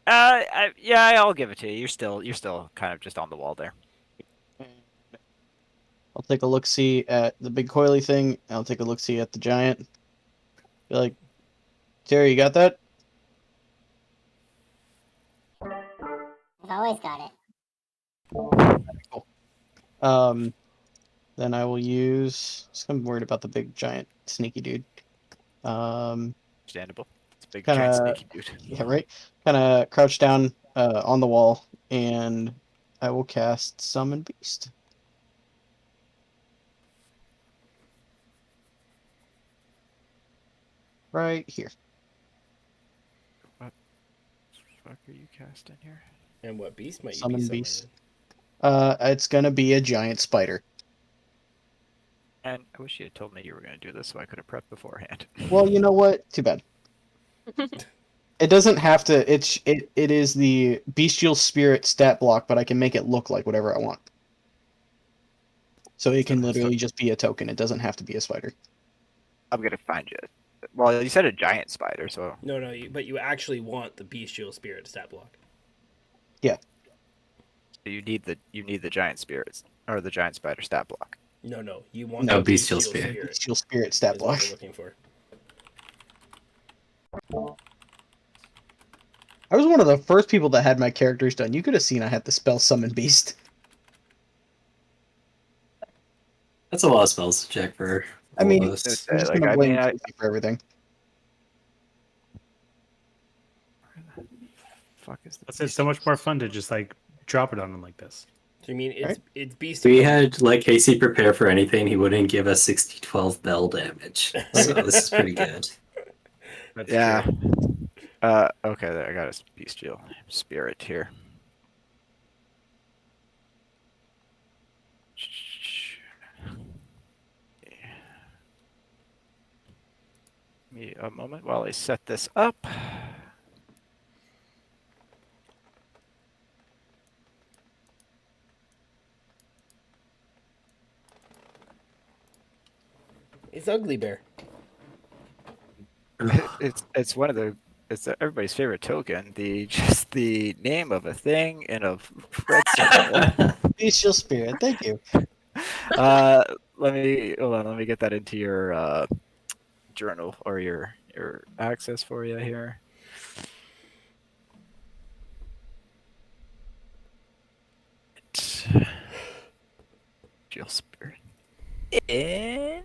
Yeah, I'll give it to you. You're still kind of just on the wall there. I'll take a look see at the big coily thing. And I'll take a look see at the giant. Be like, Terry, you got that? I've always got it. Then I will use. I'm worried about the big giant sneaky dude. Understandable. It's a big Kinda- giant sneaky dude. Yeah, right. Kind of crouch down on the wall, and I will cast Summon Beast. Right here. What the fuck are you casting here? And what beast might you Summon be beast. summoning? It's gonna be a giant spider. And I wish you had told me you were going to do this so I could have prepped beforehand. Well, you know what? Too bad. It doesn't have to. It is the bestial spirit stat block, but I can make it look like whatever I want. So it can literally just be a token. It doesn't have to be a spider. I'm going to find you. Well, you said a giant spider, so No, but you actually want the bestial spirit stat block. you need the giant spirits or the giant spider stat block. No, you want No, the bestial spirit. Bestial spirit stat is what block. you're looking for. I was one of the first people that had my characters done. You could have seen I had the spell Summon Beast. That's a lot of spells to check for. I mean, all those. I'm just Like, gonna I blame mean, I- Casey for everything. Fuck is It's so much more fun to just like drop it on them like this. So you mean it's Right. it's If bestial? we had like Casey prepare for anything, he wouldn't give us 60-12 bell damage. So this is pretty good. That's Yeah. true. Okay, there, I got a bestial spirit here. Give me a moment while I set this up. It's Ugly Bear. It's one of the everybody's favorite token. Just the name of a thing in a red circle. Bestial spirit. Thank you. Let me hold on. Let me get that into your journal or your access for you here. Jill Spirit. And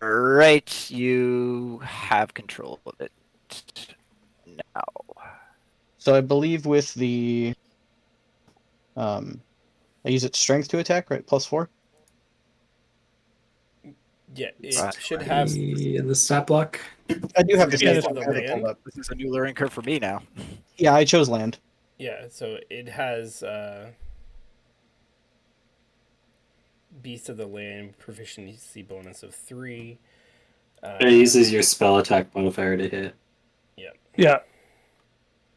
right, you have control of it now. So I believe with the I use its strength to attack, right? +4. Yeah, it Right. should have. In the stat block. I do have the Yeah, stat that's block. the I have it pulled land. up. This is a new learning curve for me now. Yeah, I chose land. Yeah, so it has Beast of the Land proficiency bonus of 3. It uses your spell attack modifier to hit. Yeah.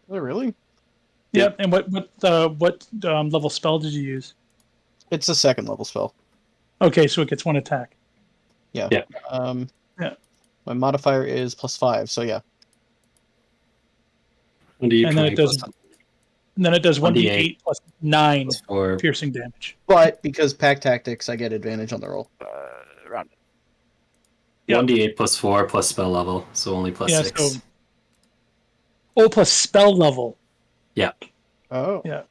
Oh, really? Yep. And what level spell did you use? It's a second level spell. Okay, so it gets 1 attack. Yeah. Yeah. Yeah. My modifier is +5, so yeah. What do you And then it does. And then it does 1d8 plus 9 or piercing damage. But because pack tactics, I get advantage on the roll. Around. Yeah. 1d8 +4 plus spell level, so only +6. So. Oh, plus spell level. Oh. Yeah.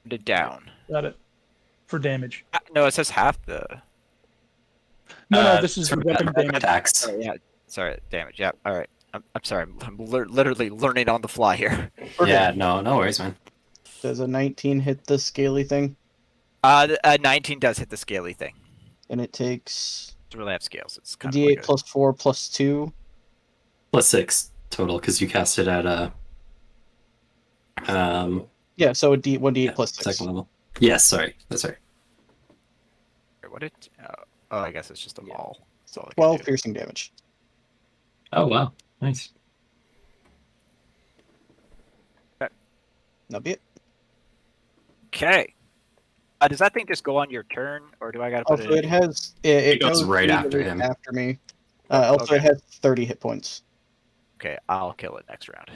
It down. Got it. For damage. No, it says half the. No, this is for the weapon damage. attacks. Oh, yeah. Sorry, damage. Yeah. All right. I'm sorry. I'm literally learning on the fly here. Yeah, no worries, man. Does a 19 hit the scaly thing? 19 does hit the scaly thing. And it takes It really have scales. It's kind D8 of like +4 +2. +6 total because you cast it at Yeah, so 1d8 yeah, +6. second level. Yes, sorry, that's right. what it. Oh, I guess it's just a maul. That's all I can 12 do. piercing damage. Oh wow, nice. That'll be it. Okay. Does that thing just go on your turn, or do I gotta Oh, put so it? it has it goes right after immediately him. After me. Also, Okay. it has 30 hit points. Okay, I'll kill it next round.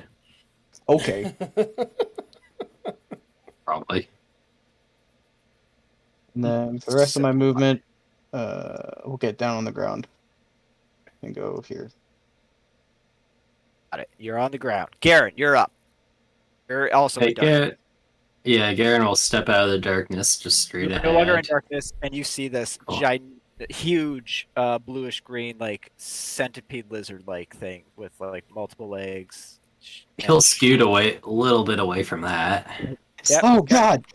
Okay. Probably. And then for the rest of my movement, we'll get down on the ground and go here. Got it. You're on the ground. Garen, you're up. You're also Hey, in dark. Garen will step out of the darkness just straight You're ahead. no longer in darkness, and you see this Cool. huge bluish green like centipede lizard like thing with like multiple legs. He'll scoot away a little bit away from that. Yep. Oh God!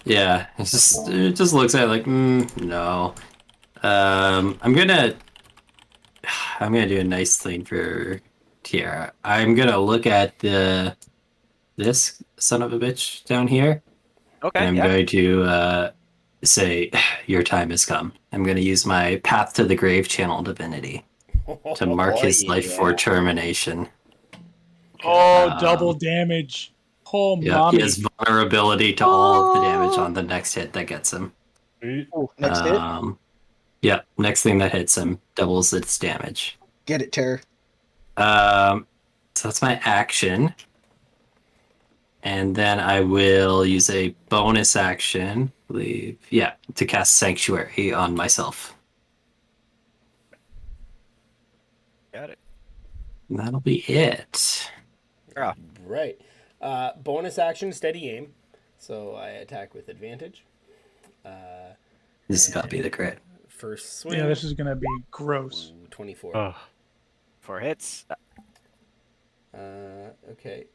Yeah, it just looks at it like no. I'm gonna do a nice thing for Tiara. I'm gonna look at this son of a bitch down here. Okay. And I'm Yeah. going to say, "Your time has come." I'm going to use my Path to the Grave channel divinity to mark his life for termination. Oh, Um, double damage. Oh, Yeah, mommy. he has vulnerability to all of the damage on the next hit that gets him. Ooh, next hit. Yeah, next thing that hits him doubles its damage. Get it, Terror. So that's my action. And then I will use a bonus action, I believe. Yeah, to cast Sanctuary on myself. Got it. And that'll be it. Right. Bonus action, steady aim. So I attack with advantage. This has got to be the crit. First swing. Yeah, this is gonna be gross. Ooh, 24. Oh, 4 hits. Okay.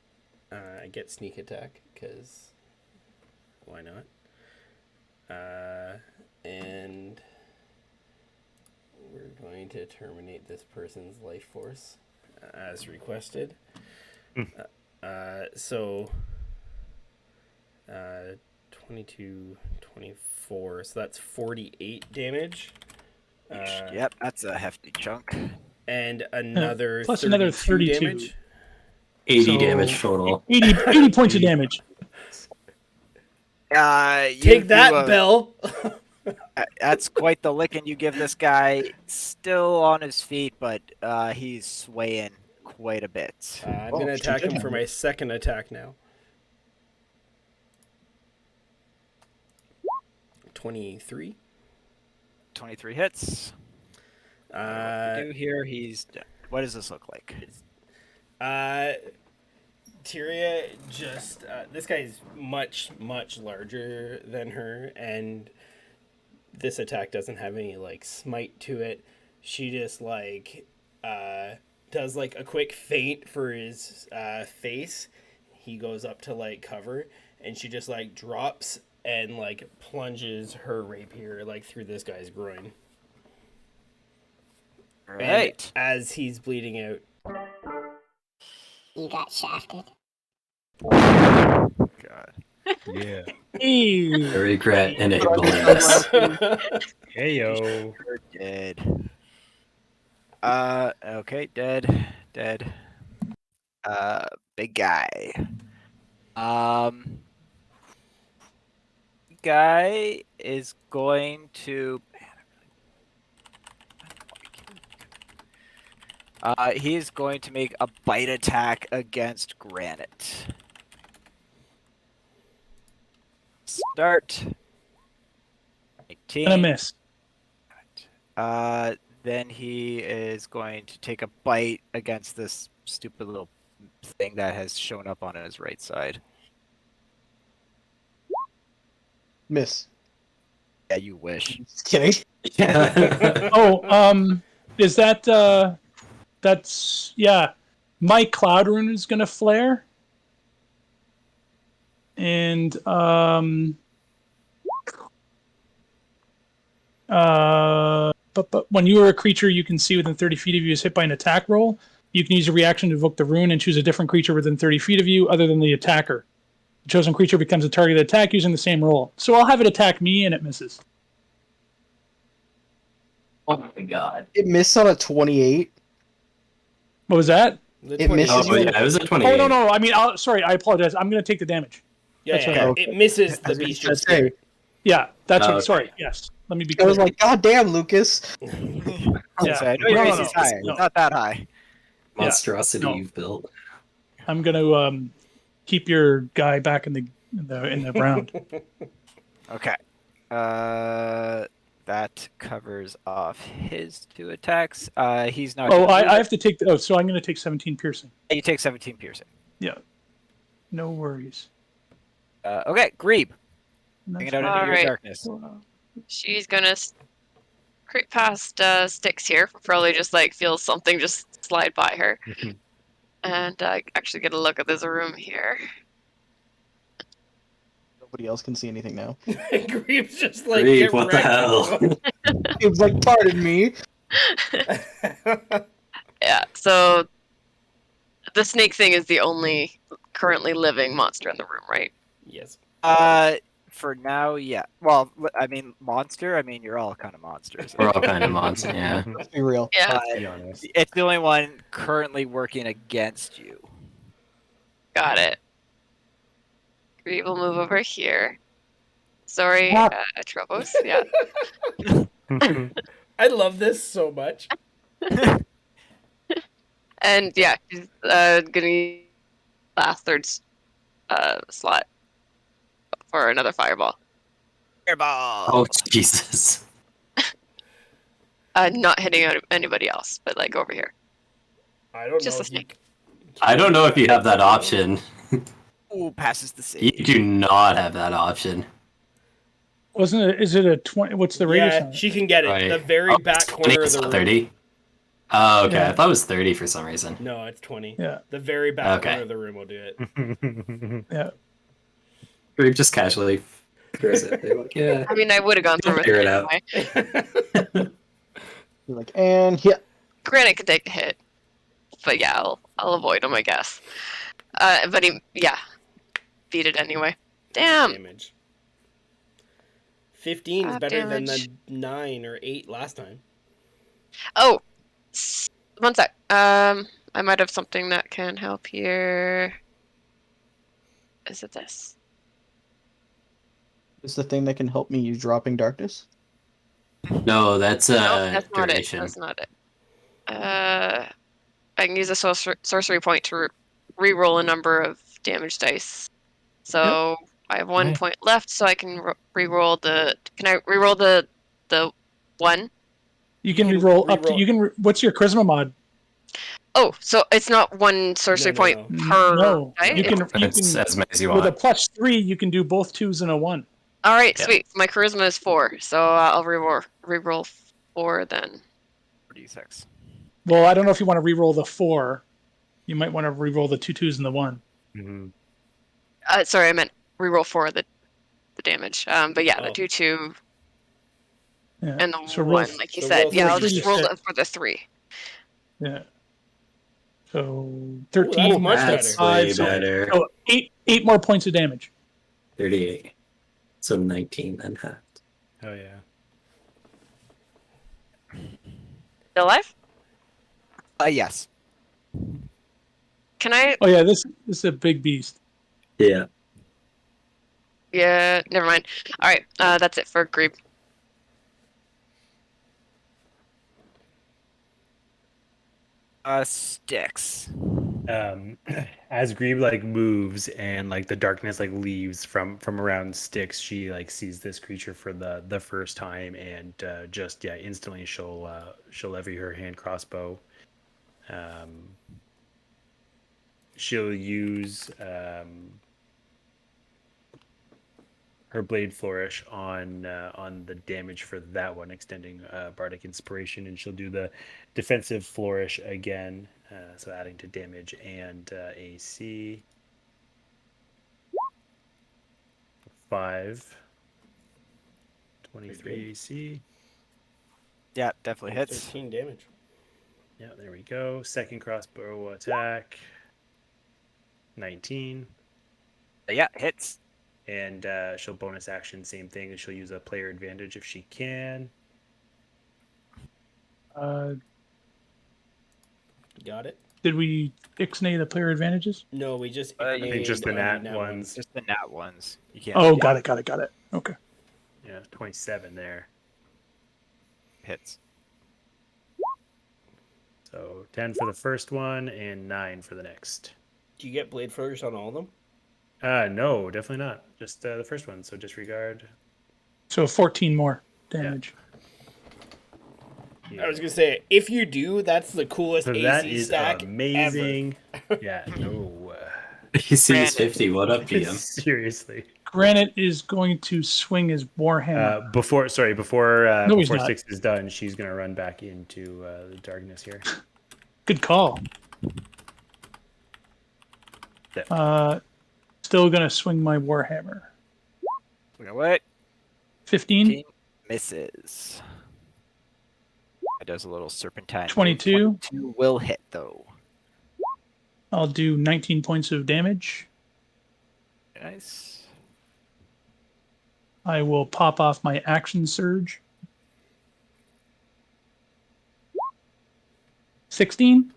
I get sneak attack because why not? And we're going to terminate this person's life force as requested. So 22, 24. So that's 48 damage. Yep, that's a hefty chunk. And another plus another 32 damage. 80 So- damage total. 80 points of damage. Take that, Bell. That's quite the licking you give this guy. Still on his feet, but he's swaying quite a bit. I'm going to attack him for my second attack now. 23. 23 hits. What we do here, he's. What does this look like? Tyria just this guy's much larger than her, and this attack doesn't have any like smite to it. She just like does like a quick feint for his face. He goes up to like cover, and she just like drops and like plunges her rapier like through this guy's groin. Right. And as he's bleeding out, You got shafted. God. yeah. Hey. I regret enabling this. Hey yo. You're dead. Okay, dead. Big guy. Guy is going to. He is going to make a bite attack against Granite. Start. 18. Gonna miss. Then he is going to take a bite against this stupid little thing that has shown up on his right side. Miss. Yeah, you wish. Just kidding. Yeah. Oh, is that that's yeah. My Cloud Rune is gonna flare. And but when you are a creature you can see within 30 feet of you is hit by an attack roll, you can use a reaction to evoke the rune and choose a different creature within 30 feet of you other than the attacker. The chosen creature becomes a target of attack using the same roll. So I'll have it attack me and it misses. Oh my god. It missed on a 28. What was that? It misses Oh, you. yeah, it was a 28. Oh no! I mean, sorry, I apologize. I'm going to take the damage. yeah, That's yeah, okay. it misses the That's bestial okay. spirit. Yeah, that's what. Okay. Sorry, yes. Let me be I clear. was like, God damn, Lucas. Yeah. So I know your No, AC no, is high. no. It's not that high. Monstrosity no. you've built. I'm going to keep your guy back in the ground. Okay. That covers off his 2 attacks. He's not. Oh, gonna I move. have to take. So I'm going to take 17 piercing. You take 17 piercing. Yeah. No worries. Okay, Grebe. Bring it out into your Alright. darkness. She's gonna creep past Styx here. Probably just like feels something just slide by her, and actually get a look at this room here. Nobody else can see anything now. Greaves just like Grieve, get what the wrecked. hell? He was like, pardon me. Yeah. So the snake thing is the only currently living monster in the room, right? Yes. For now, yeah. Well, I mean, monster. I mean, you're all kind of monsters. We're all kind of monsters. Yeah. Let's be real. Yeah, But Be honest. it's the only one currently working against you. got it. We will move over here. Sorry, Ah. Tropos. Yeah. I love this so much. And yeah, she's gonna use last third slot for another fireball. Fireball. Oh Jesus! Not hitting anybody else, but like over here. I don't Just know a if you. snake. I don't know if you have that option. Ooh, passes the You save. do not have that option. Wasn't it? Is it a 20? What's the radius Yeah, on it? she can get it. Right. The very Oh, back it's 20, corner of it's the not room. 30. Oh, okay. Yeah. I thought it was 30 for some reason. No, it's 20. Yeah. The very back Okay. corner of the room will do it. Yeah. Or just casually throws it. They're like, yeah. I mean, I would have gone through with Figure it it out. anyway. You're like, and yeah. Granite could take a hit, but yeah, I'll avoid him, I guess. But he, yeah, beat it anyway. Damn. Damage. 15 is Half better than damage. the 9 or 8 last time. Oh, one sec. I might have something that can help here. Is it this? Is the thing that can help me use dropping darkness? No, that's No, that's not it. duration. That's not it. I can use a sorcery point to re-roll a number of damage dice. So I have 1 Okay. point left, so I can re-roll the. Can I re-roll the 1? You can You can reroll up to. reroll- You can. What's your charisma mod? Oh, so it's not one sorcery No, point no. per No, dice? you can. You It's can as many as you with a want. +3, you can do both 2s and a 1. All right, Yeah. sweet. My charisma is 4, so I'll re-roll 4 then. 46. Well, I don't know if you want to reroll the 4. You might want to reroll the 2 2s and the 1. Mhm. Sorry, I meant re-roll 4 the damage. But yeah, the Oh. 2 Yeah. and the So 1, roll, like you so said. roll Yeah, I'll 3 just d6. roll it for the 3. yeah. So Ooh, 13. that's much That's better. way so- better. Oh, eight more points of damage. 38. So 19 then halved. Oh yeah. Still alive? Yes. Can I? Oh yeah, this is a big beast. Yeah. Yeah, never mind. All right, that's it for Grebe. Sticks. As Grebe like moves and like the darkness like leaves from around Styx, she like sees this creature for the first time and just instantly she'll levy her hand crossbow. She'll use her blade flourish on the damage for that one, extending bardic inspiration, and she'll do the defensive flourish again, so adding to damage and AC. 5. 23 AC. Yeah, definitely hits. 13 damage. Yeah, there we go. Second crossbow attack. 19. Yeah, hits. And she'll bonus action, same thing, and she'll use a player advantage if she can. Got it? Did we ixnay the player advantages? No, we just. I think just the named nat ones. Just the nat ones. You can't. Oh, got it. Okay. Yeah, 27 there. Hits. So 10 for the first one and 9 for the next. Do you get blade flourish on all of them? No, definitely not. Just the first one. So disregard. So 14 more damage. Yeah. I was gonna say, if you do, that's the coolest So AC that is stack amazing. Yeah, no. He sees 50. What up, GM? Seriously. Granite is going to swing his warhammer. Before No, he's not. 6 is done, she's gonna run back into the darkness here. Good call. Yeah. Still gonna swing my warhammer. Swing away. 15, Misses. It does a little serpentine. 22. 22 will hit though. I'll do 19 points of damage. Nice. I will pop off my action surge. 16?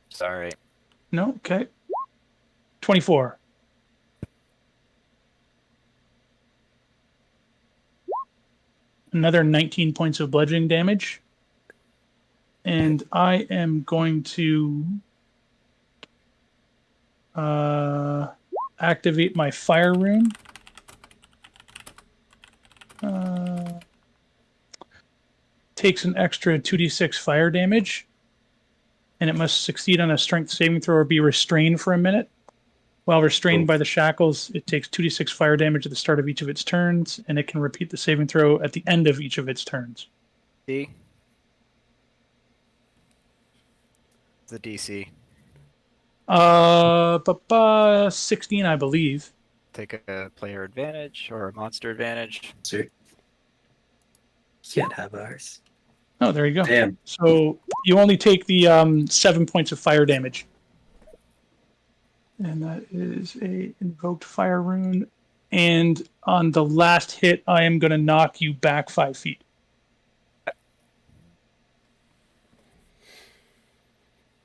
Sorry. No, okay. 24. Another 19 points of bludgeoning damage. And I am going to activate my fire rune. Takes an extra 2d6 fire damage. And it must succeed on a strength saving throw or be restrained for a minute. While restrained by the shackles, it takes 2d6 fire damage at the start of each of its turns, and it can repeat the saving throw at the end of each of its turns. D. The DC. 16, I believe. Take a player advantage or a monster advantage. Sure. Can't have ours. Oh, there you go. Damn. So you only take the 7 points of fire damage. And that is a invoked fire rune. And on the last hit, I am going to knock you back 5 feet.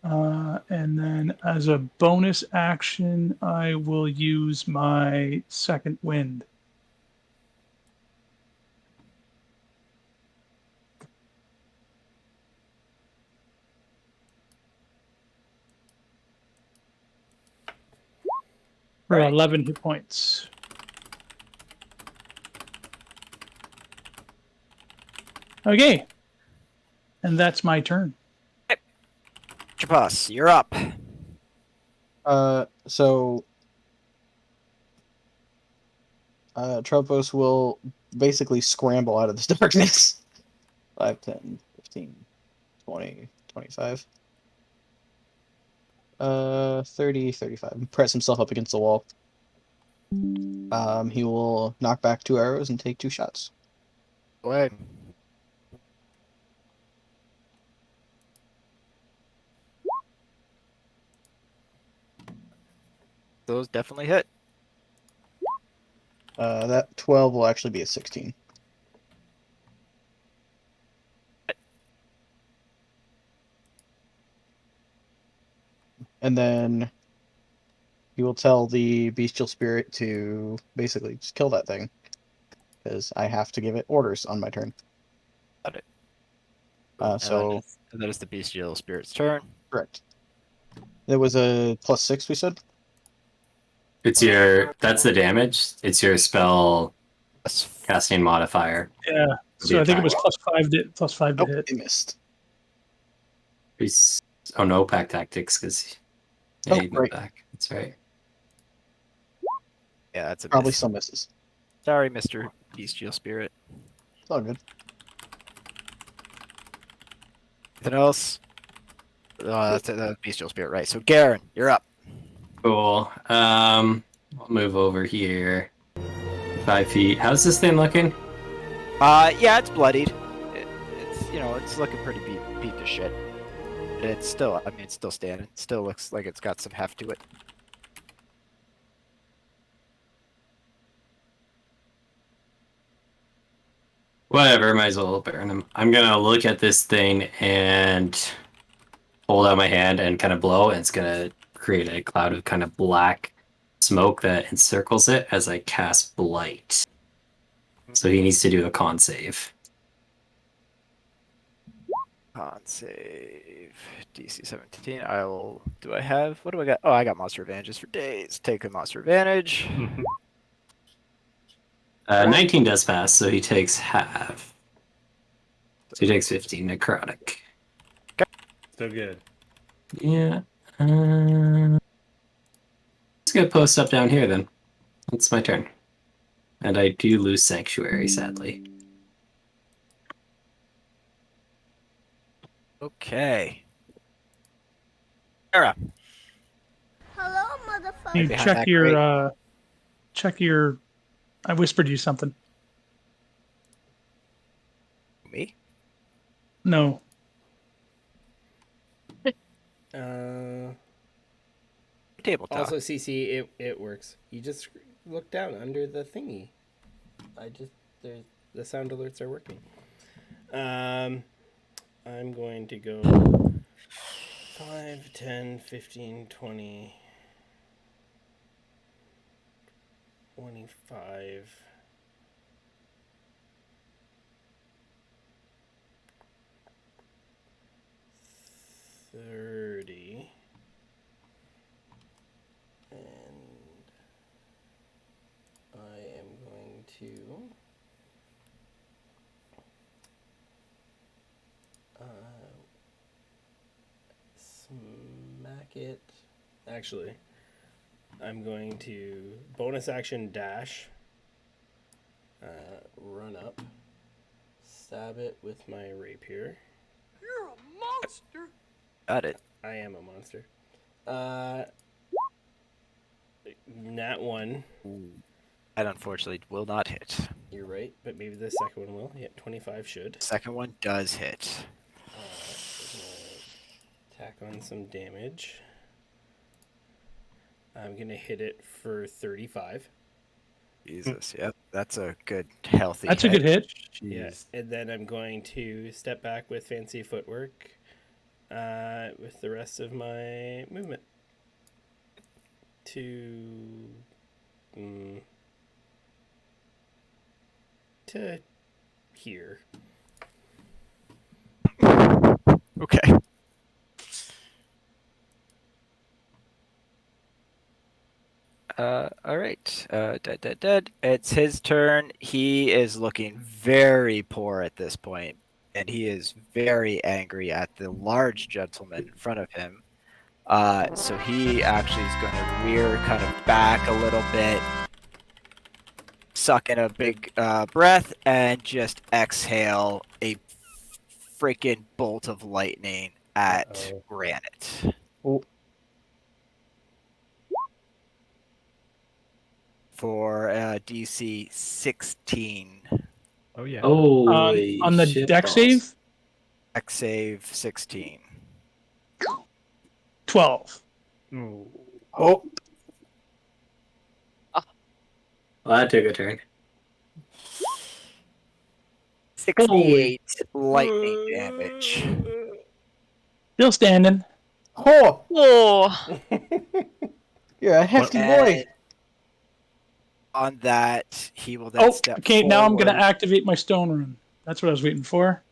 And then as a bonus action, I will use my second wind. For 11 hit points. Okay. And that's my turn. Chapas, you're up. So Tropos will basically scramble out of this darkness. 5, 10, 15, 20, 25. 30, 35. Press himself up against the wall. He will knock back 2 arrows and take 2 shots. Away. Those definitely hit. That 12 will actually be a 16. And then he will tell the bestial spirit to basically just kill that thing. Because I have to give it orders on my turn. Got it. So And that is the bestial spirit's turn. correct. There was a +6, we said? That's the damage. It's your spell casting modifier. Yeah. So I think it was +5 to hit. It missed. Oh no, pack tactics because Oh, you moved right. back. That's right. Yeah, that's a Probably miss. still misses. Sorry, Mr. Bestial Spirit. It's all good. Anything else? That's the Bestial Spirit, right? So, Garen, you're up. Cool. I'll move over here. 5 feet. How's this thing looking? Yeah, it's bloodied. It's looking pretty beat to shit. It's still, it's still standing. It still looks like it's got some heft to it. Whatever, might as well burn him. I'm gonna look at this thing and hold out my hand and kind of blow, and it's gonna create a cloud of kind of black smoke that encircles it as I cast Blight. So he needs to do a con save. Con save. DC 17. Do I have? What do I got? Oh, I got monster advantages for days. Take a monster advantage. 19 does pass, so he takes half. So he takes 15 necrotic. So good. Yeah. Let's get post up down here then. It's my turn. And I do lose Sanctuary, sadly. Okay. Sarah. Hello, motherfucker. You Behind check that your I whispered you something. Me? No. Uh, Tabletop. also, CC, it works. You just look down under the thingy. There's the sound alerts are working. I'm going to go 5, 10, 15, 20, 25. 30. And I am going to smack it. Actually, I'm going to bonus action dash, run up, stab it with my rapier. You're a monster. Got it. I am a monster. Nat 1. That unfortunately will not hit. You're right, but maybe the second one will. Yeah, 25 should. Second one does hit. Tack on some damage. I'm gonna hit it for 35. Jesus, yep, that's a good healthy. That's a good hit. Yes, and then I'm going to step back with fancy footwork, with the rest of my movement to here. Okay. All right. Dead. It's his turn. He is looking very poor at this point, and he is very angry at the large gentleman in front of him. So he actually is going to rear kind of back a little bit, suck in a big breath, and just exhale a freaking bolt of lightning at Granite. Oh. For DC 16. Oh yeah. Holy On the shit deck balls. save, Dex save 16. 12. Ooh. Oh, Well, that took a turn. 68 lightning damage. Still standing. oh, Oh, you're a hefty boy. And on that, he will then Oh, step okay. Now I'm going to forward. activate my stone rune. That's what I was waiting for.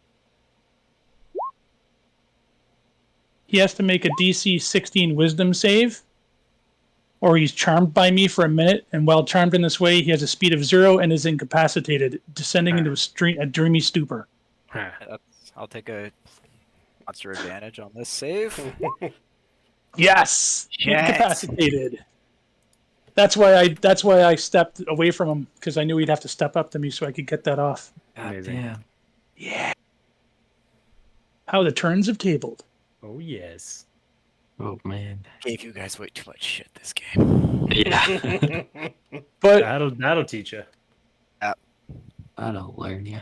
He has to make a DC 16 wisdom save, or he's charmed by me for a minute, and while charmed in this way, he has a speed of 0 and is incapacitated, descending into a dreamy stupor. Huh. I'll take a monster advantage on this save. Yes, Yes. incapacitated. That's why I stepped away from him, because I knew he'd have to step up to me so I could get that off. God Amazing. damn. Yeah. How the turns have tabled. Oh yes. Oh man. Gave you guys way too much shit this game. Yeah. But That'll teach you. That'll learn you.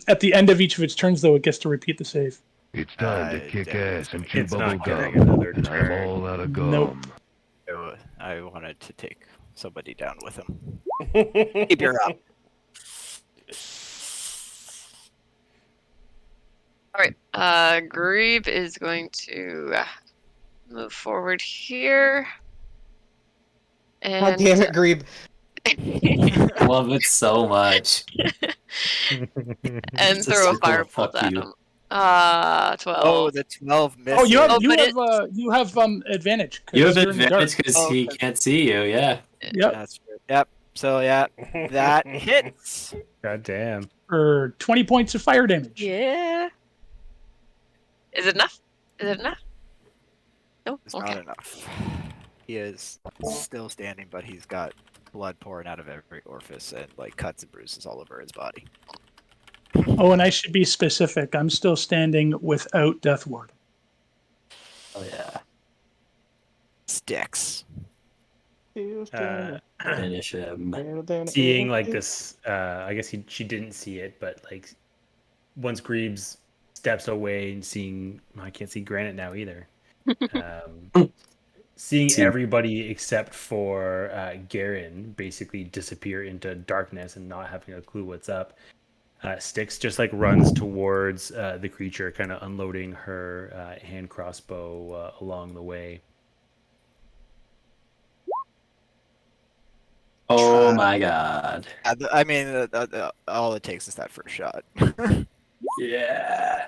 at the end of each of its turns, though, it gets to repeat the save. It's time to kick ass and chew It's bubble not getting gum. another And I'm turn. all out of gum. Nope. I wanted to take somebody down with him. Keep your up. all right. Grieve is going to move forward here. And God damn it, Grebe. Love it so much. and It's throw a circle of firebolt fuck at you. him. 12. Oh, the 12 misses. Oh, you have Oh, but you have advantage. 'cause You have you're in the dark. advantage because Oh, he okay. can't see you. Yeah. Yep, That's true. Yep. So yeah, that hits. God damn. for 20 points of fire damage. Yeah. Is it enough? Is it enough? No. It's Okay. not enough. He is still standing, but he's got blood pouring out of every orifice and like cuts and bruises all over his body. Oh, and I should be specific. I'm still standing without Death Ward. Oh yeah. Sticks. Finish him. Seeing like this, I guess she didn't see it, but like once Greaves steps away and seeing, I can't see Granite now either. seeing See- everybody except for Garen basically disappear into darkness and not having a clue what's up, Styx just like runs towards the creature, kind of unloading her hand crossbow along the way. Oh my god. I mean, all it takes is that first shot. Yeah.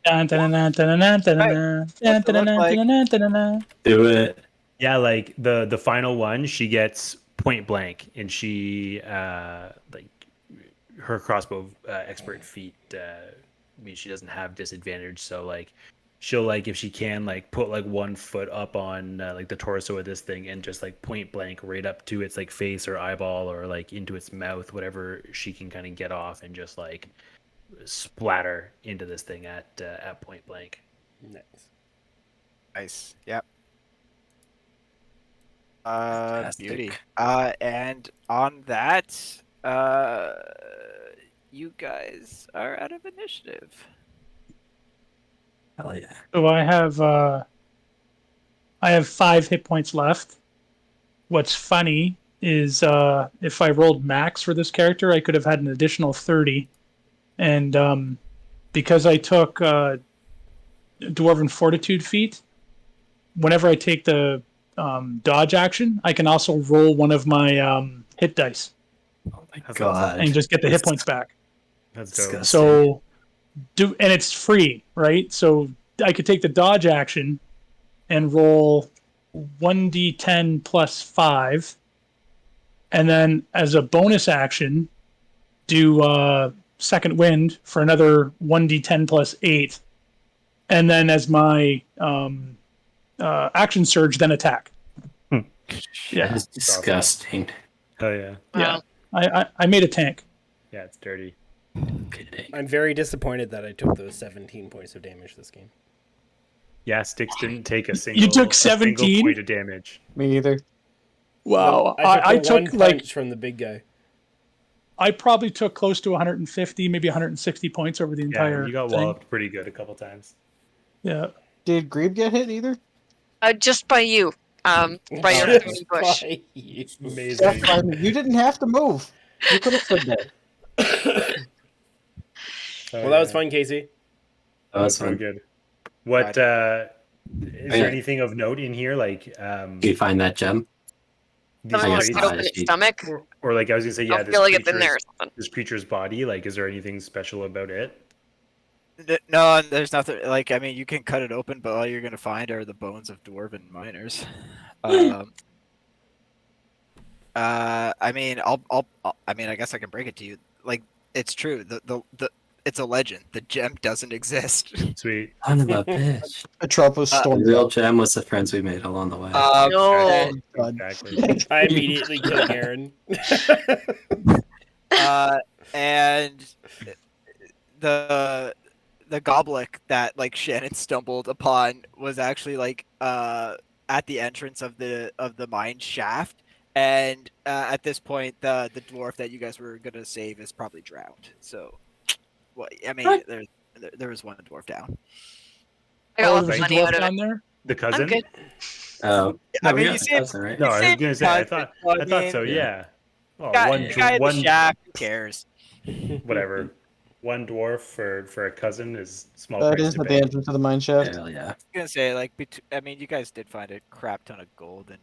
Dun, dun, dun, dun, dun, dun, dun, dun, dun, dun, dun, like? dun, dun, dun, dun. Do it. Yeah, like the final one, she gets point blank, and she like her crossbow expert feat means she doesn't have disadvantage. So like she'll like if she can like put like 1 foot up on like the torso of this thing and just like point blank right up to its like face or eyeball or like into its mouth, whatever she can kind of get off, and just like splatter into this thing at point blank. Nice. Nice. Yep. Beauty. Fantastic. And on that, you guys are out of initiative. Hell yeah. So I have 5 hit points left. What's funny is if I rolled max for this character, I could have had an additional 30. And because I took Dwarven Fortitude feat, whenever I take the dodge action, I can also roll one of my hit dice Oh my That's god. and just get the hit points back. That's dope. Disgusting. So and it's free, right? So I could take the dodge action and roll 1d10 plus 5, and then as a bonus action do second wind for another 1d10 plus 8, and then as my action surge, then attack. Yeah, That is disgusting. Oh yeah, yeah. I made a tank. yeah, it's dirty. Kidding. I'm very disappointed that I took those 17 points of damage this game. Yeah, Styx didn't take a single. took a single 17? point of damage. Me either. Wow, I I took one took like punch from the big guy. I probably took close to 150, maybe 160 points over the Yeah, entire you got thing. walloped pretty good a couple times. Yeah. Did Grebe get hit either? Just by you. By your Just thorny bush. by you. Amazing. You didn't have to move. You could have stood there. Well, that was fun, Casey. That was Very fun. good. What is there anything of note in here? Like Do you find that gem? these Someone guess wants bodies, to not. open its stomach. or like I was gonna say, yeah, I feel like it's in there or something. this creature's body. Like, is there anything special about it? No, there's nothing. Like, I mean, you can cut it open, but all you're gonna find are the bones of dwarven miners. I mean, I mean, I guess I can break it to you. Like, it's true. It's a legend. The gem doesn't exist. Sweet. Son of a bitch. Atropos The stormed real out. gem was the friends we made along the way. No. God. Exactly. I immediately killed Aaron. And the goblet that like Shannon stumbled upon was actually like at the entrance of the mine shaft, and at this point the dwarf that you guys were gonna save is probably drowned. So, well, I mean, What? there was one dwarf down. I got lots there's of a money dwarf out of it. down there. The cousin? I'm good. Oh, I no, we mean, got you the see it- cousin, right? No, I was gonna say. I thought so. mean, Yeah. Oh, guy, one the guy in the one shaft. Who cares? whatever. One dwarf for a cousin is small That price is to at pay. the entrance of the mine shaft. Hell yeah. I was gonna say like, I mean, you guys did find a crap ton of gold, and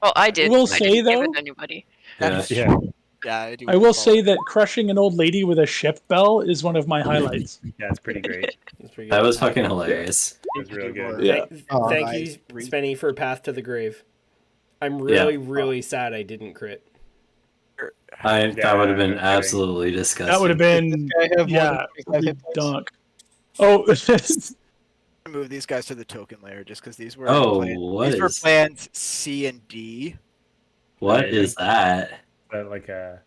Well, I did. will I say, didn't give it though- to anybody. Yeah. Yeah, yeah, I do. I will recall say it. that crushing an old lady with a ship bell is one of my highlights. yeah, it's pretty great. That's pretty That good. was fucking hilarious. It was real good. Yeah. Oh, Thank nice. you, Spenny, for Path to the Grave. I'm Yeah. really sad I didn't crit. That would have been no kidding. absolutely disgusting. That would have been I have more than yeah, 25 hit points. dunk. Oh, Move these guys to the token layer just because these were Oh, plans, these were plans C and D. What is that? But like a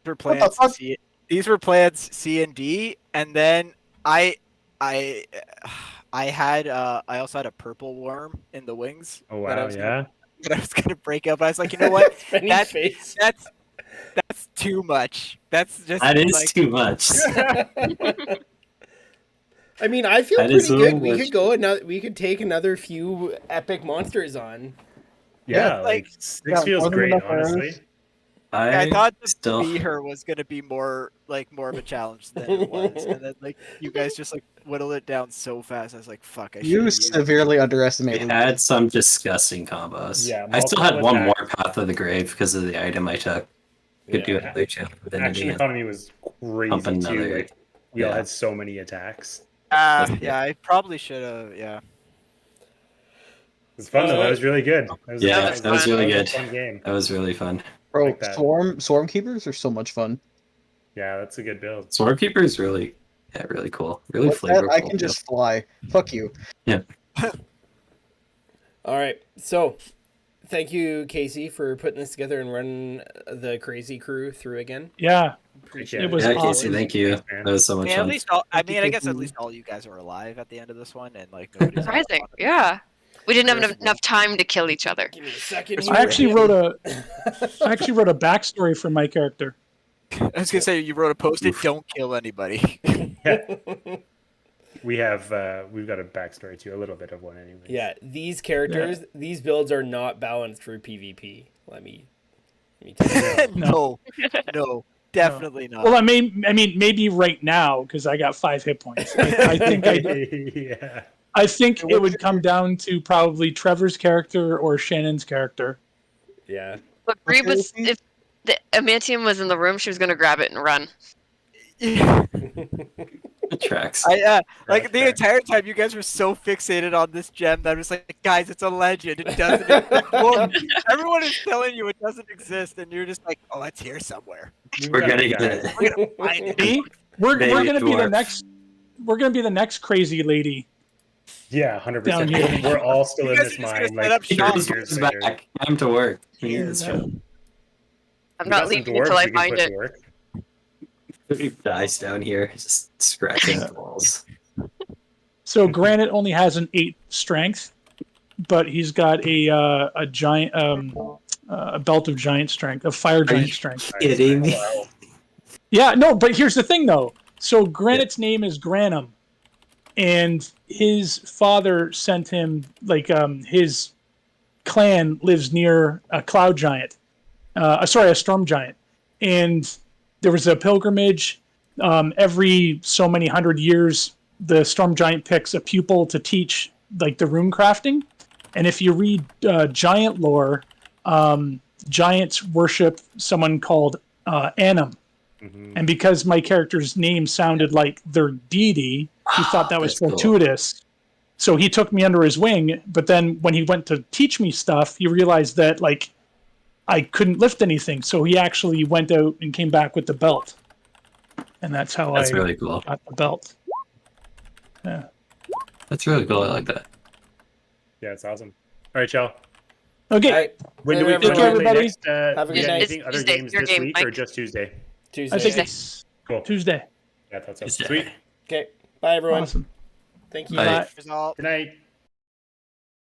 These were What the plans fuck? C. These were plans C and D, and then I had I also had a purple worm in the wings. oh that I wow, was yeah. that I was gonna break up. I was like, you know what? Spenny's That- face. That's too much. That's just That is like, too much. I mean, I feel That is pretty so good. We much- could go another. We could take another few epic monsters on. Yeah, like- six Yeah, feels more than great, enough arrows. honestly. I thought to still be her was gonna be more of a challenge than it was, and then like you guys just like whittled it down so fast. I was like, "Fuck!" I should You have used. severely we underestimated. had some disgusting combos. Yeah, I still had multiple one more attacks. Path of the Grave because of the item I took. Could do Yeah. another channel divinity. Action economy was crazy Pump too. another- Like we all yeah. had so many attacks. Yeah, I probably should have. Yeah. It was fun though. That was really good. Yeah, that was really a good. fun game. That was really fun. Bro, like that. swarm keepers are so much fun. Yeah, that's a good build. Swarmkeeper is really cool. Really What's that? flavorful. I can just fly. Fuck you. All right. So, thank you, Casey, for putting this together and running the crazy crew through again. Yeah, Appreciate It was Yeah, awesome. Casey, thank you. Thanks, man. That was so much At fun. least I Thank you, guess at Casey. least all you guys are alive at the end of this one, and like nobody's Surprising. Yeah. We didn't have Yes. enough time to kill each other. Give me a second. I actually wrote a backstory for my character. I was gonna say you wrote a post-it. Don't kill anybody. We have we've got a backstory too, a little bit of one anyway. Yeah, these characters, these builds are not balanced for PvP. Let me tell you. no, definitely not. Well, I mean, maybe right now because I got 5 hit points. I think yeah. I think it would come down to probably Trevor's character or Shannon's character. Yeah. But Bree was, if the Adamantium was in the room, she was going to grab it and run. It tracks. Like the entire time, you guys were so fixated on this gem that I was like, guys, it's a legend. It doesn't. Well, everyone is telling you it doesn't exist, and you're just like, oh, it's here somewhere. We're gonna get it. We're gonna find it. See? We're Baby gonna be the dwarf. next. We're gonna be the next crazy lady. Yeah, 100%. Down here. We're all still You in guys this are just mine. gonna set Like up shop. Heroes years is later. back. Time to work. We need Yeah. this show. I'm We got not some leaving dwarves until I we can find put it. to work. He dies down here, just scratching the walls. So Granite only has an 8 strength, but he's got a giant a belt of giant strength, of fire giant you- strength. Kidding me? Yeah, no, but here's the thing though. So Granite's name is Granum, and his father sent him his clan lives near a cloud giant, a storm giant, and there was a pilgrimage. Every so many 100 years, the storm giant picks a pupil to teach like the rune crafting, and if you read giant lore, giants worship someone called Anum. And because my character's name sounded like their deity, he thought that was That's cool. fortuitous. So he took me under his wing, but then when he went to teach me stuff, he realized that like I couldn't lift anything. So he actually went out and came back with the belt. And that's how That's I really cool. got the belt. Yeah. That's really cool. I like that. Yeah, it's awesome. All right, y'all. Okay. All right. When do we Take plan care, to play everybody. next? Have a good yeah, night. anything, It's other Tuesday, games your this game, week or Mike. just Tuesday? Tuesday. I think Tuesday. it's Cool. Tuesday. Yeah, that's Tuesday. sweet. Okay. Bye, everyone. Awesome. Thank you. Bye. Result. Good night.